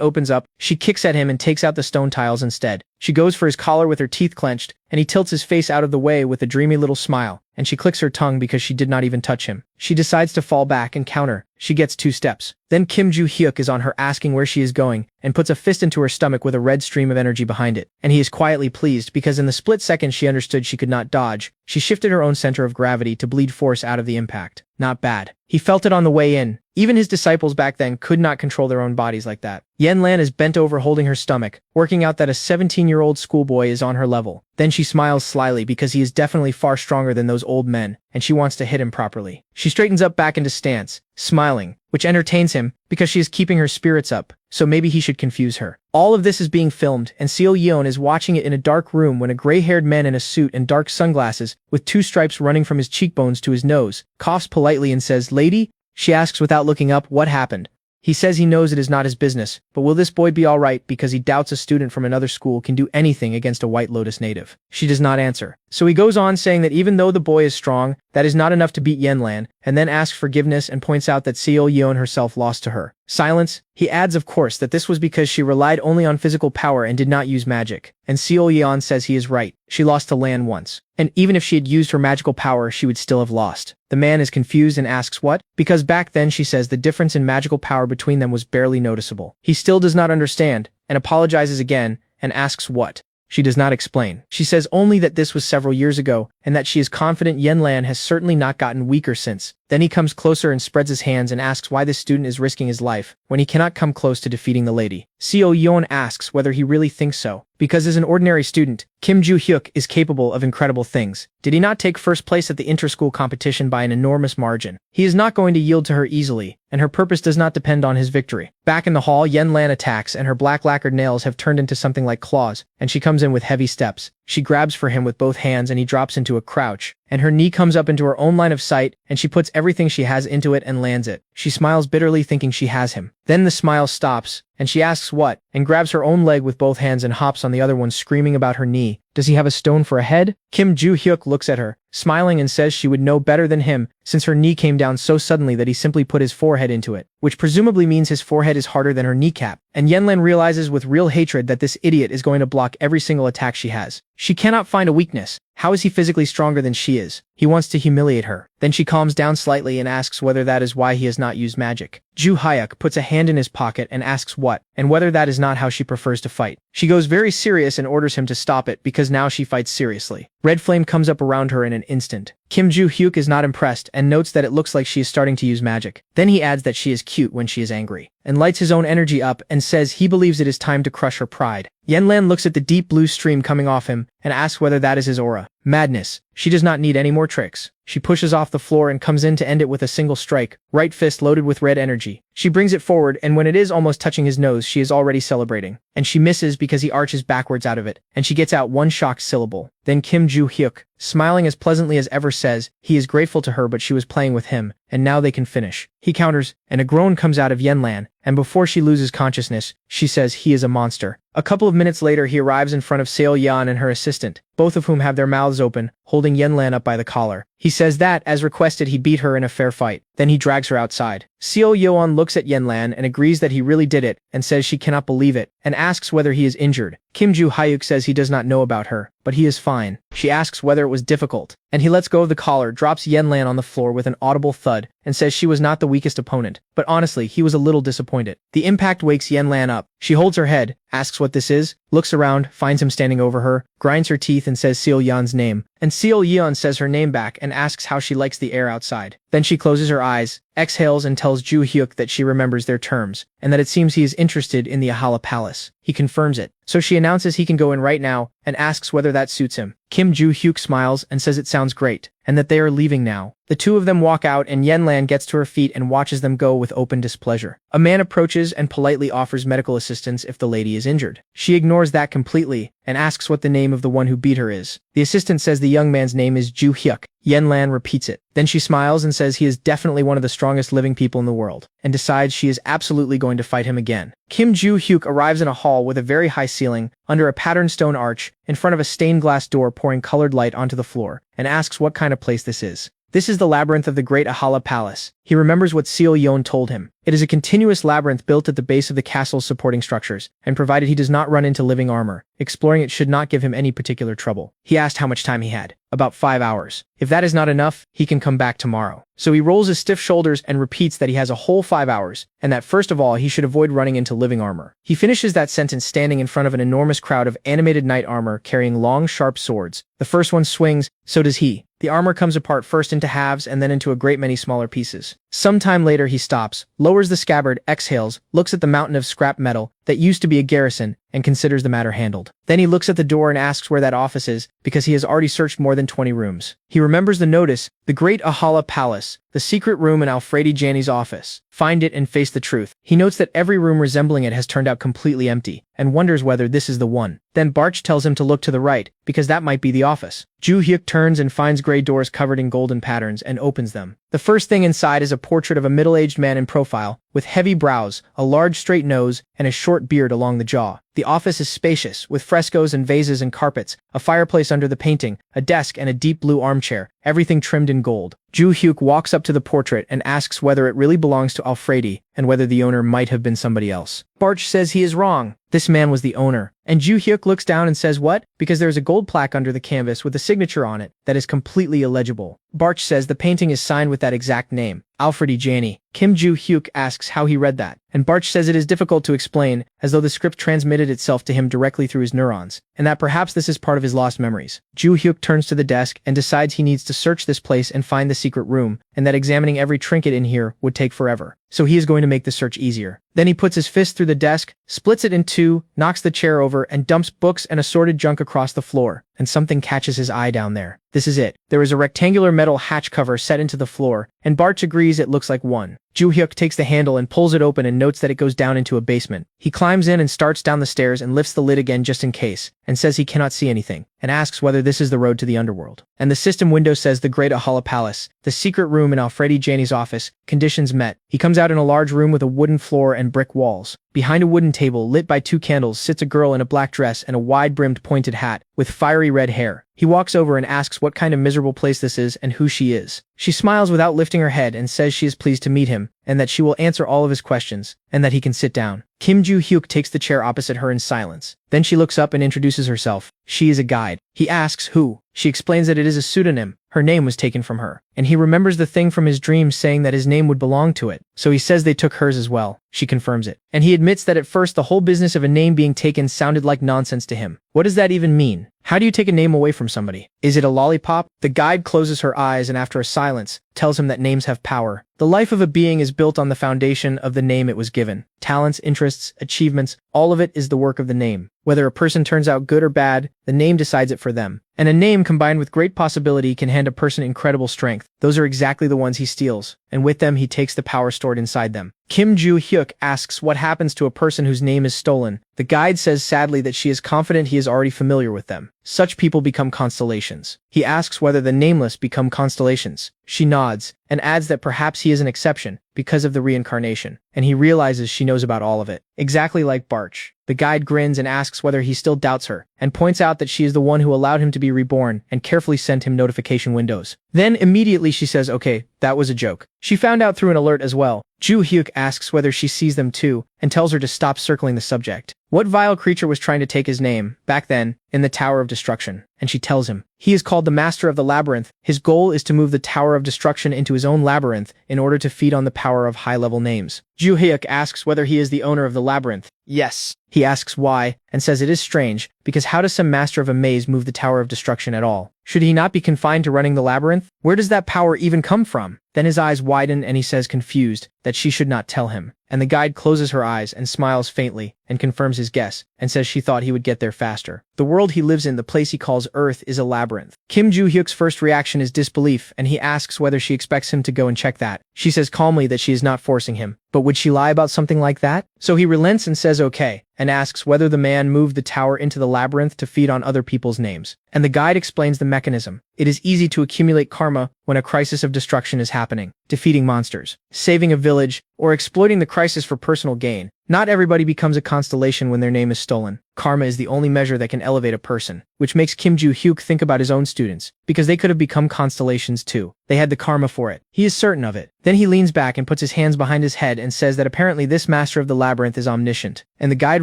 opens up, she kicks at him and takes out the stone tiles instead. She goes for his collar with her teeth clenched, and he tilts his face out of the way with a dreamy little smile, and she clicks her tongue because she did not even touch him. She decides to fall back and counter. She gets 2 steps. Then Kim Joo-hyuk is on her asking where she is going, and puts a fist into her stomach with a red stream of energy behind it. And he is quietly pleased because in the split second she understood she could not dodge, she shifted her own center of gravity to bleed force out of the impact. Not bad. He felt it on the way in. Even his disciples back then could not control their own bodies like that. Yen-lan is bent over holding her stomach, working out that a 17-year-old schoolboy is on her level. Then she smiles slyly because he is definitely far stronger than those old men, and she wants to hit him properly. She straightens up back into stance, smiling, which entertains him because she is keeping her spirits up, so maybe he should confuse her. All of this is being filmed, and Seo Yeon is watching it in a dark room when a gray-haired man in a suit and dark sunglasses, with 2 stripes running from his cheekbones to his nose, coughs politely and says, "Lady?" She asks without looking up, "What happened?" He says he knows it is not his business, but will this boy be alright because he doubts a student from another school can do anything against a White Lotus native. She does not answer. So he goes on saying that even though the boy is strong, that is not enough to beat Yen-lan, and then asks forgiveness and points out that Seo Yeon herself lost to her. Silence. He adds, of course, that this was because she relied only on physical power and did not use magic. And Seo Yeon says he is right. She lost to Lan once. And even if she had used her magical power, she would still have lost. The man is confused and asks what? Because back then she says the difference in magical power between them was barely noticeable. He still does not understand, and apologizes again, and asks what? She does not explain. She says only that this was several years ago, and that she is confident Yen-lan has certainly not gotten weaker since. Then he comes closer and spreads his hands and asks why this student is risking his life, when he cannot come close to defeating the lady. Seo Yeon asks whether he really thinks so. Because as an ordinary student, Kim Joo-hyuk is capable of incredible things. Did he not take first place at the inter-school competition by an enormous margin? He is not going to yield to her easily, and her purpose does not depend on his victory. Back in the hall, Yen-lan attacks, and her black lacquered nails have turned into something like claws, and she comes in with heavy steps. She grabs for him with both hands and he drops into a crouch, and her knee comes up into her own line of sight, and she puts everything she has into it and lands it. She smiles bitterly thinking she has him. Then the smile stops, and she asks what, and grabs her own leg with both hands and hops on the other one screaming about her knee. Does he have a stone for a head? Kim Joo-hyuk looks at her, smiling and says she would know better than him since her knee came down so suddenly that he simply put his forehead into it, which presumably means his forehead is harder than her kneecap. And Yen-lan realizes with real hatred that this idiot is going to block every single attack she has. She cannot find a weakness. How is he physically stronger than she is? He wants to humiliate her. Then she calms down slightly and asks whether that is why he has not used magic. Joo-hyuk puts a hand in his pocket and asks what, and whether that is not how she prefers to fight. She goes very serious and orders him to stop it because now she fights seriously. Red flame comes up around her in an instant. Kim Joo-hyuk is not impressed and notes that it looks like she is starting to use magic. Then he adds that she is cute when she is angry, and lights his own energy up and says he believes it is time to crush her pride. Yen-lan looks at the deep blue stream coming off him and asks whether that is his aura. Madness. She does not need any more tricks. She pushes off the floor and comes in to end it with a single strike, right fist loaded with red energy. She brings it forward, and when it is almost touching his nose, she is already celebrating. And she misses because he arches backwards out of it, and she gets out one shocked syllable. Then Kim Joo-hyuk, smiling as pleasantly as ever, says he is grateful to her but she was playing with him, and now they can finish. He counters, and a groan comes out of Yen-lan, and before she loses consciousness, she says he is a monster. A couple of minutes later he arrives in front of Seo Yeon and her assistant, both of whom have their mouths open, holding Yen-lan up by the collar. He says that, as requested, he beat her in a fair fight. Then he drags her outside. Seo Yeon looks at Yen-lan and agrees that he really did it, and says she cannot believe it, and asks whether he is injured. Kim Joo-hyuk says he does not know about her, but he is fine. She asks whether it was difficult, and he lets go of the collar, drops Yen-lan on the floor with an audible thud, and says she was not the weakest opponent, but honestly, he was a little disappointed. The impact wakes Yen-lan up. She holds her head, asks what this is, looks around, finds him standing over her, grinds her teeth and says Seo Yeon's name. And Seo Yeon says her name back and asks how she likes the air outside. Then she closes her eyes, exhales and tells Joo-hyuk that she remembers their terms, and that it seems he is interested in the Ahala Palace. He confirms it. So she announces he can go in right now, and asks whether that suits him. Kim Joo-hyuk smiles and says it sounds great, and that they are leaving now. The two of them walk out and Yen-lan gets to her feet and watches them go with open displeasure. A man approaches and politely offers medical assistance if the lady is injured. She ignores that completely, and asks what the name of the one who beat her is. The assistant says the young man's name is Ju Hyuk. Yenlan repeats it. Then she smiles and says he is definitely one of the strongest living people in the world, and decides she is absolutely going to fight him again. Kim Ju Hyuk arrives in a hall with a very high ceiling, under a patterned stone arch, in front of a stained glass door pouring colored light onto the floor, and asks what kind of place this is. This is the labyrinth of the Great Ahala Palace. He remembers what Seo Yeon told him. It is a continuous labyrinth built at the base of the castle's supporting structures, and provided he does not run into living armor, exploring it should not give him any particular trouble. He asked how much time he had. About 5 hours. If that is not enough, he can come back tomorrow. So he rolls his stiff shoulders and repeats that he has a whole 5 hours, and that first of all he should avoid running into living armor. He finishes that sentence standing in front of an enormous crowd of animated knight armor carrying long, sharp swords. The first one swings, so does he. The armor comes apart first into halves and then into a great many smaller pieces. Some time later he stops, lowers the scabbard, exhales, looks at the mountain of scrap metal that used to be a garrison, and considers the matter handled. Then he looks at the door and asks where that office is, because he has already searched more than 20 rooms. He remembers the notice, the Great Ahala Palace, the secret room in Alfredi Jani's office. Find it and face the truth. He notes that every room resembling it has turned out completely empty, and wonders whether this is the one. Then Barch tells him to look to the right, because that might be the office. Ju Hyuk turns and finds gray doors covered in golden patterns and opens them. The first thing inside is a portrait of a middle-aged man in profile, with heavy brows, a large straight nose, and a short beard along the jaw. The office is spacious, with frescoes and vases and carpets, a fireplace under the painting, a desk and a deep blue armchair, everything trimmed in gold. Ju Hyuk walks up to the portrait and asks whether it really belongs to Alfredi, and whether the owner might have been somebody else. Barch says he is wrong. This man was the owner. And Ju Hyuk looks down and says what? Because there is a gold plaque under the canvas with a signature on it that is completely illegible. Barch says the painting is signed with that exact name, Alfredi Jani. Kim Ju Hyuk asks how he read that, and Barch says it is difficult to explain, as though the script transmitted itself to him directly through his neurons, and that perhaps this is part of his lost memories. Ju Hyuk turns to the desk and decides he needs to search this place and find the secret room, and that examining every trinket in here would take forever. So he is going to make the search easier. Then he puts his fist through the desk, splits it in two, knocks the chair over, and dumps books and assorted junk across the floor, and something catches his eye down there. This is it. There is a rectangular metal hatch cover set into the floor, and Barch agrees it looks like one. Ju Hyuk takes the handle and pulls it open and notes that it goes down into a basement. He climbs in and starts down the stairs and lifts the lid again just in case, and says he cannot see anything, and asks whether this is the road to the underworld. And the system window says the Great Ahala Palace, the secret room in Alfredi Jani's office, conditions met. He comes out in a large room with a wooden floor and brick walls. Behind a wooden table, lit by 2 candles, sits a girl in a black dress and a wide-brimmed pointed hat, with fiery red hair. He walks over and asks what kind of miserable place this is and who she is. She smiles without lifting her head and says she is pleased to meet him, and that she will answer all of his questions, and that he can sit down. Kim Ju Hyuk takes the chair opposite her in silence. Then she looks up and introduces herself. She is a guide. He asks who. She explains that it is a pseudonym. Her name was taken from her. And he remembers the thing from his dreams saying that his name would belong to it. So he says they took hers as well. She confirms it. And he admits that at first the whole business of a name being taken sounded like nonsense to him. What does that even mean? How do you take a name away from somebody? Is it a lollipop? The guide closes her eyes and after a silence, tells him that names have power. The life of a being is built on the foundation of the name it was given. Talents, interests, achievements, all of it is the work of the name. Whether a person turns out good or bad, the name decides it for them. And a name combined with great possibility can hand a person incredible strength. Those are exactly the ones he steals, and with them he takes the power stored inside them. Kim Ju Hyuk asks what happens to a person whose name is stolen. The guide says sadly that she is confident he is already familiar with them. Such people become constellations. He asks whether the nameless become constellations. She nods, and adds that perhaps he is an exception, because of the reincarnation, and he realizes she knows about all of it. Exactly like Barch. The guide grins and asks whether he still doubts her, and points out that she is the one who allowed him to be reborn and carefully sent him notification windows. Then immediately she says, okay, that was a joke. She found out through an alert as well. Ju Hyuk asks whether she sees them too, and tells her to stop circling the subject. What vile creature was trying to take his name, back then, in the Tower of Destruction? And she tells him. He is called the Master of the Labyrinth. His goal is to move the Tower of Destruction into his own labyrinth in order to feed on the power of high-level names. Ju Hyuk asks whether he is the owner of the labyrinth. Yes. He asks why, and says it is strange, because how does some master of a maze move the Tower of Destruction at all? Should he not be confined to running the labyrinth? Where does that power even come from? Then his eyes widen and he says confused, that she should not tell him. And the guide closes her eyes and smiles faintly, and confirms his guess, and says she thought he would get there faster. The world he lives in, the place he calls Earth, is a labyrinth. Kim Ju Hyuk's first reaction is disbelief, and he asks whether she expects him to go and check that. She says calmly that she is not forcing him. But would she lie about something like that? So he relents and says okay, and asks whether the man moved the tower into the labyrinth to feed on other people's names. and the guide explains the mechanism. It is easy to accumulate karma when a crisis of destruction is happening, defeating monsters, saving a village, or exploiting the crisis for personal gain. Not everybody becomes a constellation when their name is stolen. Karma is the only measure that can elevate a person, which makes Kim Joo-hyuk think about his own students, because they could have become constellations too. They had the karma for it. He is certain of it. Then he leans back and puts his hands behind his head and says that apparently this master of the labyrinth is omniscient, and the guide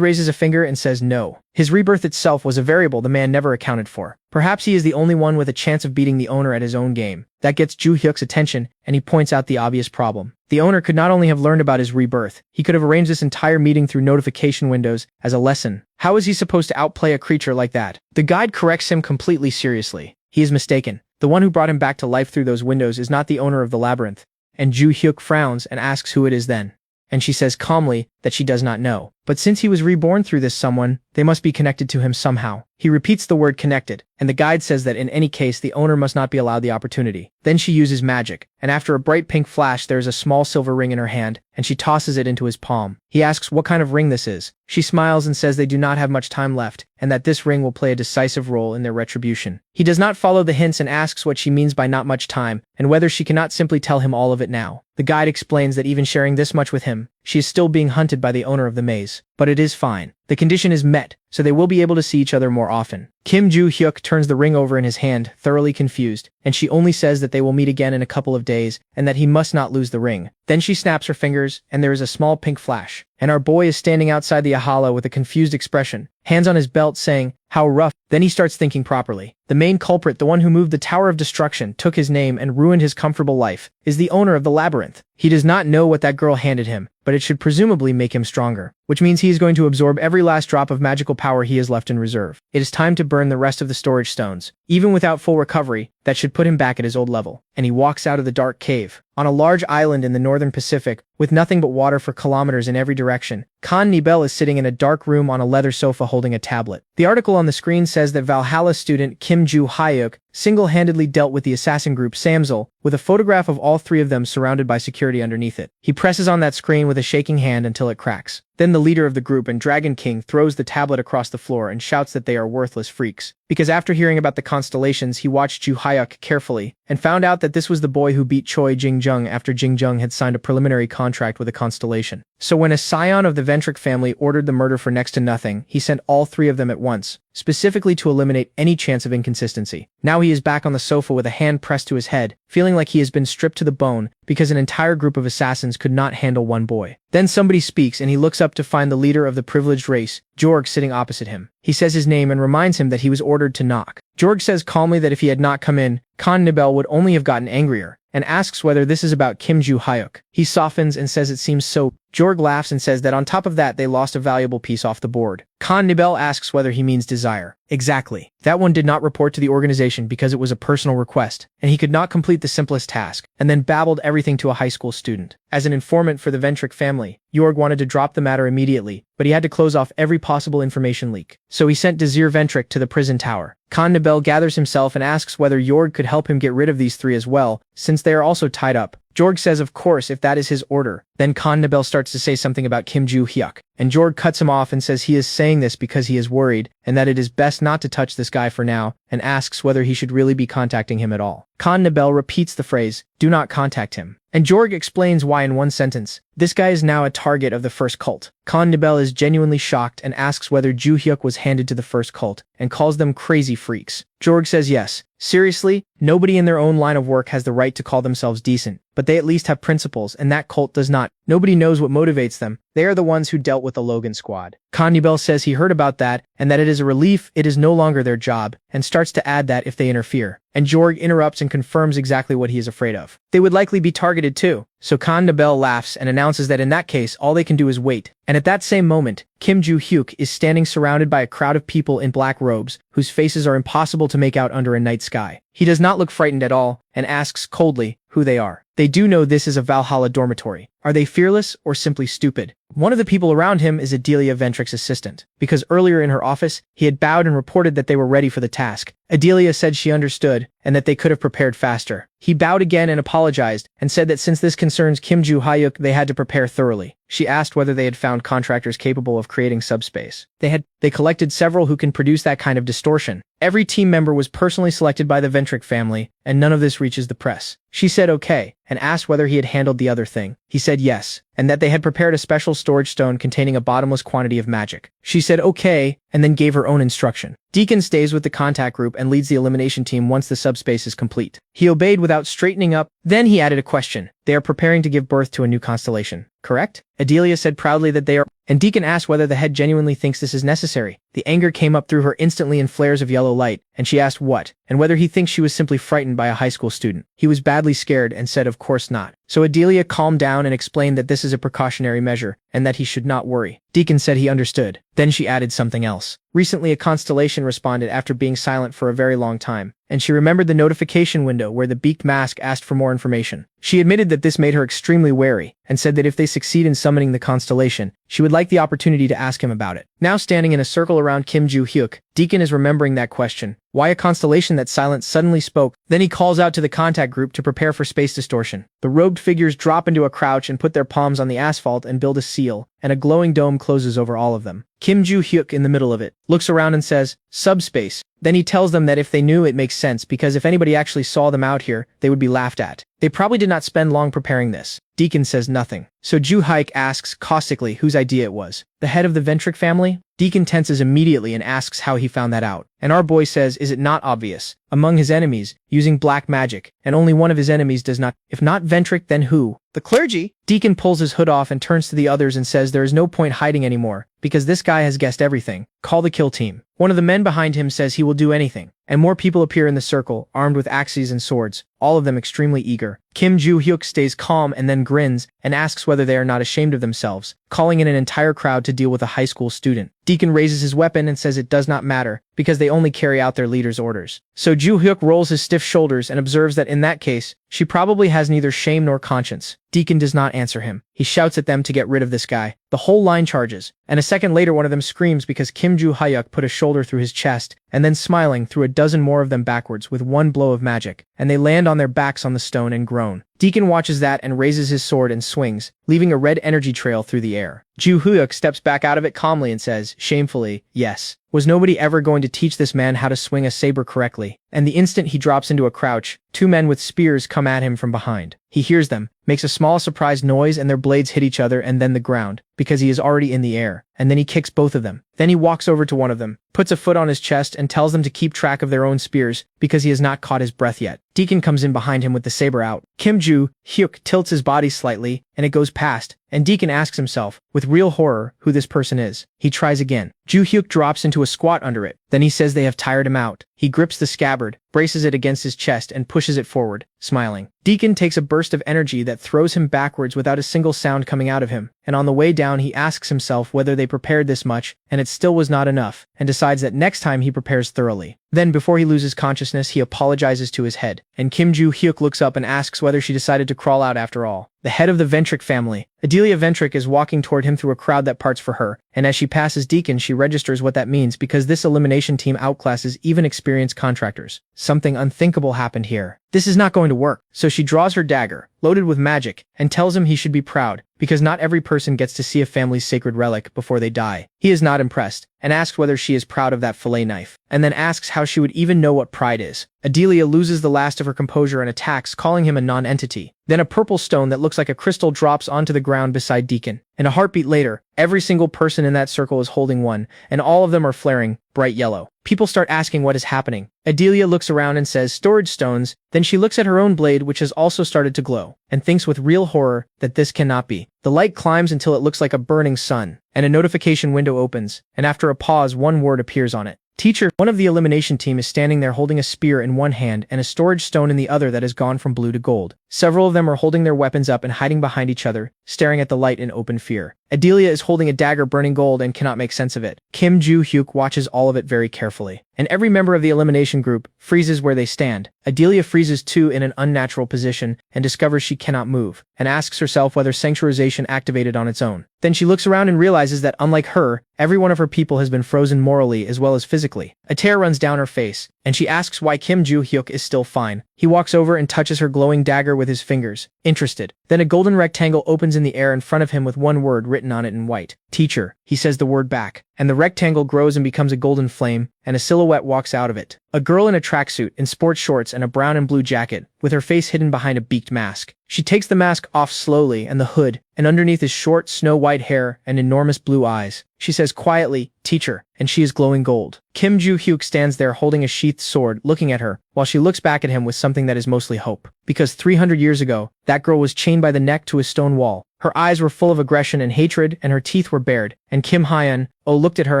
raises a finger and says no. His rebirth itself was a variable the man never accounted for. Perhaps he is the only one with a chance of beating the owner at his own game. That gets Joo-hyuk's attention, and he points out the obvious problem. The owner could not only have learned about his rebirth, he could have arranged this entire meeting through notification windows as a lesson. How is he supposed to outplay a creature like that? The guide corrects him completely seriously. He is mistaken. The one who brought him back to life through those windows is not the owner of the labyrinth. And Joo-hyuk frowns and asks who it is then. And she says calmly that she does not know. But since he was reborn through this someone, they must be connected to him somehow. He repeats the word connected, and the guide says that in any case the owner must not be allowed the opportunity. Then she uses magic, and after a bright pink flash there is a small silver ring in her hand, and she tosses it into his palm. He asks what kind of ring this is. She smiles and says they do not have much time left, and that this ring will play a decisive role in their retribution. He does not follow the hints and asks what she means by not much time, and whether she cannot simply tell him all of it now. The guide explains that even sharing this much with him, she is still being hunted by the owner of the maze. But it is fine. The condition is met, so they will be able to see each other more often. Kim Joo-hyuk turns the ring over in his hand, thoroughly confused, and she only says that they will meet again in a couple of days, and that he must not lose the ring. Then she snaps her fingers, and there is a small pink flash, and our boy is standing outside the ahala with a confused expression, hands on his belt saying, "How rough." Then he starts thinking properly. The main culprit, the one who moved the Tower of Destruction, took his name and ruined his comfortable life, is the owner of the labyrinth. He does not know what that girl handed him, but it should presumably make him stronger, which means he is going to absorb every last drop of magical power he has left in reserve. It is time to burn the rest of the storage stones. Even without full recovery, that should put him back at his old level. And he walks out of the dark cave. On a large island in the northern Pacific, with nothing but water for kilometers in every direction, Khan Nibel is sitting in a dark room on a leather sofa holding a tablet. The article on the screen says that Valhalla student Kim Joo-hyuk single-handedly dealt with the assassin group Samsel, with a photograph of all three of them surrounded by security underneath it. He presses on that screen with a shaking hand until it cracks. Then the leader of the group and Dragon King throws the tablet across the floor and shouts that they are worthless freaks. Because after hearing about the constellations, he watched Joo-hyuk carefully and found out that this was the boy who beat Choi Jing-jung after Jing-jung had signed a preliminary contract with a constellation. So when a scion of the Ventric family ordered the murder for next to nothing, he sent all three of them at once, specifically to eliminate any chance of inconsistency. Now he is back on the sofa with a hand pressed to his head, feeling like he has been stripped to the bone because an entire group of assassins could not handle one boy. Then somebody speaks and he looks up to find the leader of the privileged race, Jorg, sitting opposite him. He says his name and reminds him that he was ordered to knock. Jorg says calmly that if he had not come in, Khan Nibel would only have gotten angrier, and asks whether this is about Kim Joo-hyuk. He softens and says it seems so. Jorg laughs and says that on top of that they lost a valuable piece off the board. Khan Nibel asks whether he means desire. Exactly. That one did not report to the organization because it was a personal request, and he could not complete the simplest task, and then babbled everything to a high school student. As an informant for the Ventric family, Jorg wanted to drop the matter immediately, but he had to close off every possible information leak. So he sent Desir Ventric to the prison tower. Khan Nibel gathers himself and asks whether Jorg could help him get rid of these three as well, since they are also tied up. Jorg says of course if that is his order. Then Khan Nibel starts to say something about Kim Joo-hyuk, and Jorg cuts him off and says he is saying this because he is worried, and that it is best not to touch this guy for now, and asks whether he should really be contacting him at all. Khan Nibel repeats the phrase, "Do not contact him." And Jorg explains why in one sentence. This guy is now a target of the first cult. Khan Nibel is genuinely shocked and asks whether Joo-hyuk was handed to the first cult, and calls them crazy freaks. Jorg says yes. Seriously, nobody in their own line of work has the right to call themselves decent, but they at least have principles, and that cult does not. Nobody knows what motivates them. They are the ones who dealt with the Logan squad. Khan Nibel says he heard about that, and that it is a relief it is no longer their job, and starts to add that if they interfere. And Jorg interrupts and confirms exactly what he is afraid of. They would likely be targeted too. So Khan Nibel laughs and announces that in that case all they can do is wait. And at that same moment, Kim Joo-hyuk is standing surrounded by a crowd of people in black robes, whose faces are impossible to make out under a night sky. He does not look frightened at all, and asks coldly who they are. They do know this is a Valhalla dormitory. Are they fearless or simply stupid? One of the people around him is Adelia Ventric's assistant, because earlier in her office, he had bowed and reported that they were ready for the task. Adelia said she understood, and that they could have prepared faster. He bowed again and apologized, and said that since this concerns Kim Joo-hyuk, they had to prepare thoroughly. She asked whether they had found contractors capable of creating subspace. They collected several who can produce that kind of distortion. Every team member was personally selected by the Ventric family, and none of this reaches the press. She said okay, and asked whether he had handled the other thing. He said yes, and that they had prepared a special storage stone containing a bottomless quantity of magic. She said okay, and then gave her own instruction. Deacon stays with the contact group and leads the elimination team once the subspace is complete. He obeyed without straightening up. Then he added a question. They are preparing to give birth to a new constellation, correct? Adelia said proudly that they are, and Deacon asked whether the head genuinely thinks this is necessary. The anger came up through her instantly in flares of yellow light, and she asked what, and whether he thinks she was simply frightened by a high school student. He was badly scared and said of course not. So Adelia calmed down and explained that this is a precautionary measure, and that he should not worry. Deacon said he understood. Then she added something else. Recently a constellation responded after being silent for a very long time, and she remembered the notification window where the beaked mask asked for more information. She admitted that this made her extremely wary, and said that if they succeed in summoning the constellation, she would like the opportunity to ask him about it. Now standing in a circle around Kim Joo-hyuk, Deacon is remembering that question. Why a constellation that silent suddenly spoke? Then he calls out to the contact group to prepare for space distortion. The robed figures drop into a crouch and put their palms on the asphalt and build a seal, and a glowing dome closes over all of them. Kim Joo-hyuk in the middle of it, looks around and says, subspace. Then he tells them that if they knew, it makes sense because if anybody actually saw them out here, they would be laughed at. They probably did not spend long preparing this. Deacon says nothing. So Joo-hyuk asks caustically whose idea it was. The head of the Ventric family? Deacon tenses immediately and asks how he found that out. And our boy says, is it not obvious? Among his enemies, using black magic, and only one of his enemies does not. If not Ventric, then who? The clergy? Deacon pulls his hood off and turns to the others and says there is no point hiding anymore, because this guy has guessed everything. Call the kill team. One of the men behind him says he will do anything, and more people appear in the circle, armed with axes and swords, all of them extremely eager. Kim Joo-hyuk stays calm and then grins and asks whether they are not ashamed of themselves, calling in an entire crowd to deal with a high school student. Deacon raises his weapon and says it does not matter, because they only carry out their leader's orders. So Joo-hyuk rolls his stiff shoulders and observes that in that case, she probably has neither shame nor conscience. Deacon does not answer him. He shouts at them to get rid of this guy. The whole line charges, and a second later one of them screams because Kim Joo-hyuk put a shoulder through his chest, and then smiling threw a dozen more of them backwards with one blow of magic, and they land on their backs on the stone and groan. Deacon watches that and raises his sword and swings, leaving a red energy trail through the air. Joo-hyuk steps back out of it calmly and says, shamefully, yes. Was nobody ever going to teach this man how to swing a saber correctly? And the instant he drops into a crouch, two men with spears come at him from behind. He hears them, makes a small surprised noise, and their blades hit each other and then the ground, because he is already in the air, and then he kicks both of them. Then he walks over to one of them, puts a foot on his chest and tells them to keep track of their own spears, because he has not caught his breath yet. Deacon comes in behind him with the saber out. Kim Joo-hyuk tilts his body slightly, and it goes past, and Deacon asks himself, with real horror, who this person is. He tries again. Joo-hyuk drops into a squat under it. Then he says they have tired him out. He grips the scabbard, braces it against his chest and pushes it forward, smiling. Deacon takes a burst of energy that throws him backwards without a single sound coming out of him, and on the way down he asks himself whether they prepared this much, and it still was not enough, and decides that next time he prepares thoroughly. Then, before he loses consciousness, he apologizes to his head, and Kim Joo-hyuk looks up and asks whether she decided to crawl out after all. The head of the Ventric family, Adelia Ventric, is walking toward him through a crowd that parts for her, and as she passes Deacon she registers what that means because this elimination team outclasses even experienced contractors. Something unthinkable happened here. This is not going to work. So she draws her dagger, loaded with magic, and tells him he should be proud, because not every person gets to see a family's sacred relic before they die. He is not impressed, and asks whether she is proud of that fillet knife, and then asks how she would even know what pride is. Adelia loses the last of her composure and attacks, calling him a non-entity. Then a purple stone that looks like a crystal drops onto the ground beside Deacon, and a heartbeat later, every single person in that circle is holding one, and all of them are flaring bright yellow. People start asking what is happening. Adelia looks around and says storage stones, then she looks at her own blade which has also started to glow, and thinks with real horror that this cannot be. The light climbs until it looks like a burning sun, and a notification window opens, and after a pause one word appears on it. Teacher. One of the elimination team is standing there holding a spear in one hand and a storage stone in the other that has gone from blue to gold. Several of them are holding their weapons up and hiding behind each other, staring at the light in open fear. Adelia is holding a dagger burning gold and cannot make sense of it. Kim Joo-hyuk watches all of it very carefully, and every member of the elimination group freezes where they stand. Adelia freezes too in an unnatural position and discovers she cannot move, and asks herself whether sanctuarization activated on its own. Then she looks around and realizes that unlike her, every one of her people has been frozen morally as well as physically. A tear runs down her face, and she asks why Kim Joo-hyuk is still fine. He walks over and touches her glowing dagger with his fingers, interested. Then a golden rectangle opens in the air in front of him with one word written on it in white. Teacher. He says the word back, and the rectangle grows and becomes a golden flame, and a silhouette walks out of it. A girl in a tracksuit, in sports shorts and a brown and blue jacket, with her face hidden behind a beaked mask. She takes the mask off slowly and the hood, and underneath is short, snow-white hair and enormous blue eyes. She says quietly, "Teacher," and she is glowing gold. Kim Joo-hyuk stands there holding a sheathed sword, looking at her, while she looks back at him with something that is mostly hope. Because 300 years ago, that girl was chained by the neck to a stone wall. Her eyes were full of aggression and hatred, and her teeth were bared. And Kim Hyun-oh looked at her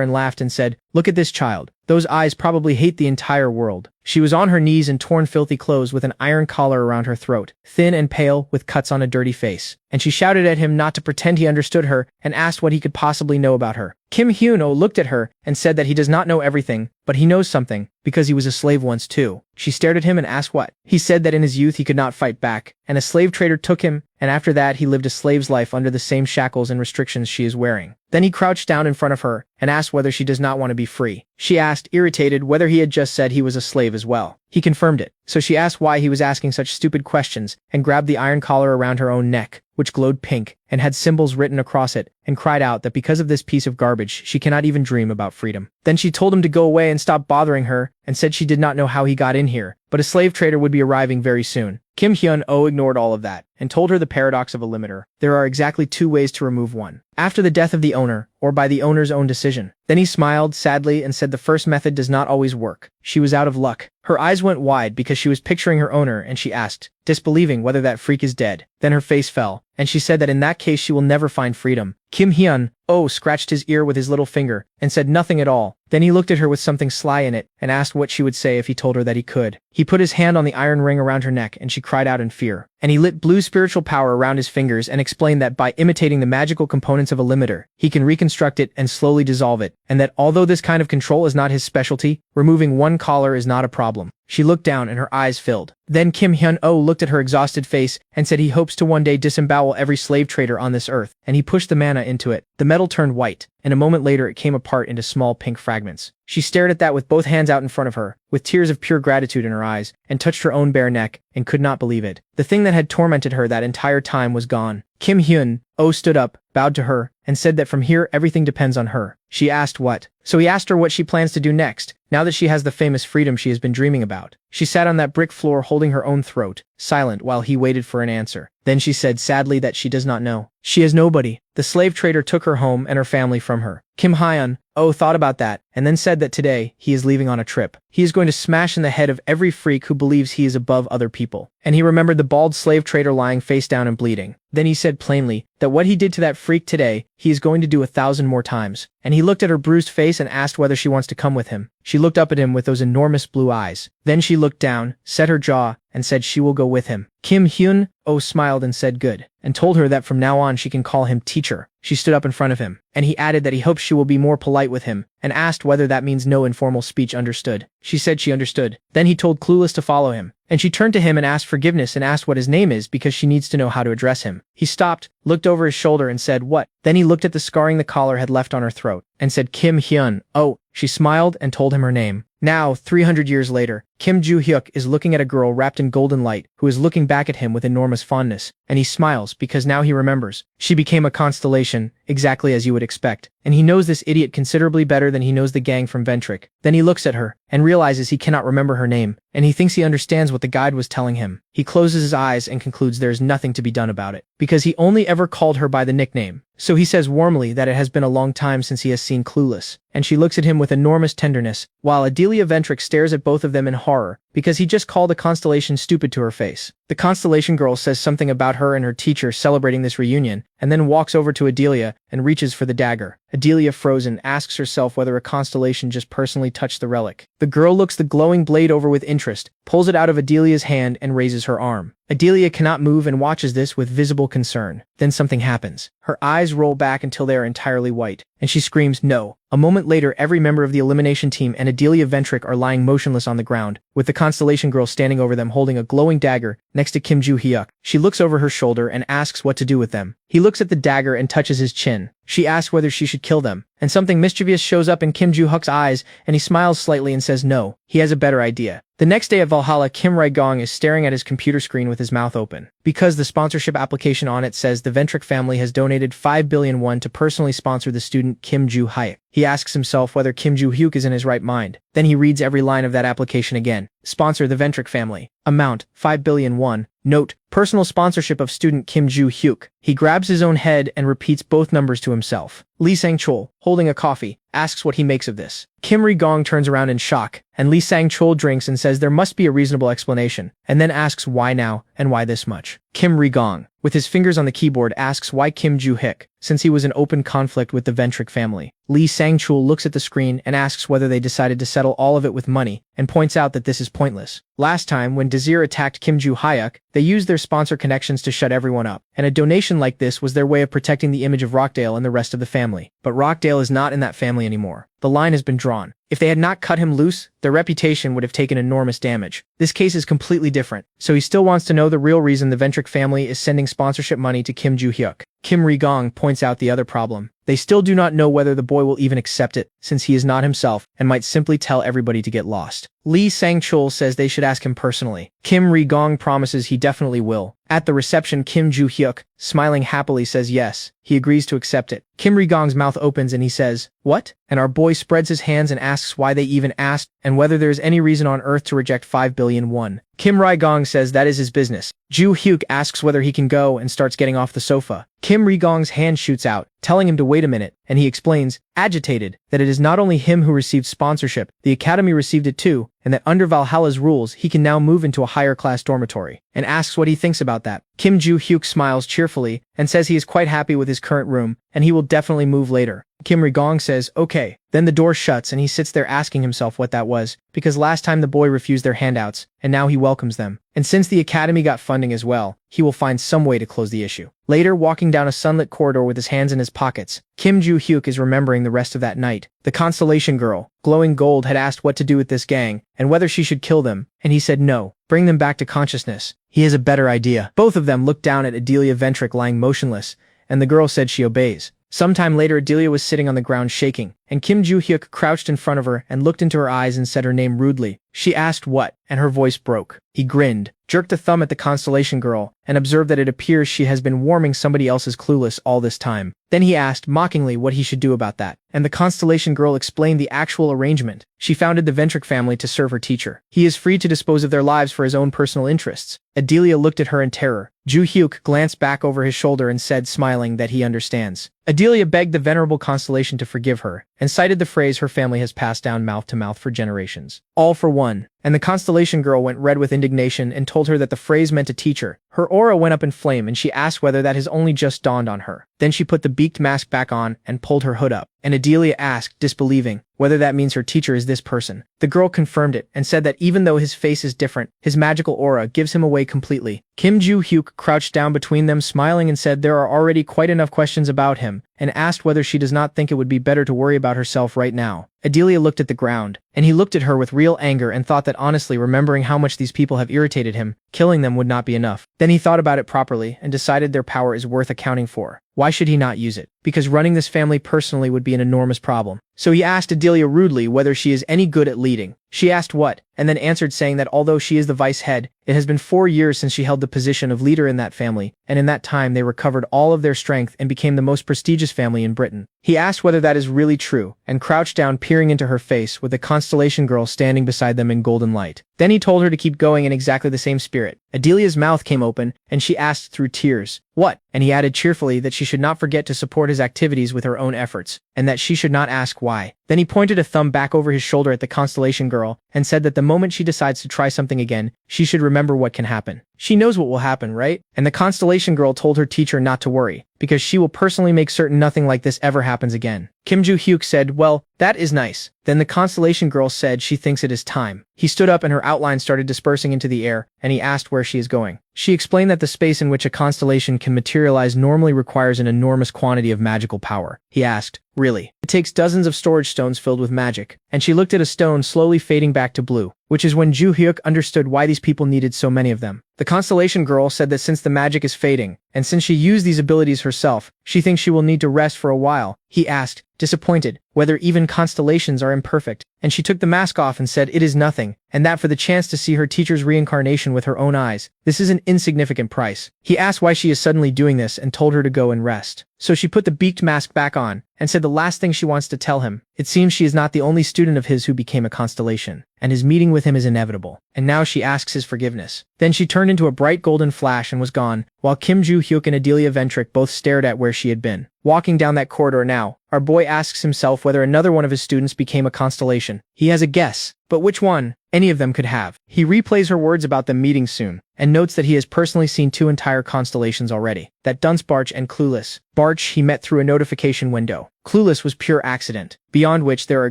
and laughed and said, "Look at this child. Those eyes probably hate the entire world." She was on her knees in torn filthy clothes with an iron collar around her throat, thin and pale, with cuts on a dirty face. And she shouted at him not to pretend he understood her, and asked what he could possibly know about her. Kim Hyun-oh looked at her and said that he does not know everything, but he knows something, because he was a slave once too. She stared at him and asked what. He said that in his youth he could not fight back, and a slave trader took him, and after that he lived a slave's life under the same shackles and restrictions she is wearing. Then he crouched down in front of her, and asked whether she does not want to be free. She asked, irritated, whether he had just said he was a slave as well. He confirmed it. So she asked why he was asking such stupid questions, and grabbed the iron collar around her own neck, which glowed pink, and had symbols written across it, and cried out that because of this piece of garbage she cannot even dream about freedom. Then she told him to go away and stop bothering her, and said she did not know how he got in here, but a slave trader would be arriving very soon. Kim Hyun-oh ignored all of that, and told her the paradox of a limiter. There are exactly two ways to remove one. After the death of the owner, or by the owner's own decision. Then he smiled sadly and said the first method does not always work. She was out of luck. Her eyes went wide because she was picturing her owner, and she asked, disbelieving whether that freak is dead. Then her face fell, and she said that in that case she will never find freedom. Kim Hyun-oh scratched his ear with his little finger, and said nothing at all. Then he looked at her with something sly in it, and asked what she would say if he told her that he could. He put his hand on the iron ring around her neck, and she cried out in fear. And he lit blue spiritual power around his fingers and explained that by imitating the magical components of a limiter, he can reconstruct it and slowly dissolve it, and that although this kind of control is not his specialty, removing one collar is not a problem. She looked down and her eyes filled. Then Kim Hyun-oh looked at her exhausted face and said he hopes to one day disembowel every slave trader on this earth, and he pushed the mana into it. The metal turned white, and a moment later it came apart into small pink fragments. She stared at that with both hands out in front of her, with tears of pure gratitude in her eyes, and touched her own bare neck, and could not believe it. The thing that had tormented her that entire time was gone. Kim Hyun-oh stood up, bowed to her, and said that from here everything depends on her. She asked what. So he asked her what she plans to do next, now that she has the famous freedom she has been dreaming about. She sat on that brick floor holding her own throat, silent while he waited for an answer. Then she said sadly that she does not know. She has nobody. The slave trader took her home and her family from her. Kim Hyun-oh thought about that, and then said that today he is leaving on a trip. He is going to smash in the head of every freak who believes he is above other people. And he remembered the bald slave trader lying face down and bleeding. Then he said plainly that what he did to that freak today, he is going to do 1,000 more times. And he looked at her bruised face and asked whether she wants to come with him. She looked up at him with those enormous blue eyes. Then she looked down, set her jaw, and said she will go with him. Kim Hyun-oh smiled and said good, and told her that from now on she can call him teacher. She stood up in front of him, and he added that he hopes she will be more polite with him, and asked whether that means no informal speech understood. She said she understood. Then he told Clueless to follow him, and she turned to him and asked forgiveness and asked what his name is because she needs to know how to address him. He stopped, looked over his shoulder and said what. Then he looked at the scarring the collar had left on her throat, and said Kim Hyun-oh. She smiled and told him her name. Now, 300 years later, Kim Joo-hyuk is looking at a girl wrapped in golden light who is looking back at him with enormous fondness, and he smiles because now he remembers. She became a constellation, exactly as you would expect, and he knows this idiot considerably better than he knows the gang from Ventric. Then he looks at her, and realizes he cannot remember her name, and he thinks he understands what the guide was telling him. He closes his eyes and concludes there is nothing to be done about it, because he only ever called her by the nickname. So he says warmly that it has been a long time since he has seen Clueless, and she looks at him with enormous tenderness, while Adelia Ventric stares at both of them in horror, because he just called the constellation stupid to her face. The constellation girl says something about her and her teacher celebrating this reunion, and then walks over to Adelia and reaches for the dagger. Adelia, frozen, asks herself whether a constellation just personally touched the relic. The girl looks the glowing blade over with interest, pulls it out of Adelia's hand and raises her arm. Adelia cannot move and watches this with visible concern. Then something happens. Her eyes roll back until they are entirely white, and she screams, "No!" A moment later, every member of the elimination team and Adelia Ventric are lying motionless on the ground, with the Constellation Girl standing over them holding a glowing dagger next to Kim Joo-hyuk. She looks over her shoulder and asks what to do with them. He looks at the dagger and touches his chin. She asks whether she should kill them, and something mischievous shows up in Kim Joo-hyuk's eyes, and he smiles slightly and says no. He has a better idea. The next day at Valhalla, Kim Rae-gong is staring at his computer screen with his mouth open, because the sponsorship application on it says the Ventric family has donated 5 billion won to personally sponsor the student Kim Joo-hyuk. He asks himself whether Kim Joo-hyuk is in his right mind. Then he reads every line of that application again. Sponsor the Ventric family. Amount, 5 billion won. Note, personal sponsorship of student Kim Joo-hyuk. He grabs his own head and repeats both numbers to himself. Lee Sang-chul, holding a coffee, asks what he makes of this. Kim Rae-gong turns around in shock, and Lee Sang-chul drinks and says there must be a reasonable explanation, and then asks why now, and why this much. Kim Rae-gong, with his fingers on the keyboard, asks why Kim Joo-hyuk, since he was in open conflict with the Ventric family. Lee Sang-chul looks at the screen and asks whether they decided to settle all of it with money, and points out that this is pointless. Last time, when Desir attacked Kim Joo-hyuk, they used their sponsor connections to shut everyone up, and a donation like this was their way of protecting the image of Rockdale and the rest of the family. But Rockdale is not in that family anymore. The line has been drawn. If they had not cut him loose, their reputation would have taken enormous damage. This case is completely different, so he still wants to know the real reason the Ventric family is sending sponsorship money to Kim Joo-hyuk. Kim Rae-gong points out the other problem. They still do not know whether the boy will even accept it, since he is not himself, and might simply tell everybody to get lost. Lee Sang-chul says they should ask him personally. Kim Rae-gong promises he definitely will. At the reception, Kim Joo-hyuk, smiling happily, says yes. He agrees to accept it. Kim Rae-gong's mouth opens and he says, "What?" And our boy spreads his hands and asks why they even asked, and whether there is any reason on earth to reject 5 billion won. Kim Rae-gong says that is his business. Joo-hyuk asks whether he can go and starts getting off the sofa. Kim Rae-gong's hand shoots out, telling him to wait a minute, and he explains, agitated, that it is not only him who received sponsorship, the academy received it too, and that under Valhalla's rules he can now move into a higher class dormitory, and asks what he thinks about that. Kim Joo-hyuk smiles cheerfully and says he is quite happy with his current room, and he will definitely move later. Kim Rae-gong says, okay. Then the door shuts and he sits there asking himself what that was, because last time the boy refused their handouts, and now he welcomes them. And since the academy got funding as well, he will find some way to close the issue. Later, walking down a sunlit corridor with his hands in his pockets, Kim Joo-hyuk is remembering the rest of that night. The Constellation Girl, glowing gold, had asked what to do with this gang, and whether she should kill them, and he said no. Bring them back to consciousness. He has a better idea. Both of them look down at Adelia Ventric lying motionless, and the girl said she obeys. Sometime later, Adelia was sitting on the ground shaking, and Kim Joo-hyuk crouched in front of her and looked into her eyes and said her name rudely. She asked what, and her voice broke. He grinned, jerked a thumb at the Constellation Girl, and observed that it appears she has been warming somebody else's Clueless all this time. Then he asked mockingly what he should do about that, and the Constellation Girl explained the actual arrangement. She founded the Ventric family to serve her teacher. He is free to dispose of their lives for his own personal interests. Adelia looked at her in terror. Joo-hyuk glanced back over his shoulder and said, smiling, that he understands. Adelia begged the venerable Constellation to forgive her, and cited the phrase her family has passed down mouth to mouth for generations. All for one. And the Constellation Girl went red with indignation and told her that the phrase meant a teacher. Her aura went up in flame and she asked whether that has only just dawned on her. Then she put the beaked mask back on and pulled her hood up. And Adelia asked, disbelieving, whether that means her teacher is this person. The girl confirmed it and said that even though his face is different, his magical aura gives him away completely. Kim Joo-hyuk crouched down between them, smiling, and said there are already quite enough questions about him, and asked whether she does not think it would be better to worry about herself right now. Adelia looked at the ground, and he looked at her with real anger and thought that honestly, remembering how much these people have irritated him, killing them would not be enough. Then he thought about it properly and decided their power is worth accounting for. Why should he not use it? Because running this family personally would be an enormous problem. So he asked Adelia rudely whether she is any good at leading. She asked what, and then answered saying that although she is the vice head, it has been 4 years since she held the position of leader in that family, and in that time they recovered all of their strength and became the most prestigious family in Britain. He asked whether that is really true, and crouched down peering into her face with the Constellation Girl standing beside them in golden light. Then he told her to keep going in exactly the same spirit. Adelia's mouth came open, and she asked through tears, what? And he added cheerfully that she should not forget to support his activities with her own efforts, and that she should not ask why. Then he pointed a thumb back over his shoulder at the Constellation Girl, and said that the moment she decides to try something again, she should remember what can happen. She knows what will happen, right? And the Constellation Girl told her teacher not to worry, because she will personally make certain nothing like this ever happens again. Kim Joo-hyuk said, well, that is nice. Then the Constellation Girl said she thinks it is time. He stood up and her outline started dispersing into the air, and he asked where she is going. She explained that the space in which a constellation can materialize normally requires an enormous quantity of magical power. He asked, Really. It takes dozens of storage stones filled with magic. And she looked at a stone slowly fading back to blue, which is when Ju Hyuk understood why these people needed so many of them. The Constellation girl said that since the magic is fading, and since she used these abilities herself, she thinks she will need to rest for a while. He asked, disappointed, whether even constellations are imperfect, and she took the mask off and said it is nothing, and that for the chance to see her teacher's reincarnation with her own eyes. This is an insignificant price. He asked why she is suddenly doing this and told her to go and rest. So she put the beaked mask back on, and said the last thing she wants to tell him. It seems she is not the only student of his who became a constellation, and his meeting with him is inevitable, and now she asks his forgiveness. Then she turned into a bright golden flash and was gone, while Kim Ju Hyuk and Adelia Ventrick both stared at where she had been. Walking down that corridor now, our boy asks himself whether another one of his students became a constellation. He has a guess, but which one? Any of them could have. He replays her words about them meeting soon, and notes that he has personally seen 2 entire constellations already. That dunce Barch and Clueless. Barch he met through a notification window. Clueless was pure accident, beyond which there are a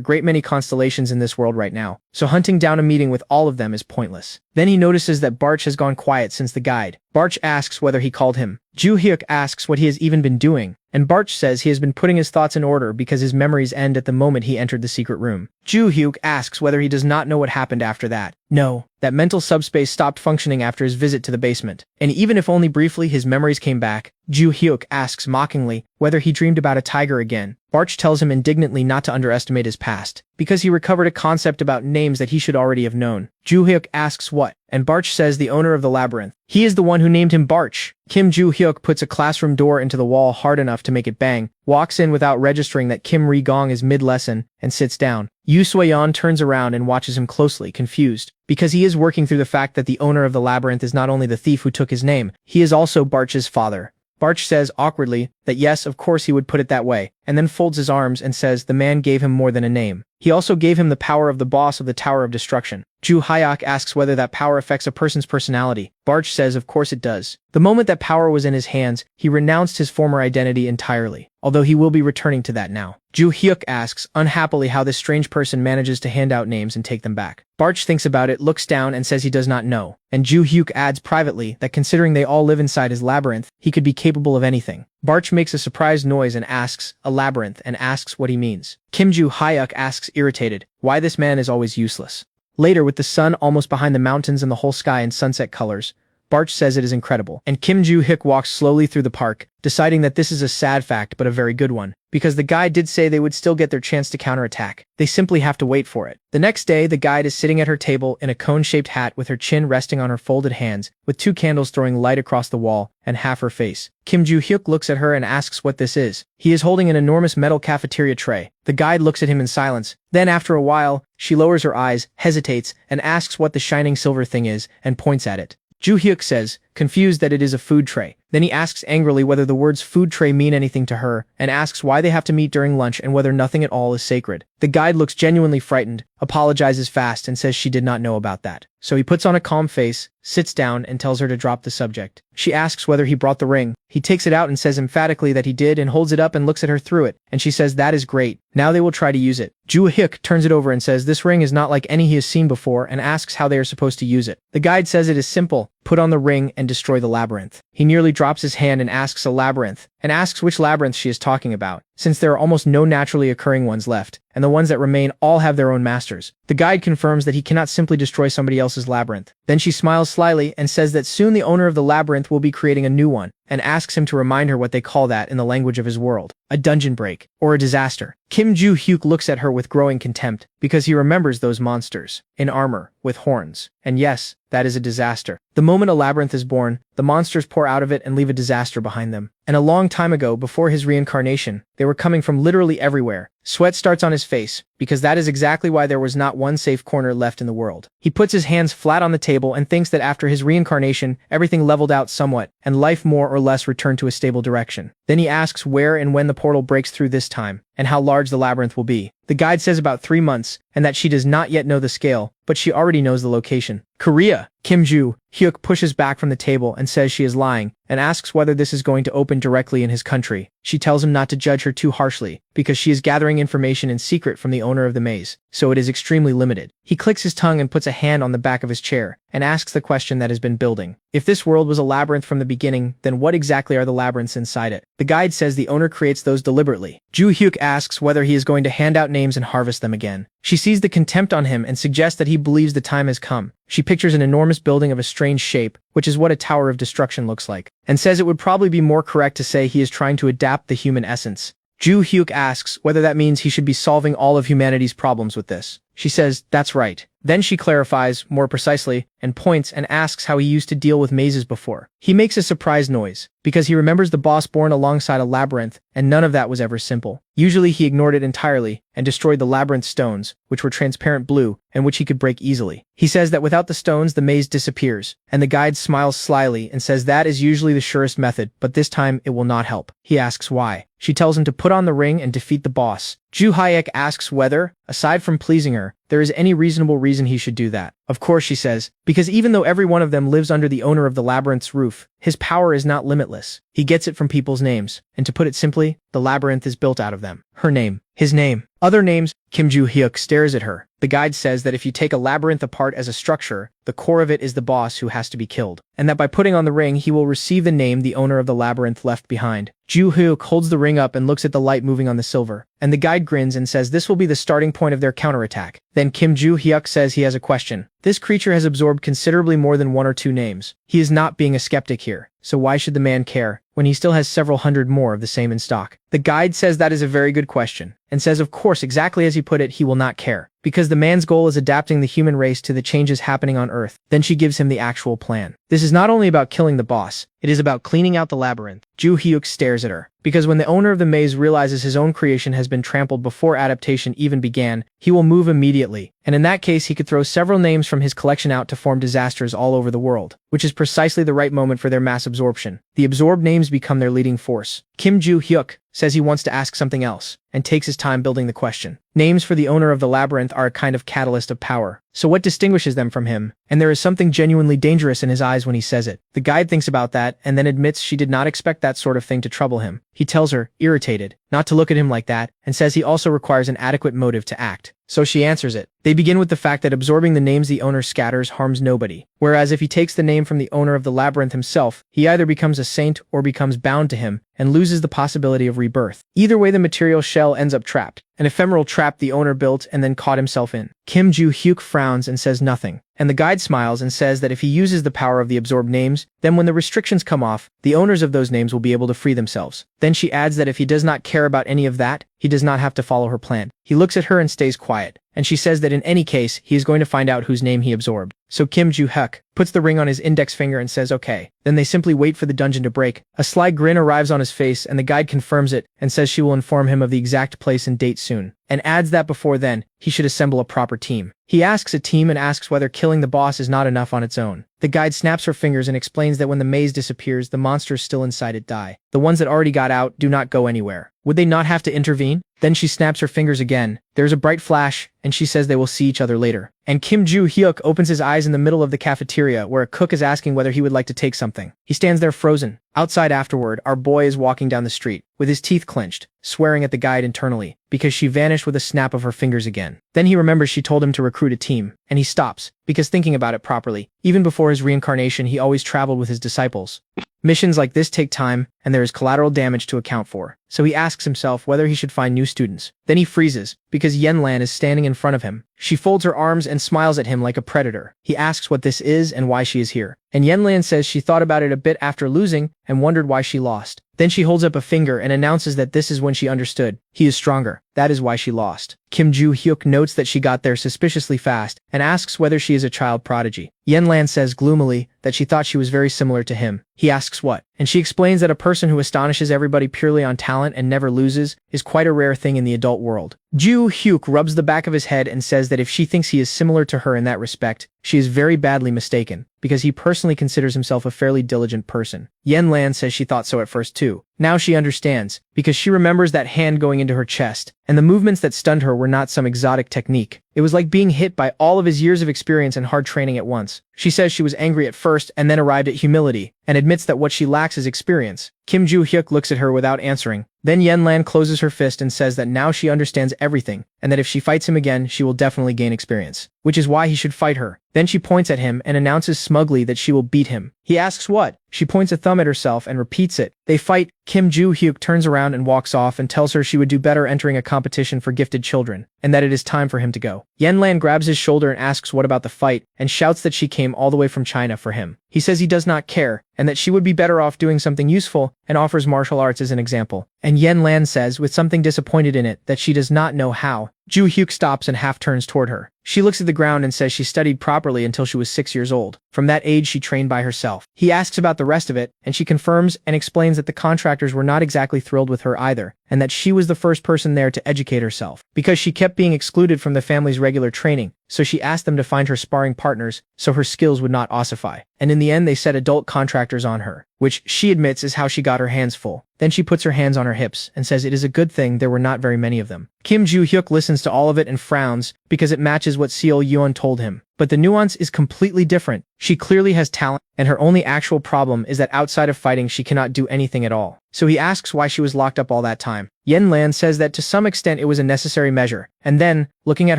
great many constellations in this world right now, so hunting down a meeting with all of them is pointless. Then he notices that Barch has gone quiet since the guide. Barch asks whether he called him. Ju Hyuk asks what he has even been doing, and Barch says he has been putting his thoughts in order because his memories end at the moment he entered the secret room. Ju Hyuk asks whether he does not know what happened after that. No, that mental subspace stopped functioning after his visit to the basement, and even if only briefly his memories came back. Ju Hyuk asks mockingly whether he dreamed about a tiger again. Barch tells him indignantly not to underestimate his past, because he recovered a concept about names that he should already have known. Ju Hyuk asks what, and Barch says the owner of the labyrinth. He is the one who named him Barch. Kim Ju Hyuk puts a classroom door into the wall hard enough to make it bang, walks in without registering that Kim Ri-gong is mid-lesson, and sits down. Yu Sui-yeon turns around and watches him closely, confused, because he is working through the fact that the owner of the labyrinth is not only the thief who took his name, he is also Barch's father. Barch says awkwardly that yes, of course he would put it that way, and then folds his arms and says the man gave him more than a name. He also gave him the power of the boss of the Tower of Destruction. Ju Hyuk asks whether that power affects a person's personality. Barch says of course it does. The moment that power was in his hands, he renounced his former identity entirely, although he will be returning to that now. Ju Hyuk asks, unhappily, how this strange person manages to hand out names and take them back. Barch thinks about it, looks down, and says he does not know. And Ju Hyuk adds privately that considering they all live inside his labyrinth, he could be capable of anything. Barch makes a surprised noise and asks, a labyrinth, and asks what he means. Kim Ju Hyuk asks, irritated, why this man is always useless. Later, with the sun almost behind the mountains and the whole sky in sunset colors, Barch says it is incredible, and Kim Ju Hyuk walks slowly through the park, deciding that this is a sad fact but a very good one, because the guide did say they would still get their chance to counterattack. They simply have to wait for it. The next day, the guide is sitting at her table in a cone-shaped hat with her chin resting on her folded hands, with 2 candles throwing light across the wall, and half her face. Kim Ju Hyuk looks at her and asks what this is. He is holding an enormous metal cafeteria tray. The guide looks at him in silence. Then after a while, she lowers her eyes, hesitates, and asks what the shining silver thing is, and points at it. Ju Hyuk says, confused, that it is a food tray. Then he asks angrily whether the words food tray mean anything to her, and asks why they have to meet during lunch and whether nothing at all is sacred. The guide looks genuinely frightened, apologizes fast, and says she did not know about that. So he puts on a calm face, sits down, and tells her to drop the subject. She asks whether he brought the ring. He takes it out and says emphatically that he did, and holds it up and looks at her through it, and she says that is great. Now they will try to use it. Ju Hyuk turns it over and says this ring is not like any he has seen before, and asks how they are supposed to use it. The guide says it is simple. Put on the ring and destroy the labyrinth. He nearly drops his hand and asks a labyrinth, and asks which labyrinth she is talking about, since there are almost no naturally occurring ones left, and the ones that remain all have their own masters. The guide confirms that he cannot simply destroy somebody else's labyrinth. Then she smiles slyly and says that soon the owner of the labyrinth will be creating a new one, and asks him to remind her what they call that in the language of his world. A dungeon break, or a disaster. Kim Ju Hyuk looks at her with growing contempt, because he remembers those monsters, in armor, with horns. And yes, that is a disaster. The moment a labyrinth is born, the monsters pour out of it and leave a disaster behind them. And a long time ago, before his reincarnation, they were coming from literally everywhere. Sweat starts on his face, because that is exactly why there was not one safe corner left in the world. He puts his hands flat on the table and thinks that after his reincarnation, everything leveled out somewhat, and life more or less returned to a stable direction. Then he asks where and when the portal breaks through this time, and how large the labyrinth will be. The guide says about 3 months, and that she does not yet know the scale, but she already knows the location. Korea! Kim Ju Hyuk pushes back from the table and says she is lying, and asks whether this is going to open directly in his country. She tells him not to judge her too harshly, because she is gathering information in secret from the owner of the maze, so it is extremely limited. He clicks his tongue and puts a hand on the back of his chair, and asks the question that has been building. If this world was a labyrinth from the beginning, then what exactly are the labyrinths inside it? The guide says the owner creates those deliberately. Ju-hyuk asks whether he is going to hand out names and harvest them again. She sees the contempt on him and suggests that he believes the time has come. She pictures an enormous building of a strange shape, which is what a tower of destruction looks like, and says it would probably be more correct to say he is trying to adapt the human essence. Ju-hyuk asks whether that means he should be solving all of humanity's problems with this. She says, that's right. Then she clarifies, more precisely, and points and asks how he used to deal with mazes before. He makes a surprised noise, because he remembers the boss born alongside a labyrinth, and none of that was ever simple. Usually he ignored it entirely, and destroyed the labyrinth stones, which were transparent blue, and which he could break easily. He says that without the stones the maze disappears, and the guide smiles slyly and says that is usually the surest method, but this time it will not help. He asks why. She tells him to put on the ring and defeat the boss. Ju-hyuk asks whether, aside from pleasing her, there is any reasonable reason he should do that. Of course, she says, because even though every one of them lives under the owner of the labyrinth's roof, his power is not limitless. He gets it from people's names, and to put it simply, the labyrinth is built out of them. Her name. His name. Other names. Kim Ju-hyuk stares at her. The guide says that if you take a labyrinth apart as a structure, the core of it is the boss who has to be killed, and that by putting on the ring he will receive the name the owner of the labyrinth left behind. Ju-hyuk holds the ring up and looks at the light moving on the silver, and the guide grins and says this will be the starting point of their counterattack. Then Kim Ju-hyuk says he has a question. This creature has absorbed considerably more than one or two names. He is not being a skeptic here, so why should the man care, when he still has several hundred more of the same in stock? The guide says that is a very good question, and says of course exactly as he put it he will not care, because the man's goal is adapting the human race to the changes happening on Earth. Then she gives him the actual plan. This is not only about killing the boss, it is about cleaning out the labyrinth. Ju-hyuk stares at her, because when the owner of the maze realizes his own creation has been trampled before adaptation even began, he will move immediately, and in that case he could throw several names from his collection out to form disasters all over the world, which is precisely the right moment for their mass absorption. The absorbed names become their leading force. Kim Ju-hyuk says he wants to ask something else, and takes his time building the question. Names for the owner of the labyrinth are a kind of catalyst of power. So what distinguishes them from him? And there is something genuinely dangerous in his eyes when he says it. The guide thinks about that, and then admits she did not expect that sort of thing to trouble him. He tells her, irritated, not to look at him like that, and says he also requires an adequate motive to act. So she answers it. They begin with the fact that absorbing the names the owner scatters harms nobody, whereas if he takes the name from the owner of the labyrinth himself, he either becomes a saint or becomes bound to him, and loses the possibility of rebirth. Either way the material shell ends up trapped, an ephemeral trap the owner built and then caught himself in. Kim Ju-hyuk frowns and says nothing, and the guide smiles and says that if he uses the power of the absorbed names, then when the restrictions come off, the owners of those names will be able to free themselves. Then she adds that if he does not care about any of that, he does not have to follow her plan. He looks at her and stays quiet, and she says that in any case, he is going to find out whose name he absorbed. So Kim Ju-hyuk puts the ring on his index finger and says okay. Then they simply wait for the dungeon to break. A sly grin arrives on his face and the guide confirms it and says she will inform him of the exact place and date soon, and adds that before then, he should assemble a proper team. He asks a team and asks whether killing the boss is not enough on its own. The guide snaps her fingers and explains that when the maze disappears, the monsters still inside it die. The ones that already got out do not go anywhere. Would they not have to intervene? Then she snaps her fingers again. There's a bright flash, and she says they will see each other later. And Kim Ju-hyuk opens his eyes in the middle of the cafeteria where a cook is asking whether he would like to take something. He stands there frozen. Outside afterward, our boy is walking down the street, with his teeth clenched, swearing at the guide internally, because she vanished with a snap of her fingers again. Then he remembers she told him to recruit a team, and he stops, because thinking about it properly, even before his reincarnation he always traveled with his disciples. Missions like this take time, and there is collateral damage to account for, so he asks himself whether he should find new students. Then he freezes, because Yenlan is standing in front of him. She folds her arms and smiles at him like a predator. He asks what this is and why she is here, and Yenlan says she thought about it a bit after losing and wondered why she lost. Then she holds up a finger and announces that this is when she understood. He is stronger. That is why she lost. Kim Ju-hyuk notes that she got there suspiciously fast and asks whether she is a child prodigy. Yenlan says gloomily that she thought she was very similar to him. He asks what, and she explains that a person who astonishes everybody purely on talent and never loses is quite a rare thing in the adult world. Ju-hyuk rubs the back of his head and says that if she thinks he is similar to her in that respect, she is very badly mistaken, because he personally considers himself a fairly diligent person. Yenlan says she thought so at first too. Now she understands, because she remembers that hand going into her chest, and the movements that stunned her were not some exotic technique. It was like being hit by all of his years of experience and hard training at once. She says she was angry at first and then arrived at humility, and admits that what she lacks is experience. Kim Ju-hyuk looks at her without answering. Then Yenlan closes her fist and says that now she understands everything, and that if she fights him again, she will definitely gain experience. Which is why he should fight her. Then she points at him and announces smugly that she will beat him. He asks what? She points a thumb at herself and repeats it. They fight. Kim Joo-hyuk turns around and walks off and tells her she would do better entering a competition for gifted children, and that it is time for him to go. Yen-lan grabs his shoulder and asks what about the fight, and shouts that she came all the way from China for him. He says he does not care, and that she would be better off doing something useful, and offers martial arts as an example. And Yen-lan says, with something disappointed in it, that she does not know how. Joo-hyuk stops and half turns toward her. She looks at the ground and says she studied properly until she was 6 years old. From that age she trained by herself. He asks about the rest of it, and she confirms and explains that the contractors were not exactly thrilled with her either, and that she was the first person there to educate herself, because she kept being excluded from the family's regular training, so she asked them to find her sparring partners so her skills would not ossify. And in the end they set adult contractors on her, which she admits is how she got her hands full. Then she puts her hands on her hips and says it is a good thing there were not very many of them. Kim Joo-hyuk listens to all of it and frowns because it matches what Seo Yeon told him. But the nuance is completely different. She clearly has talent, and her only actual problem is that outside of fighting she cannot do anything at all. So he asks why she was locked up all that time. Yen-lan says that to some extent it was a necessary measure, and then, looking at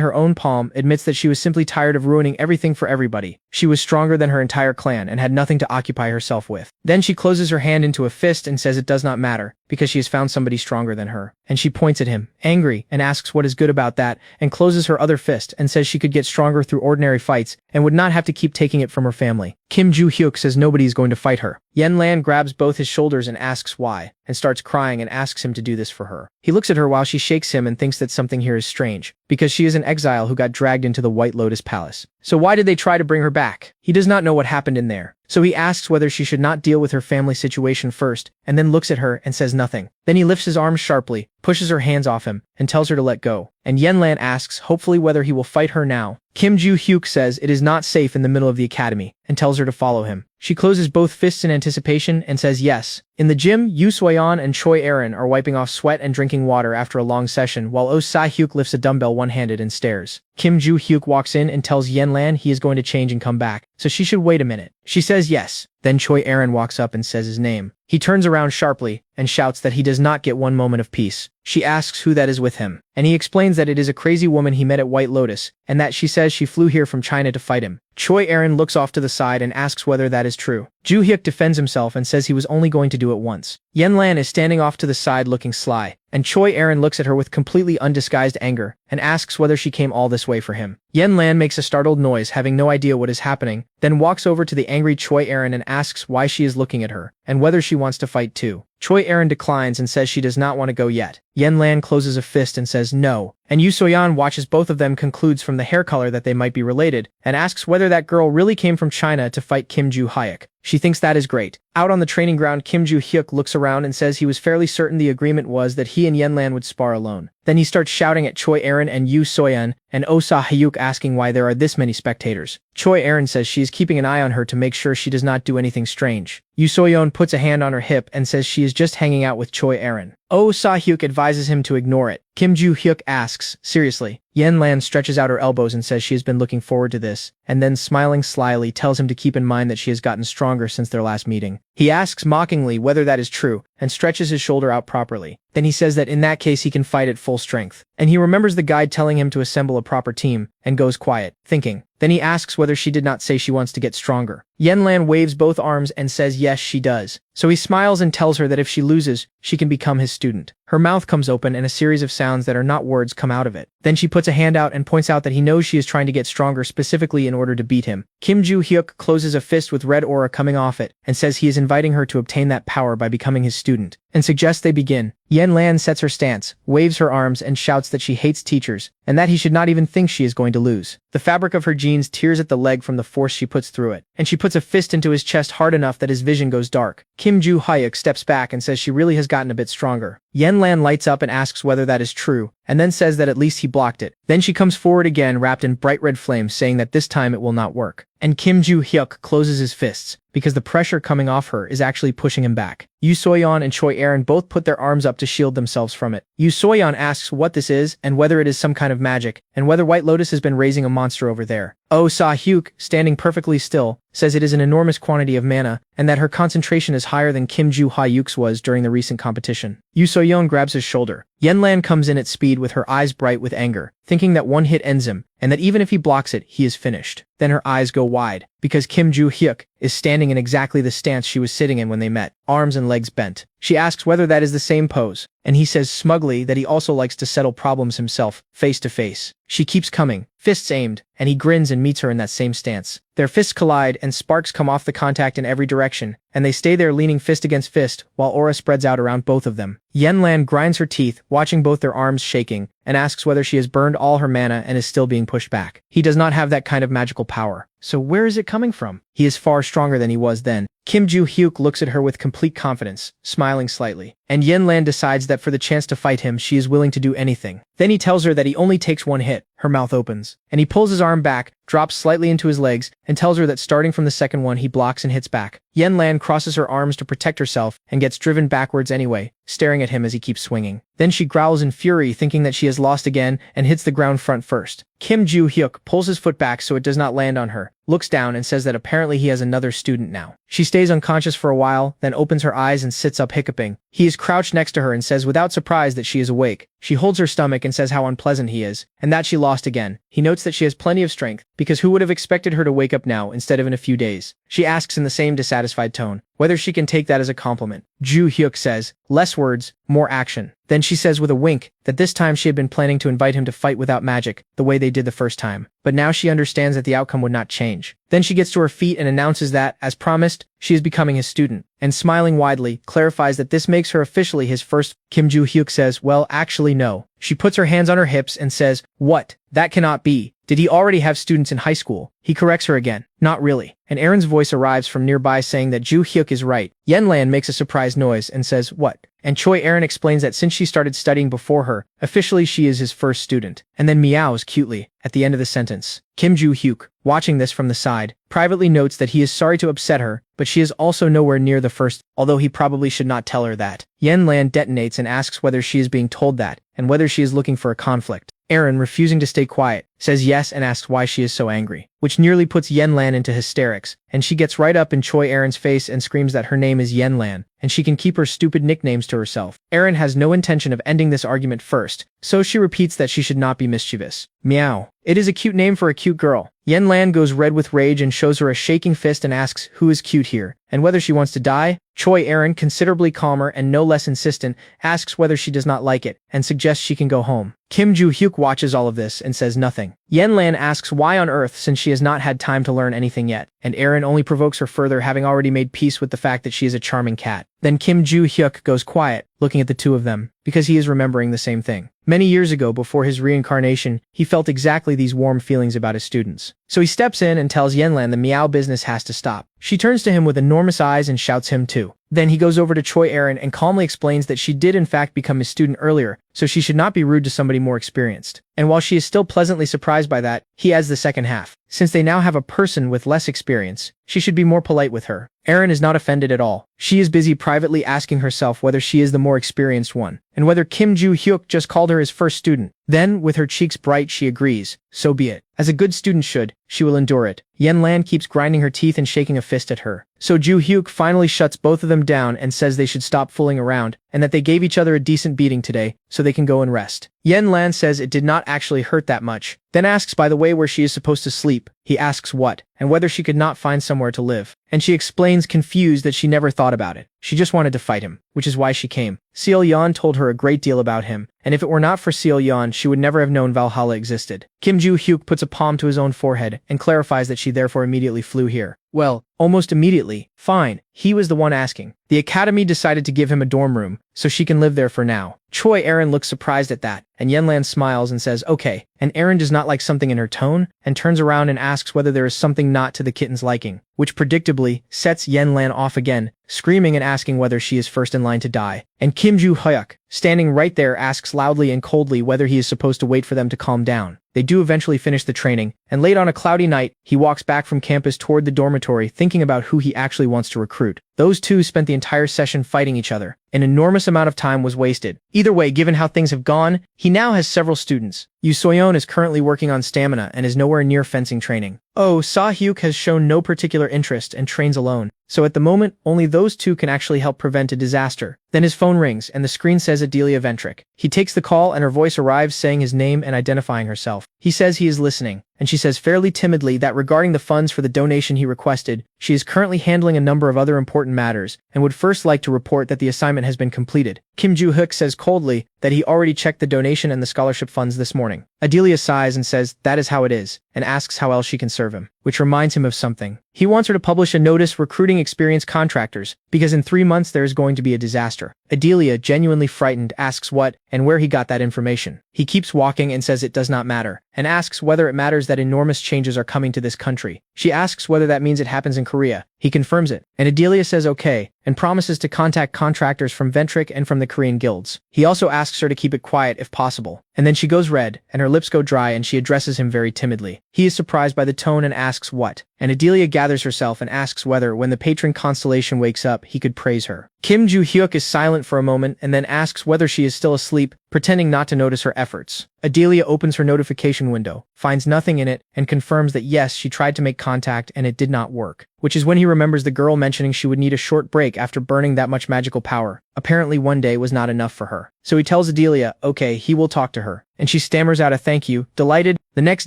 her own palm, admits that she was simply tired of ruining everything for everybody. She was stronger than her entire clan and had nothing to occupy herself with. Then she closes her hand into a fist and says it does not matter, because she has found somebody stronger than her. And she points at him, angry, and asks what is good about that, and closes her other fist and says she could get stronger through ordinary fights and would not have to keep taking it from her family. Kim Joo-hyuk says nobody is going to fight her. Yen-lan grabs both his shoulders and asks why, and starts crying and asks him to do this for her. He looks at her while she shakes him and thinks that something here is strange, because she is an exile who got dragged into the White Lotus Palace. So why did they try to bring her back? He does not know what happened in there. So he asks whether she should not deal with her family situation first, and then looks at her and says nothing. Then he lifts his arms sharply, pushes her hands off him, and tells her to let go. And Yen-lan asks hopefully whether he will fight her now. Kim Joo-hyuk says it is not safe in the middle of the academy, and tells her to follow him. She closes both fists in anticipation and says yes. In the gym, Yoo Soyeon and Choi Aaron are wiping off sweat and drinking water after a long session while Oh Sa-hyuk lifts a dumbbell one-handed and stares. Kim Joo-hyuk walks in and tells Yen-lan he is going to change and come back, so she should wait a minute. She says yes. Then Choi Aaron walks up and says his name. He turns around sharply and shouts that he does not get one moment of peace. She asks who that is with him, and he explains that it is a crazy woman he met at White Lotus, and that she says she flew here from China to fight him. Choi Aaron looks off to the side and asks whether that is true. Joo-hyuk defends himself and says he was only going to do it once. Yen-lan is standing off to the side looking sly, and Choi Aaron looks at her with completely undisguised anger and asks whether she came all this way for him. Yen-lan makes a startled noise, having no idea what is happening, then walks over to the angry Choi Aaron and asks why she is looking at her, and whether she wants to fight too. Choi Aaron declines and says she does not want to go yet. Yen-lan closes a fist and says no, and Yoo Soyeon watches both of them, concludes from the hair color that they might be related, and asks whether that girl really came from China to fight Kim Joo-hyuk. She thinks that is great. Out on the training ground, Kim Joo-hyuk looks around and says he was fairly certain the agreement was that he and Yen-lan would spar alone. Then he starts shouting at Choi Aaron and Yoo Soyeon, and Oh Sa-hyuk asking why there are this many spectators. Choi Aaron says she is keeping an eye on her to make sure she does not do anything strange. Yoo Soyeon puts a hand on her hip and says she is just hanging out with Choi Aaron. Oh Sa-hyuk advises him to ignore it. Kim Joo-hyuk asks, seriously? Yen-lan stretches out her elbows and says she has been looking forward to this, and then smiling slyly tells him to keep in mind that she has gotten stronger since their last meeting. He asks mockingly whether that is true, and stretches his shoulder out properly. Then he says that in that case he can fight at full strength. And he remembers the guide telling him to assemble a proper team, and goes quiet, thinking. Then he asks whether she did not say she wants to get stronger. Yen-lan waves both arms and says yes she does. So he smiles and tells her that if she loses, she can become his student. Her mouth comes open and a series of sounds that are not words come out of it. Then she puts a hand out and points out that he knows she is trying to get stronger specifically in order to beat him. Kim Joo-hyuk closes a fist with red aura coming off it and says he is inviting her to obtain that power by becoming his student, and suggests they begin. Yen-lan sets her stance, waves her arms and shouts that she hates teachers, and that he should not even think she is going to lose. The fabric of her jeans tears at the leg from the force she puts through it, and she puts a fist into his chest hard enough that his vision goes dark. Kim Joo-hyuk steps back and says she really has gotten a bit stronger. Yen-lan lights up and asks whether that is true, and then says that at least he blocked it. Then she comes forward again wrapped in bright red flames, saying that this time it will not work. And Kim Joo-hyuk closes his fists, because the pressure coming off her is actually pushing him back. Yoo Soyeon and Choi Aaron both put their arms up to shield themselves from it. Yoo Soyeon asks what this is, and whether it is some kind of magic, and whether White Lotus has been raising a monster over there. Oh Sa-hyuk, standing perfectly still, says it is an enormous quantity of mana, and that her concentration is higher than Kim Joo-hyuk's was during the recent competition. Yoo Soyeon grabs his shoulder. Yen-lan comes in at speed with her eyes bright with anger, thinking that one hit ends him, and that even if he blocks it, he is finished. Then her eyes go wide, because Kim Joo-hyuk is standing in exactly the stance she was sitting in when they met, arms and legs bent. She asks whether that is the same pose, and he says smugly that he also likes to settle problems himself, face to face. She keeps coming, fists aimed, and he grins and meets her in that same stance. Their fists collide and sparks come off the contact in every direction, and they stay there leaning fist against fist while aura spreads out around both of them. Yenlan grinds her teeth, watching both their arms shaking, and asks whether she has burned all her mana and is still being pushed back. He does not have that kind of magical power. So where is it coming from? He is far stronger than he was then. Kim Joo-hyuk looks at her with complete confidence, smiling slightly. And Yenlan decides that for the chance to fight him, she is willing to do anything. Then he tells her that he only takes one hit. Her mouth opens, and he pulls his arm back, drops slightly into his legs, and tells her that starting from the second one he blocks and hits back. Yenlan crosses her arms to protect herself and gets driven backwards anyway, staring at him as he keeps swinging. Then she growls in fury, thinking that she has lost again, and hits the ground front first. Kim Joo-hyuk pulls his foot back so it does not land on her, looks down and says that apparently he has another student now. She stays unconscious for a while, then opens her eyes and sits up hiccuping. He is crouched next to her and says without surprise that she is awake. She holds her stomach and says how unpleasant he is, and that she lost again. He notes that she has plenty of strength, because who would have expected her to wake up now instead of in a few days? She asks in the same dissatisfied tone whether she can take that as a compliment. Joo-hyuk says, less words, more action. Then she says with a wink that this time she had been planning to invite him to fight without magic, the way they did the first time. But now she understands that the outcome would not change. Then she gets to her feet and announces that, as promised, she is becoming his student, and smiling widely, clarifies that this makes her officially his first. Kim Joo-hyuk says, well, actually no. She puts her hands on her hips and says, what? That cannot be. Did he already have students in high school? He corrects her again. Not really. And Aaron's voice arrives from nearby saying that Joo-hyuk is right. Yenlan makes a surprised noise and says, what? And Choi Aaron explains that since she started studying before her, officially she is his first student. And then meows cutely at the end of the sentence. Kim Joo-hyuk, watching this from the side, privately notes that he is sorry to upset her, but she is also nowhere near the first, although he probably should not tell her that. Yenlan detonates and asks whether she is being told that, and whether she is looking for a conflict. Aaron, refusing to stay quiet, says yes and asks why she is so angry, which nearly puts Yenlan into hysterics, and she gets right up in Choi Aaron's face and screams that her name is Yenlan, and she can keep her stupid nicknames to herself. Aaron has no intention of ending this argument first, so she repeats that she should not be mischievous. Meow. It is a cute name for a cute girl. Yenlan goes red with rage and shows her a shaking fist and asks who is cute here, and whether she wants to die. Choi Aaron, considerably calmer and no less insistent, asks whether she does not like it, and suggests she can go home. Kim Joo-hyuk watches all of this and says nothing. Yenlan asks why on earth since she has not had time to learn anything yet, and Aaron only provokes her further, having already made peace with the fact that she is a charming cat. Then Kim Joo-hyuk goes quiet, looking at the two of them, because he is remembering the same thing. Many years ago, before his reincarnation, he felt exactly these warm feelings about his students. So he steps in and tells Yenlan the meow business has to stop. She turns to him with enormous eyes and shouts him too. Then he goes over to Choi Aaron and calmly explains that she did in fact become his student earlier, so she should not be rude to somebody more experienced. And while she is still pleasantly surprised by that, he adds the second half. Since they now have a person with less experience, she should be more polite with her. Aaron is not offended at all. She is busy privately asking herself whether she is the more experienced one, and whether Kim Joo-hyuk just called her his first student. Then, with her cheeks bright, she agrees. So be it. As a good student should, she will endure it. Yenlan keeps grinding her teeth and shaking a fist at her. So Joo-hyuk finally shuts both of them down and says they should stop fooling around, and that they gave each other a decent beating today, so they can go and rest. Yenlan says it did not actually hurt that much, then asks by the way where she is supposed to sleep. He asks what, and whether she could not find somewhere to live. And she explains confused that she never thought about it. She just wanted to fight him, which is why she came. Seol-yeon told her a great deal about him, and if it were not for Seol-yeon, she would never have known Valhalla existed. Kim Joo-hyuk puts a palm to his own forehead and clarifies that she therefore immediately flew here. Well, almost immediately. Fine. He was the one asking. The academy decided to give him a dorm room, so she can live there for now. Choi Aaron looks surprised at that, and Yenlan smiles and says, okay. And Aaron does not like something in her tone, and turns around and asks whether there is something not to the kitten's liking, which predictably sets Yenlan off again, screaming and asking whether she is first in line to die. And Kim Joo-hyuk, standing right there, asks loudly and coldly whether he is supposed to wait for them to calm down. They do eventually finish the training, and late on a cloudy night, he walks back from campus toward the dormitory thinking about who he actually wants to recruit. Those two spent the entire session fighting each other. An enormous amount of time was wasted. Either way, given how things have gone, he now has several students. Yoo So-yeon is currently working on stamina and is nowhere near fencing training. Oh, Sah-hyuk has shown no particular interest and trains alone. So at the moment, only those two can actually help prevent a disaster. Then his phone rings, and the screen says Adelia Ventric. He takes the call, and her voice arrives saying his name and identifying herself. He says he is listening, and she says fairly timidly that regarding the funds for the donation he requested, she is currently handling a number of other important matters, and would first like to report that the assignment has been completed. Kim Joo-hyuk says coldly that he already checked the donation and the scholarship funds this morning. Adelia sighs and says that is how it is, and asks how else she can serve him, which reminds him of something. He wants her to publish a notice recruiting experienced contractors, because in 3 months there is going to be a disaster. Adelia, genuinely frightened, asks what and where he got that information. He keeps walking and says it does not matter, and asks whether it matters that enormous changes are coming to this country. She asks whether that means it happens in Korea. He confirms it, and Adelia says okay, and promises to contact contractors from Ventric and from the Korean guilds. He also asks her to keep it quiet if possible, and then she goes red, and her lips go dry, and she addresses him very timidly. He is surprised by the tone and asks what, and Adelia gathers herself and asks whether, when the patron Constellation wakes up, he could praise her. Kim Joo-hyuk is silent for a moment and then asks whether she is still asleep, pretending not to notice her efforts. Adelia opens her notification window, finds nothing in it, and confirms that yes, she tried to make contact and it did not work, which is when he remembers the girl mentioning she would need a short break after burning that much magical power. Apparently one day was not enough for her. So he tells Adelia, okay, he will talk to her, and she stammers out a thank you, delighted. The next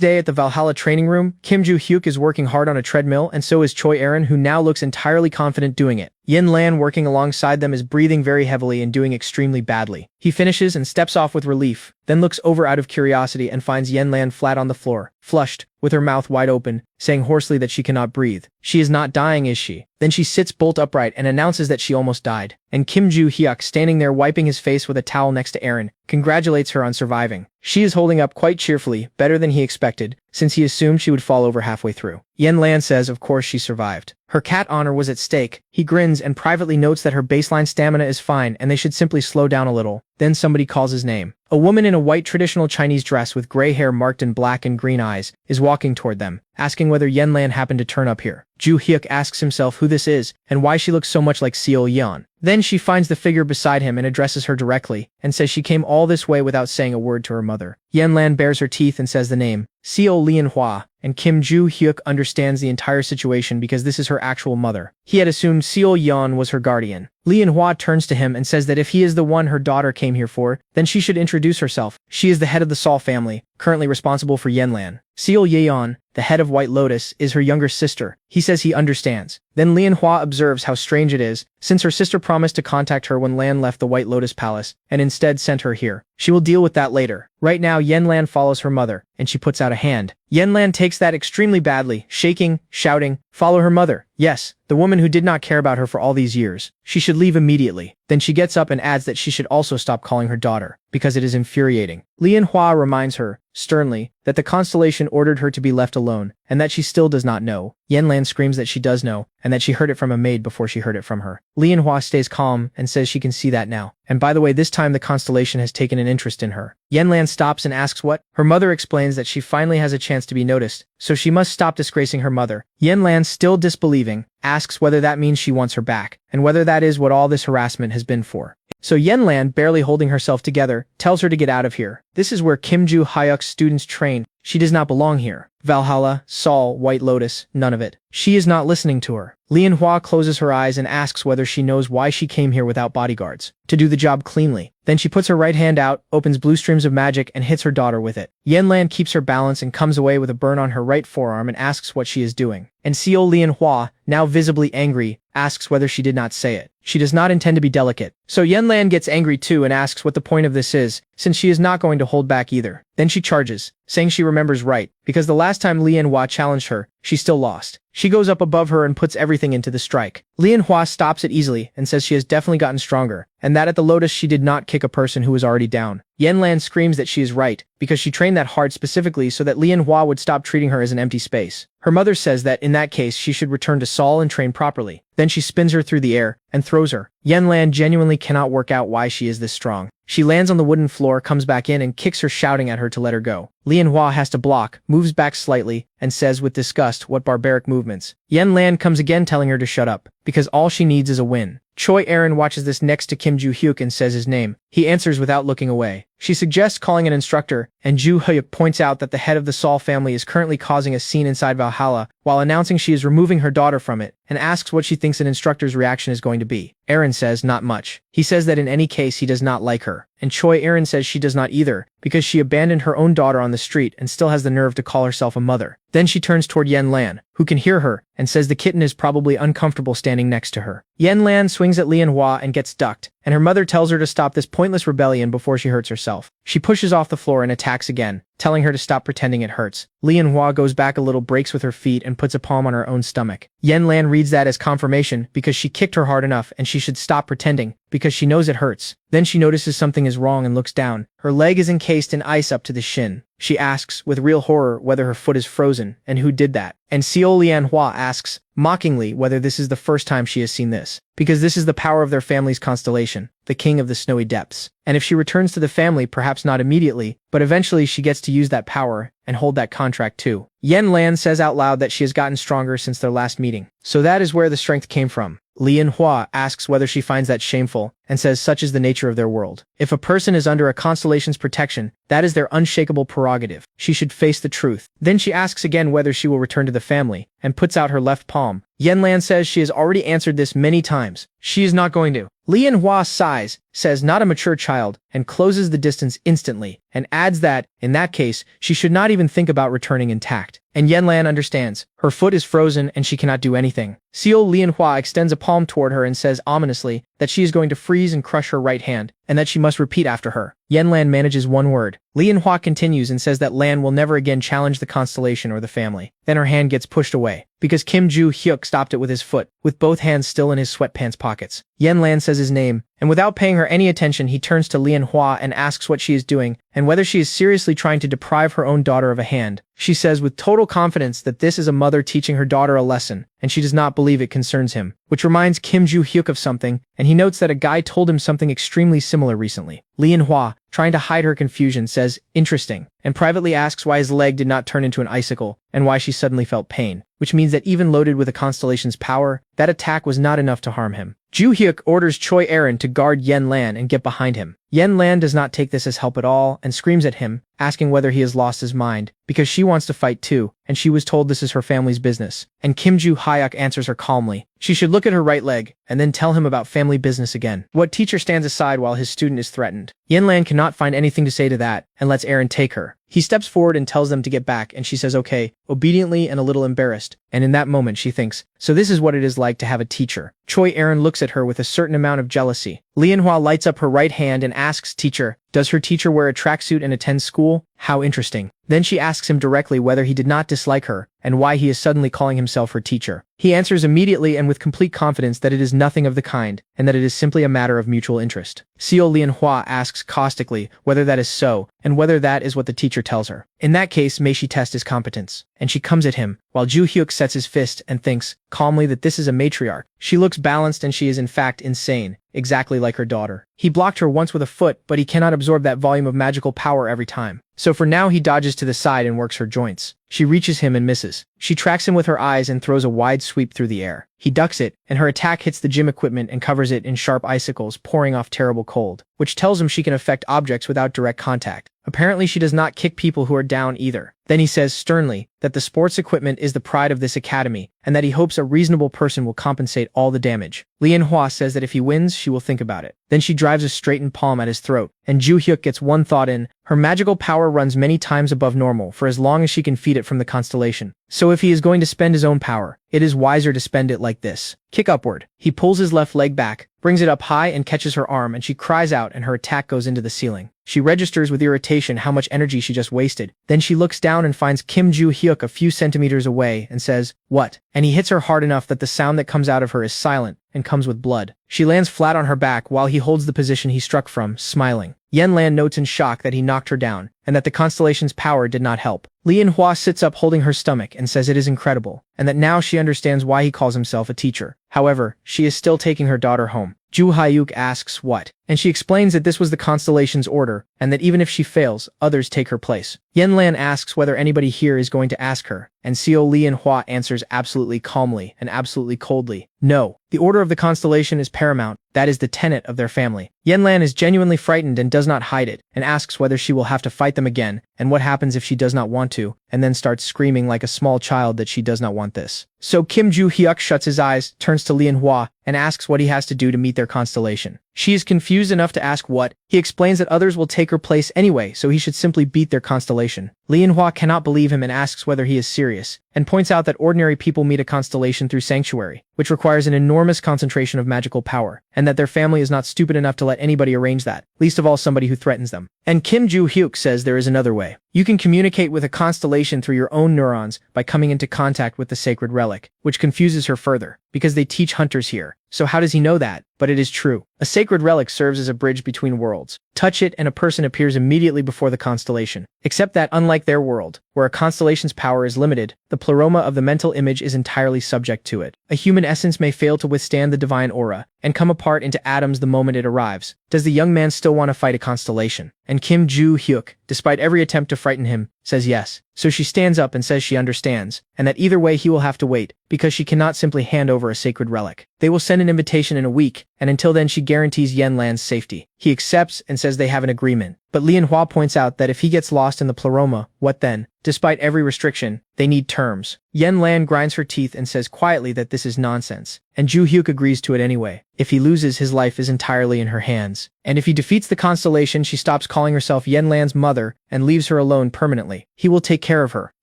day at the Valhalla training room, Kim Joo-hyuk is working hard on a treadmill, and so is Choi Aaron, who now looks entirely confident doing it. Yen Lan, working alongside them, is breathing very heavily and doing extremely badly. He finishes and steps off with relief, then looks over out of curiosity and finds Yen Lan flat on the floor, flushed, with her mouth wide open, saying hoarsely that she cannot breathe. She is not dying, is she? Then she sits bolt upright and announces that she almost died. And Kim Joo-hyuk, standing there wiping his face with a towel next to Aaron, congratulates her on surviving. She is holding up quite cheerfully, better than he expected, since he assumed she would fall over halfway through. Yen Lan says of course she survived. Her cat honor was at stake. He grins and privately notes that her baseline stamina is fine and they should simply slow down a little. Then somebody calls his name. A woman in a white traditional Chinese dress with gray hair marked in black and green eyes is walking toward them, asking whether Yen Lan happened to turn up here. Joo-hyuk asks himself who this is and why she looks so much like Seo Yeon. Then she finds the figure beside him and addresses her directly, and says she came all this way without saying a word to her mother. Yen Lan bares her teeth and says the name, Seo Lianhua, and Kim Joo-hyuk understands the entire situation because this is her actual mother. He had assumed Seo Yeon was her guardian. Lianhua turns to him and says that if he is the one her daughter came here for, then she should introduce herself. She is the head of the Sol family, currently responsible for Yen Lan. Seo Yeon, the head of White Lotus, is her younger sister. He says he understands. Then Lianhua observes how strange it is, since her sister promised to contact her when Lan left the White Lotus Palace, and instead sent her here. She will deal with that later. Right now, Yen Lan follows her mother, and she puts out a hand. Yen Lan takes that extremely badly, shaking, shouting, "Follow her mother." Yes, the woman who did not care about her for all these years. She should leave immediately. Then she gets up and adds that she should also stop calling her daughter, because it is infuriating. Lianhua reminds her, sternly, that the Constellation ordered her to be left alone, and that she still does not know. Yen Lan screams that she does know, and that she heard it from a maid before she heard it from her. Lianhua stays calm and says she can see that now. And by the way, this time the Constellation has taken an interest in her. Yen Lan stops and asks what? Her mother explains that she finally has a chance to be noticed, so she must stop disgracing her mother. Yen Lan, still disbelieving, asks whether that means she wants her back, and whether that is what all this harassment has been for. So Yen Lan, barely holding herself together, tells her to get out of here. This is where Kim Joo-hyuk's students train. She does not belong here. Valhalla, Sol, White Lotus, none of it. She is not listening to her. Lianhua closes her eyes and asks whether she knows why she came here without bodyguards. To do the job cleanly. Then she puts her right hand out, opens blue streams of magic, and hits her daughter with it. Yen Lan keeps her balance and comes away with a burn on her right forearm and asks what she is doing. And Seo Lianhua, now visibly angry, asks whether she did not say it. She does not intend to be delicate. So Yen Lan gets angry too and asks what the point of this is, since she is not going to hold back either. Then she charges, saying she remembers right, because the last time Lianhua challenged her, she still lost. She goes up above her and puts everything into the strike. Lianhua stops it easily and says she has definitely gotten stronger, and that at the Lotus she did not kick a person who was already down. Yen Lan screams that she is right, because she trained that hard specifically so that Lianhua would stop treating her as an empty space. Her mother says that in that case she should return to Sol and train properly. Then she spins her through the air and throws her. Yen Lan genuinely cannot work out why she is this strong. She lands on the wooden floor, comes back in and kicks her, shouting at her to let her go. Lianhua has to block, moves back slightly, and says with disgust, "What barbaric movements." Yen Lan comes again telling her to shut up, because all she needs is a win. Choi Aaron watches this next to Kim Joo-hyuk and says his name. He answers without looking away. She suggests calling an instructor, and Joo-hyuk points out that the head of the Sol family is currently causing a scene inside Valhalla, while announcing she is removing her daughter from it, and asks what she thinks an instructor's reaction is going to be. Aaron says not much. He says that in any case he does not like her. And Choi Aaron says she does not either, because she abandoned her own daughter on the street and still has the nerve to call herself a mother. Then she turns toward Yen Lan, who can hear her, and says the kitten is probably uncomfortable standing next to her. Yen Lan swings at Lian Hua and gets ducked, and her mother tells her to stop this pointless rebellion before she hurts herself. She pushes off the floor and attacks again, telling her to stop pretending it hurts. Lian Hua goes back a little, breaks with her feet, and puts a palm on her own stomach. Yen Lan reads that as confirmation because she kicked her hard enough and she should stop pretending, because she knows it hurts. Then she notices something is wrong and looks down. Her leg is encased in ice up to the shin. She asks, with real horror, whether her foot is frozen, and who did that. And Xiao Lian Hua asks, mockingly, whether this is the first time she has seen this. Because this is the power of their family's constellation, the king of the snowy depths. And if she returns to the family, perhaps not immediately, but eventually she gets to use that power and hold that contract too. Yen Lan says out loud that she has gotten stronger since their last meeting. So that is where the strength came from. Lian Hua asks whether she finds that shameful, and says such is the nature of their world. If a person is under a constellation's protection, that is their unshakable prerogative. She should face the truth. Then she asks again whether she will return to the family, and puts out her left palm. Yen Lan says she has already answered this many times. She is not going to. Lian Hua sighs, says not a mature child, and closes the distance instantly, and adds that, in that case, she should not even think about returning intact. And Yen Lan understands. Her foot is frozen and she cannot do anything. Xiao Lian Hua extends a palm toward her and says ominously that she is going to freeze and crush her right hand, and that she must repeat after her. Yen Lan manages one word. Lian Hua continues and says that Lan will never again challenge the constellation or the family. Then her hand gets pushed away, because Kim Ju Hyuk stopped it with his foot, with both hands still in his sweatpants pockets. Yen Lan says his name, and without paying her any attention he turns to Lian Hua and asks what she is doing, and whether she is seriously trying to deprive her own daughter of a hand. She says with total confidence that this is a mother teaching her daughter a lesson, and she does not believe it concerns him, which reminds Kim Ju Hyuk of something, and he notes that a guy told him something extremely similar recently. Lian Hua, trying to hide her confusion, says, interesting, and privately asks why his leg did not turn into an icicle, and why she suddenly felt pain, which means that even loaded with a constellation's power, that attack was not enough to harm him. Ju Hyuk orders Choi Aaron to guard Yen Lan and get behind him. Yen Lan does not take this as help at all and screams at him, asking whether he has lost his mind, because she wants to fight too, and she was told this is her family's business. And Kim Ju Hyuk answers her calmly. She should look at her right leg, and then tell him about family business again. What teacher stands aside while his student is threatened? Yen Lan cannot find anything to say to that, and lets Aaron take her. He steps forward and tells them to get back, and she says okay, obediently and a little embarrassed. And in that moment she thinks, so this is what it is like to have a teacher. Choi Aaron looks at her with a certain amount of jealousy. Lian Hua lights up her right hand and asks teacher, does her teacher wear a tracksuit and attend school? How interesting. Then she asks him directly whether he did not dislike her, and why he is suddenly calling himself her teacher. He answers immediately and with complete confidence that it is nothing of the kind, and that it is simply a matter of mutual interest. Xiao Lian Hua asks caustically whether that is so, and whether that is what the teacher tells her. In that case, may she test his competence. And she comes at him, while Ju Hyuk sets his fist and thinks, calmly, that this is a matriarch. She looks balanced and she is in fact insane, exactly like her daughter. He blocked her once with a foot, but he cannot absorb that volume of magical power every time. So for now he dodges to the side and works her joints. She reaches him and misses. She tracks him with her eyes and throws a wide sweep through the air. He ducks it, and her attack hits the gym equipment and covers it in sharp icicles pouring off terrible cold, which tells him she can affect objects without direct contact. Apparently she does not kick people who are down either. Then he says sternly that the sports equipment is the pride of this academy, and that he hopes a reasonable person will compensate all the damage. Lian Hua says that if he wins, she will think about it. Then she drives a straightened palm at his throat, and Ju Hyuk gets one thought in. Her magical power runs many times above normal for as long as she can feed it from the constellation. So if he is going to spend his own power, it is wiser to spend it like this. Kick upward. He pulls his left leg back, brings it up high and catches her arm, and she cries out and her attack goes into the ceiling. She registers with irritation how much energy she just wasted. Then she looks down and finds Kim Ju Hyuk a few centimeters away and says, what? And he hits her hard enough that the sound that comes out of her is silent and comes with blood. She lands flat on her back while he holds the position he struck from, smiling. Yen Lan notes in shock that he knocked her down, and that the constellation's power did not help. Lian Hua sits up holding her stomach and says it is incredible, and that now she understands why he calls himself a teacher. However, she is still taking her daughter home. Ju Hyuk asks what, and she explains that this was the constellation's order, and that even if she fails, others take her place. Yen Lan asks whether anybody here is going to ask her, and Xiao Lian Hua answers absolutely calmly and absolutely coldly, no. The order of the constellation is paramount, That is the tenet of their family. Yanlan is genuinely frightened and does not hide it, and asks whether she will have to fight them again, and what happens if she does not want to, and then starts screaming like a small child that she does not want this. So Kim Joo-hyuk shuts his eyes, turns to Lian-hwa, and asks what he has to do to meet their constellation. She is confused enough to ask what. He explains that others will take her place anyway, so he should simply beat their constellation. Lian-hwa cannot believe him and asks whether he is serious, and points out that ordinary people meet a constellation through sanctuary, which requires an enormous concentration of magical power, and that their family is not stupid enough to let anybody arrange that, least of all somebody who threatens them. And Kim Joo-hyuk says there is another way. You can communicate with a constellation through your own neurons by coming into contact with the sacred relic, which confuses her further, because they teach hunters here. So how does he know that? But it is true. A sacred relic serves as a bridge between worlds. Touch it and a person appears immediately before the constellation. Except that, unlike their world, where a constellation's power is limited, the pleroma of the mental image is entirely subject to it. A human essence may fail to withstand the divine aura, and come apart into atoms the moment it arrives. Does the young man still want to fight a constellation? And Kim Joo-hyuk, despite every attempt to frighten him, says yes. So she stands up and says she understands, and that either way he will have to wait, because she cannot simply hand over a sacred relic. They will send an invitation in a week, and until then she guarantees Yanlan's safety. He accepts and says they have an agreement. But Lian-hwa points out that if he gets lost in the pleroma, what then? Despite every restriction, they need terms. Yanlan grinds her teeth and says quietly that this is nonsense, and Joo-hyuk agrees to it anyway. If he loses, his life is entirely in her hands. And if he defeats the constellation, she stops calling herself Yanlan's mother and leaves her alone permanently. He will take care of her.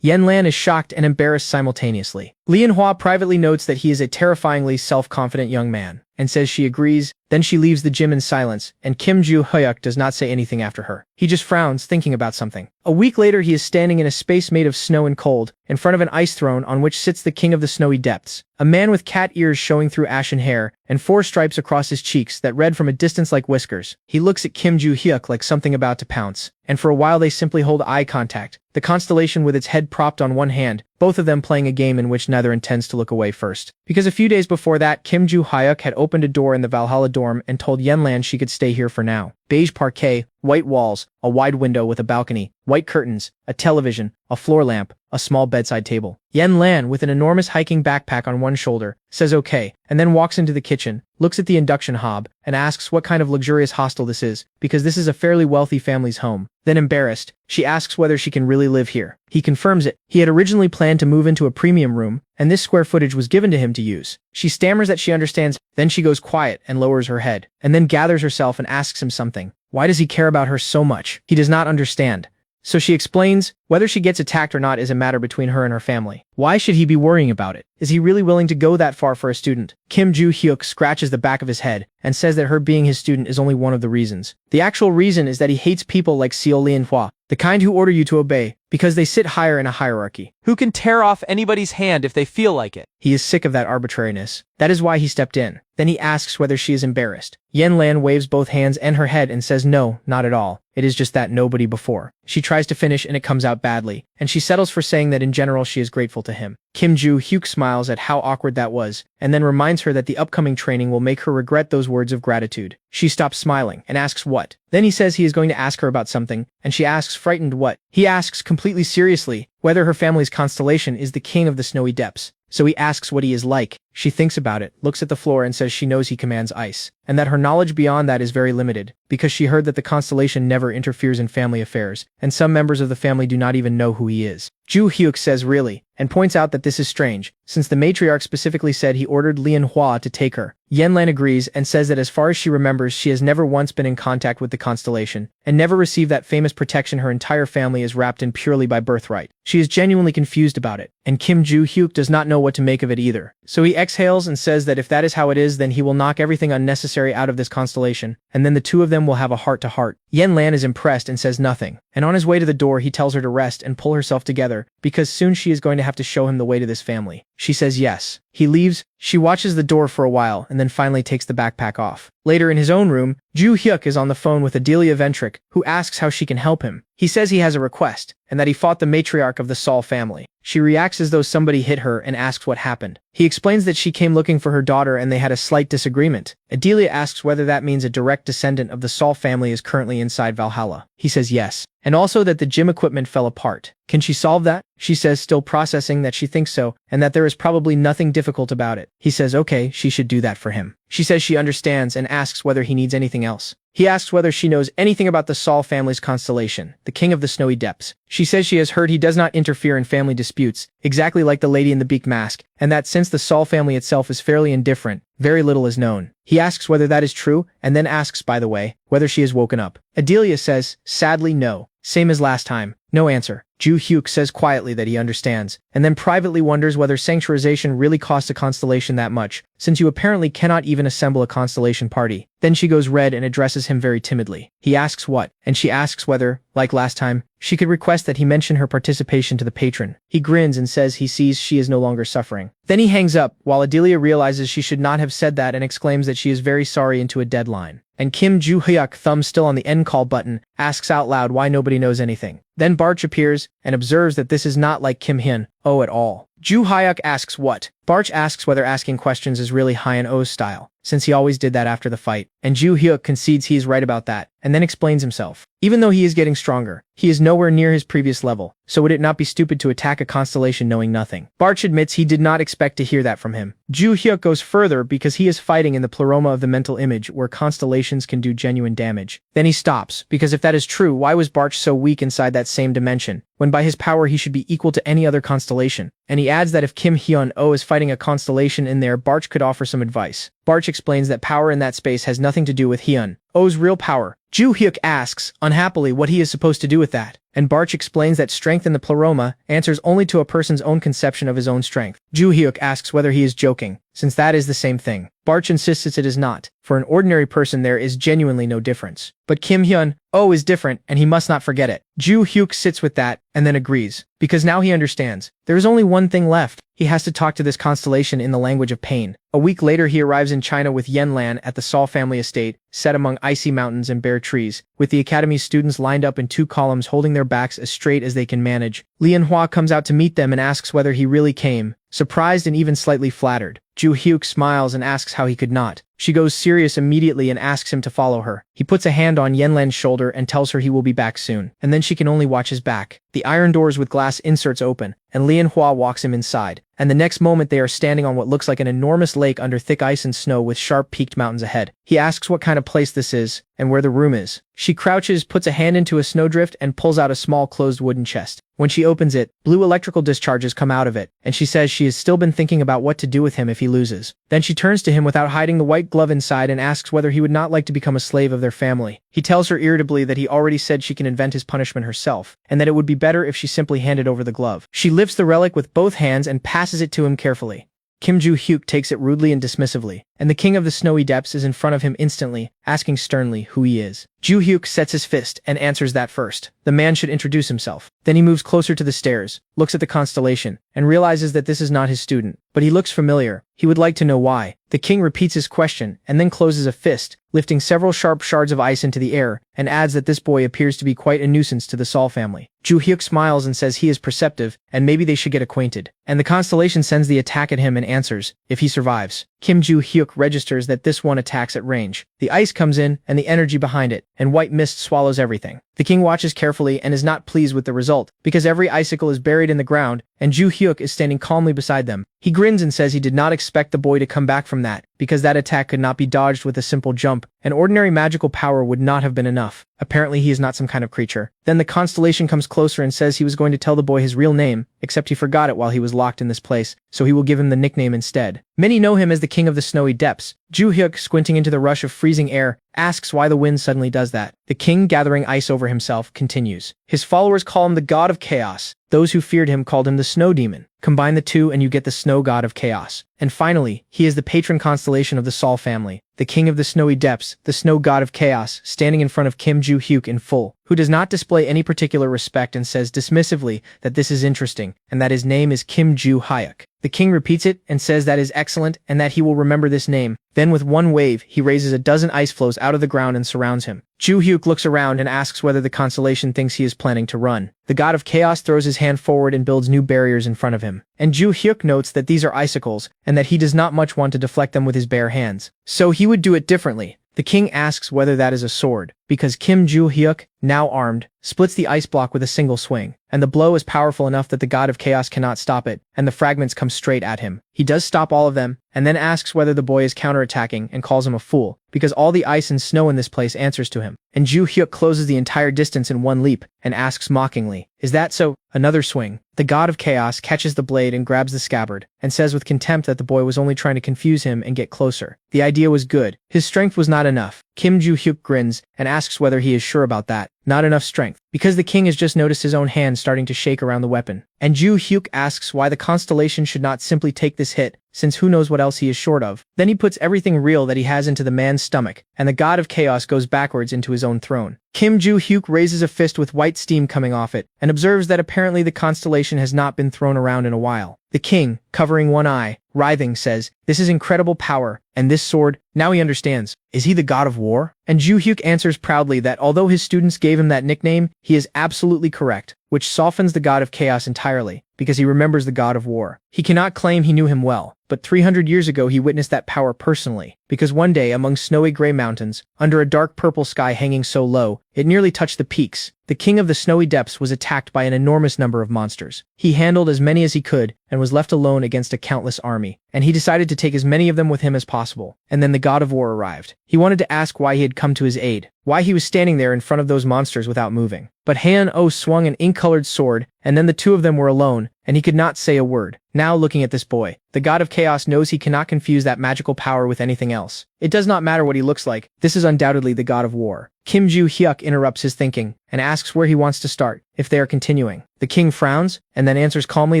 Yanlan is shocked and embarrassed simultaneously. Lian-hwa privately notes that he is a terrifyingly self-confident young man, and says she agrees. Then she leaves the gym in silence, and Kim Joo-hyuk does not say anything after her. He just frowns, thinking about something. A week later, he is standing in a space made of snow and cold, in front of an ice throne on which sits the king of the snowy depths, a man with cat ears showing through ashen hair, and 4 stripes across his cheeks that read from a distance like whiskers. He looks at Kim Joo-hyuk like something about to pounce, and for a while they simply hold eye contact, the constellation with its head propped on one hand, both of them playing a game in which neither intends to look away first. Because a few days before that, Kim Joo-hyuk had opened a door in the Valhalla dorm and told Yanlan she could stay here for now. Beige parquet, white walls, a wide window with a balcony, white curtains, a television, a floor lamp, a small bedside table. Yanlan, with an enormous hiking backpack on one shoulder, says okay, and then walks into the kitchen, looks at the induction hob, and asks what kind of luxurious hostel this is, because this is a fairly wealthy family's home. Then embarrassed, she asks whether she can really live here. He confirms it. He had originally planned to move into a premium room, and this square footage was given to him to use. She stammers that she understands, then she goes quiet and lowers her head, and then gathers herself and asks him something. Why does he care about her so much? He does not understand. So she explains, whether she gets attacked or not is a matter between her and her family. Why should he be worrying about it? Is he really willing to go that far for a student? Kim Joo-hyuk scratches the back of his head and says that her being his student is only one of the reasons. The actual reason is that he hates people like Seo Lian-hwa, the kind who order you to obey, because they sit higher in a hierarchy. Who can tear off anybody's hand if they feel like it. He is sick of that arbitrariness. That is why he stepped in. Then he asks whether she is embarrassed. Yanlan waves both hands and her head and says no, not at all. It is just that nobody before. She tries to finish and it comes out badly, and she settles for saying that in general she is grateful to him. Kim Joo-hyuk smiles at how awkward that was, and then reminds her that the upcoming training will make her regret those words of gratitude. She stops smiling and asks what. Then he says he is going to ask her about something, and she asks frightened what. He asks completely seriously whether her family's constellation is the king of the snowy depths. So he asks what he is like. She thinks about it, looks at the floor and says she knows he commands ice, and that her knowledge beyond that is very limited, because she heard that the constellation never interferes in family affairs, and some members of the family do not even know who he is. Joo-hyuk says really, and points out that this is strange, since the matriarch specifically said he ordered Lian-hwa to take her. Yanlan agrees and says that as far as she remembers, she has never once been in contact with the constellation, and never received that famous protection her entire family is wrapped in purely by birthright. She is genuinely confused about it, and Kim Joo-hyuk does not know what to make of it either. So he exhales and says that if that is how it is, then he will knock everything unnecessary out of this constellation, and then the two of them will have a heart-to-heart. Yanlan is impressed and says nothing, and on his way to the door he tells her to rest and pull herself together, because soon she is going to have to show him the way to this family. She says yes. He leaves. She watches the door for a while and then finally takes the backpack off. Later in his own room, Joo-hyuk is on the phone with Adelia Ventric, who asks how she can help him. He says he has a request, and that he fought the matriarch of the Sol family. She reacts as though somebody hit her and asks what happened. He explains that she came looking for her daughter and they had a slight disagreement. Adelia asks whether that means a direct descendant of the Saul family is currently inside Valhalla. He says yes. And also that the gym equipment fell apart. Can she solve that? She says, still processing, that she thinks so, and that there is probably nothing difficult about it. He says okay, she should do that for him. She says she understands and asks whether he needs anything else. He asks whether she knows anything about the Saul family's constellation, the king of the snowy depths. She says she has heard he does not interfere in family disputes, exactly like the lady in the beaked mask, and that since the Saul family itself is fairly indifferent, very little is known. He asks whether that is true, and then asks, by the way, whether she has woken up. Adelia says, sadly no. Same as last time. No answer. Ju Hyuk says quietly that he understands, and then privately wonders whether sanctuarization really costs a constellation that much, since you apparently cannot even assemble a constellation party. Then she goes red and addresses him very timidly. He asks what, and she asks whether, like last time, she could request that he mention her participation to the patron. He grins and says he sees she is no longer suffering. Then he hangs up, while Adelia realizes she should not have said that and exclaims that she is very sorry into a deadline. And Kim Ju Hyuk, thumb still on the end call button, asks out loud why nobody knows anything. Then Barch appears and observes that this is not like Kim Hyun Oh at all. Ju Hyuk asks what. Barch asks whether asking questions is really Hyun Oh's style, since he always did that after the fight, and Ju Hyuk concedes he is right about that, and then explains himself. Even though he is getting stronger, he is nowhere near his previous level, so would it not be stupid to attack a constellation knowing nothing? Barch admits he did not expect to hear that from him. Ju Hyuk goes further because he is fighting in the pleroma of the mental image where constellations can do genuine damage. Then he stops, because if that is true, why was Barch so weak inside that same dimension, when by his power he should be equal to any other constellation? And he adds that if Kim Hyun Oh is fighting a constellation in there, Barch could offer some advice. Barch explains that power in that space has nothing to do with Hyun Oh's real power. Ju Hyuk asks, unhappily, what he is supposed to do with that, and Barch explains that strength in the pleroma answers only to a person's own conception of his own strength. Ju Hyuk asks whether he is joking, since that is the same thing. Barch insists it is not. For an ordinary person there is genuinely no difference. But Kim Hyun Oh is different, and he must not forget it. Ju Hyuk sits with that, and then agrees, because now he understands. There is only one thing left. He has to talk to this constellation in the language of pain. A week later he arrives in China with Yen Lan at the Saul family estate, set among icy mountains and bare trees, with the academy's students lined up in 2 columns holding their backs as straight as they can manage. Lian Hua comes out to meet them and asks whether he really came, surprised and even slightly flattered. Ju Hyuk smiles and asks how he could not. She goes serious immediately and asks him to follow her. He puts a hand on Yen Lan's shoulder and tells her he will be back soon, and then she can only watch his back. The iron doors with glass inserts open, and Lian Hua walks him inside, and the next moment they are standing on what looks like an enormous lake under thick ice and snow with sharp peaked mountains ahead. He asks what kind of place this is, and where the room is. She crouches, puts a hand into a snowdrift, and pulls out a small closed wooden chest. When she opens it, blue electrical discharges come out of it, and she says she has still been thinking about what to do with him if he loses. Then she turns to him without hiding the white glove inside and asks whether he would not like to become a slave of their family. He tells her irritably that he already said she can invent his punishment herself, and that it would be better if she simply handed over the glove. She lifts the relic with both hands and passes it to him carefully. Kim Ju Hyuk takes it rudely and dismissively, and the king of the snowy depths is in front of him instantly, asking sternly who he is. Ju Hyuk sets his fist and answers that first. The man should introduce himself. Then he moves closer to the stairs, looks at the constellation, and realizes that this is not his student. But he looks familiar. He would like to know why. The king repeats his question, and then closes a fist, lifting several sharp shards of ice into the air, and adds that this boy appears to be quite a nuisance to the Saul family. Ju Hyuk smiles and says he is perceptive, and maybe they should get acquainted. And the constellation sends the attack at him and answers, if he survives. Kim Ju Hyuk registers that this one attacks at range. The ice comes in, and the energy behind it, and white mist swallows everything. The king watches carefully and is not pleased with the result, because every icicle is buried in the ground, and Ju Hyuk is standing calmly beside them. He grins and says he did not expect the boy to come back from that, because that attack could not be dodged with a simple jump, and ordinary magical power would not have been enough. Apparently he is not some kind of creature. Then the constellation comes closer and says he was going to tell the boy his real name, except he forgot it while he was locked in this place, so he will give him the nickname instead. Many know him as the king of the snowy depths. Ju Hyuk, squinting into the rush of freezing air, asks why the wind suddenly does that. The king, gathering ice over himself, continues. His followers call him the god of chaos. Those who feared him called him the snow demon. Combine the two and you get the snow god of chaos. And finally, he is the patron constellation of the Saul family, the king of the snowy depths, the snow god of chaos, standing in front of Kim Ju Hyuk in full, who does not display any particular respect and says dismissively that this is interesting, and that his name is Kim Ju Hyuk. The king repeats it and says that is excellent and that he will remember this name. Then with one wave, he raises a dozen ice floes out of the ground and surrounds him. Ju Hyuk looks around and asks whether the constellation thinks he is planning to run. The god of chaos throws his hand forward and builds new barriers in front of him. And Ju Hyuk notes that these are icicles and that he does not much want to deflect them with his bare hands. So he would do it differently. The king asks whether that is a sword, because Kim Ju Hyuk, now armed, splits the ice block with a single swing, and the blow is powerful enough that the god of chaos cannot stop it, and the fragments come straight at him. He does stop all of them, and then asks whether the boy is counterattacking and calls him a fool, because all the ice and snow in this place answers to him. And Ju Hyuk closes the entire distance in one leap, and asks mockingly, "Is that so?" Another swing. The god of chaos catches the blade and grabs the scabbard, and says with contempt that the boy was only trying to confuse him and get closer. The idea was good. His strength was not enough. Kim Ju Hyuk grins, and asks whether he is sure about that. Not enough strength, because the king has just noticed his own hand starting to shake around the weapon. And Ju Hyuk asks why the constellation should not simply take this hit, since who knows what else he is short of. Then he puts everything real that he has into the man's stomach, and the god of chaos goes backwards into his own throne. Kim Ju Hyuk raises a fist with white steam coming off it, and observes that apparently the constellation has not been thrown around in a while. The king, covering one eye, writhing, says, "This is incredible power, and this sword," now he understands. Is he the god of war? And Ju Hyuk answers proudly that although his students gave him that nickname, he is absolutely correct, which softens the god of chaos entirely, because he remembers the god of war. He cannot claim he knew him well, but 300 years ago he witnessed that power personally, because one day among snowy gray mountains, under a dark purple sky hanging so low, it nearly touched the peaks, the king of the snowy depths was attacked by an enormous number of monsters. He handled as many as he could, and was left alone against a countless army, and he decided to take as many of them with him as possible. And then the god of war arrived. He wanted to ask why he had come to his aid, why he was standing there in front of those monsters without moving. But Han-Oh swung an ink-colored sword, and then the two of them were alone, and he could not say a word. Now looking at this boy, the god of chaos knows he cannot confuse that magical power with anything else. It does not matter what he looks like, this is undoubtedly the god of war. Kim Ju Hyuk interrupts his thinking, and asks where he wants to start, if they are continuing. The king frowns, and then answers calmly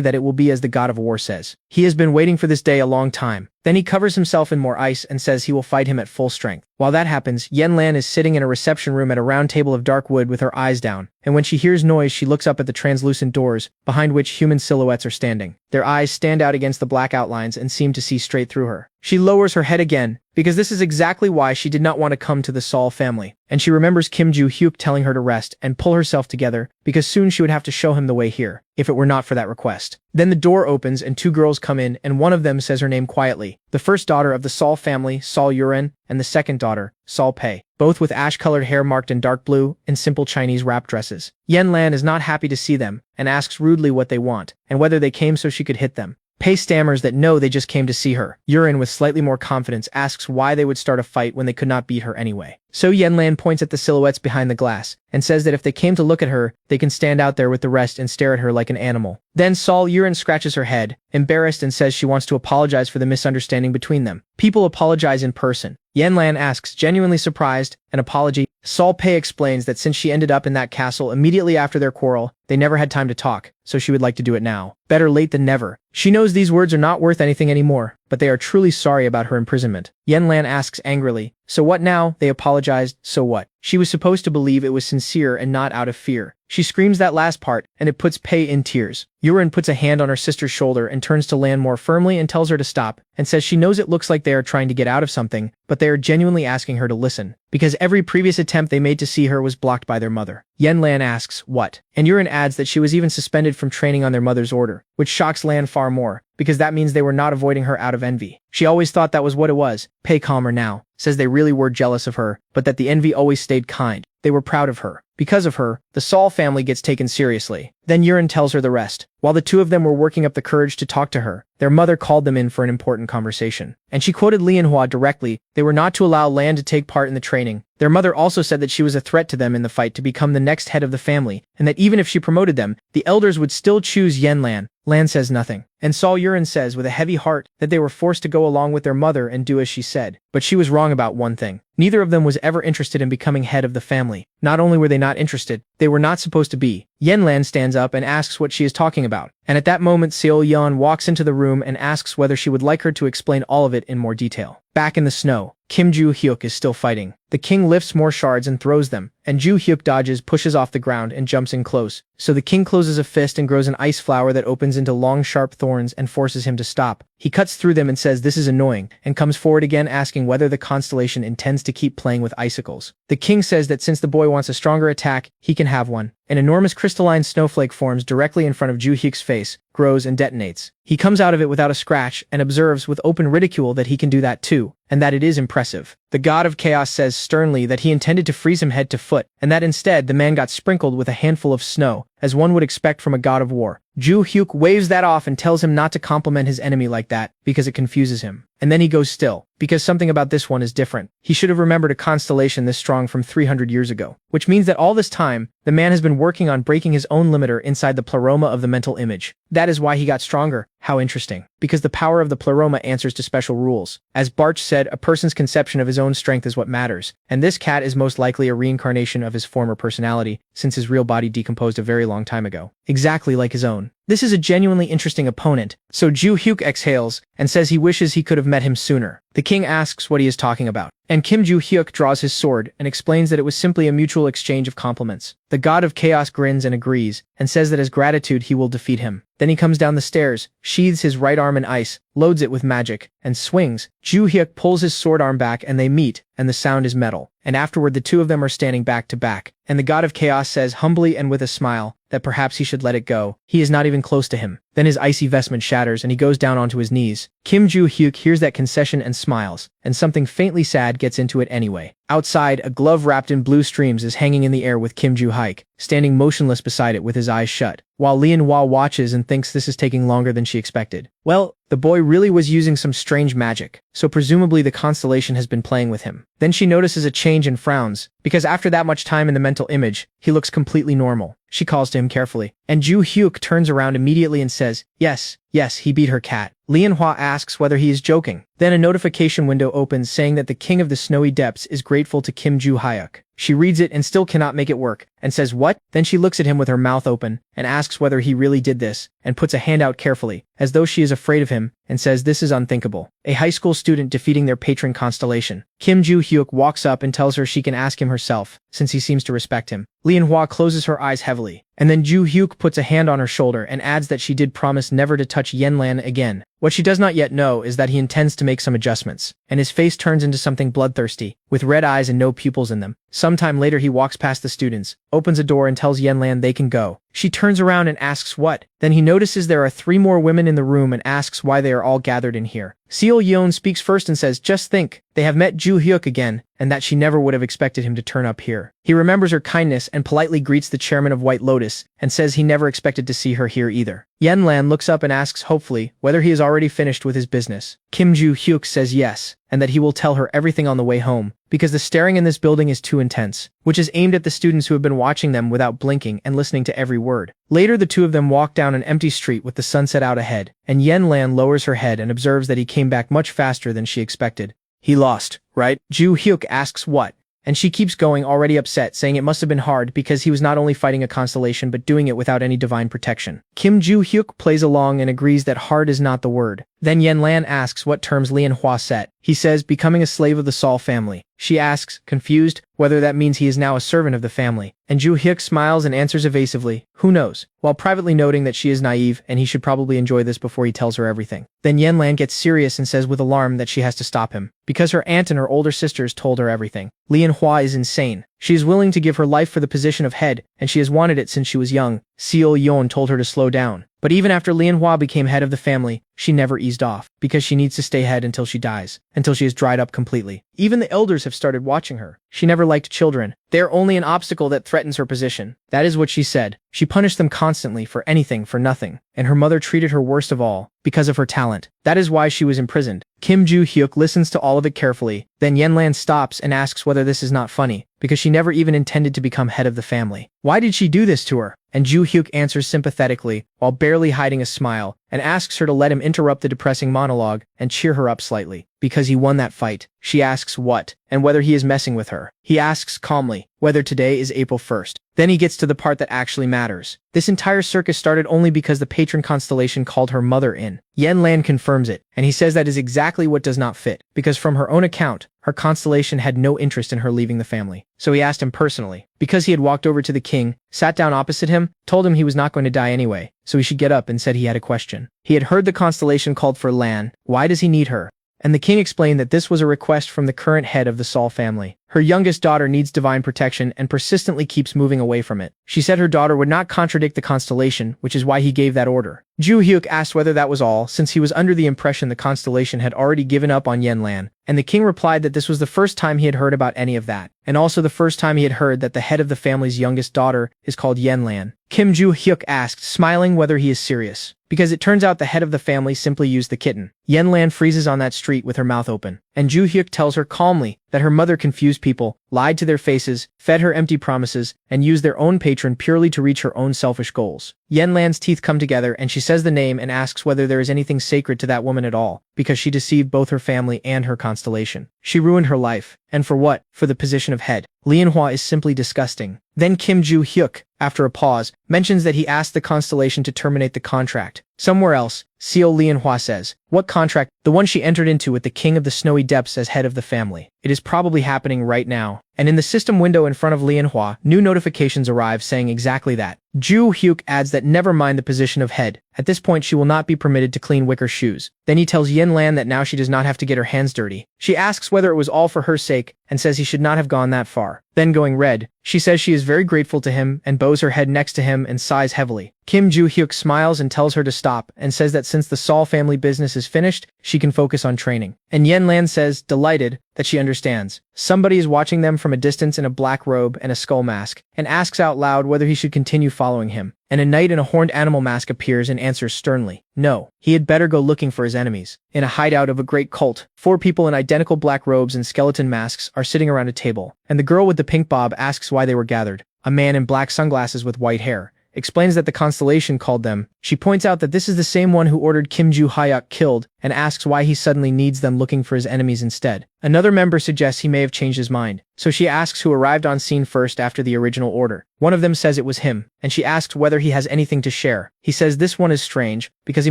that it will be as the god of war says. He has been waiting for this day a long time. Then he covers himself in more ice and says he will fight him at full strength. While that happens, Yen Lan is sitting in a reception room at a round table of dark wood with her eyes down, and when she hears noise she looks up at the translucent doors, behind which human silhouettes are standing. Their eyes stand out against the black outlines and seem to see straight through her. She lowers her head again, because this is exactly why she did not want to come to the Saul family, and she remembers Kim Ju Hyuk telling her to rest and pull herself together, because soon she would have to show him the way here, if it were not for that request. Then the door opens and two girls come in, and one of them says her name quietly. The first daughter of the Saul family, Saul Yuren, and the second daughter, Saul Pei, both with ash-colored hair marked in dark blue and simple Chinese wrap dresses. Yen Lan is not happy to see them, and asks rudely what they want, and whether they came so she could hit them. Pei stammers that no, they just came to see her. Yuren, with slightly more confidence, asks why they would start a fight when they could not beat her anyway. So Yen Lan points at the silhouettes behind the glass, and says that if they came to look at her, they can stand out there with the rest and stare at her like an animal. Then Saul Yuren scratches her head, embarrassed, and says she wants to apologize for the misunderstanding between them. People apologize in person. Yen Lan asks, genuinely surprised, an apology. Saul Pei explains that since she ended up in that castle immediately after their quarrel, they never had time to talk, so she would like to do it now. Better late than never. She knows these words are not worth anything anymore, but they are truly sorry about her imprisonment. Yen Lan asks angrily, so what now? They apologized, so what? She was supposed to believe it was sincere and not out of fear. She screams that last part, and it puts Pei in tears. Yuren puts a hand on her sister's shoulder and turns to Lan more firmly and tells her to stop, and says she knows it looks like they are trying to get out of something, but they are genuinely asking her to listen, because every previous attempt they made to see her was blocked by their mother. Yen Lan asks, what? And Yuren adds that she was even suspended from training on their mother's order, which shocks Lan far more, because that means they were not avoiding her out of envy. She always thought that was what it was. Pei, calmer now, says they really were jealous of her, but that the envy always stayed kind. They were proud of her. Because of her, the Saul family gets taken seriously. Then Yuren tells her the rest. While the two of them were working up the courage to talk to her, their mother called them in for an important conversation. And she quoted Lianhua directly. They were not to allow Lan to take part in the training. Their mother also said that she was a threat to them in the fight to become the next head of the family, and that even if she promoted them, the elders would still choose Yen Lan. Lan says nothing. And Saul Yuren says with a heavy heart that they were forced to go along with their mother and do as she said. But she was wrong about one thing. Neither of them was ever interested in becoming head of the family. Not only were they not interested, they were not supposed to be. Yen Lan stands up and asks what she is talking about. And at that moment Seo Yeon walks into the room and asks whether she would like her to explain all of it in more detail. Back in the snow, Kim Ju-hyuk is still fighting. The king lifts more shards and throws them, and Ju-hyuk dodges, pushes off the ground, and jumps in close. So the king closes a fist and grows an ice flower that opens into long sharp thorns and forces him to stop. He cuts through them and says this is annoying, and comes forward again asking whether the constellation intends to keep playing with icicles. The king says that since the boy wants a stronger attack, he can have one. An enormous crystalline snowflake forms directly in front of Ju-hyuk's face, grows and detonates. He comes out of it without a scratch and observes with open ridicule that he can do that too, and that it is impressive. The god of chaos says sternly that he intended to freeze him head to foot, and that instead the man got sprinkled with a handful of snow, as one would expect from a god of war. Ju-hyuk waves that off and tells him not to compliment his enemy like that, because it confuses him. And then he goes still, because something about this one is different. He should have remembered a constellation this strong from 300 years ago, which means that all this time, the man has been working on breaking his own limiter inside the pleroma of the mental image. That is why he got stronger. How interesting. Because the power of the pleroma answers to special rules. As Barch said, a person's conception of his own strength is what matters, and this cat is most likely a reincarnation of his former personality, since his real body decomposed a very long time ago. Exactly like his own. This is a genuinely interesting opponent, so Ju-hyuk exhales and says he wishes he could have met him sooner. The king asks what he is talking about, and Kim Ju-hyuk draws his sword and explains that it was simply a mutual exchange of compliments. The god of chaos grins and agrees, and says that as gratitude he will defeat him. Then he comes down the stairs, sheathes his right arm in ice, loads it with magic, and swings. Ju-hyuk pulls his sword arm back and they meet, and the sound is metal. And afterward the two of them are standing back to back, and the god of chaos says humbly and with a smile that perhaps he should let it go. He is not even close to him. Then his icy vestment shatters and he goes down onto his knees. Kim Ju-hyuk hears that concession and smiles, and something faintly sad gets into it anyway. Outside, a glove wrapped in blue streams is hanging in the air with Kim Ju-hyuk, standing motionless beside it with his eyes shut, while Lian-hwa watches and thinks this is taking longer than she expected. Well, the boy really was using some strange magic, so presumably the constellation has been playing with him. Then she notices a change and frowns, because after that much time in the mental image, he looks completely normal. She calls to him carefully, and Ju-hyuk turns around immediately and says, yes, he beat her cat. Lian-hwa asks whether he is joking. Then a notification window opens saying that the king of the snowy depths is grateful to Kim Ju-hyuk. She reads it and still cannot make it work, and says what? Then she looks at him with her mouth open, and asks whether he really did this, and puts a hand out carefully, as though she is afraid of him, and says this is unthinkable. A high school student defeating their patron constellation. Kim Ju-hyuk walks up and tells her she can ask him herself, since he seems to respect him. Lian-hwa closes her eyes heavily, and then Ju-hyuk puts a hand on her shoulder and adds that she did promise never to touch Yen-lan again. What she does not yet know is that he intends to make some adjustments, and his face turns into something bloodthirsty, with red eyes and no pupils in them. Sometime later he walks past the students, opens a door and tells Yen-lan they can go. She turns around and asks what. Then he notices there are 3 more women in the room and asks why they are all gathered in here. Seo-yeon speaks first and says just think, they have met Ju-hyuk again, and that she never would have expected him to turn up here. He remembers her kindness and politely greets the chairman of White Lotus, and says he never expected to see her here either. Yen-lan looks up and asks hopefully whether he is already finished with his business. Kim Ju-hyuk says yes, and that he will tell her everything on the way home, because the staring in this building is too intense, which is aimed at the students who have been watching them without blinking and listening to every word. Later the two of them walk down an empty street with the sunset out ahead, and Yen-lan lowers her head and observes that he came back much faster than she expected. He lost, right? Ju-hyuk asks what, and she keeps going, already upset, saying it must have been hard because he was not only fighting a constellation but doing it without any divine protection. Kim Ju-hyuk plays along and agrees that hard is not the word. Then Yen-lan asks what terms Lian-hwa set. He says becoming a slave of the Sol family. She asks, confused, whether that means he is now a servant of the family, and Ju-hyuk smiles and answers evasively, who knows, while privately noting that she is naive and he should probably enjoy this before he tells her everything. Then Yen-lan gets serious and says with alarm that she has to stop him, because her aunt and her older sisters told her everything. Lian-hwa is insane. She is willing to give her life for the position of head, and she has wanted it since she was young. Seo-yeon told her to slow down. But even after Lian-hwa became head of the family, she never eased off, because she needs to stay head until she dies, until she is dried up completely. Even the elders have started watching her. She never liked children. They are only an obstacle that threatens her position. That is what she said. She punished them constantly for anything, for nothing, and her mother treated her worst of all, because of her talent. That is why she was imprisoned. Kim Ju-hyuk listens to all of it carefully, then Yen-lan stops and asks whether this is not funny, because she never even intended to become head of the family. Why did she do this to her? And Ju Hyuk answers sympathetically, while barely hiding a smile, and asks her to let him interrupt the depressing monologue and cheer her up slightly. Because he won that fight. She asks what, and whether he is messing with her. He asks calmly whether today is April 1st. Then he gets to the part that actually matters. This entire circus started only because the patron constellation called her mother in. Yen Lan confirms it, and he says that is exactly what does not fit, because from her own account, her constellation had no interest in her leaving the family. So he asked him personally, because he had walked over to the king, sat down opposite him, told him he was not going to die anyway, so he should get up, and said he had a question. He had heard the constellation called for Lan. Why does he need her? And the king explained that this was a request from the current head of the Sol family. Her youngest daughter needs divine protection and persistently keeps moving away from it. She said her daughter would not contradict the constellation, which is why he gave that order. Ju Hyuk asked whether that was all, since he was under the impression the constellation had already given up on Yen Lan, and the king replied that this was the first time he had heard about any of that, and also the first time he had heard that the head of the family's youngest daughter is called Yen Lan. Kim Ju Hyuk asked, smiling, whether he is serious, because it turns out the head of the family simply used the kitten. Yen Lan freezes on that street with her mouth open, and Ju Hyuk tells her calmly that her mother confused people, lied to their faces, fed her empty promises, and used their own patron purely to reach her own selfish goals. Yen Lan's teeth come together and she says the name and asks whether there is anything sacred to that woman at all, because she deceived both her family and her constellation. She ruined her life. And for what? For the position of head. Lianhua is simply disgusting. Then Kim Ju Hyuk, after a pause, mentions that he asked the constellation to terminate the contract. Somewhere else, Seo Lianhua says, what contract? The one she entered into with the king of the snowy depths as head of the family. It is probably happening right now. And in the system window in front of Lianhua, new notifications arrive saying exactly that. Ju Hyuk adds that never mind the position of head. At this point she will not be permitted to clean wicker shoes. Then he tells Yen Lan that now she does not have to get her hands dirty. She asks whether it was all for her sake, and says he should not have gone that far. Then going red, she says she is very grateful to him and bows her head next to him and sighs heavily. Kim Ju Hyuk smiles and tells her to stop and says that since the Sol family business is finished, she can focus on training. And Yen Lan says, delighted, that she understands. Somebody is watching them from a distance in a black robe and a skull mask, and asks out loud whether he should continue following him. And a knight in a horned animal mask appears and answers sternly, no, he had better go looking for his enemies. In a hideout of a great cult, 4 people in identical black robes and skeleton masks are sitting around a table, and the girl with the pink bob asks why they were gathered. A man in black sunglasses with white hair explains that the constellation called them. She points out that this is the same one who ordered Kim Ju Hyuk killed, and asks why he suddenly needs them looking for his enemies instead. Another member suggests he may have changed his mind, so she asks who arrived on scene first after the original order. One of them says it was him, and she asks whether he has anything to share. He says this one is strange, because he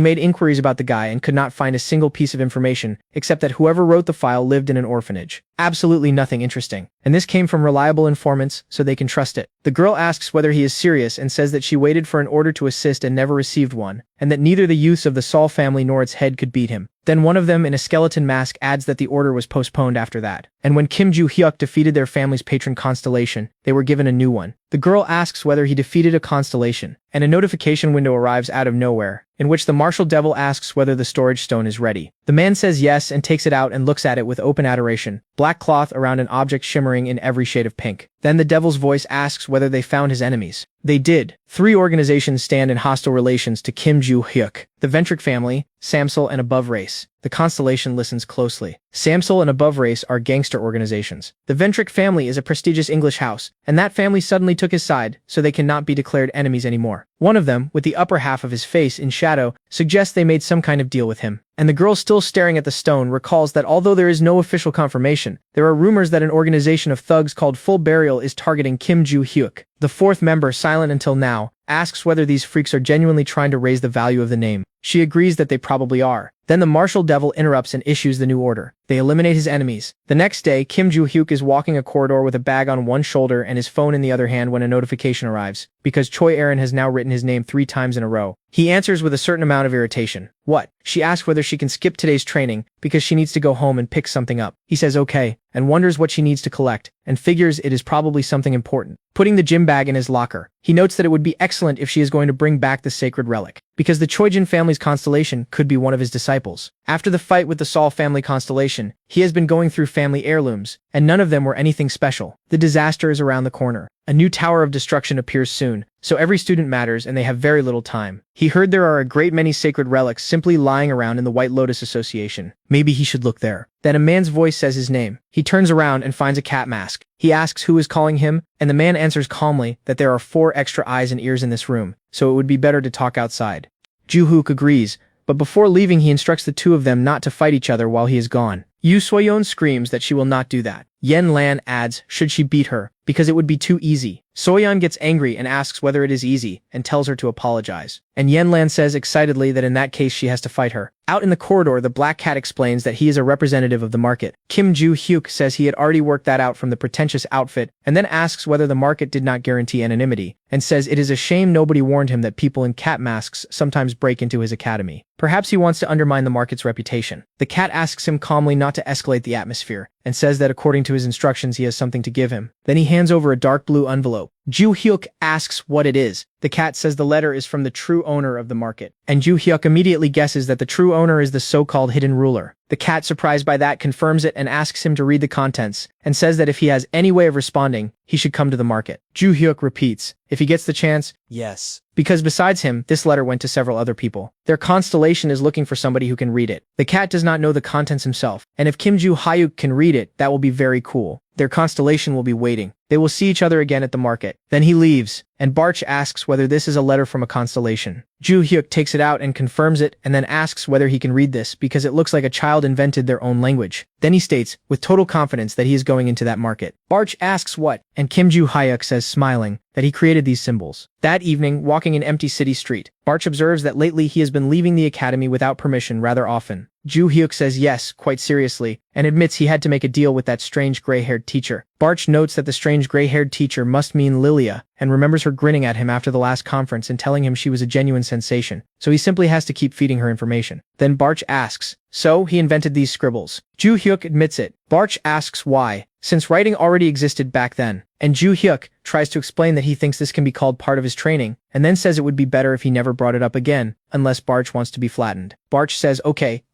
made inquiries about the guy and could not find a single piece of information, except that whoever wrote the file lived in an orphanage. Absolutely nothing interesting. And this came from reliable informants, so they can trust it. The girl asks whether he is serious and says that she waited for an order to assist and never received one, and that neither the youths of the Sol family nor its head could beat him. Then one of them in a skeleton mask adds that the order was postponed after that. And when Kim Ju Hyuk defeated their family's patron constellation, they were given a new one. The girl asks whether he defeated a constellation, and a notification window arrives out of nowhere, in which the martial devil asks whether the storage stone is ready. The man says yes and takes it out and looks at it with open adoration, black cloth around an object shimmering in every shade of pink. Then the devil's voice asks whether they found his enemies. They did. 3 organizations stand in hostile relations to Kim Ju Hyuk: the Ventric family, Samsel, and Above Race. The constellation listens closely. Samsel and Above Race are gangster organizations. The Ventric family is a prestigious English house, and that family suddenly took his side, so they cannot be declared enemies anymore. One of them, with the upper half of his face in shadow, suggests they made some kind of deal with him. And the girl still staring at the stone recalls that although there is no official confirmation, there are rumors that an organization of thugs called Full Burial is targeting Kim Ju Hyuk. The 4th member, silent until now, asks whether these freaks are genuinely trying to raise the value of the name. She agrees that they probably are. Then the martial devil interrupts and issues the new order. They eliminate his enemies. The next day, Kim Ju Hyuk is walking a corridor with a bag on one shoulder and his phone in the other hand when a notification arrives, because Choi Aaron has now written his name 3 times in a row. He answers with a certain amount of irritation. What? She asks whether she can skip today's training, because she needs to go home and pick something up. He says okay, and wonders what she needs to collect, and figures it is probably something important. Putting the gym bag in his locker, he notes that it would be excellent if she is going to bring back the sacred relic, because the Choijin family's constellation could be one of his disciples. After the fight with the Sol family constellation, He has been going through family heirlooms, and none of them were anything special. The disaster is around the corner. A new tower of destruction appears soon, so every student matters and they have very little time. He heard there are a great many sacred relics simply lying around in the White Lotus Association. Maybe he should look there. Then a man's voice says his name. He turns around and finds a cat mask. He asks who is calling him, and the man answers calmly that there are 4 extra eyes and ears in this room, so it would be better to talk outside. Ju-hook agrees, but before leaving he instructs the 2 of them not to fight each other while he is gone. Yu Soyeon screams that she will not do that. Yen Lan adds, should she beat her, because it would be too easy. Soyeon gets angry and asks whether it is easy, and tells her to apologize. And Yen Lan says excitedly that in that case she has to fight her. Out in the corridor, the black cat explains that he is a representative of the market. Kim Ju-hyuk says he had already worked that out from the pretentious outfit, and then asks whether the market did not guarantee anonymity, and says it is a shame nobody warned him that people in cat masks sometimes break into his academy. Perhaps he wants to undermine the market's reputation. The cat asks him calmly not to escalate the atmosphere, and says that according to his instructions he has something to give him. Then he hands over a dark blue envelope. Ju-hyuk asks what it is. The cat says the letter is from the true owner of the market, and Ju-hyuk immediately guesses that the true owner is the so-called hidden ruler. The cat, surprised by that, confirms it and asks him to read the contents, and says that if he has any way of responding, he should come to the market. Ju-hyuk repeats, if he gets the chance, yes. Because besides him, this letter went to several other people. Their constellation is looking for somebody who can read it. The cat does not know the contents himself, and if Kim Ju-hyuk can read it, that will be very cool. Their constellation will be waiting. They will see each other again at the market. Then he leaves, and Barch asks whether this is a letter from a constellation. Ju-hyuk takes it out and confirms it, and then asks whether he can read this because it looks like a child invented their own language. Then he states, with total confidence, that he is going into that market. Barch asks what, and Kim Ju-hyuk says, smiling, that he created these symbols. That evening, walking an empty city street, Barch observes that lately he has been leaving the academy without permission rather often. Ju-hyuk says yes, quite seriously, and admits he had to make a deal with that strange gray-haired teacher. Barch notes that the strange gray-haired teacher must mean Lilia, and remembers her grinning at him after the last conference and telling him she was a genuine sensation, so he simply has to keep feeding her information. Then Barch asks, so he invented these scribbles. Ju-hyuk admits it. Barch asks why, since writing already existed back then, and Ju-hyuk tries to explain that he thinks this can be called part of his training, and then says it would be better if he never brought it up again, unless Barch wants to be flattened. Barch says okay.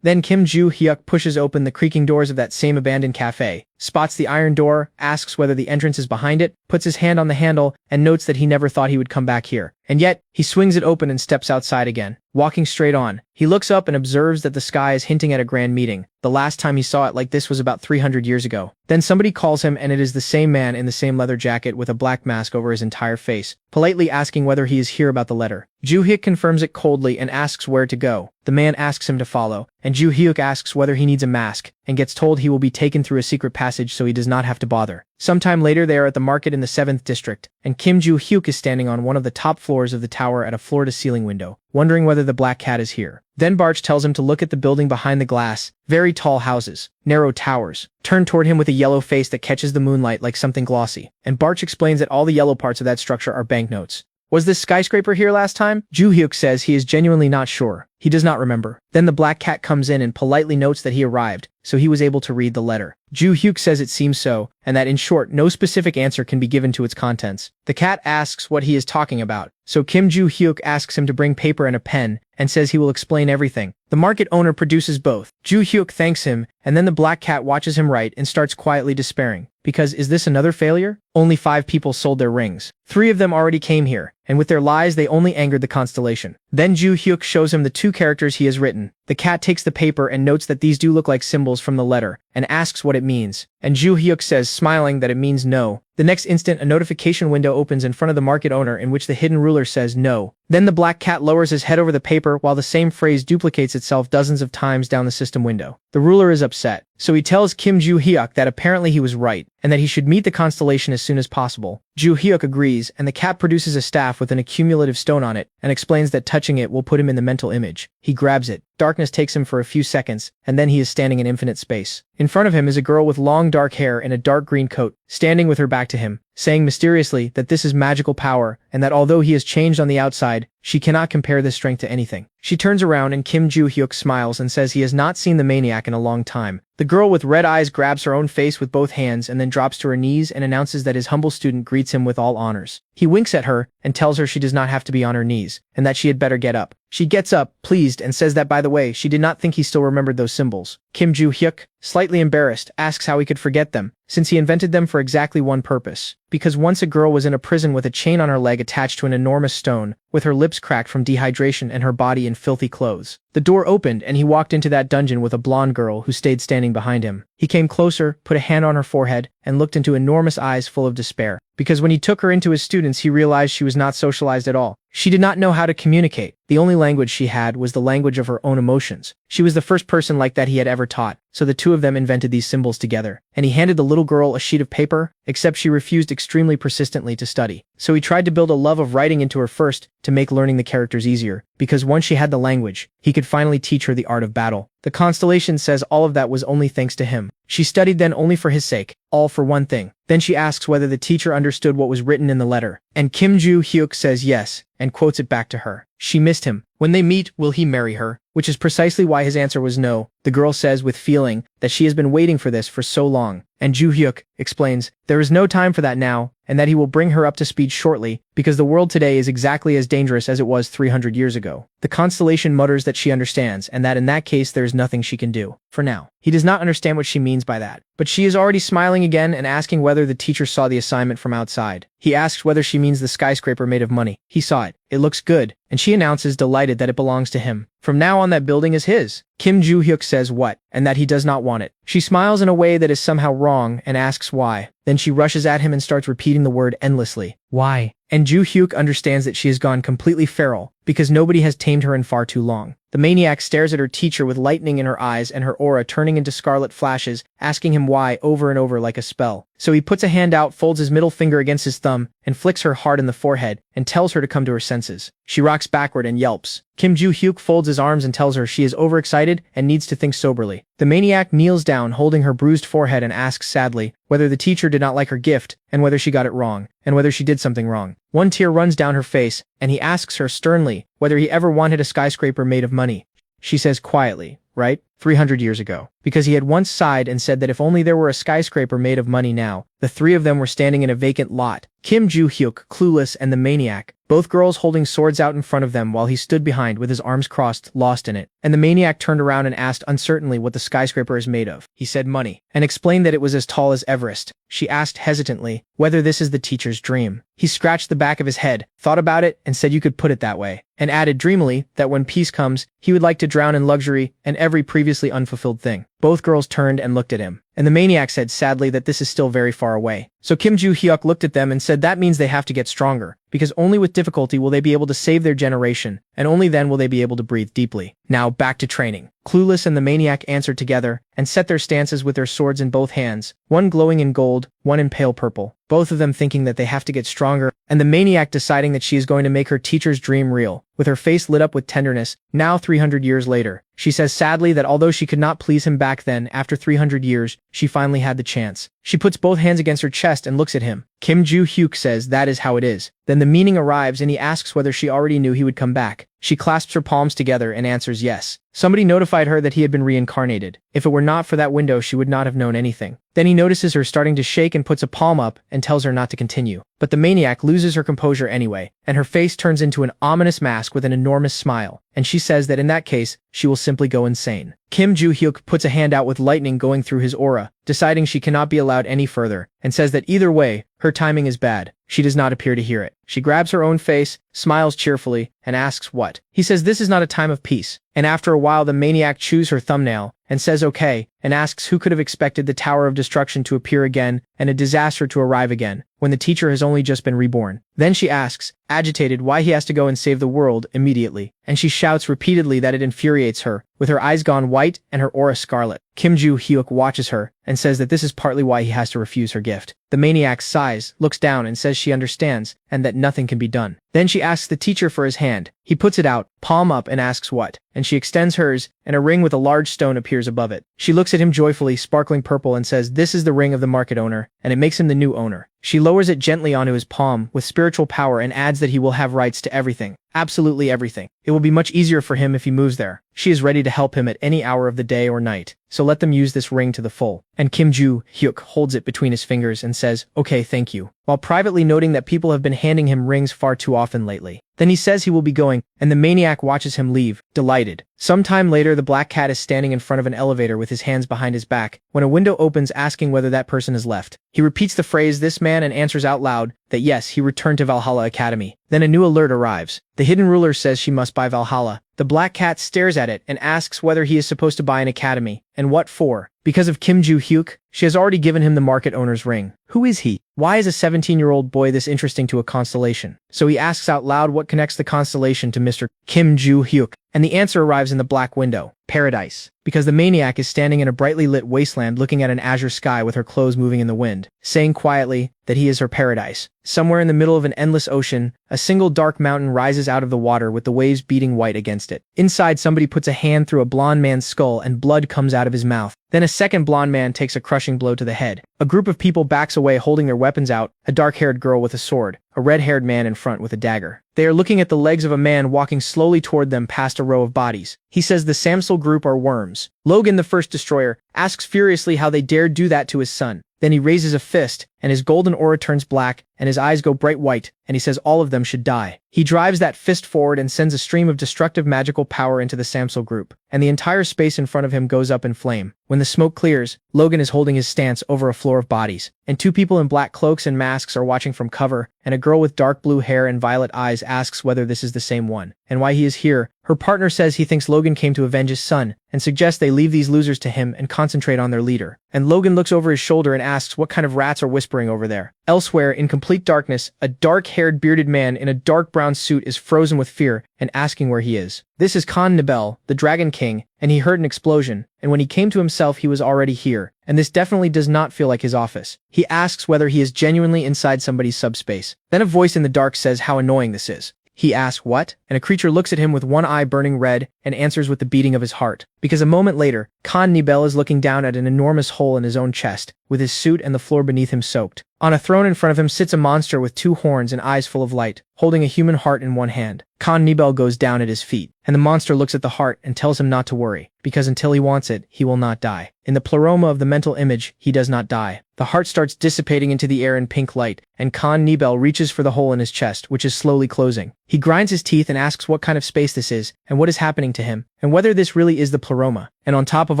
Then Kim Ju-hyuk pushes open the creaking doors of that same abandoned cafe, spots the iron door, asks whether the entrance is behind it, puts his hand on the handle, and notes that he never thought he would come back here. And yet, he swings it open and steps outside again. Walking straight on, he looks up and observes that the sky is hinting at a grand meeting. The last time he saw it like this was about 300 years ago. Then somebody calls him, and it is the same man in the same leather jacket with a black mask over his entire face, politely asking whether he is here about the letter. Ju-hyuk confirms it coldly and asks where to go. The man asks him to follow, and Ju-hyuk asks whether he needs a mask, and gets told he will be taken through a secret passage so he does not have to bother. Sometime later they are at the market in the 7th district, and Kim Ju-hyuk is standing on one of the top floors of the tower at a floor-to-ceiling window, wondering whether the black cat is here. Then Barch tells him to look at the building behind the glass. Very tall houses, narrow towers, turn toward him with a yellow face that catches the moonlight like something glossy. And Barch explains that all the yellow parts of that structure are banknotes. Was this skyscraper here last time? Ju-hyuk says he is genuinely not sure. He does not remember. Then the black cat comes in and politely notes that he arrived, so he was able to read the letter. Ju-hyuk says it seems so, and that in short, no specific answer can be given to its contents. The cat asks what he is talking about, so Kim Ju-hyuk asks him to bring paper and a pen, and says he will explain everything. The market owner produces both. Ju-hyuk thanks him, and then the black cat watches him write and starts quietly despairing. Because is this another failure? Only 5 people sold their rings. 3 of them already came here, and with their lies they only angered the constellation. Then Ju-hyuk shows him the 2 characters he has written. The cat takes the paper and notes that these do look like symbols from the letter, and asks what it means. And Ju-hyuk says, smiling, that it means no. The next instant, a notification window opens in front of the market owner in which the hidden ruler says no. Then the black cat lowers his head over the paper while the same phrase duplicates itself dozens of times down the system window. The ruler is upset, so he tells Kim Ju-hyuk that apparently he was right, and that he should meet the constellation as soon as possible. Ju-hyuk agrees, and the cat produces a staff with an accumulative stone on it, and explains that touching it will put him in the mental image. He grabs it. Darkness takes him for a few seconds, and then he is standing in infinite space. In front of him is a girl with long dark hair in a dark green coat, standing with her back to him, saying mysteriously that this is magical power, and that although he has changed on the outside, she cannot compare this strength to anything. She turns around and Kim Ju-hyuk smiles and says he has not seen the maniac in a long time. The girl with red eyes grabs her own face with both hands and then drops to her knees and announces that his humble student greets him with all honors. He winks at her and tells her she does not have to be on her knees, and that she had better get up. She gets up, pleased, and says that by the way, she did not think he still remembered those symbols. Kim Joo-hyuk, slightly embarrassed, asks how he could forget them, since he invented them for exactly one purpose. Because once a girl was in a prison with a chain on her leg attached to an enormous stone, with her lips cracked from dehydration and her body in filthy clothes. The door opened and he walked into that dungeon with a blonde girl who stayed standing behind him. He came closer, put a hand on her forehead, and looked into enormous eyes full of despair. Because when he took her into his students, he realized she was not socialized at all. She did not know how to communicate. The only language she had was the language of her own emotions. She was the first person like that he had ever taught, so the two of them invented these symbols together. And he handed the little girl a sheet of paper, except she refused extremely persistently to study. So he tried to build a love of writing into her first, to make learning the characters easier, because once she had the language, he could finally teach her the art of battle. The Constellation says all of that was only thanks to him. She studied then only for his sake, all for one thing. Then she asks whether the teacher understood what was written in the letter, and Kim Joo-hyuk says yes, and quotes it back to her. She missed him. When they meet, will he marry her? Which is precisely why his answer was no. The girl says with feeling that she has been waiting for this for so long, and Joo-hyuk explains there is no time for that now, and that he will bring her up to speed shortly, because the world today is exactly as dangerous as it was 300 years ago. The Constellation mutters that she understands, and that in that case there is nothing she can do. For now. He does not understand what she means by that. But she is already smiling again and asking whether the teacher saw the assignment from outside. He asks whether she means the skyscraper made of money. He saw it. It looks good, and she announces delighted that it belongs to him. From now on that building is his. Kim Joo-hyuk says what, and that he does not want it. She smiles in a way that is somehow wrong and asks why. Then she rushes at him and starts repeating the word endlessly. Why? And Joo-hyuk understands that she has gone completely feral, because nobody has tamed her in far too long. The maniac stares at her teacher with lightning in her eyes and her aura turning into scarlet flashes, asking him why over and over like a spell. So he puts a hand out, folds his middle finger against his thumb, and flicks her hard in the forehead, and tells her to come to her senses. She rocks backward and yelps. Kim Joo-hyuk folds his arms and tells her she is overexcited and needs to think soberly. The maniac kneels down holding her bruised forehead and asks sadly whether the teacher did not like her gift, and whether she got it wrong, and whether she did something wrong. One tear runs down her face, and he asks her sternly whether he ever wanted a skyscraper made of money. She says quietly, right? 300 years ago. Because he had once sighed and said that if only there were a skyscraper made of money now. The three of them were standing in a vacant lot. Kim Joo-hyuk, clueless, and the maniac, both girls holding swords out in front of them while he stood behind with his arms crossed, lost in it. And the maniac turned around and asked uncertainly what the skyscraper is made of. He said money, and explained that it was as tall as Everest. She asked hesitantly whether this is the teacher's dream. He scratched the back of his head, thought about it, and said you could put it that way, and added dreamily that when peace comes, he would like to drown in luxury and every previously unfulfilled thing. Both girls turned and looked at him, and the maniac said sadly that this is still very far away. So Kim Joo-hyuk looked at them and said that means they have to get stronger, because only with difficulty will they be able to save their generation, and only then will they be able to breathe deeply. Now back to training. Clueless and the maniac answered together, and set their stances with their swords in both hands, one glowing in gold, one in pale purple, both of them thinking that they have to get stronger, and the maniac deciding that she is going to make her teacher's dream real. With her face lit up with tenderness, now 300 years later, she says sadly that although she could not please him back then, after 300 years, she finally had the chance. She puts both hands against her chest and looks at him. Kim Joo-hyuk says that is how it is. Then the meaning arrives and he asks whether she already knew he would come back. She clasps her palms together and answers yes. Somebody notified her that he had been reincarnated. If it were not for that window, she would not have known anything. Then he notices her starting to shake and puts a palm up and tells her not to continue. But the maniac loses her composure anyway, and her face turns into an ominous mask with an enormous smile, and she says that in that case, she will simply go insane. Kim Joo-hyuk puts a hand out with lightning going through his aura, deciding she cannot be allowed any further, and says that either way, her timing is bad. She does not appear to hear it. She grabs her own face, smiles cheerfully, and asks what. He says this is not a time of peace, and after a while the maniac chews her thumbnail, and says okay, and asks who could have expected the Tower of Destruction to appear again, and a disaster to arrive again, when the teacher has only just been reborn. Then she asks, agitated, why he has to go and save the world immediately, and she shouts repeatedly that it infuriates her, with her eyes gone white and her aura scarlet. Kim Joo-hyuk watches her, and says that this is partly why he has to refuse her gift. The maniac sighs, looks down and says she understands, and that nothing can be done. Then she asks the teacher for his hand. He puts it out, palm up, and asks what, and she extends hers, and a ring with a large stone appears above it. She looks at him joyfully, sparkling purple, and says this is the ring of the market owner, and it makes him the new owner. She lowers it gently onto his palm with spiritual power and adds that he will have rights to everything. Absolutely everything. It will be much easier for him if he moves there. She is ready to help him at any hour of the day or night, so let them use this ring to the full. And Kim Joo-hyuk holds it between his fingers and says, okay, thank you, while privately noting that people have been handing him rings far too often lately. Then he says he will be going, and the maniac watches him leave, delighted. Sometime later, the black cat is standing in front of an elevator with his hands behind his back when a window opens, asking whether that person has left. He repeats the phrase "this man" and answers out loud that yes, he returned to Valhalla Academy. Then a new alert arrives. The hidden ruler says she must buy Valhalla. The black cat stares at it and asks whether he is supposed to buy an academy, and what for. Because of Kim Joo-hyuk, she has already given him the market owner's ring. Who is he? Why is a 17-year-old boy this interesting to a constellation? So he asks out loud what connects the constellation to Mr. Kim Joo-hyuk, and the answer arrives in the black window. Paradise. Because the maniac is standing in a brightly lit wasteland looking at an azure sky with her clothes moving in the wind, saying quietly that he is her paradise. Somewhere in the middle of an endless ocean, a single dark mountain rises out of the water with the waves beating white against it. Inside, somebody puts a hand through a blonde man's skull and blood comes out of his mouth. Then a second blonde man takes a crushing blow to the head. A group of people backs away holding their weapons out, a dark-haired girl with a sword, a red-haired man in front with a dagger. They are looking at the legs of a man walking slowly toward them past a row of bodies. He says the Samsel group are worms. Logan, the first destroyer, asks furiously how they dared do that to his son. Then he raises a fist, and his golden aura turns black, and his eyes go bright white, and he says all of them should die. He drives that fist forward and sends a stream of destructive magical power into the Samsel group, and the entire space in front of him goes up in flame. When the smoke clears, Logan is holding his stance over a floor of bodies, and two people in black cloaks and masks are watching from cover, and a girl with dark blue hair and violet eyes asks whether this is the same one, and why he is here. Her partner says he thinks Logan came to avenge his son, and suggests they leave these losers to him and concentrate on their leader. And Logan looks over his shoulder and asks what kind of rats are whispering over there. Elsewhere, in complete darkness, a dark-haired bearded man in a dark brown suit is frozen with fear and asking where he is. This is Khan Nibel, the Dragon King, and he heard an explosion, and when he came to himself he was already here, and this definitely does not feel like his office. He asks whether he is genuinely inside somebody's subspace. Then a voice in the dark says how annoying this is. He asks what? And a creature looks at him with one eye burning red and answers with the beating of his heart. Because a moment later, Khan Nibel is looking down at an enormous hole in his own chest, with his suit and the floor beneath him soaked. On a throne in front of him sits a monster with two horns and eyes full of light, holding a human heart in one hand. Khan Nibel goes down at his feet, and the monster looks at the heart and tells him not to worry, because until he wants it, he will not die. In the pleroma of the mental image, he does not die. The heart starts dissipating into the air in pink light, and Khan Nibel reaches for the hole in his chest, which is slowly closing. He grinds his teeth and asks what kind of space this is, and what is happening to him, and whether this really is the pleroma. And on top of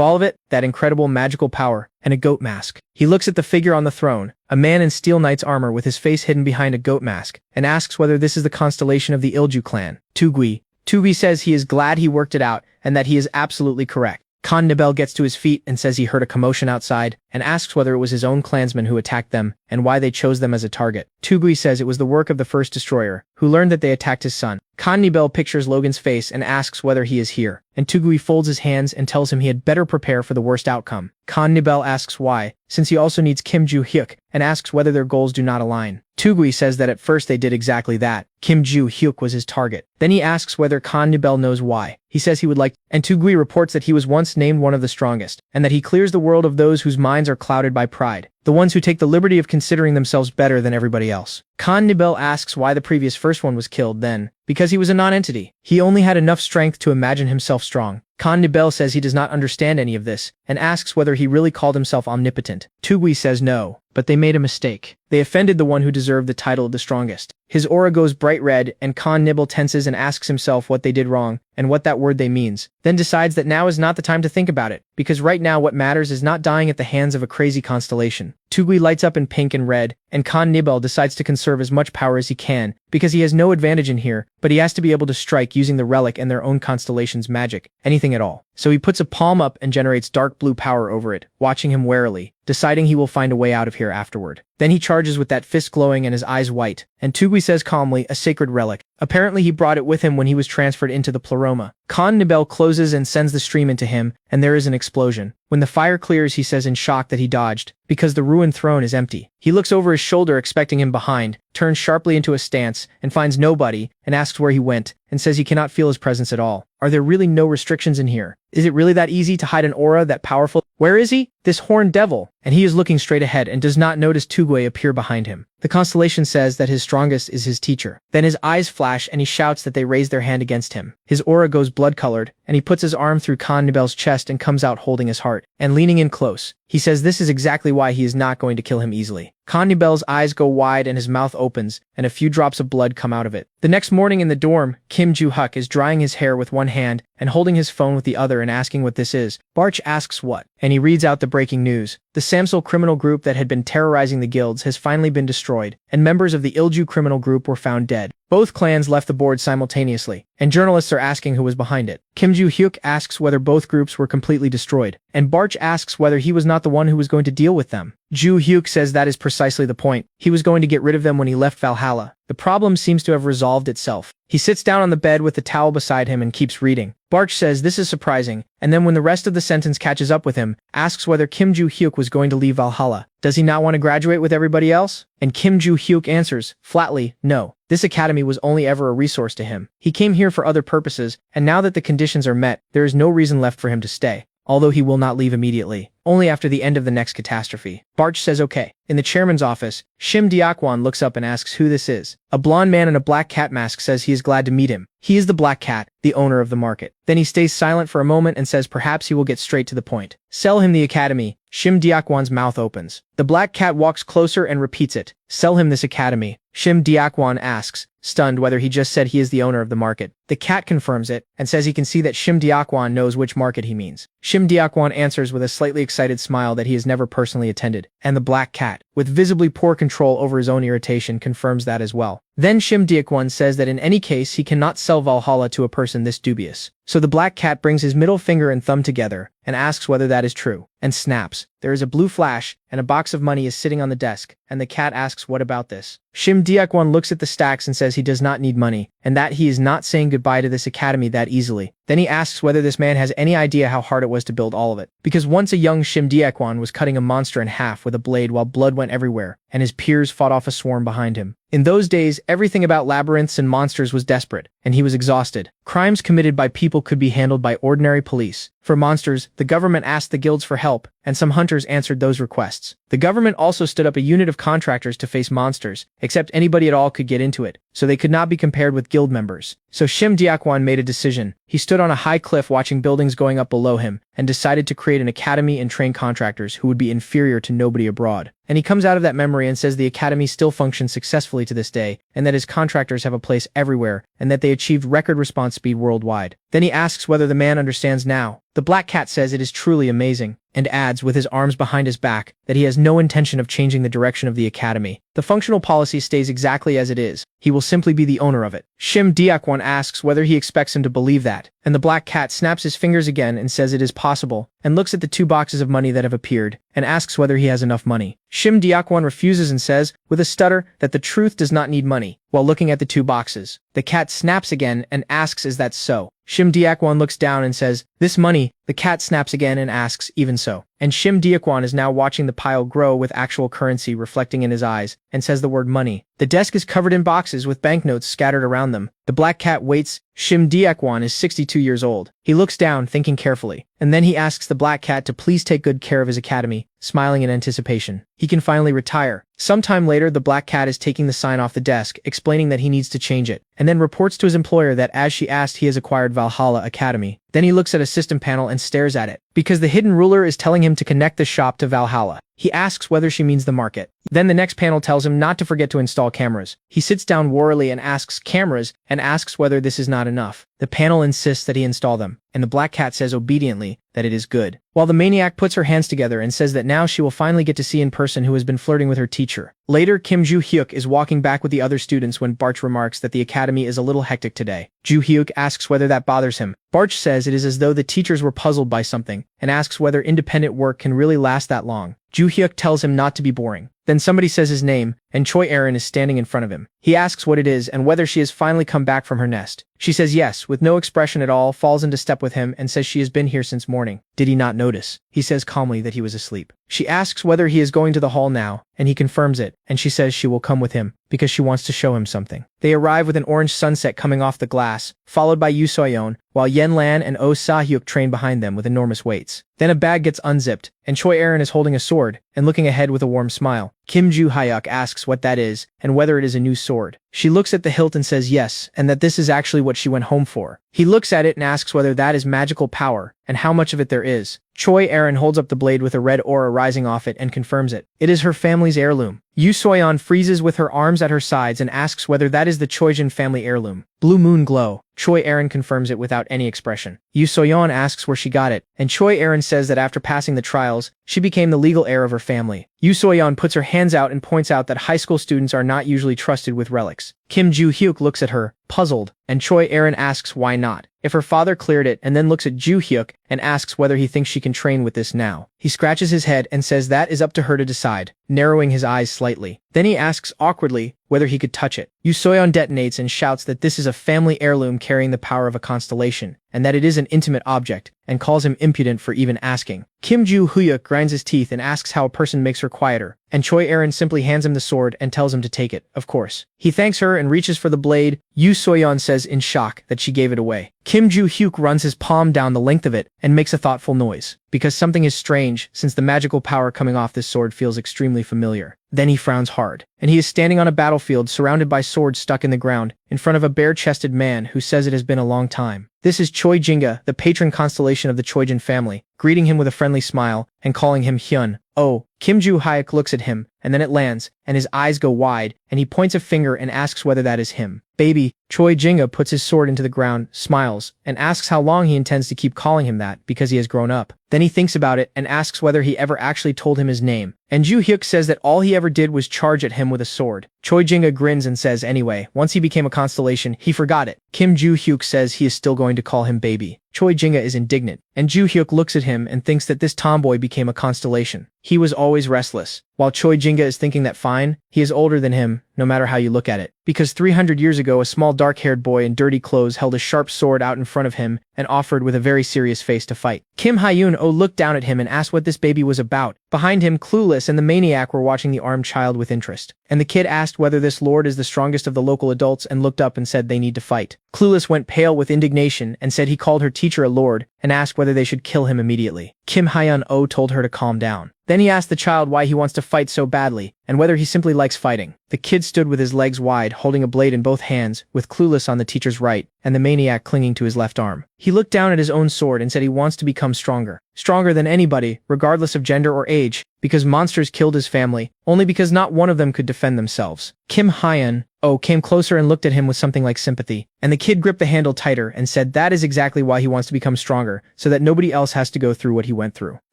all of it, that incredible magical power, and a goat mask. He looks at the figure on the throne, a man in steel knight's armor with his face hidden behind a goat mask, and asks whether this is the constellation of the Ilju clan. Tugui says he is glad he worked it out, and that he is absolutely correct. Khan Nibel gets to his feet and says he heard a commotion outside, and asks whether it was his own clansmen who attacked them, and why they chose them as a target. Tugui says it was the work of the first destroyer, who learned that they attacked his son. Khan Nibel pictures Logan's face and asks whether he is here, and Tugui folds his hands and tells him he had better prepare for the worst outcome. Khan Nibel asks why, since he also needs Kim Joo-hyuk, and asks whether their goals do not align. Tugui says that at first they did exactly that. Kim Joo-hyuk was his target. Then he asks whether Khan Nibel knows why. He says he would like, and Tugui reports that he was once named one of the strongest, and that he clears the world of those whose minds are clouded by pride, the ones who take the liberty of considering themselves better than everybody else. Khan Nibel asks why the previous first one was killed then, because he was a non-entity. He only had enough strength to imagine himself strong. Khan Nibel says he does not understand any of this, and asks whether he really called himself omnipotent. Tugui says no, but they made a mistake. They offended the one who deserved the title of the strongest. His aura goes bright red, and Khan Nibel tenses and asks himself what they did wrong, and what that word they means, then decides that now is not the time to think about it, because right now what matters is not dying at the hands of a crazy constellation. Tugui lights up in pink and red, and Khan Nibel decides to conserve as much power as he can, because he has no advantage in here, but he has to be able to strike using the relic and their own constellation's magic, anything at all. So he puts a palm up and generates dark blue power over it, watching him warily, deciding he will find a way out of here afterward. Then he charges with that fist glowing and his eyes white, and Tugui says calmly, a sacred relic. Apparently he brought it with him when he was transferred into the pleroma. Khan Nibel closes and sends the stream into him, and there is an explosion. When the fire clears, he says in shock that he dodged, because the ruined throne is empty. He looks over his shoulder expecting him behind, turns sharply into a stance, and finds nobody, and asks where he went, and says he cannot feel his presence at all. Are there really no restrictions in here? Is it really that easy to hide an aura that powerful? Where is he? This horned devil. And he is looking straight ahead and does not notice Tugui appear behind him. The constellation says that his strongest is his teacher. Then his eyes flash and he shouts that they raise their hand against him. His aura goes blood-colored, and he puts his arm through Khan Nibel's chest and comes out holding his heart, and leaning in close. He says this is exactly why he is not going to kill him easily. Constebel's eyes go wide and his mouth opens, and a few drops of blood come out of it. The next morning in the dorm, Kim Joo-hyuk is drying his hair with one hand and holding his phone with the other and asking what this is. Barch asks what, and he reads out the breaking news. The Samsul criminal group that had been terrorizing the guilds has finally been destroyed, and members of the Ilju criminal group were found dead. Both clans left the board simultaneously, and journalists are asking who was behind it. Kim Joo-hyuk asks whether both groups were completely destroyed, and Barch asks whether he was not the one who was going to deal with them. Joo-hyuk says that is precisely the point. He was going to get rid of them when he left Valhalla. The problem seems to have resolved itself. He sits down on the bed with the towel beside him and keeps reading. Barch says this is surprising, and then when the rest of the sentence catches up with him, asks whether Kim Joo-hyuk was going to leave Valhalla. Does he not want to graduate with everybody else? And Kim Joo-hyuk answers, flatly, no. This academy was only ever a resource to him. He came here for other purposes, and now that the conditions are met, there is no reason left for him to stay. Although he will not leave immediately, only after the end of the next catastrophe. Barch says okay. In the chairman's office, Shim Deok-won looks up and asks who this is. A blonde man in a black cat mask says he is glad to meet him. He is the Black Cat, the owner of the market. Then he stays silent for a moment and says perhaps he will get straight to the point. Sell him the academy. Shim Deok-won's mouth opens. The Black Cat walks closer and repeats it. Sell him this academy. Shim Deok-won asks, stunned whether he just said he is the owner of the market. The cat confirms it and says he can see that Shim Deok-won knows which market he means. Shim Deok-won answers with a slightly excited smile that he has never personally attended, and the Black Cat, with visibly poor control over his own irritation, confirms that as well. Then Shim Deok-won says that in any case he cannot sell Valhalla to a person this dubious. So the Black Cat brings his middle finger and thumb together and asks whether that is true, and snaps. There is a blue flash, and a box of money is sitting on the desk, and the cat asks what about this. Shim Deok-won looks at the stacks and says he does not need money, and that he is not saying goodbye to this academy that easily. Then he asks whether this man has any idea how hard it was to build all of it. Because once a young Shim Deok-won was cutting a monster in half with a blade while blood went everywhere, and his peers fought off a swarm behind him. In those days, everything about labyrinths and monsters was desperate, and he was exhausted. Crimes committed by people could be handled by ordinary police. For monsters, the government asked the guilds for help, and some hunters answered those requests. The government also stood up a unit of contractors to face monsters, except anybody at all could get into it, so they could not be compared with guild members. So Shim Deok-won made a decision. He stood on a high cliff watching buildings going up below him, and decided to create an academy and train contractors who would be inferior to nobody abroad. And he comes out of that memory and says the academy still functions successfully to this day, and that his contractors have a place everywhere, and that they achieved record response speed worldwide. Then he asks whether the man understands now. The Black Cat says it is truly amazing, and adds, with his arms behind his back, that he has no intention of changing the direction of the academy. The functional policy stays exactly as it is. He will simply be the owner of it. Shim Deok-won asks whether he expects him to believe that, and the Black Cat snaps his fingers again and says it is possible, and looks at the 2 boxes of money that have appeared, and asks whether he has enough money. Shim Deok-won refuses and says, with a stutter, that the truth does not need money, while looking at the 2 boxes. The cat snaps again and asks is that so? Shim Deok-won looks down and says, this money. The cat snaps again and asks, even so. And Shim Deok-won is now watching the pile grow with actual currency reflecting in his eyes, and says the word money. The desk is covered in boxes with banknotes scattered around them. The Black Cat waits. Shim Deok-won is 62 years old. He looks down, thinking carefully, and then he asks the Black Cat to please take good care of his academy, smiling in anticipation. He can finally retire. Sometime later, the Black Cat is taking the sign off the desk, explaining that he needs to change it, and then reports to his employer that as she asked he has acquired Valhalla Academy. Then he looks at a system panel and stares at it, because the hidden ruler is telling him to connect the shop to Valhalla. He asks whether she means the market. Then the next panel tells him not to forget to install cameras. He sits down warily and asks cameras, and asks whether this is not enough. The panel insists that he install them, and the Black Cat says obediently that it is good. While the maniac puts her hands together and says that now she will finally get to see in person who has been flirting with her teacher. Later, Kim Joo-hyuk is walking back with the other students when Barch remarks that the academy is a little hectic today. Joo-hyuk asks whether that bothers him. Barch says it is as though the teachers were puzzled by something, and asks whether independent work can really last that long. Joo-hyuk tells him not to be boring. Then somebody says his name, and Choi Erin is standing in front of him. He asks what it is and whether she has finally come back from her nest. She says yes, with no expression at all, falls into step with him, and says she has been here since morning. Did he not notice? He says calmly that he was asleep. She asks whether he is going to the hall now, and he confirms it, and she says she will come with him, because she wants to show him something. They arrive with an orange sunset coming off the glass, followed by Yoo Soyeon, while Yen Lan and Oh Sa-hyuk train behind them with enormous weights. Then a bag gets unzipped, and Choi Erin is holding a sword, and looking ahead with a warm smile. Kim Ju-hyuk asks what that is, and whether it is a new sword. She looks at the hilt and says yes, and that this is actually what she went home for. He looks at it and asks whether that is magical power, and how much of it there is. Choi Erin holds up the blade with a red aura rising off it and confirms it. It is her family's heirloom. Yu Soyeon freezes with her arms at her sides and asks whether that is the Choijin family heirloom. Blue moon glow. Choi Erin confirms it without any expression. Yu Soyeon asks where she got it, and Choi Erin says that after passing the trials, she became the legal heir of her family. Yu Soyeon puts her hands out and points out that high school students are not usually trusted with relics. Kim Ju-hyuk looks at her, puzzled, and Choi Erin asks why not. If her father cleared it, and then looks at Ju-hyuk and asks whether he thinks she can train with this now. He scratches his head and says that is up to her to decide, narrowing his eyes slightly. Then he asks awkwardly whether he could touch it. Yu Soyeon detonates and shouts that this is a family heirloom carrying the power of a constellation, and that it is an intimate object, and calls him impudent for even asking. Kim Ju-hyuk grinds his teeth and asks how a person makes her quieter, and Choi Erin simply hands him the sword and tells him to take it, of course. He thanks her and reaches for the blade. Yu Soyeon says in shock that she gave it away. Kim Ju-hyuk runs his palm down the length of it and makes a thoughtful noise, because something is strange since the magical power coming off this sword feels extremely familiar. Then he frowns hard, and he is standing on a battlefield surrounded by swords stuck in the ground, in front of a bare-chested man who says it has been a long time. This is Choi Jinga, the patron constellation of the Choijin family, greeting him with a friendly smile and calling him Hyun. Oh, Kim Ju-hyuk looks at him, and then it lands, and his eyes go wide, and he points a finger and asks whether that is him. Baby. Choi Jinga puts his sword into the ground, smiles, and asks how long he intends to keep calling him that because he has grown up. Then he thinks about it and asks whether he ever actually told him his name. And Ju-hyuk says that all he ever did was charge at him with a sword. Choi Jinga grins and says anyway, once he became a constellation, he forgot it. Kim Ju-hyuk says he is still going to call him baby. Choi Jinga is indignant, and Ju-hyuk looks at him and thinks that this tomboy became a constellation. He was always restless. While Choi Jinga is thinking that fine, he is older than him, no matter how you look at it. Because 300 years ago a small dark-haired boy in dirty clothes held a sharp sword out in front of him and offered with a very serious face to fight. Kim Hyun-oh looked down at him and asked what this baby was about. Behind him, Clueless and the Maniac were watching the armed child with interest. And the kid asked whether this lord is the strongest of the local adults and looked up and said they need to fight. Clueless went pale with indignation and said he called her teacher a lord and asked whether they should kill him immediately. Kim Hyun-oh told her to calm down. Then he asked the child why he wants to fight so badly, and whether he simply likes fighting. The kid stood with his legs wide, holding a blade in both hands, with Clueless on the teacher's right, and the Maniac clinging to his left arm. He looked down at his own sword and said he wants to become stronger. Stronger than anybody, regardless of gender or age, because monsters killed his family, only because not one of them could defend themselves. Kim Hyun-oh came closer and looked at him with something like sympathy, and the kid gripped the handle tighter and said that is exactly why he wants to become stronger, so that nobody else has to go through what he went through.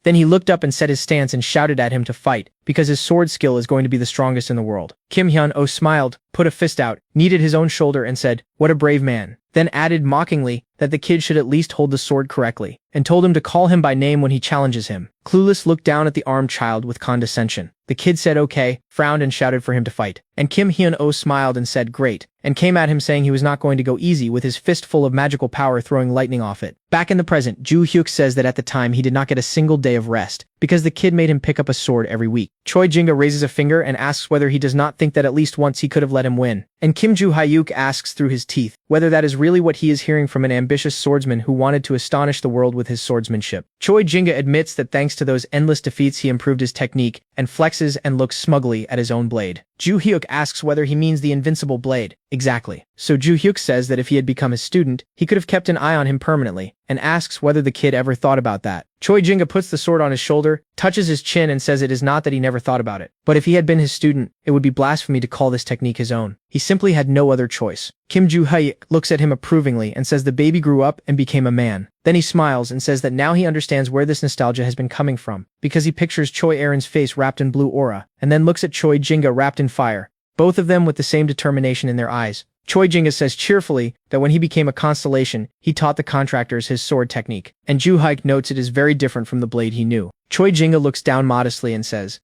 Then he looked up and set his stance and shouted at him to fight, because his sword skill is going to be the strongest in the world. Kim Hyun-oh smiled, put a fist out, kneaded his own shoulder and said, "What a brave man." Then added mockingly that the kid should at least hold the sword correctly, and told him to call him by name when he challenges him. Clueless looked down at the armed child with condescension. The kid said okay, frowned and shouted for him to fight. And Kim Hyun-oh smiled and said great, and came at him saying he was not going to go easy with his fist full of magical power throwing lightning off it. Back in the present, Ju-hyuk says that at the time he did not get a single day of rest, because the kid made him pick up a sword every week. Choi Jinga raises a finger and asks whether he does not think that at least once he could have let him win. And Kim Ju-hyuk asks through his teeth whether that is really what he is hearing from an ambitious swordsman who wanted to astonish the world with his swordsmanship. Choi Jinga admits that thanks to those endless defeats he improved his technique, and flexes and looks smugly at his own blade. Ju-hyuk asks whether he means the invincible blade. Exactly. So Ju-hyuk says that if he had become his student, he could have kept an eye on him permanently, and asks whether the kid ever thought about that. Choi Jinga puts the sword on his shoulder, touches his chin and says it is not that he never thought about it, but if he had been his student, it would be blasphemy to call this technique his own. He simply had no other choice. Kim Ju-hyuk looks at him approvingly and says the baby grew up and became a man. Then he smiles and says that now he understands where this nostalgia has been coming from, because he pictures Choi Erin's face wrapped in blue aura, and then looks at Choi Jinga wrapped in fire, both of them with the same determination in their eyes. Choi Jinga says cheerfully that when he became a constellation, he taught the contractors his sword technique, and Ju-hyuk notes it is very different from the blade he knew. Choi Jinga looks down modestly and says,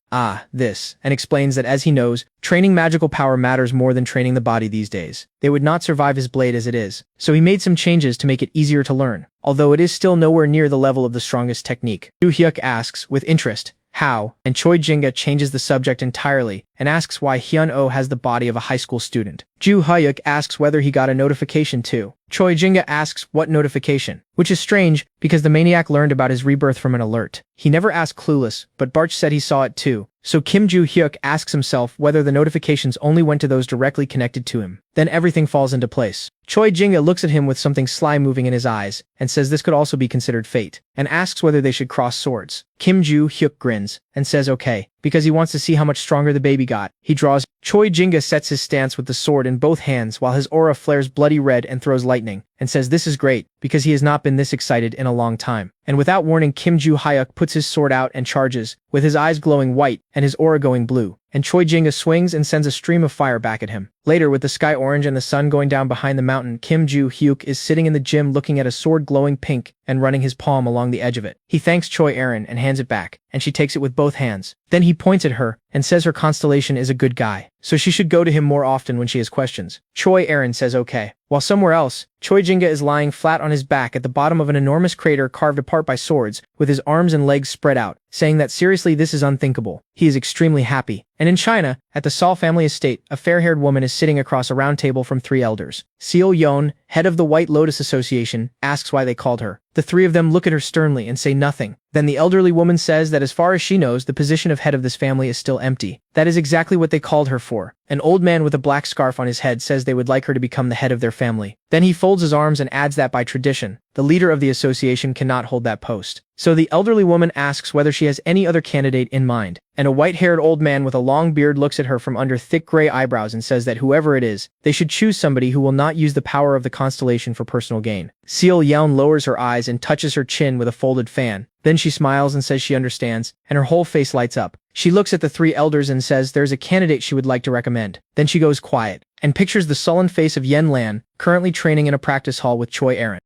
this, and explains that as he knows, training magical power matters more than training the body these days. They would not survive his blade as it is, so he made some changes to make it easier to learn, although it is still nowhere near the level of the strongest technique. Ju-hyuk asks, with interest, how, and Choi Jinga changes the subject entirely and asks why Hyun-oh has the body of a high school student. Ju Hyuk asks whether he got a notification too. Choi Jinga asks what notification, which is strange because the maniac learned about his rebirth from an alert. He never asked Clueless, but Barch said he saw it too. So Kim Ju Hyuk asks himself whether the notifications only went to those directly connected to him. Then everything falls into place. Choi Jinga looks at him with something sly moving in his eyes and says this could also be considered fate, and asks whether they should cross swords. Kim Ju Hyuk grins and says okay, because he wants to see how much stronger the baby got. He draws. Choi Jinga sets his stance with the sword in both hands while his aura flares bloody red and throws lightning, and says this is great, because he has not been this excited in a long time. And without warning, Kim Ju Hyuk puts his sword out and charges, with his eyes glowing white and his aura going blue, and Choi Jinga swings and sends a stream of fire back at him. Later, with the sky orange and the sun going down behind the mountain, Kim Ju Hyuk is sitting in the gym looking at a sword glowing pink and running his palm along the edge of it. He thanks Choi Erin and hands it back, and she takes it with both hands. Then he points at her and says her constellation is a good guy, so she should go to him more often when she has questions. Choi Erin says okay. While somewhere else, Choi Jinga is lying flat on his back at the bottom of an enormous crater carved apart by swords, with his arms and legs spread out, saying that seriously this is unthinkable. He is extremely happy. And in China, at the Saul family estate, a fair-haired woman is sitting across a round table from 3 elders. Seo Yeon, head of the White Lotus Association, asks why they called her. The 3 of them look at her sternly and say nothing. Then the elderly woman says that as far as she knows, the position of head of this family is still empty. That is exactly what they called her for. An old man with a black scarf on his head says they would like her to become the head of their family. Then he folds his arms and adds that by tradition, the leader of the association cannot hold that post. So the elderly woman asks whether she has any other candidate in mind, and a white-haired old man with a long beard looks at her from under thick gray eyebrows and says that whoever it is, they should choose somebody who will not use the power of the constellation for personal gain. Seo Yeon lowers her eyes and touches her chin with a folded fan. Then she smiles and says she understands, and her whole face lights up. She looks at the 3 elders and says there's a candidate she would like to recommend. Then she goes quiet, and pictures the sullen face of Yen Lan, currently training in a practice hall with Choi Erin.